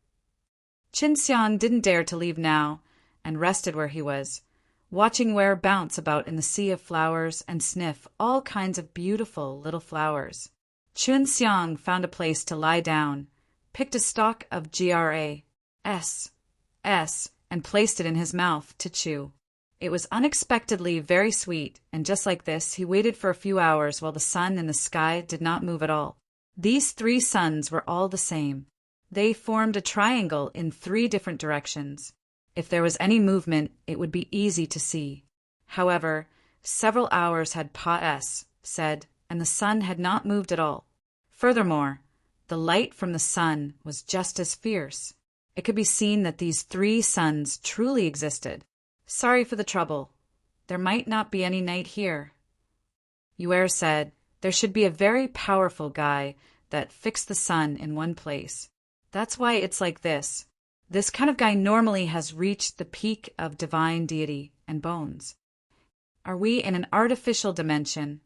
Qin Xiang didn't dare to leave now and rested where he was, watching Ware bounce about in the sea of flowers and sniff all kinds of beautiful little flowers. Qin Xiang found a place to lie down, picked a stalk of GRAS, and placed it in his mouth to chew. It was unexpectedly very sweet, and just like this, he waited for a few hours while the sun in the sky did not move at all. These 3 suns were all the same. They formed a triangle in 3 different directions. If there was any movement, it would be easy to see. However, several hours had said, and the sun had not moved at all. Furthermore, the light from the sun was just as fierce. It could be seen that these 3 suns truly existed. "Sorry for the trouble. There might not be any night here." Yue said, "There should be a very powerful guy that fixed the sun in one place. That's why it's like this. This kind of guy normally has reached the peak of divine deity and bones." "Are we in an artificial dimension?"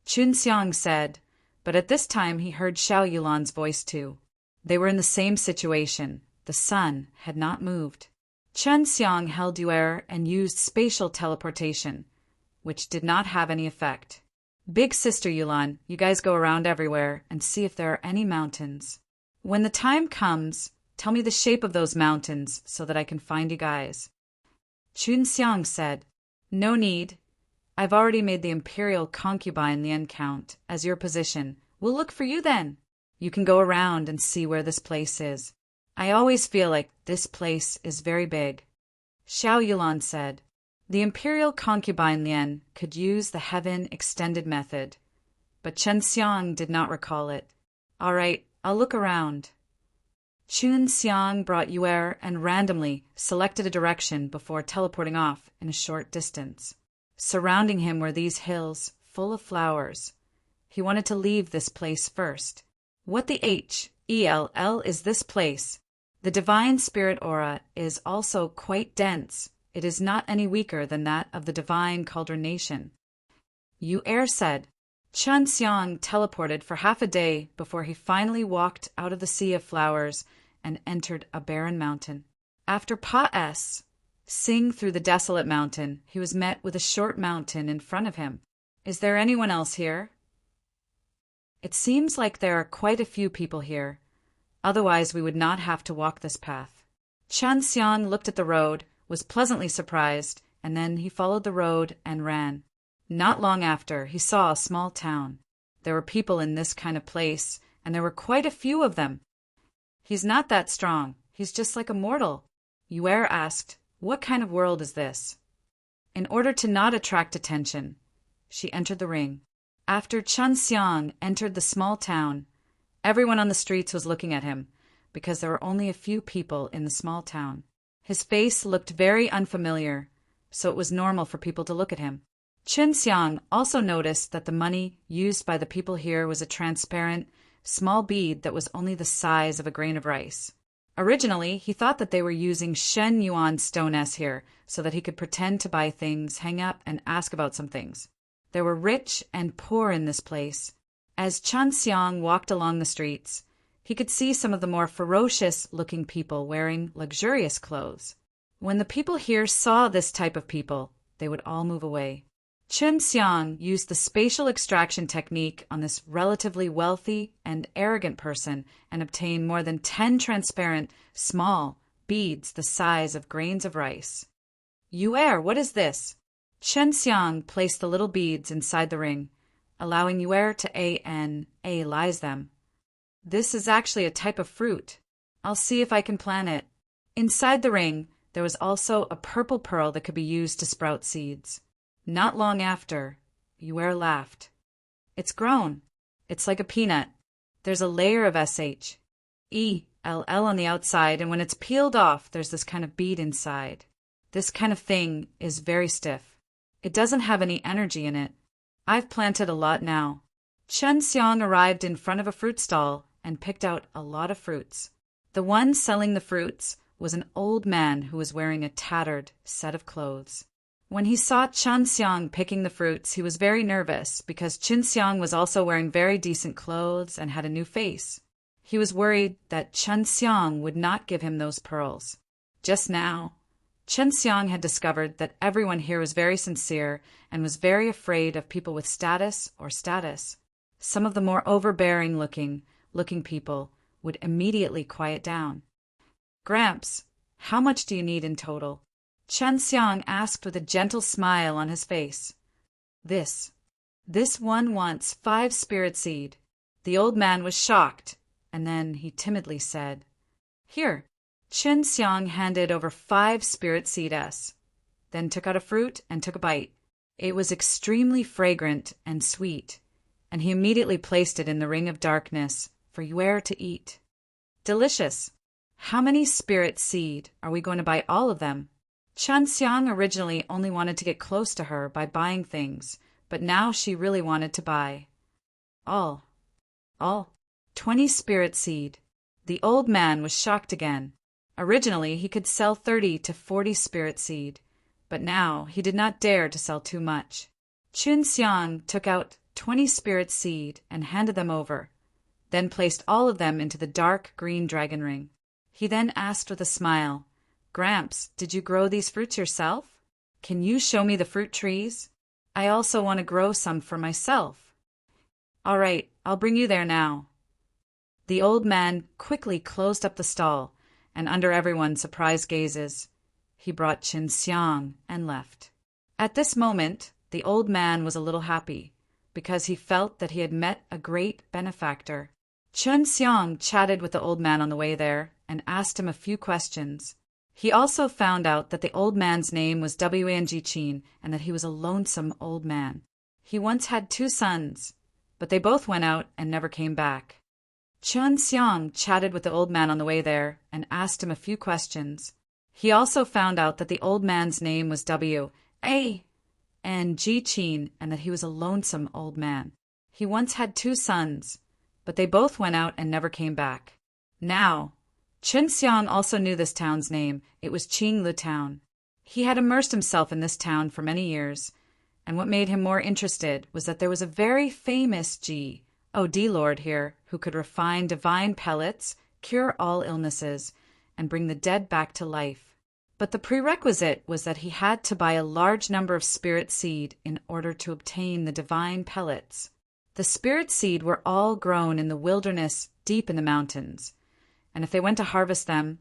Qin Xiang said, but at this time he heard Xiao Yulan's voice too. They were in the same situation. The sun had not moved. Chen Xiang held Yuer and used spatial teleportation, which did not have any effect. Big sister Yulan, you guys go around everywhere and see if there are any mountains. When the time comes, tell me the shape of those mountains so that I can find you guys. Chun Xiang said, No need. I've already made the imperial concubine Lian count as your position. We'll look for you then. You can go around and see where this place is. I always feel like this place is very big. Xiao Yulan said, The imperial concubine Lian could use the heaven extended method, but Chen Xiang did not recall it. All right, I'll look around. Chun Xiang brought Yuer and randomly selected a direction before teleporting off in a short distance. Surrounding him were these hills full of flowers. He wanted to leave this place first. What the hell is this place? The divine spirit aura is also quite dense. It is not any weaker than that of the divine Cauldron Nation. Yuer said. Chun Xiang teleported for half a day before he finally walked out of the sea of flowers and entered a barren mountain. After passing through the desolate mountain, he was met with a short mountain in front of him. Is there anyone else here? It seems like there are quite a few people here. Otherwise, we would not have to walk this path. Chun Xiang looked at the road, was pleasantly surprised, and then he followed the road and ran. Not long after, he saw a small town. There were people in this kind of place, and there were quite a few of them. He's not that strong. He's just like a mortal. Yuer asked, What kind of world is this? In order to not attract attention, she entered the ring. After Chun Xiang entered the small town, everyone on the streets was looking at him, because there were only a few people in the small town. His face looked very unfamiliar, so it was normal for people to look at him. Chun Xiang also noticed that the money used by the people here was a transparent, small bead that was only the size of a grain of rice. Originally, he thought that they were using Shen Yuan stone S here so that he could pretend to buy things, hang up, and ask about some things. There were rich and poor in this place. As Chun Xiang walked along the streets, he could see some of the more ferocious-looking people wearing luxurious clothes. When the people here saw this type of people, they would all move away. Chun Xiang used the spatial extraction technique on this relatively wealthy and arrogant person and obtained more than 10 transparent, small beads the size of grains of rice. Yuer, what is this? Chun Xiang placed the little beads inside the ring, allowing Yuer to analyze them. This is actually a type of fruit. I'll see if I can plant it. Inside the ring, there was also a purple pearl that could be used to sprout seeds. Not long after, Yuer laughed. It's grown. It's like a peanut. There's a layer of SHELL on the outside, and when it's peeled off, there's this kind of bead inside. This kind of thing is very stiff. It doesn't have any energy in it. I've planted a lot now. Chun Xiang arrived in front of a fruit stall and picked out a lot of fruits. The one selling the fruits was an old man who was wearing a tattered set of clothes. When he saw Chun Xiang picking the fruits, he was very nervous because Chun Xiang was also wearing very decent clothes and had a new face. He was worried that Chun Xiang would not give him those pearls. Just now, Chun Xiang had discovered that everyone here was very sincere and was very afraid of people with status or status. Some of the more overbearing looking people would immediately quiet down. Gramps, how much do you need in total? Chun Xiang asked with a gentle smile on his face. This one wants 5 spirit seed. The old man was shocked, and then he timidly said, Here. Chun Xiang handed over 5 spirit seeds, then took out a fruit and took a bite. It was extremely fragrant and sweet, and he immediately placed it in the ring of darkness for Yuer to eat. Delicious. How many spirit seed are we going to buy? All of them? Chun Xiang originally only wanted to get close to her by buying things, but now she really wanted to buy. All. 20 spirit seed. The old man was shocked again. Originally, he could sell 30 to 40 spirit seed, but now he did not dare to sell too much. Chun Xiang took out 20 spirit seed and handed them over, then placed all of them into the dark green dragon ring. He then asked with a smile, Gramps, did you grow these fruits yourself? Can you show me the fruit trees? I also want to grow some for myself. All right, I'll bring you there now. The old man quickly closed up the stall, and under everyone's surprised gazes, he brought Qinxiang and left. At this moment, the old man was a little happy, because he felt that he had met a great benefactor. Qinxiang chatted with the old man on the way there and asked him a few questions. He also found out that the old man's name was Wang Jichin and that he was a lonesome old man. He once had 2 sons, but they both went out and never came back. Qinxiang chatted with the old man on the way there and asked him a few questions. He also found out that the old man's name was Wang Jichin and that he was a lonesome old man. He once had 2 sons, but they both went out and never came back. Now, Qinxiang also knew this town's name. It was Qinglu Town. He had immersed himself in this town for many years, and what made him more interested was that there was a very famous D-Lord here who could refine divine pellets, cure all illnesses, and bring the dead back to life. But the prerequisite was that he had to buy a large number of spirit seed in order to obtain the divine pellets. The spirit seed were all grown in the wilderness deep in the mountains, and if they went to harvest them,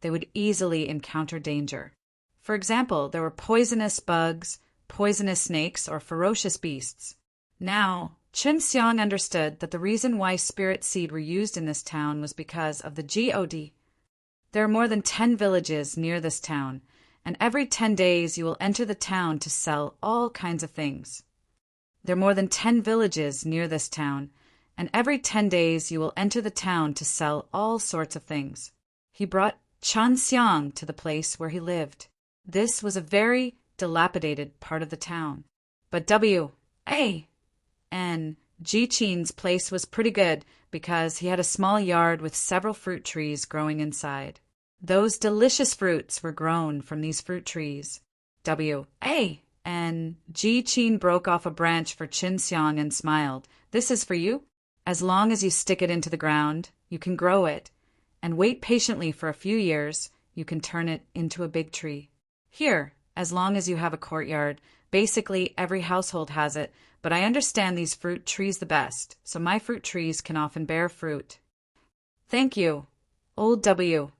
they would easily encounter danger. For example, there were poisonous bugs, poisonous snakes, or ferocious beasts. Now, Qinxiang understood that the reason why spirit seed were used in this town was because of the God. There are more than 10 villages near this town, and every 10 days you will enter the town to sell all kinds of things. There are more than 10 villages near this town, and every 10 days you will enter the town to sell all sorts of things. He brought Qinxiang to the place where he lived. This was a very dilapidated part of the town, but Wang Jichin's place was pretty good because he had a small yard with several fruit trees growing inside. Those delicious fruits were grown from these fruit trees. Wang Jichin broke off a branch for Qinxiang and smiled. This is for you. As long as you stick it into the ground, you can grow it, and wait patiently for a few years, you can turn it into a big tree. Here, as long as you have a courtyard, basically every household has it, but I understand these fruit trees the best, so my fruit trees can often bear fruit. Thank you, old Wang.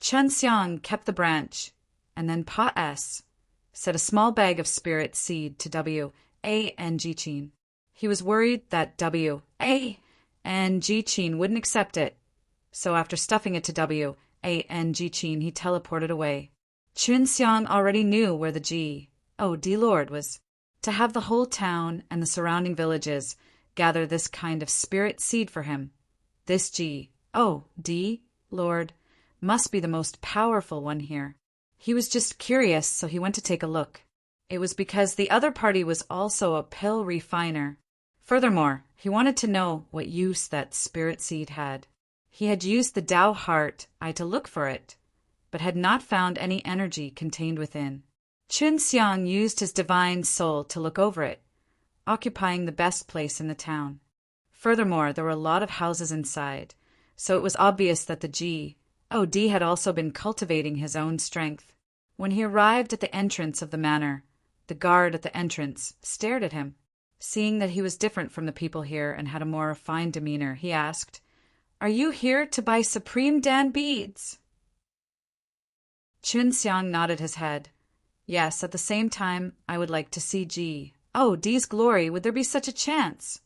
Qinxiang kept the branch, and then Pa S set a small bag of spirit seed to Wang Jichin. He was worried that Wang Jichin wouldn't accept it, so after stuffing it to Wang Jichin, he teleported away. Qinxiang already knew where the D-Lord was. To have the whole town and the surrounding villages gather this kind of spirit seed for him, this D-Lord must be the most powerful one here. He was just curious, so he went to take a look. It was because the other party was also a pill refiner. Furthermore, he wanted to know what use that spirit seed had. He had used the Tao Heart Eye to look for it, but had not found any energy contained within. Qinxiang used his divine soul to look over it, occupying the best place in the town. Furthermore, there were a lot of houses inside, so it was obvious that the God had also been cultivating his own strength. When he arrived at the entrance of the manor, the guard at the entrance stared at him. Seeing that he was different from the people here and had a more refined demeanor, he asked, "Are you here to buy Supreme Dan beads?" Qinxiang nodded his head. Yes, at the same time, I would like to see D's glory. Would there be such a chance?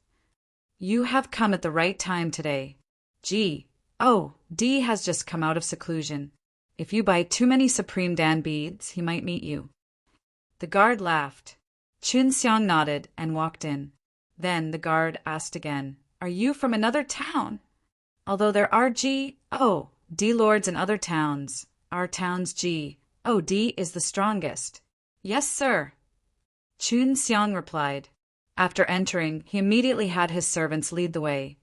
You have come at the right time today. D has just come out of seclusion. If you buy too many Supreme Dan beads, he might meet you. The guard laughed. Qinxiang nodded and walked in. Then the guard asked again, "Are you from another town?" Although there are D-Lords in other towns, our town's D is the strongest. Yes, sir. Qinxiang replied. After entering, he immediately had his servants lead the way.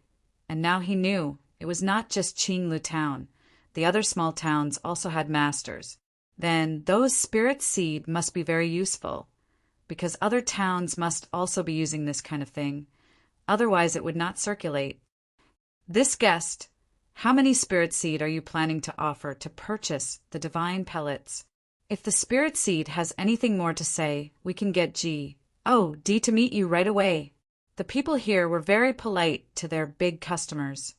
And now he knew it was not just Qinglu town. The other small towns also had masters. Then those spirit seed must be very useful, because other towns must also be using this kind of thing. Otherwise it would not circulate. This guest How many spirit seed are you planning to offer to purchase the divine pellets? If the spirit seed has anything more to say, we can get D to meet you right away. The people here were very polite to their big customers.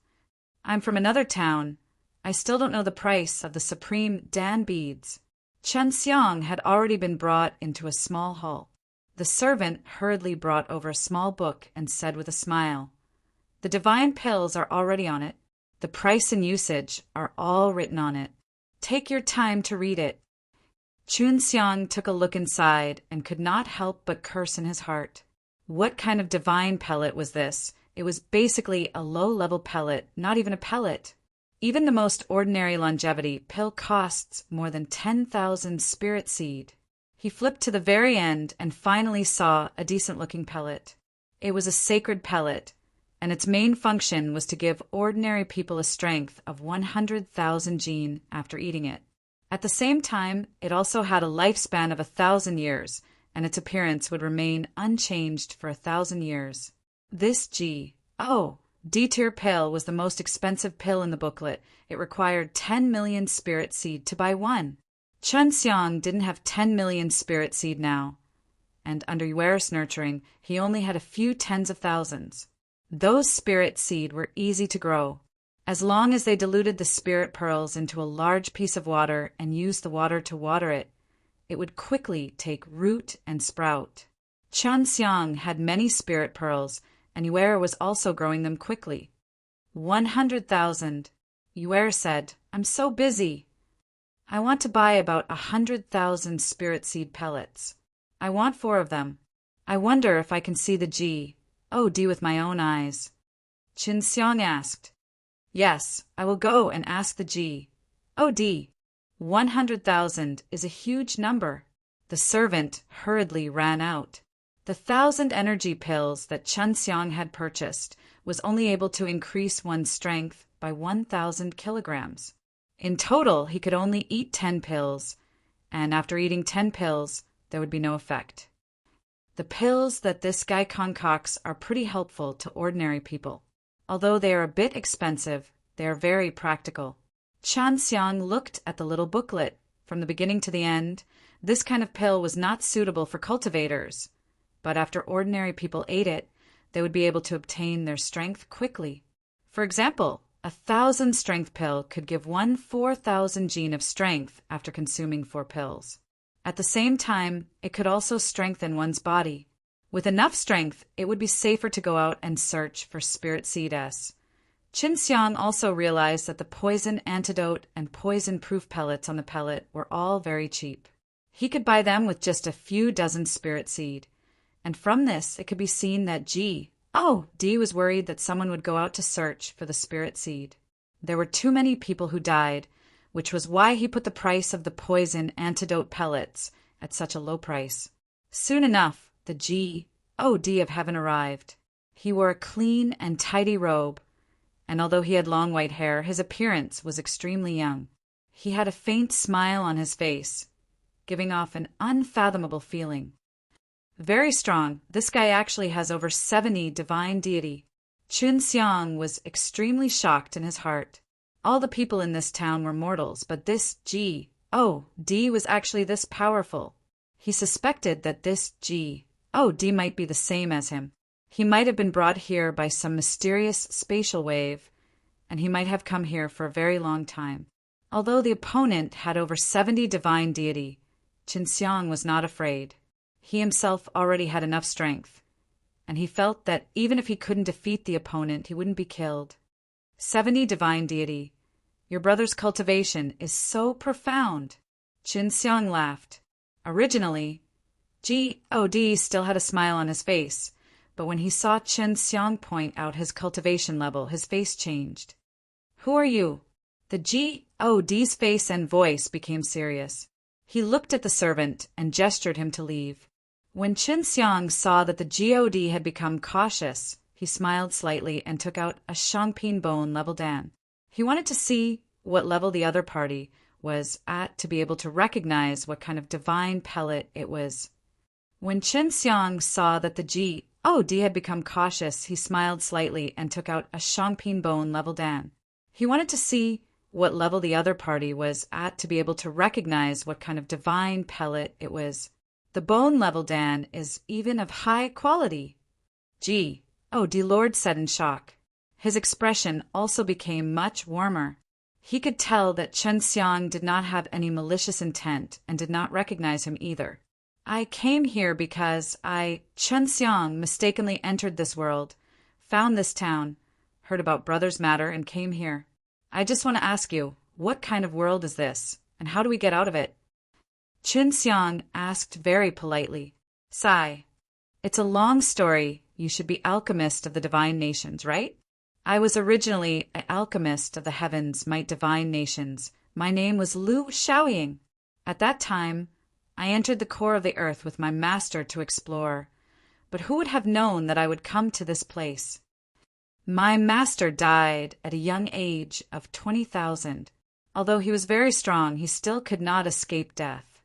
I'm from another town. I still don't know the price of the supreme Dan beads. Chen Xiang had already been brought into a small hall. The servant hurriedly brought over a small book and said with a smile, "The divine pills are already on it. The price and usage are all written on it. Take your time to read it." Chun Xiang took a look inside and could not help but curse in his heart. What kind of divine pellet was this? It was basically a low-level pellet, not even a pellet. Even the most ordinary longevity pill costs more than 10,000 spirit seed. He flipped to the very end and finally saw a decent-looking pellet. It was a sacred pellet, and its main function was to give ordinary people a strength of 100,000 gene after eating it. At the same time, it also had a lifespan of 1,000 years, and its appearance would remain unchanged for 1,000 years. This D-tier pill was the most expensive pill in the booklet. It required 10 million spirit seed to buy one. Chun Xiang didn't have 10 million spirit seed now, and under Yuer's nurturing, he only had a few tens of thousands. Those spirit seed were easy to grow. As long as they diluted the spirit pearls into a large piece of water and used the water to water it, it would quickly take root and sprout. Chun Xiang had many spirit pearls, and Yuer was also growing them quickly. 100,000. Yuer said, "I'm so busy. I want to buy about 100,000 spirit seed pellets. I want 4 of them. I wonder if I can see the D with my own eyes." Chun Xiang asked, "Yes, I will go and ask the D. 100,000 is a huge number." The servant hurriedly ran out. The 1,000 energy pills that Chun Xiang had purchased was only able to increase one's strength by 1,000 kilograms. In total, he could only eat 10 pills, and after eating 10 pills, there would be no effect. The pills that this guy concocts are pretty helpful to ordinary people. Although they are a bit expensive, they are very practical. Chun Xiang looked at the little booklet. From the beginning to the end, this kind of pill was not suitable for cultivators, but after ordinary people ate it, they would be able to obtain their strength quickly. For example, 1,000 strength pill could give one 4,000 gene of strength after consuming 4 pills. At the same time, it could also strengthen one's body. With enough strength, it would be safer to go out and search for spirit seed S. Chun Xiang also realized that the poison antidote and poison-proof pellets on the pellet were all very cheap. He could buy them with just a few dozen spirit seed. And from this, it could be seen that D was worried that someone would go out to search for the spirit seed. There were too many people who died, which was why he put the price of the poison antidote pellets at such a low price. Soon enough, the D of heaven arrived. He wore a clean and tidy robe, and although he had long white hair, his appearance was extremely young. He had a faint smile on his face, giving off an unfathomable feeling. Very strong, this guy actually has over 70 divine deity. Chun Xiang was extremely shocked in his heart. All the people in this town were mortals, but this D was actually this powerful. He suspected that this D might be the same as him. He might have been brought here by some mysterious spatial wave, and he might have come here for a very long time. Although the opponent had over 70 divine deity, Chun Xiang was not afraid. He himself already had enough strength, and he felt that even if he couldn't defeat the opponent, he wouldn't be killed. 70 divine deity. Your brother's cultivation is so profound. Chun Xiang laughed. Originally, D still had a smile on his face, but when he saw Chun Xiang point out his cultivation level, his face changed. Who are you? The D's face and voice became serious. He looked at the servant and gestured him to leave. When Chun Xiang saw that the God had become cautious, he smiled slightly and took out a Shangpin bone level Dan. He wanted to see what level the other party was at to be able to recognize what kind of divine pellet it was. When Chun Xiang saw that the God had become cautious, he smiled slightly and took out a Shangpin bone level Dan. He wanted to see what level the other party was at to be able to recognize what kind of divine pellet it was. The bone level, Dan, is even of high quality. Gee, oh, D-Lord said in shock. His expression also became much warmer. He could tell that Chen Xiang did not have any malicious intent and did not recognize him either. I came here because Chen Xiang, mistakenly entered this world, found this town, heard about Brothers Matter, and came here. I just want to ask you, what kind of world is this, and how do we get out of it? Chen Xiang asked very politely. Sigh. It's a long story. You should be alchemist of the divine nations, right? I was originally an alchemist of the heavens, might divine nations. My name was Lu Shaoying. At that time, I entered the core of the earth with my master to explore. But who would have known that I would come to this place? My master died at a young age of 20,000. Although he was very strong, he still could not escape death.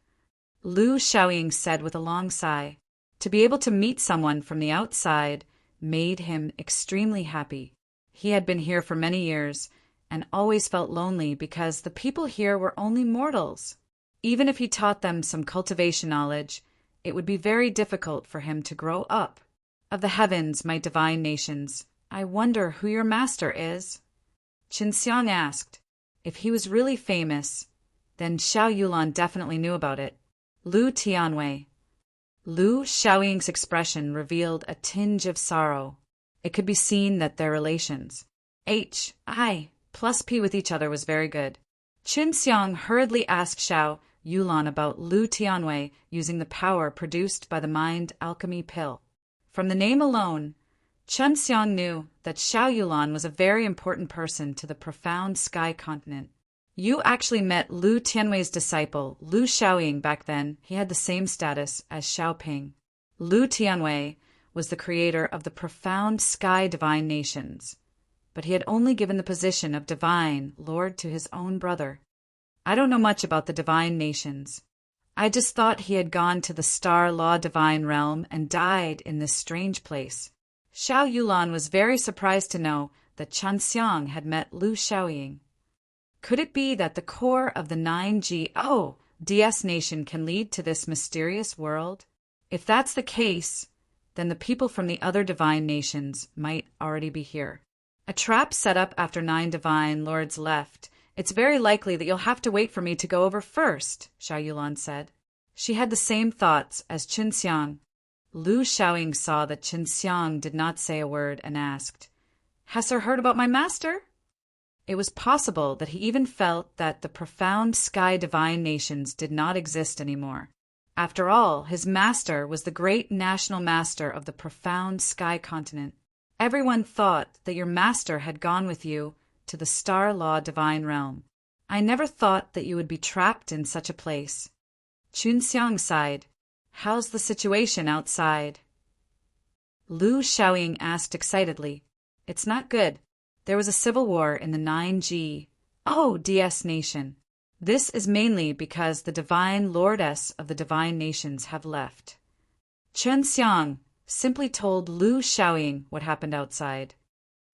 Lu Shaoying said with a long sigh. To be able to meet someone from the outside made him extremely happy. He had been here for many years and always felt lonely because the people here were only mortals. Even if he taught them some cultivation knowledge, it would be very difficult for him to grow up. Of the heavens, my divine nations, I wonder who your master is? Qin Xiang asked. If he was really famous, then Xiao Yulan definitely knew about it. Lu Tianwei. Lu Shaoying's expression revealed a tinge of sorrow. It could be seen that their relations, H.I. plus P with each other, was very good. Qin Xiang hurriedly asked Xiao Yulan about Lu Tianwei using the power produced by the mind alchemy pill. From the name alone, Chen Xiang knew that Xiao Yulan was a very important person to the profound sky continent. You actually met Lu Tianwei's disciple, Lu Shaoying, back then. He had the same status as Xiaoping. Lu Tianwei was the creator of the profound sky divine nations, but he had only given the position of divine lord to his own brother. I don't know much about the divine nations. I just thought he had gone to the star law divine realm and died in this strange place. Xiao Yulan was very surprised to know that Chen Xiang had met Lu Shaoying. Could it be that the core of the 9G nation can lead to this mysterious world? If that's the case, then the people from the other divine nations might already be here. A trap set up after 9 divine lords left. It's very likely that you'll have to wait for me to go over first, Xiao Yulan said. She had the same thoughts as Qin Xiang. Lu Shaoying saw that Qin Xiang did not say a word and asked, Has Sir heard about my master? It was possible that he even felt that the profound sky divine nations did not exist anymore. After all, his master was the great national master of the profound sky continent. Everyone thought that your master had gone with you to the star law divine realm. I never thought that you would be trapped in such a place. Qin Xiang sighed. How's the situation outside? Lu Shaoying asked excitedly. It's not good. There was a civil war in the 9G nation. This is mainly because the divine lordess of the divine nations have left. Chen Xiang simply told Lu Shaoying what happened outside.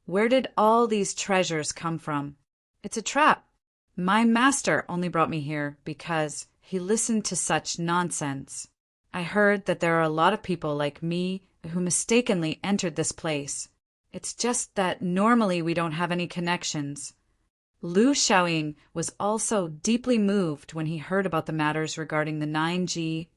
Where did all these treasures come from? It's a trap. My master only brought me here because he listened to such nonsense. I heard that there are a lot of people like me who mistakenly entered this place. It's just that normally we don't have any connections. Lu Shaoying was also deeply moved when he heard about the matters regarding the 9G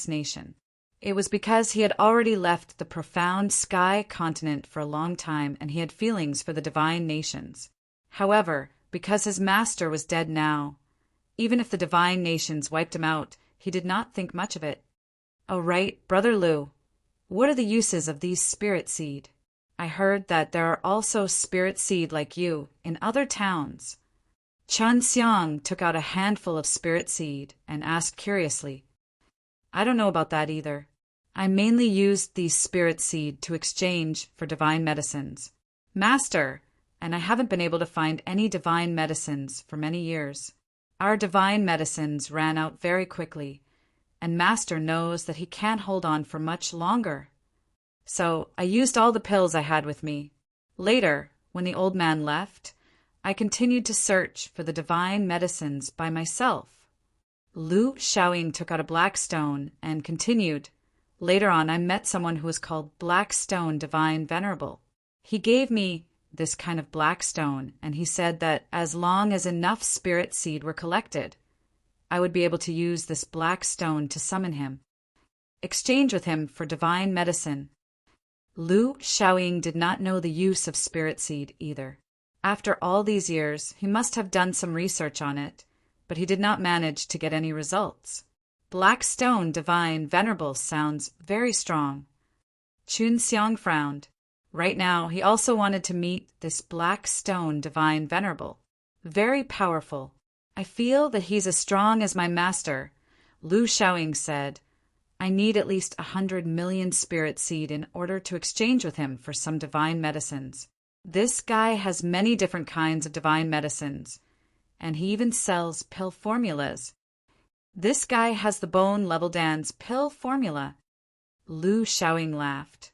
nation. It was because he had already left the profound sky continent for a long time and he had feelings for the divine nations. However, because his master was dead now, even if the divine nations wiped him out, he did not think much of it. Oh, right, Brother Lu, what are the uses of these spirit seed? I heard that there are also spirit seed like you in other towns. Chen Xiang took out a handful of spirit seed and asked curiously, I don't know about that either. I mainly used these spirit seed to exchange for divine medicines. Master, and I haven't been able to find any divine medicines for many years. Our divine medicines ran out very quickly, and Master knows that he can't hold on for much longer. So I used all the pills I had with me. Later, when the old man left, I continued to search for the divine medicines by myself. Lu Xiaoying took out a black stone and continued. Later on, I met someone who was called Black Stone Divine Venerable. He gave me this kind of black stone, and he said that as long as enough spirit seed were collected, I would be able to use this black stone to summon him, exchange with him for divine medicine. Lu Xiaoying did not know the use of spirit seed either. After all these years, he must have done some research on it, but he did not manage to get any results. Black Stone Divine Venerable sounds very strong. Chun Xiang frowned. Right now, he also wanted to meet this Black Stone Divine Venerable. Very powerful. I feel that he's as strong as my master. Lu Xiaoying said, I need at least 100 million spirit seed in order to exchange with him for some divine medicines. This guy has many different kinds of divine medicines, and he even sells pill formulas. This guy has the Bone Level Dan's pill formula. Lu Xiaoying laughed.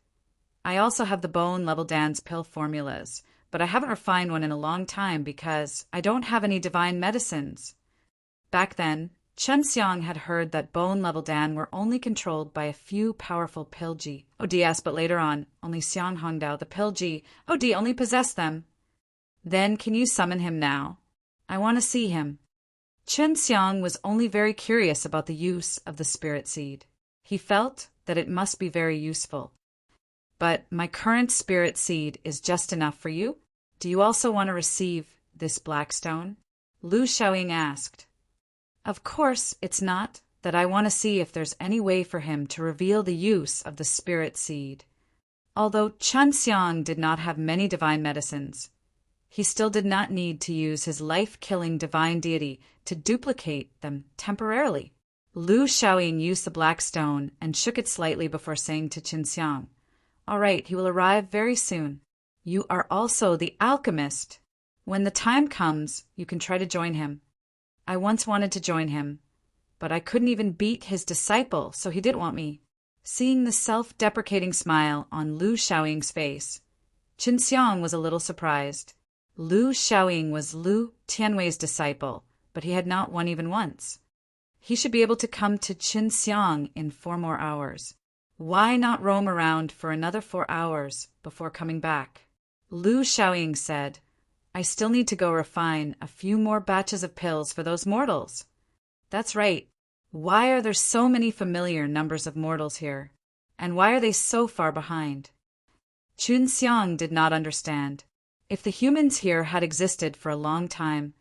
I also have the Bone Level Dan's pill formulas, but I haven't refined one in a long time because I don't have any divine medicines. Back then, Chen Xiang had heard that Bone Level Dan were only controlled by a few powerful Pilji. Oh, yes, but later on, only Xiang Hongdao, the Pilji, only possessed them. Then can you summon him now? I want to see him. Chen Xiang was only very curious about the use of the spirit seed. He felt that it must be very useful. But my current spirit seed is just enough for you? Do you also want to receive this black stone? Lu Xiaoying asked. Of course, it's not that I want to see if there's any way for him to reveal the use of the spirit seed. Although Chen Xiang did not have many divine medicines, he still did not need to use his life-killing divine deity to duplicate them temporarily. Lu Xiaoying used the black stone and shook it slightly before saying to Chen Xiang, All right, he will arrive very soon. You are also the alchemist. When the time comes, you can try to join him. I once wanted to join him, but I couldn't even beat his disciple, so he didn't want me. Seeing the self-deprecating smile on Lu Xiaoying's face, Chen Xiang was a little surprised. Lu Xiaoying was Lu Tianwei's disciple, but he had not won even once. He should be able to come to Chen Xiang in 4 more hours. Why not roam around for another 4 hours before coming back? Lu Xiaoying said, I still need to go refine a few more batches of pills for those mortals. That's right. Why are there so many familiar numbers of mortals here? And why are they so far behind? Chun Xiang did not understand. If the humans here had existed for a long time,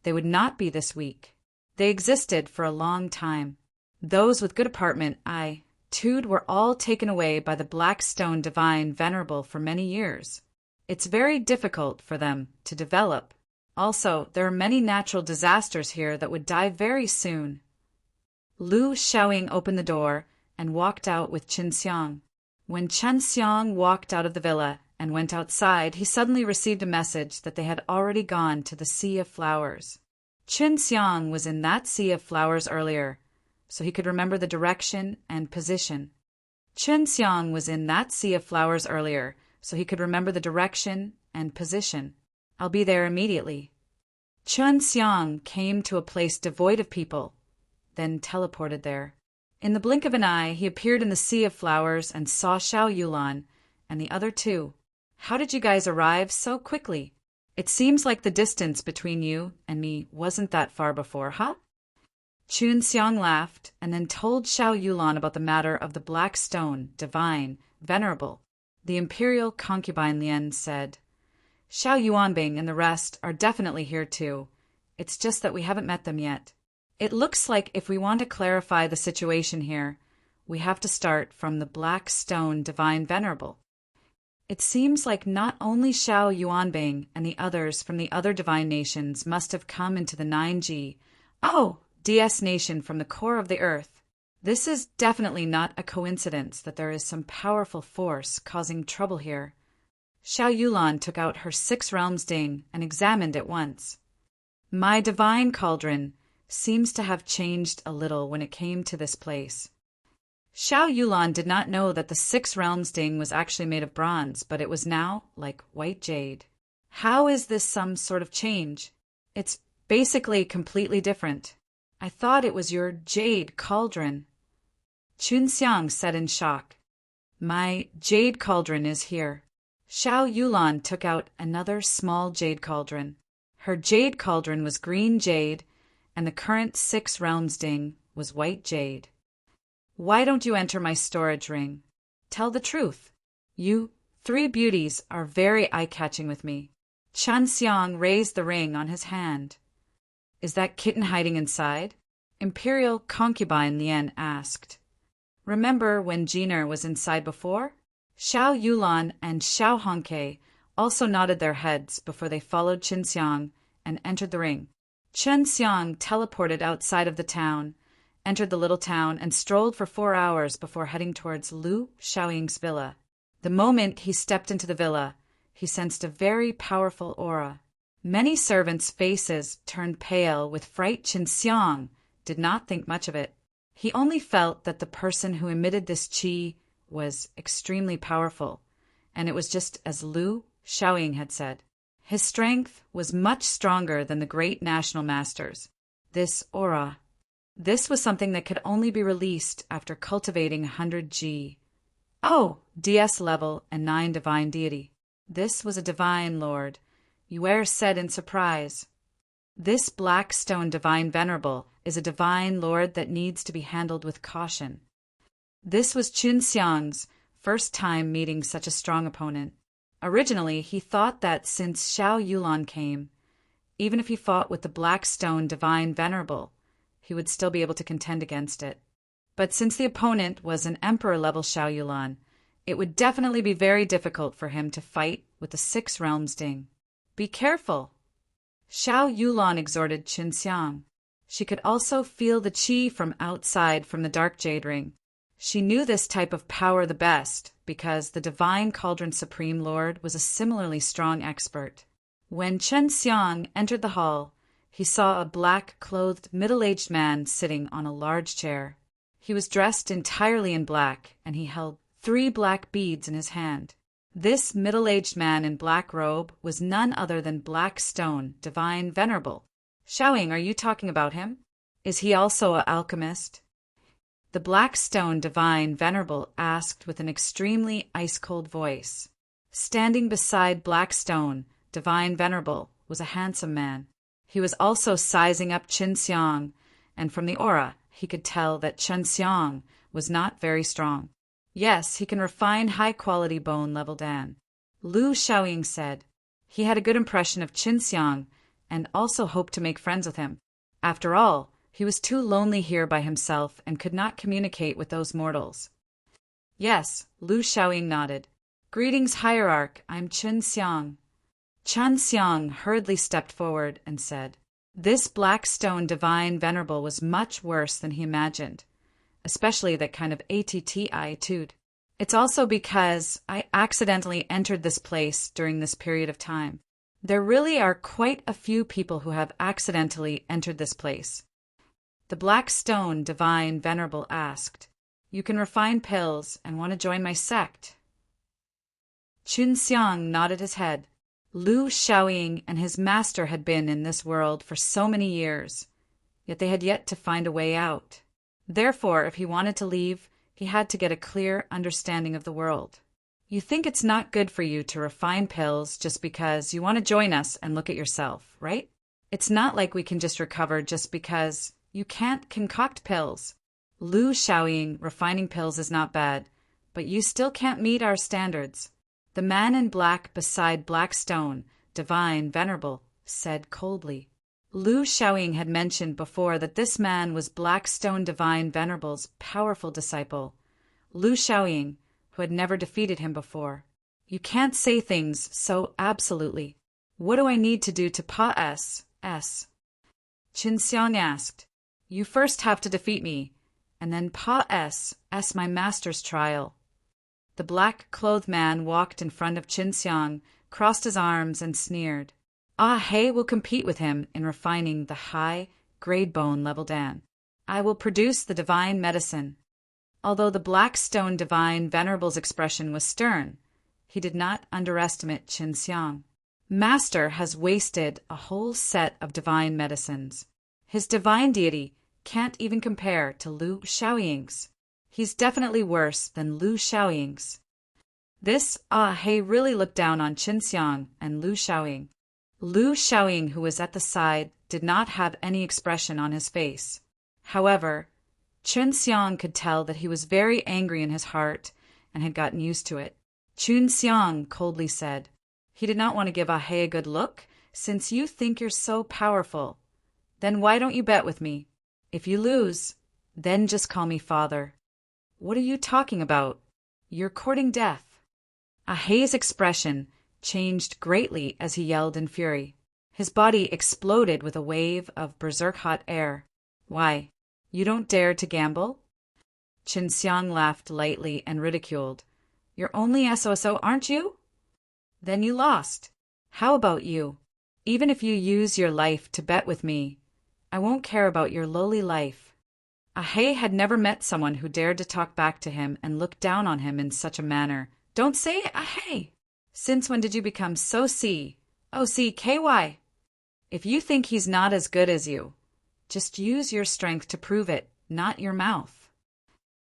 they would not be this weak. They existed for a long time. Those with good apartment, were all taken away by the Black Stone Divine Venerable for many years. It's very difficult for them to develop. Also, there are many natural disasters here that would die very soon. Lu Xiaoying opened the door and walked out with Chen Xiang. When Chen Xiang walked out of the villa and went outside, he suddenly received a message that they had already gone to the Sea of Flowers. Chen Xiang was in that Sea of Flowers earlier, so he could remember the direction and position. Chen Xiang was in that Sea of Flowers earlier, so he could remember the direction and position. I'll be there immediately. Chen Xiang came to a place devoid of people, then teleported there. In the blink of an eye, he appeared in the Sea of Flowers and saw Xiao Yulan and the other 2. How did you guys arrive so quickly? It seems like the distance between you and me wasn't that far before, huh? Chun Xiang laughed and then told Xiao Yulan about the matter of the Black Stone, Divine, Venerable. The imperial concubine Lian said, Xiao Yuanbing and the rest are definitely here too. It's just that we haven't met them yet. It looks like if we want to clarify the situation here, we have to start from the Black Stone Divine Venerable. It seems like not only Xiao Yuanbing and the others from the other divine nations must have come into the 9G, DS nation from the core of the earth. This is definitely not a coincidence that there is some powerful force causing trouble here. Xiao Yulan took out her 6 realms ding and examined it once. My divine cauldron seems to have changed a little when it came to this place. Xiao Yulan did not know that the 6 realms ding was actually made of bronze, but it was now like white jade. How is this some sort of change? It's basically completely different. I thought it was your jade cauldron. Chunxiang said in shock. My jade cauldron is here. Xiao Yulan took out another small jade cauldron. Her jade cauldron was green jade, and the current 6 realms ding was white jade. Why don't you enter my storage ring? Tell the truth. You 3 beauties are very eye-catching with me. Chunxiang raised the ring on his hand. Is that kitten hiding inside? Imperial concubine Lian asked. Remember when Jiner was inside before? Xiao Yulan and Xiao Hongke also nodded their heads before they followed Chunxiang and entered the ring. Chunxiang teleported outside of the town, entered the little town, and strolled for 4 hours before heading towards Lu Xiaoying's villa. The moment he stepped into the villa, he sensed a very powerful aura. Many servants' faces turned pale with fright. Chunxiang did not think much of it. He only felt that the person who emitted this qi was extremely powerful, and it was just as Lu Xiaoying had said. His strength was much stronger than the great national masters. This aura, this was something that could only be released after cultivating 100 G. Oh, DS level and 9 divine deity. This was a divine lord. Yue said in surprise. This black stone divine venerable is a divine lord that needs to be handled with caution. This was Chunxiang's first time meeting such a strong opponent. Originally, he thought that since Xiao Yulan came, even if he fought with the black stone divine venerable, he would still be able to contend against it. But since the opponent was an emperor-level Xiao Yulan, it would definitely be very difficult for him to fight with the 6 realms ding. Be careful! Xiao Yulan exhorted Chunxiang. She could also feel the qi from outside from the dark jade ring. She knew this type of power the best because the Divine Cauldron Supreme Lord was a similarly strong expert. When Chunxiang entered the hall, he saw a black-clothed middle-aged man sitting on a large chair. He was dressed entirely in black, and he held 3 black beads in his hand. This middle-aged man in black robe was none other than Black Stone, Divine Venerable. Xiaoying, are you talking about him? Is he also an alchemist? The Black Stone Divine Venerable asked with an extremely ice-cold voice. Standing beside Black Stone Divine Venerable was a handsome man. He was also sizing up Chunxiang, and from the aura he could tell that Chunxiang was not very strong. Yes, he can refine high-quality bone-level Dan. Lu Xiaoying said. He had a good impression of Chunxiang and also hoped to make friends with him. After all, he was too lonely here by himself and could not communicate with those mortals. Yes, Lu Xiaoying nodded. Greetings, Hierarch, I'm Chunxiang. Chunxiang hurriedly stepped forward and said, This Black Stone Divine Venerable was much worse than he imagined, especially that kind of attitude. It's also because I accidentally entered this place during this period of time. There really are quite a few people who have accidentally entered this place. The Black Stone Divine Venerable asked, You can refine pills and want to join my sect? Chunxiang nodded his head. Lu Xiaoying and his master had been in this world for so many years, yet they had yet to find a way out. Therefore, if he wanted to leave, he had to get a clear understanding of the world. You think it's not good for you to refine pills just because you want to join us and look at yourself, right? It's not like we can just recover just because you can't concoct pills. Lu Xiaoying, refining pills is not bad, but you still can't meet our standards. The man in black beside Black Stone, Divine Venerable, said coldly. Lu Xiaoying had mentioned before that this man was Black Stone Divine Venerable's powerful disciple. Lu Xiaoying, who had never defeated him before. You can't say things so absolutely. What do I need to do to pass? Chunxiang asked. You first have to defeat me, and then pass my master's trial. The black-clothed man walked in front of Chunxiang, crossed his arms, and sneered. He will compete with him in refining the high-grade bone-level Dan. I will produce the divine medicine. Although the Black Stone Divine Venerable's expression was stern, he did not underestimate Chunxiang. Master has wasted a whole set of divine medicines. His divine deity can't even compare to Lu Xiaoying's. He's definitely worse than Lu Xiaoying's. This He really looked down on Qin Xiang and Lu Xiaoying. Lu Xiaoying, who was at the side, did not have any expression on his face. However, Qin Xiang could tell that he was very angry in his heart and had gotten used to it. Qin Xiang coldly said, he did not want to give He a good look. Since you think you're so powerful, then why don't you bet with me? If you lose, then just call me father. What are you talking about? You're courting death. He's expression changed greatly as he yelled in fury. His body exploded with a wave of berserk hot air. Why, you don't dare to gamble? Qin Xiang laughed lightly and ridiculed. You're only SOSO, aren't you? Then you lost. How about you? Even if you use your life to bet with me, I won't care about your lowly life. He had never met someone who dared to talk back to him and look down on him in such a manner. Don't say He. Since when did you become so OCKY? If you think he's not as good as you, just use your strength to prove it, not your mouth.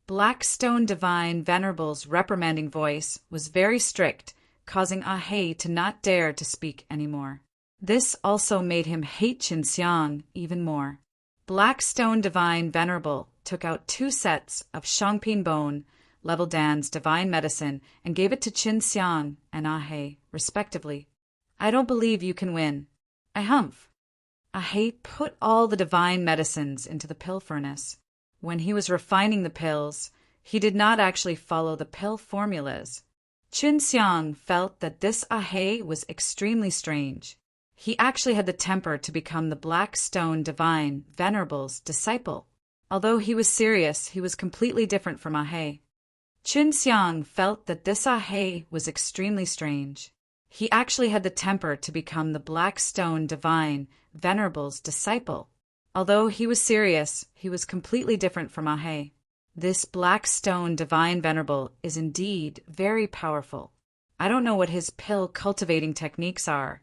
Blackstone Divine Venerable's reprimanding voice was very strict, causing He to not dare to speak anymore. This also made him hate Qin Xiang even more. Blackstone Divine Venerable took out 2 sets of Shangping Bone, Level Dan's divine medicine, and gave it to Qin Xiang and He, respectively. I don't believe you can win. I humph. He put all the divine medicines into the pill furnace. When he was refining the pills, he did not actually follow the pill formulas. Qin Xiang felt that this He was extremely strange. He actually had the temper to become the Blackstone Divine Venerable's disciple. Although he was serious, he was completely different from He. Qin Xiang felt that this He was extremely strange. He actually had the temper to become the Blackstone Divine Venerable's disciple. Although he was serious, he was completely different from He. This Blackstone Divine Venerable is indeed very powerful. I don't know what his pill cultivating techniques are,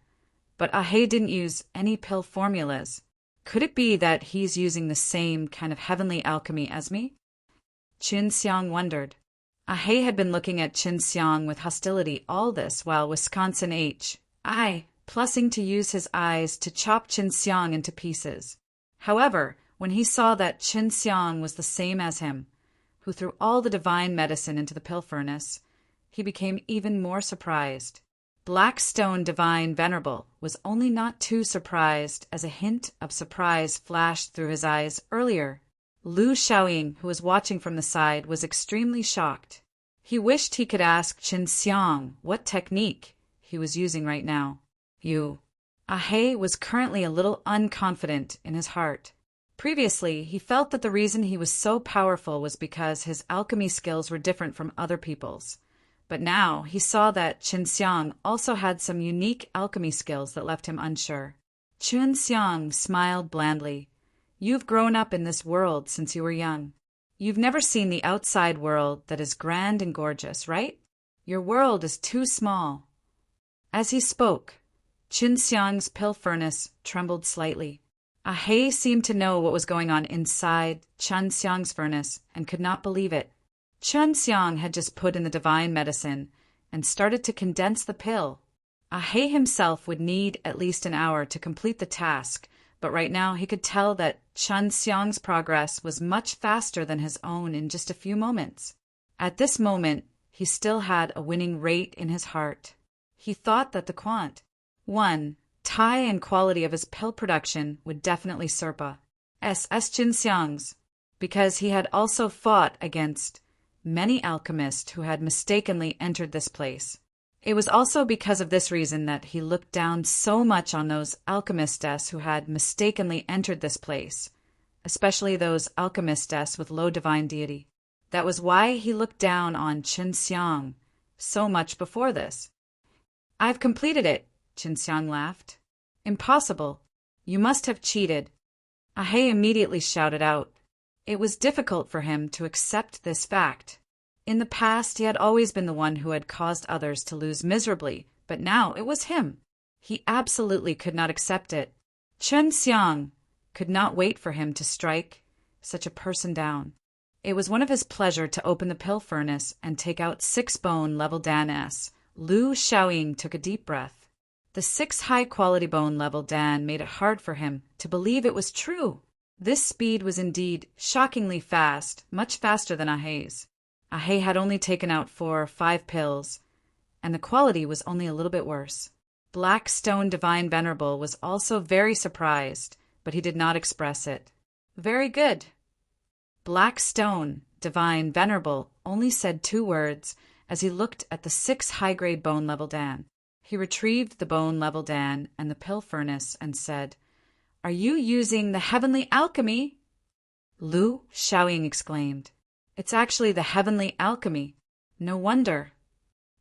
but He didn't use any pill formulas. Could it be that he's using the same kind of heavenly alchemy as me? Qin Xiang wondered. He had been looking at Qin Xiang with hostility all this while Wisconsin plussing to use his eyes to chop Qin Xiang into pieces. However, when he saw that Qin Xiang was the same as him, who threw all the divine medicine into the pill furnace, he became even more surprised. Blackstone Divine Venerable was only not too surprised as a hint of surprise flashed through his eyes earlier. Lu Xiaoying, who was watching from the side, was extremely shocked. He wished he could ask Qin Xiang what technique he was using right now. He was currently a little unconfident in his heart. Previously, he felt that the reason he was so powerful was because his alchemy skills were different from other people's. But now he saw that Qin Xiang also had some unique alchemy skills that left him unsure. Qin Xiang smiled blandly. You've grown up in this world since you were young. You've never seen the outside world that is grand and gorgeous, right? Your world is too small. As he spoke, Qin Xiang's pill furnace trembled slightly. He seemed to know what was going on inside Qin Xiang's furnace and could not believe it. Qin Xiang had just put in the divine medicine and started to condense the pill. He himself would need at least an hour to complete the task, but right now he could tell that Qin Xiang's progress was much faster than his own in just a few moments. At this moment, he still had a winning rate in his heart. He thought that the tie and quality of his pill production would definitely surpass Qin Xiang's, because he had also fought against many alchemists who had mistakenly entered this place. It was also because of this reason that he looked down so much on those alchemistes who had mistakenly entered this place, especially those alchemistes with low divine deity. That was why he looked down on Qin Xiang so much before this. I've completed it, Qin Xiang laughed. Impossible. You must have cheated. He immediately shouted out. It was difficult for him to accept this fact. In the past, he had always been the one who had caused others to lose miserably, but now it was him. He absolutely could not accept it. Chen Xiang could not wait for him to strike such a person down. It was one of his pleasure to open the pill furnace and take out 6 bone-level Dan-S. Lu Xiaoying took a deep breath. The 6 high-quality bone-level Dan made it hard for him to believe it was true. This speed was indeed shockingly fast, much faster than Ahei's. Ahei had only taken out 4 or 5 pills, and the quality was only a little bit worse. Black Stone Divine Venerable was also very surprised, but he did not express it. Very good. Black Stone Divine Venerable only said 2 words as he looked at the 6 high-grade bone-level Dan. He retrieved the bone-level Dan and the pill furnace and said, "Are you using the heavenly alchemy?" Lu Xiaoying exclaimed, "It's actually the heavenly alchemy. No wonder."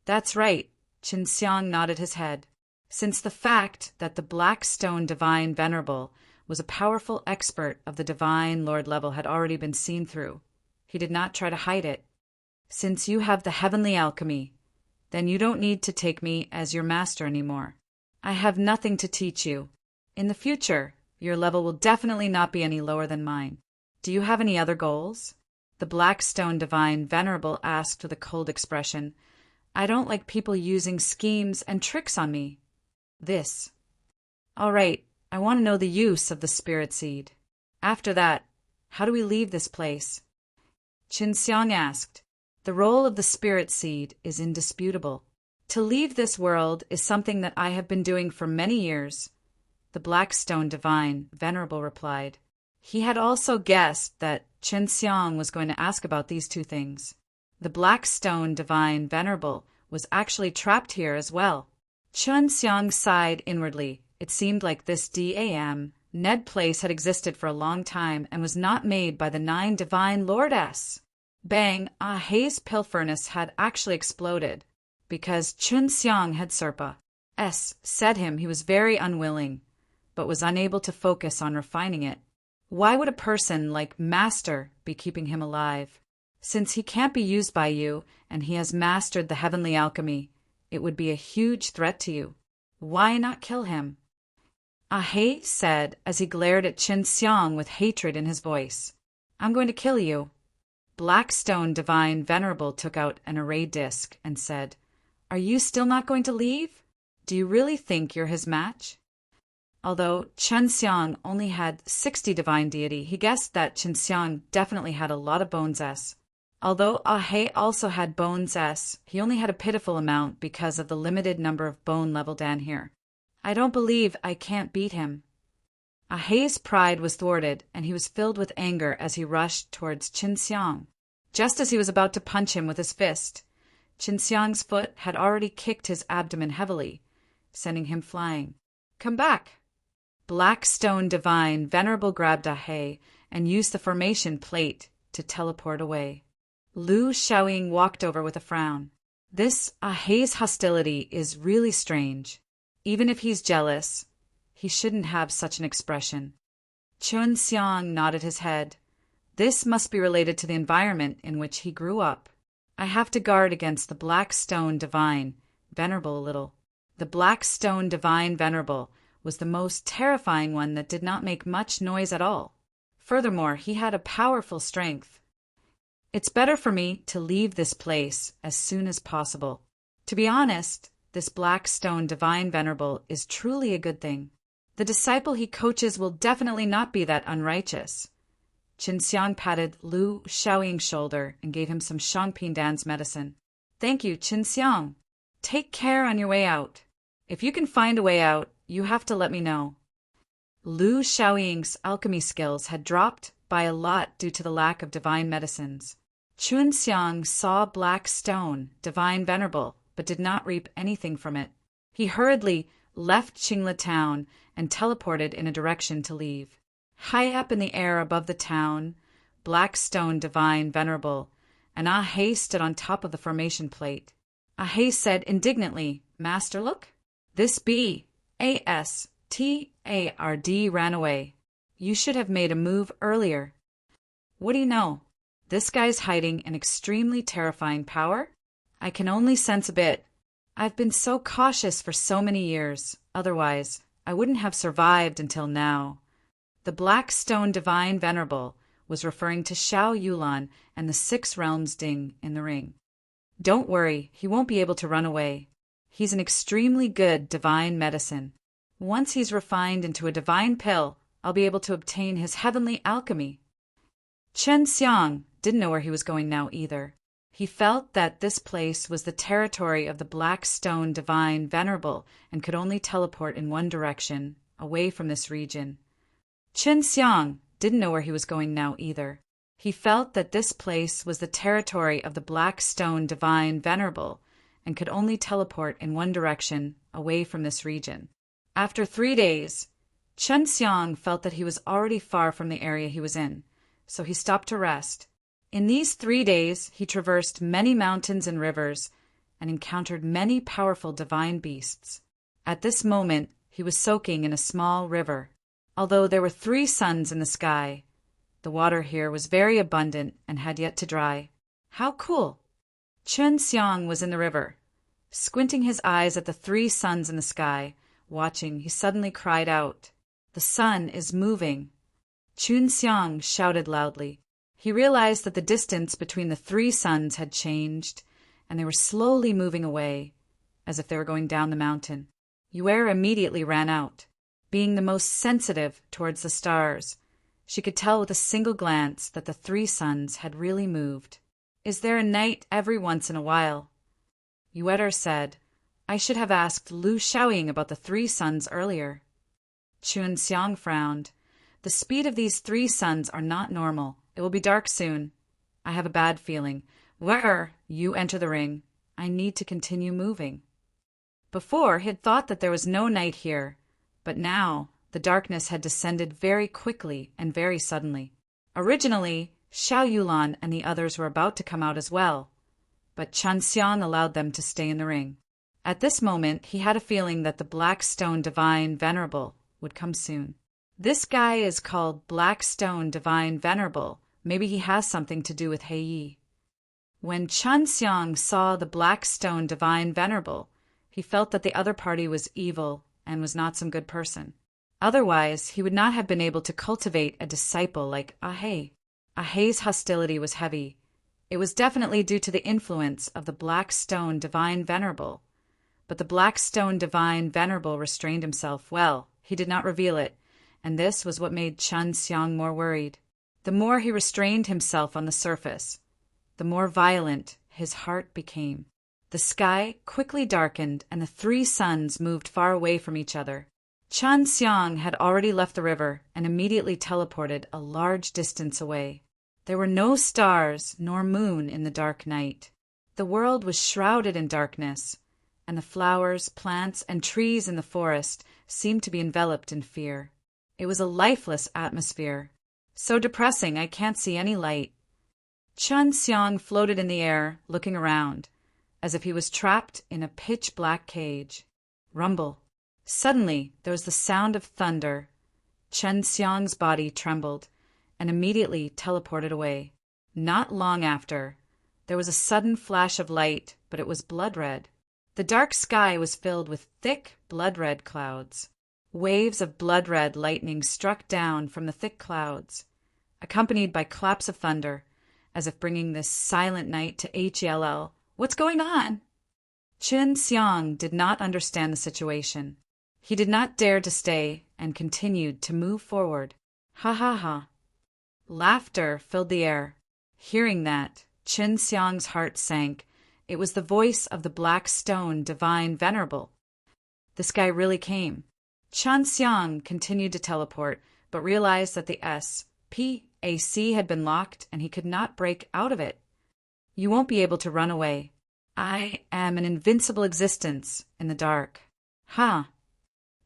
"That's right," Qin Xiang nodded his head. Since the fact that the Black Stone Divine Venerable was a powerful expert of the Divine Lord level had already been seen through, he did not try to hide it. "Since you have the heavenly alchemy, then you don't need to take me as your master anymore. I have nothing to teach you. In the future, your level will definitely not be any lower than mine. Do you have any other goals?" The Black Stone Divine Venerable asked with a cold expression. "I don't like people using schemes and tricks on me." This. "All right, I want to know the use of the spirit seed. After that, how do we leave this place?" Qin Xiang asked. "The role of the spirit seed is indisputable. To leave this world is something that I have been doing for many years," the Black Stone Divine Venerable replied. He had also guessed that Qin Xiang was going to ask about these 2 things. The Black Stone Divine Venerable was actually trapped here as well. Qin Xiang sighed inwardly. It seemed like this Ned place had existed for a long time and was not made by the 9 Divine Lordess. Bang! Ahei's pill furnace had actually exploded because Qin Xiang had Serpa said him he was very unwilling, but was unable to focus on refining it. Why would a person like Master be keeping him alive? Since he can't be used by you and he has mastered the heavenly alchemy, it would be a huge threat to you. Why not kill him? Ahei said as he glared at Qin Xiang with hatred in his voice. "I'm going to kill you." Black Stone Divine Venerable took out an array disc and said, "Are you still not going to leave? Do you really think you're his match?" Although Qin Xiang only had 60 divine deity, he guessed that Qin Xiang definitely had a lot of bones S. Although Ahei also had bones S, he only had a pitiful amount because of the limited number of bone-level Dan here. "I don't believe I can't beat him." Ahei's pride was thwarted, and he was filled with anger as he rushed towards Qin Xiang. Just as he was about to punch him with his fist, Qin Xiang's foot had already kicked his abdomen heavily, sending him flying. "Come back!" Black Stone Divine Venerable grabbed Ahei and used the formation plate to teleport away. Lu Xiaoying walked over with a frown. This Ahei's hostility is really strange. Even if he's jealous, he shouldn't have such an expression. Qin Xiang nodded his head. This must be related to the environment in which he grew up. I have to guard against the Black Stone Divine Venerable a little. The Black Stone Divine Venerable was the most terrifying one that did not make much noise at all. Furthermore, he had a powerful strength. It's better for me to leave this place as soon as possible. To be honest, this Black Stone Divine Venerable is truly a good thing. The disciple he coaches will definitely not be that unrighteous. Qin Xiang patted Lu Xiaoying's shoulder and gave him some Shangping Dan's medicine. "Thank you, Qin Xiang. Take care on your way out. If you can find a way out, you have to let me know." Lu Xiaoying's alchemy skills had dropped by a lot due to the lack of divine medicines. Qin Xiang saw Black Stone Divine Venerable, but did not reap anything from it. He hurriedly left Qingla town and teleported in a direction to leave. High up in the air above the town, Black Stone Divine Venerable and Ahei stood on top of the formation plate. Ahei said indignantly, "Master, look. This Bastard ran away. You should have made a move earlier." "What do you know? This guy's hiding an extremely terrifying power? I can only sense a bit. I've been so cautious for so many years. Otherwise, I wouldn't have survived until now. The Black Stone Divine Venerable was referring to Xiao Yulan and the 6 realms ding in the ring. Don't worry, he won't be able to run away. He's an extremely good divine medicine. Once he's refined into a divine pill, I'll be able to obtain his heavenly alchemy. Chen Xiang didn't know where he was going now either. He felt that this place was the territory of the Black Stone Divine Venerable and could only teleport in one direction, away from this region. Chen Xiang didn't know where he was going now either. He felt that this place was the territory of the Black Stone Divine Venerable and could only teleport in one direction, away from this region. After 3 days, Chen Xiang felt that he was already far from the area he was in, so he stopped to rest. In these 3 days, he traversed many mountains and rivers and encountered many powerful divine beasts. At this moment, he was soaking in a small river. Although there were 3 suns in the sky, the water here was very abundant and had yet to dry. How cool! Chen Xiang was in the river. Squinting his eyes at the 3 suns in the sky, watching, he suddenly cried out, "The sun is moving!" Chen Xiang shouted loudly. He realized that the distance between the 3 suns had changed, and they were slowly moving away, as if they were going down the mountain. Yuer immediately ran out. Being the most sensitive towards the stars, she could tell with a single glance that the 3 suns had really moved. "Is there a night every once in a while?" Yuer said, "I should have asked Lu Xiaoying about the 3 suns earlier." Chen Xiang frowned. "The speed of these 3 suns are not normal. It will be dark soon. I have a bad feeling. Where? You enter the ring. I need to continue moving." Before, he had thought that there was no night here, but now the darkness had descended very quickly and very suddenly. Originally, Xiao Yulan and the others were about to come out as well, but Chen Xiang allowed them to stay in the ring. At this moment, he had a feeling that the Black Stone Divine Venerable would come soon. This guy is called Black Stone Divine Venerable. Maybe he has something to do with He Yi. When Chen Xiang saw the Black Stone Divine Venerable, he felt that the other party was evil and was not some good person. Otherwise, he would not have been able to cultivate a disciple like Ahe. Ahe's hostility was heavy. It was definitely due to the influence of the Black Stone Divine Venerable. But the Black Stone Divine Venerable restrained himself well. He did not reveal it, and this was what made Chen Xiang more worried. The more he restrained himself on the surface, the more violent his heart became. The sky quickly darkened, and the 3 suns moved far away from each other. Chen Xiang had already left the river and immediately teleported a large distance away. There were no stars nor moon in the dark night. The world was shrouded in darkness, and the flowers, plants, and trees in the forest seemed to be enveloped in fear. It was a lifeless atmosphere. So depressing, I can't see any light. Chen Xiang floated in the air, looking around, as if he was trapped in a pitch-black cage. Rumble. Suddenly, there was the sound of thunder. Chen Xiang's body trembled and immediately teleported away. Not long after, there was a sudden flash of light, but it was blood-red. The dark sky was filled with thick, blood-red clouds. Waves of blood-red lightning struck down from the thick clouds, accompanied by claps of thunder, as if bringing this silent night to HELL. What's going on? Chen Xiang did not understand the situation. He did not dare to stay and continued to move forward. Ha ha ha. Laughter filled the air. Hearing that, Chen Xiang's heart sank. It was the voice of the Black Stone Divine Venerable. This guy really came. Chen Xiang continued to teleport, but realized that the SPAC had been locked and he could not break out of it. You won't be able to run away. I am an invincible existence in the dark. Ha!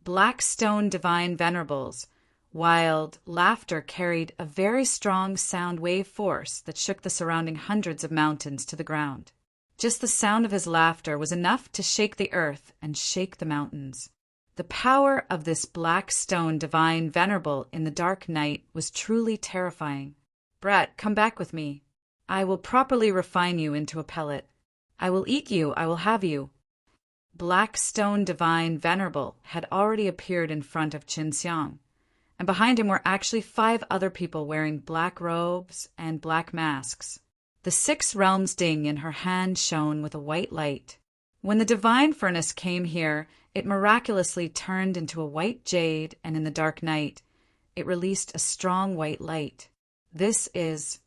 Black Stone Divine Venerables. Wild laughter carried a very strong sound wave force that shook the surrounding hundreds of mountains to the ground. Just the sound of his laughter was enough to shake the earth and shake the mountains. The power of this Black Stone Divine Venerable in the dark night was truly terrifying. Brett, come back with me. I will properly refine you into a pellet. I will eat you, I will have you. Black Stone Divine Venerable had already appeared in front of Qin Xiang, and behind him were actually 5 other people wearing black robes and black masks. The 6 realms ding in her hand shone with a white light. When the divine furnace came here, it miraculously turned into a white jade, and in the dark night, it released a strong white light. This is...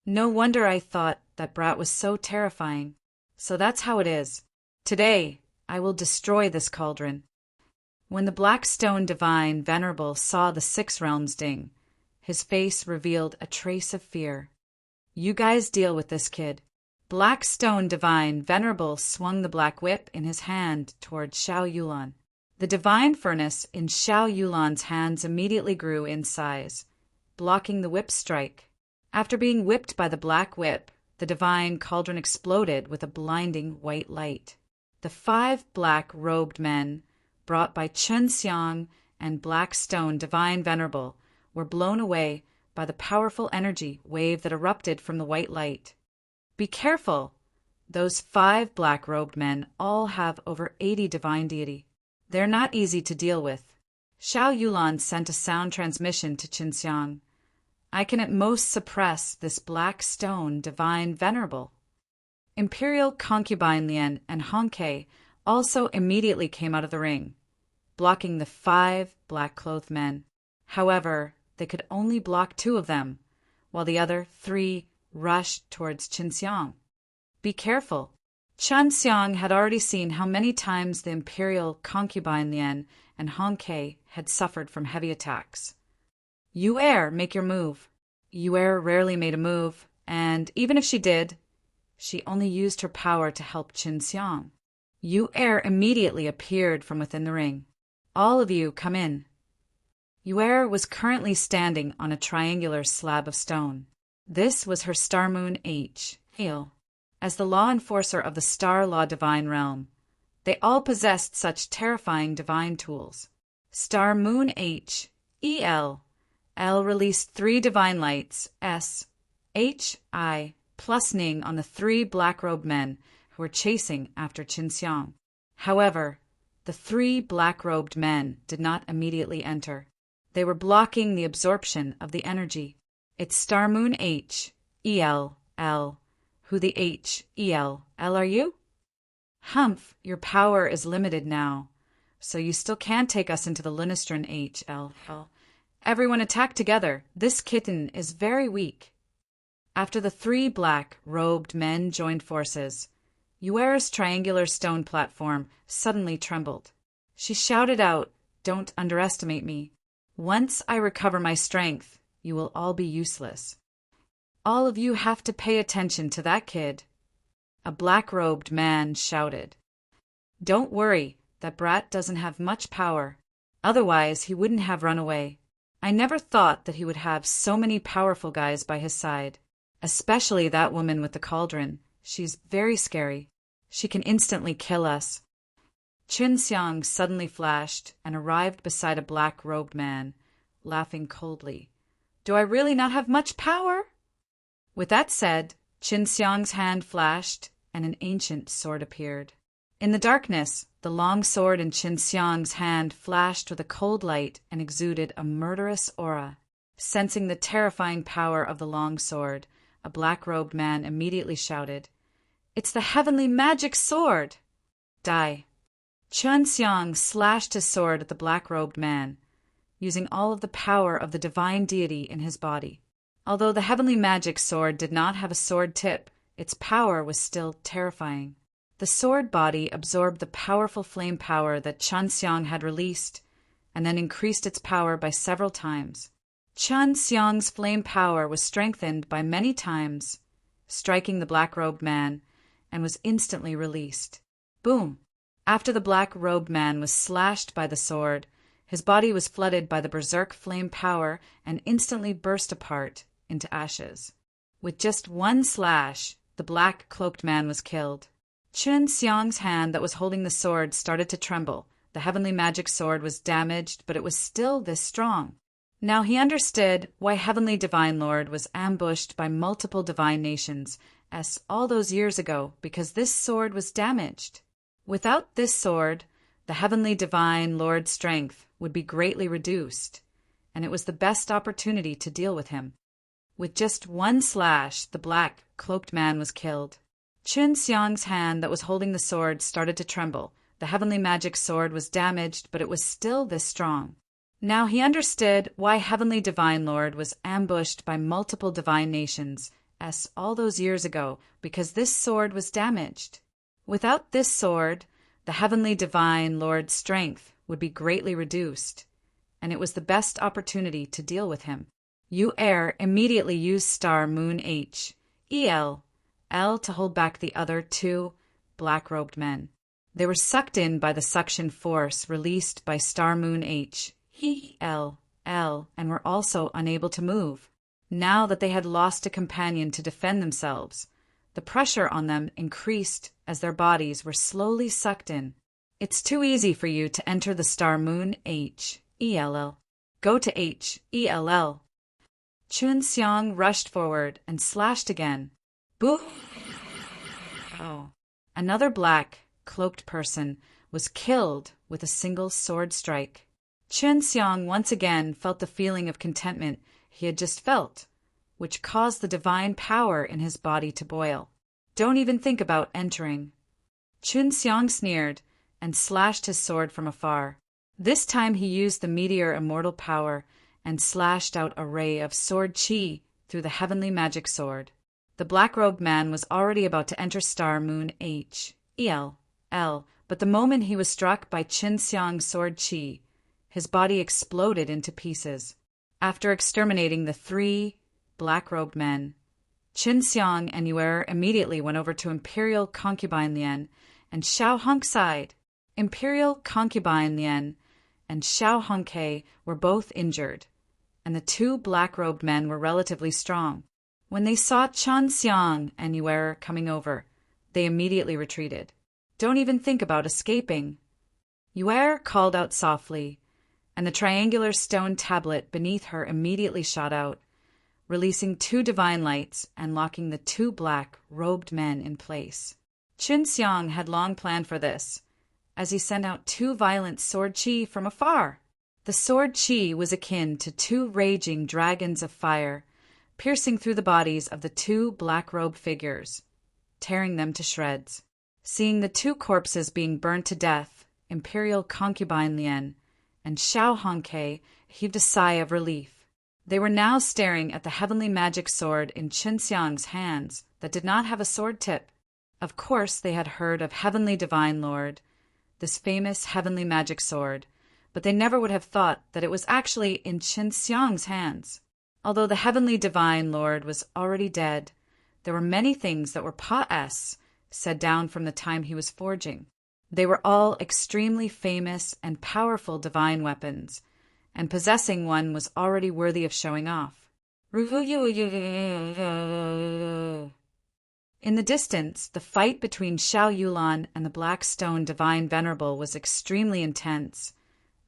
No wonder I thought that brat was so terrifying. So that's how it is. Today, I will destroy this cauldron. When the Black Stone Divine Venerable saw the 6 realms ding, his face revealed a trace of fear. You guys deal with this kid. Black Stone Divine Venerable swung the black whip in his hand toward Xiao Yulan. The divine furnace in Xiao Yulan's hands immediately grew in size, blocking the whip strike. After being whipped by the black whip, the divine cauldron exploded with a blinding white light. The 5 black-robed men, brought by Qin Xiang and Black Stone Divine Venerable, were blown away by the powerful energy wave that erupted from the white light. Be careful! Those 5 black-robed men all have over 80 divine deity. They're not easy to deal with. Xiao Yulan sent a sound transmission to Qin Xiang. I can at most suppress this Black Stone Divine Venerable. Imperial Concubine Lian and Hongke also immediately came out of the ring, blocking the 5 black-clothed men. However, they could only block 2 of them, while the other 3 rushed towards Qin Xiang. Be careful! Qin Xiang had already seen how many times the Imperial Concubine Lian and Hongke had suffered from heavy attacks. Yu Er, make your move. Yu Er rarely made a move, and even if she did, she only used her power to help Qin Xiang. Yu Er immediately appeared from within the ring. All of you come in. Yu Er was currently standing on a triangular slab of stone. This was her Star Moon H. Hail. As the law enforcer of the Star Law Divine Realm, they all possessed such terrifying divine tools. Star Moon H. El. L released 3 divine lights, S, H, I, plus Ning on the 3 black-robed men who were chasing after Qin Xiang. However, the 3 black-robed men did not immediately enter. They were blocking the absorption of the energy. It's Star Moon H, L. Who the H, L are you? Humph, your power is limited now, so you still can't take us into the Lunastron H, L. Everyone attack together. This kitten is very weak. After the 3 black-robed men joined forces, Yuera's triangular stone platform suddenly trembled. She shouted out, "Don't underestimate me. Once I recover my strength, you will all be useless. All of you have to pay attention to that kid." A black-robed man shouted. "Don't worry, that brat doesn't have much power. Otherwise, he wouldn't have run away. I never thought that he would have so many powerful guys by his side. Especially that woman with the cauldron. She's very scary. She can instantly kill us." Qin Xiang suddenly flashed and arrived beside a black-robed man, laughing coldly. "Do I really not have much power?" With that said, Qin Xiang's hand flashed and an ancient sword appeared. In the darkness, the long sword in Qin Xiang's hand flashed with a cold light and exuded a murderous aura. Sensing the terrifying power of the long sword, a black-robed man immediately shouted, "It's the heavenly magic sword!" Die. Qin Xiang slashed his sword at the black-robed man, using all of the power of the divine deity in his body. Although the heavenly magic sword did not have a sword tip, its power was still terrifying. The sword body absorbed the powerful flame power that Qin Xiang had released, and then increased its power by several times. Qin Xiang's flame power was strengthened by many times, striking the black-robed man, and was instantly released. Boom! After the black-robed man was slashed by the sword, his body was flooded by the berserk flame power and instantly burst apart into ashes. With just one slash, the black-cloaked man was killed. Qin Xiang's hand that was holding the sword started to tremble. The heavenly magic sword was damaged, but it was still this strong. Now he understood why Heavenly Divine Lord was ambushed by multiple divine nations all those years ago, because this sword was damaged. Without this sword, the heavenly divine Lord's strength would be greatly reduced, and it was the best opportunity to deal with him. With just one slash, the black, cloaked man was killed. Qin Xiang's hand that was holding the sword started to tremble. The heavenly magic sword was damaged, but it was still this strong. Now he understood why Heavenly Divine Lord was ambushed by multiple divine nations all those years ago, because this sword was damaged. Without this sword, the Heavenly Divine Lord's strength would be greatly reduced, and it was the best opportunity to deal with him. Yu Er immediately used Star Moon L to hold back the other two black-robed men. They were sucked in by the suction force released by Star Moon L, and were also unable to move. Now that they had lost a companion to defend themselves, the pressure on them increased as their bodies were slowly sucked in. It's too easy for you to enter the Star Moon H-E-L-L. Go to H-E-L-L. Qin Xiang rushed forward and slashed again. Boo! Oh. Another black, cloaked person was killed with a single sword strike. Qin Xiang once again felt the feeling of contentment he had just felt, which caused the divine power in his body to boil. Don't even think about entering. Qin Xiang sneered and slashed his sword from afar. This time he used the meteor immortal power and slashed out a ray of sword chi through the heavenly magic sword. The black-robed man was already about to enter Star Moon H-E-L-L, but the moment he was struck by Qin Xiang's sword chi, his body exploded into pieces. After exterminating the three black-robed men, Qin Xiang and Yuer immediately went over to Imperial Concubine Lian and Xiao Hongxide. Imperial Concubine Lian and Xiao Hongke were both injured, and the two black-robed men were relatively strong. When they saw Qin Xiang and Yuer coming over, they immediately retreated. Don't even think about escaping. Yuer called out softly, and the triangular stone tablet beneath her immediately shot out, releasing two divine lights and locking the two black-robed men in place. Qin Xiang had long planned for this, as he sent out two violent sword chi from afar. The sword chi was akin to two raging dragons of fire, piercing through the bodies of the two black-robed figures, tearing them to shreds. Seeing the two corpses being burned to death, Imperial Concubine Lian and Xiao Hongke heaved a sigh of relief. They were now staring at the heavenly magic sword in Qin Xiang's hands that did not have a sword tip. Of course they had heard of Heavenly Divine Lord, this famous heavenly magic sword, but they never would have thought that it was actually in Qin Xiang's hands. Although the Heavenly Divine Lord was already dead, there were many things that were Pa-S said down from the time he was forging. They were all extremely famous and powerful divine weapons, and possessing one was already worthy of showing off. In the distance, the fight between Xiao Yulan and the Black Stone Divine Venerable was extremely intense,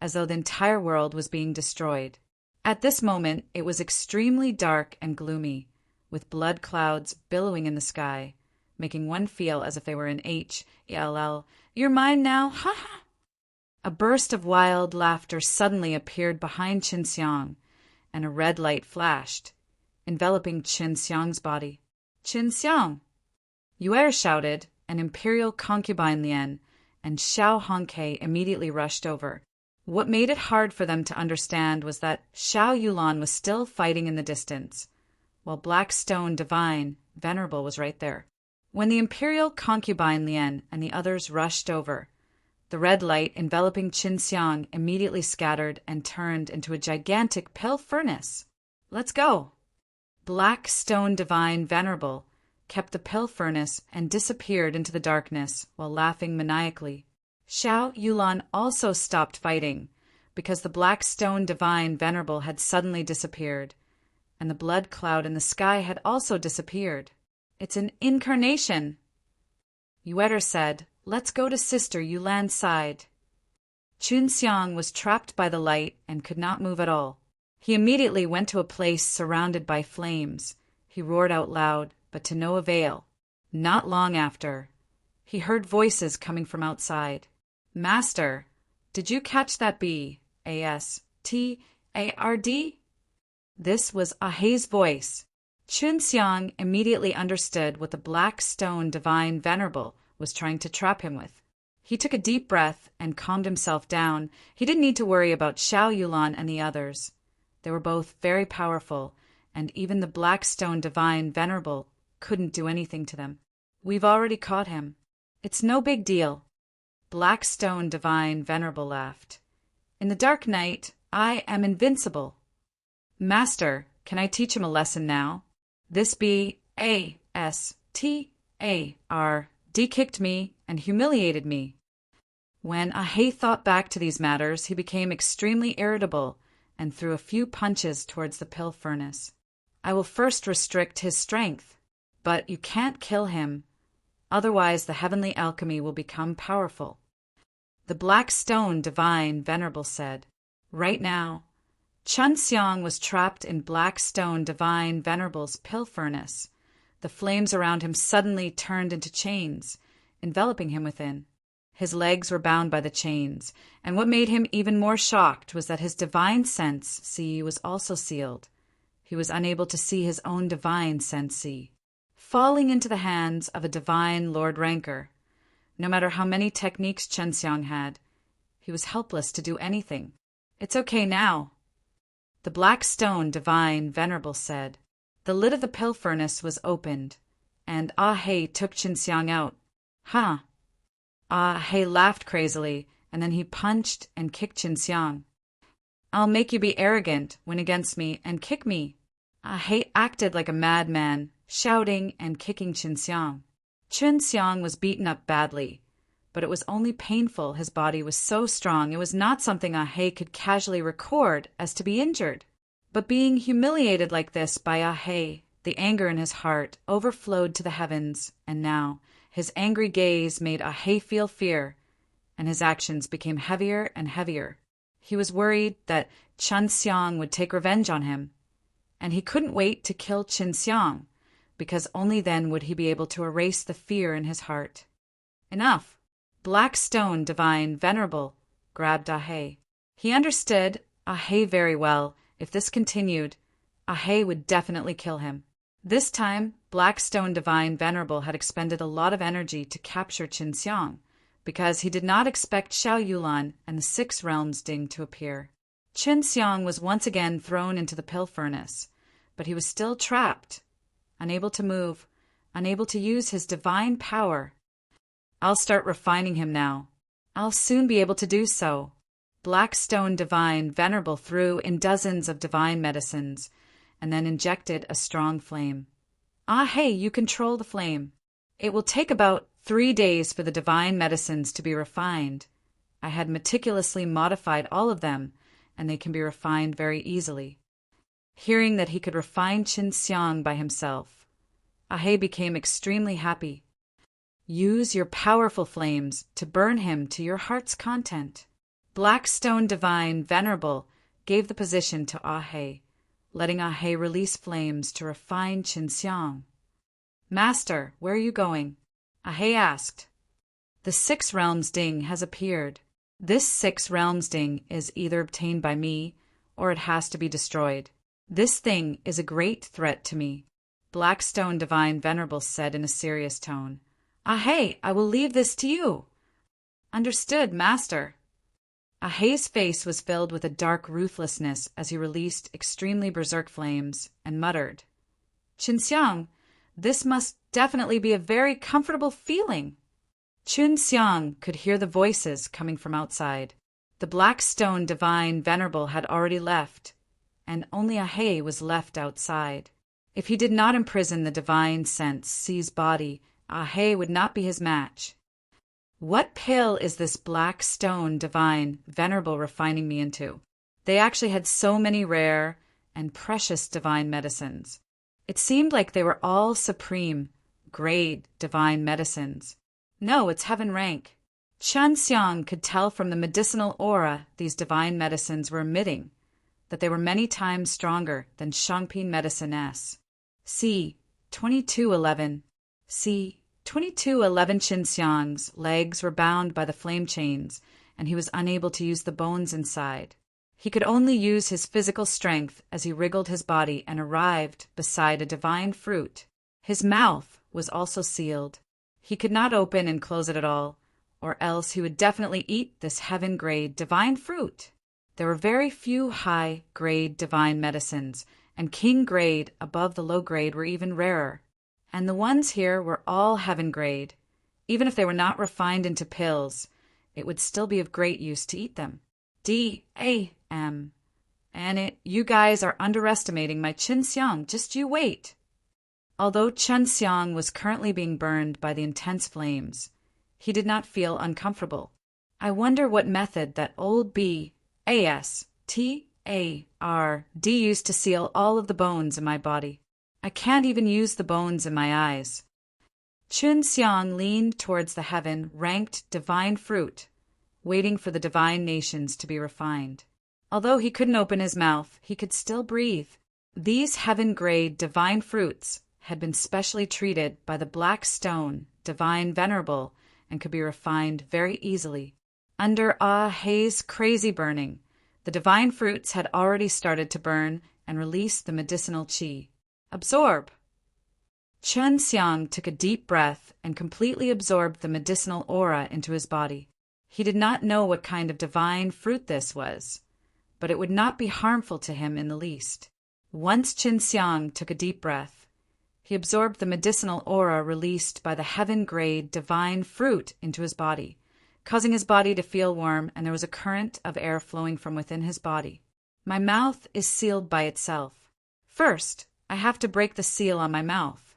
as though the entire world was being destroyed. At this moment, it was extremely dark and gloomy, with blood clouds billowing in the sky, making one feel as if they were in H-E-L-L. You're mine now, ha ha! A burst of wild laughter suddenly appeared behind Qin Xiang, and a red light flashed, enveloping Qin Xiang's body. Qin Xiang! Yuer shouted, and Imperial Concubine Lian and Xiao Hongke immediately rushed over. What made it hard for them to understand was that Xiao Yulan was still fighting in the distance, while Black Stone Divine Venerable was right there. When the Imperial Concubine Lian and the others rushed over, the red light enveloping Qin Xiang immediately scattered and turned into a gigantic pale furnace. Let's go! Black Stone Divine Venerable kept the pale furnace and disappeared into the darkness while laughing maniacally. Xiao Yulan also stopped fighting because the Black Stone Divine Venerable had suddenly disappeared, and the blood cloud in the sky had also disappeared. It's an incarnation! Yuer said, let's go to Sister Yulan's side. Qin Xiang was trapped by the light and could not move at all. He immediately went to a place surrounded by flames. He roared out loud, but to no avail. Not long after, He heard voices coming from outside. "Master, did you catch that bee? Astard?" This was Ahei's voice. Chunxiang immediately understood what the Black Stone Divine Venerable was trying to trap him with. He took a deep breath and calmed himself down. He didn't need to worry about Xiao Yulan and the others. They were both very powerful, and even the Black Stone Divine Venerable couldn't do anything to them. "We've already caught him. It's no big deal." Black Stone Divine Venerable laughed. "In the dark night, I am invincible." "Master, can I teach him a lesson now? This bee, Astard, kicked me and humiliated me." When Ahei thought back to these matters, he became extremely irritable and threw a few punches towards the pill furnace. "I will first restrict his strength, but you can't kill him. Otherwise the heavenly alchemy will become powerful." The Black Stone Divine Venerable said. Right now, Chunxiang was trapped in Black Stone Divine Venerable's pill furnace. The flames around him suddenly turned into chains, enveloping him within. His legs were bound by the chains, and what made him even more shocked was that his divine sense was also sealed. He was unable to see his own divine sense, falling into the hands of a divine Lord Ranker. No matter how many techniques Chunxiang had, he was helpless to do anything. "It's okay now," the Black Stone Divine Venerable said. The lid of the pill furnace was opened, and Ahei took Chunxiang out. "Huh." Ahei laughed crazily, and then he punched and kicked Chunxiang. "I'll make you be arrogant, win against me, and kick me." Ahei acted like a madman, shouting and kicking Chunxiang. Chunxiang was beaten up badly, but it was only painful. His body was so strong, it was not something Ahei could casually record as to be injured. But being humiliated like this by Ahei, the anger in his heart overflowed to the heavens, and now his angry gaze made Ahei feel fear, and his actions became heavier and heavier. He was worried that Chunxiang would take revenge on him, and he couldn't wait to kill Chunxiang, because only then would he be able to erase the fear in his heart. "Enough!" Black Stone Divine Venerable grabbed Ahei. He understood Ahei very well. If this continued, Ahei would definitely kill him. This time, Black Stone Divine Venerable had expended a lot of energy to capture Chunxiang, because he did not expect Xiao Yulan and the 6 Realms Ding to appear. Chunxiang was once again thrown into the pill furnace, but he was still trapped, unable to move, unable to use his divine power. "I'll start refining him now. I'll soon be able to do so." Black Stone Divine Venerable threw in dozens of divine medicines, and then injected a strong flame. "Ahei, you control the flame. It will take about 3 days for the divine medicines to be refined. I had meticulously modified all of them, and they can be refined very easily." Hearing that he could refine Chunxiang by himself, Ahei became extremely happy. "Use your powerful flames to burn him to your heart's content." Black Stone Divine Venerable gave the position to Ahei, letting Ahei release flames to refine Chunxiang. "Master, where are you going?" Ahei asked. "The 6 Realms Ding has appeared. This 6 Realms Ding is either obtained by me, or it has to be destroyed. This thing is a great threat to me," Black Stone Divine Venerable said in a serious tone. "Ahei, I will leave this to you." "Understood, Master." Ahei's face was filled with a dark ruthlessness as he released extremely berserk flames and muttered, "Chunxiang, this must definitely be a very comfortable feeling." Chunxiang could hear the voices coming from outside. The Black Stone Divine Venerable had already left, and only Ahei was left outside. If he did not imprison the divine sense C's body, Ahei would not be his match. "What pill is this Black Stone Divine Venerable refining me into?" They actually had so many rare and precious divine medicines. It seemed like they were all supreme, grade divine medicines. No, it's heaven rank. Chunxiang could tell from the medicinal aura these divine medicines were emitting that they were many times stronger than Shangping Medicine S. C. 2211, C. 2211 Qinxiang's legs were bound by the flame chains, and he was unable to use the bones inside. He could only use his physical strength as he wriggled his body and arrived beside a divine fruit. His mouth was also sealed. He could not open and close it at all, or else he would definitely eat this heaven-grade divine fruit. There were very few high-grade divine medicines, and king-grade above the low-grade were even rarer. And the ones here were all heaven-grade. Even if they were not refined into pills, it would still be of great use to eat them. D-A-M. And you guys are underestimating my Qinxiang, just you wait. Although Qinxiang was currently being burned by the intense flames, he did not feel uncomfortable. I wonder what method that old B-A-S-T-A-R-D used to seal all of the bones in my body. I can't even use the bones in my eyes. Qinxiang leaned towards the heaven-ranked divine fruit, waiting for the divine nations to be refined. Although he couldn't open his mouth, he could still breathe. These heaven-grade divine fruits had been specially treated by the black stone, divine venerable, and could be refined very easily. Under Ah-Hei's crazy burning, the divine fruits had already started to burn and release the medicinal qi. Absorb! Qinxiang took a deep breath and completely absorbed the medicinal aura into his body. He did not know what kind of divine fruit this was, but it would not be harmful to him in the least. Once Qinxiang took a deep breath, he absorbed the medicinal aura released by the heaven-grade divine fruit into his body, causing his body to feel warm, and there was a current of air flowing from within his body. My mouth is sealed by itself. First, I have to break the seal on my mouth.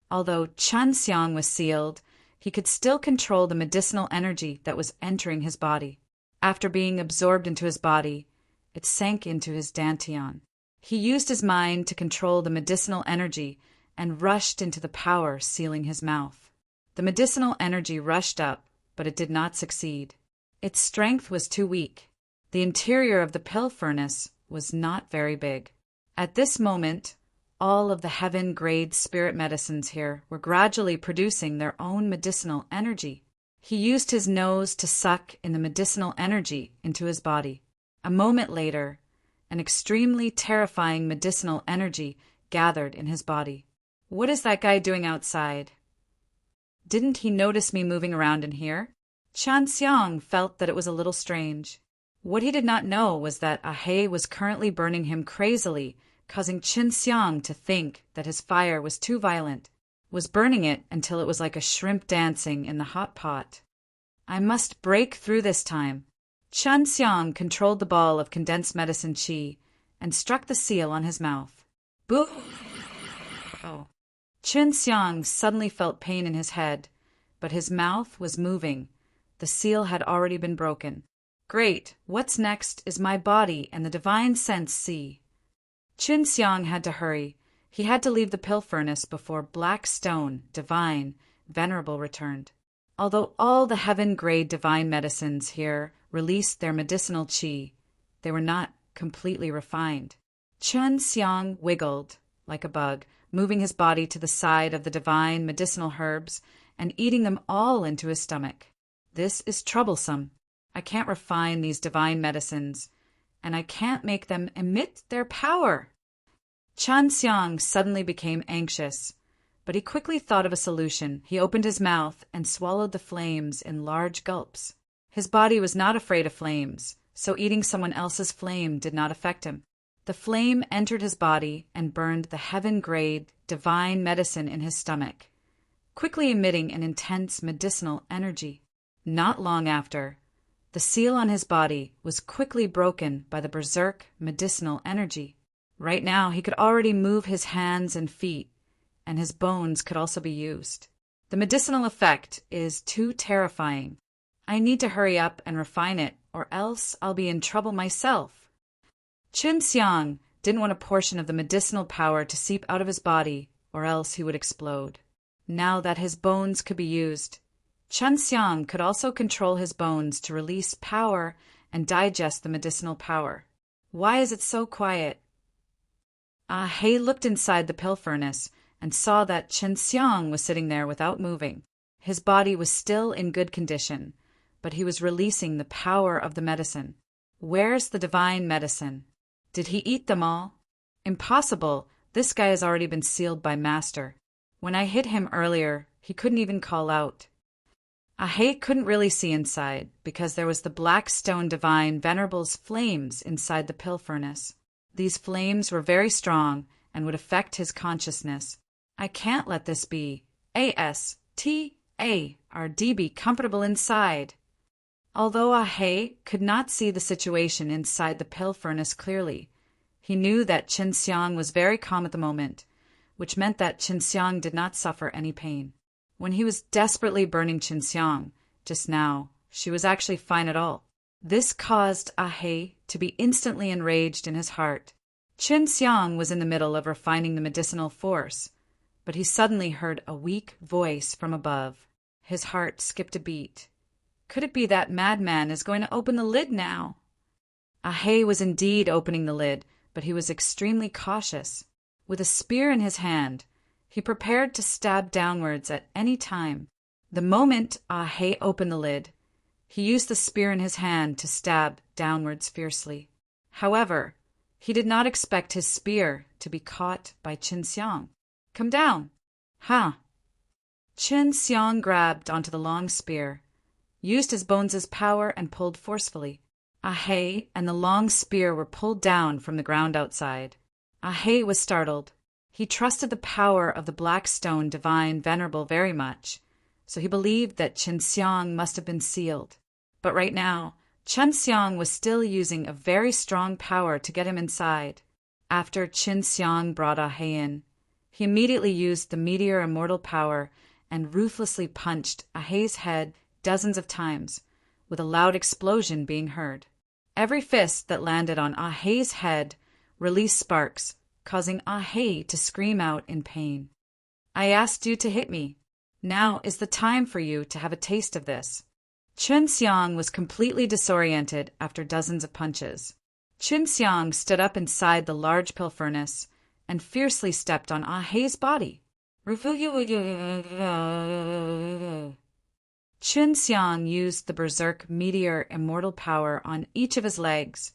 Although Qinxiang was sealed, he could still control the medicinal energy that was entering his body. After being absorbed into his body, it sank into his dantian. He used his mind to control the medicinal energy and rushed into the power sealing his mouth. The medicinal energy rushed up, but it did not succeed. Its strength was too weak. The interior of the pill furnace was not very big. At this moment, all of the heaven-grade spirit medicines here were gradually producing their own medicinal energy. He used his nose to suck in the medicinal energy into his body. A moment later, an extremely terrifying medicinal energy gathered in his body. What is that guy doing outside? Didn't he notice me moving around in here? Qinxiang felt that it was a little strange. What he did not know was that Ah-Hei was currently burning him crazily, causing Qinxiang to think that his fire was too violent, was burning it until it was like a shrimp dancing in the hot pot. I must break through this time. Qinxiang controlled the ball of condensed medicine qi and struck the seal on his mouth. Boo! Oh. Qinxiang suddenly felt pain in his head, but his mouth was moving. The seal had already been broken. Great, what's next is my body and the divine sense see. Qinxiang had to hurry. He had to leave the pill furnace before Black Stone, divine, venerable returned. Although all the heaven-grade divine medicines here released their medicinal qi, they were not completely refined. Qinxiang wiggled like a bug, moving his body to the side of the divine medicinal herbs and eating them all into his stomach. This is troublesome. I can't refine these divine medicines, and I can't make them emit their power. Qinxiang suddenly became anxious, but he quickly thought of a solution. He opened his mouth and swallowed the flames in large gulps. His body was not afraid of flames, so eating someone else's flame did not affect him. The flame entered his body and burned the heaven-grade divine medicine in his stomach, quickly emitting an intense medicinal energy. Not long after, the seal on his body was quickly broken by the berserk medicinal energy. Right now, he could already move his hands and feet, and his bones could also be used. The medicinal effect is too terrifying. I need to hurry up and refine it, or else I'll be in trouble myself. Qinxiang didn't want a portion of the medicinal power to seep out of his body, or else he would explode. Now that his bones could be used, Qinxiang could also control his bones to release power and digest the medicinal power. Why is it so quiet? Ah-Hei looked inside the pill furnace and saw that Chen Xiang was sitting there without moving. His body was still in good condition, but he was releasing the power of the medicine. Where's the divine medicine? Did he eat them all? Impossible. This guy has already been sealed by Master. When I hit him earlier, he couldn't even call out. Ahei couldn't really see inside, because there was the black stone divine Venerable's flames inside the pill furnace. These flames were very strong and would affect his consciousness. I can't let this be. A-S-T-A-R-D be comfortable inside. Although Ahei could not see the situation inside the pill furnace clearly, he knew that Chen Xiang was very calm at the moment, which meant that Chen Xiang did not suffer any pain. When he was desperately burning Chen Xiang just now, she was actually fine at all. This caused Ahei to be instantly enraged in his heart. Chen Xiang was in the middle of refining the medicinal force, but he suddenly heard a weak voice from above. His heart skipped a beat. Could it be that madman is going to open the lid now? Ahei was indeed opening the lid, but he was extremely cautious. With a spear in his hand, he prepared to stab downwards at any time. The moment Ahei opened the lid, he used the spear in his hand to stab downwards fiercely. However, he did not expect his spear to be caught by Chen Xiang. Come down. Ha! Chen Xiang grabbed onto the long spear, used his bones' power and pulled forcefully. Ahei and the long spear were pulled down from the ground outside. Ahei was startled. He trusted the power of the black stone divine Venerable very much, so he believed that Chen Xiang must have been sealed. But right now, Chen Xiang was still using a very strong power to get him inside. After Chen Xiang brought Ahei in, he immediately used the meteor immortal power and ruthlessly punched Ahei's head dozens of times, with a loud explosion being heard. Every fist that landed on Ahei's head released sparks, causing Ahei to scream out in pain. I asked you to hit me. Now is the time for you to have a taste of this. Chen Xiang was completely disoriented after dozens of punches. Chen Xiang stood up inside the large pill furnace and fiercely stepped on Ahei's body. Chen Xiang used the berserk meteor immortal power on each of his legs,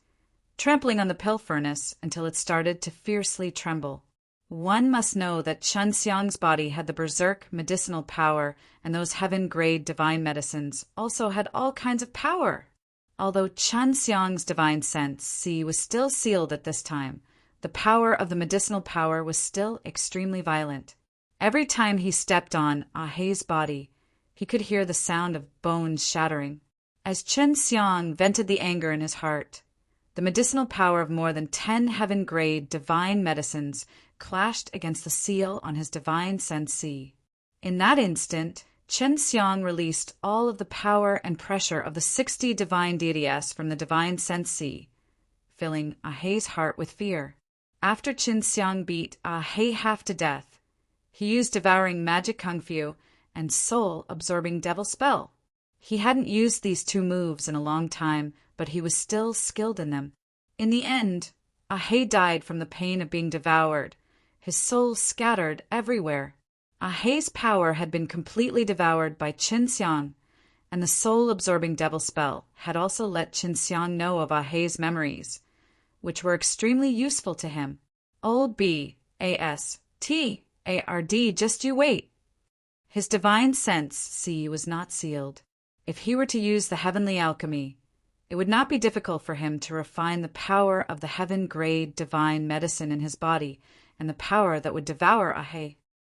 trampling on the pill furnace until it started to fiercely tremble. One must know that Chen Xiang's body had the berserk medicinal power, and those heaven-grade divine medicines also had all kinds of power. Although Chen Xiang's divine sense, C, was still sealed at this time, the power of the medicinal power was still extremely violent. Every time he stepped on Ahei's body, he could hear the sound of bones shattering. As Chen Xiang vented the anger in his heart, the medicinal power of more than 10 heaven-grade divine medicines clashed against the seal on his divine sense. In that instant, Chen Xiang released all of the power and pressure of the 60 divine deities from the divine sense, filling Ahei's heart with fear. After Chen Xiang beat Ahei half to death, he used devouring magic kung fu and soul-absorbing devil spell. He hadn't used these two moves in a long time, but he was still skilled in them. In the end, Ahei died from the pain of being devoured, his soul scattered everywhere. Ahei's power had been completely devoured by Chen Xiang, and the soul-absorbing devil spell had also let Chen Xiang know of Ahei's memories, which were extremely useful to him. Old B-A-S-T-A-R-D, just you wait. His divine sense, C, was not sealed. If he were to use the heavenly alchemy, it would not be difficult for him to refine the power of the heaven-grade divine medicine in his body and the power that would devour Ahei.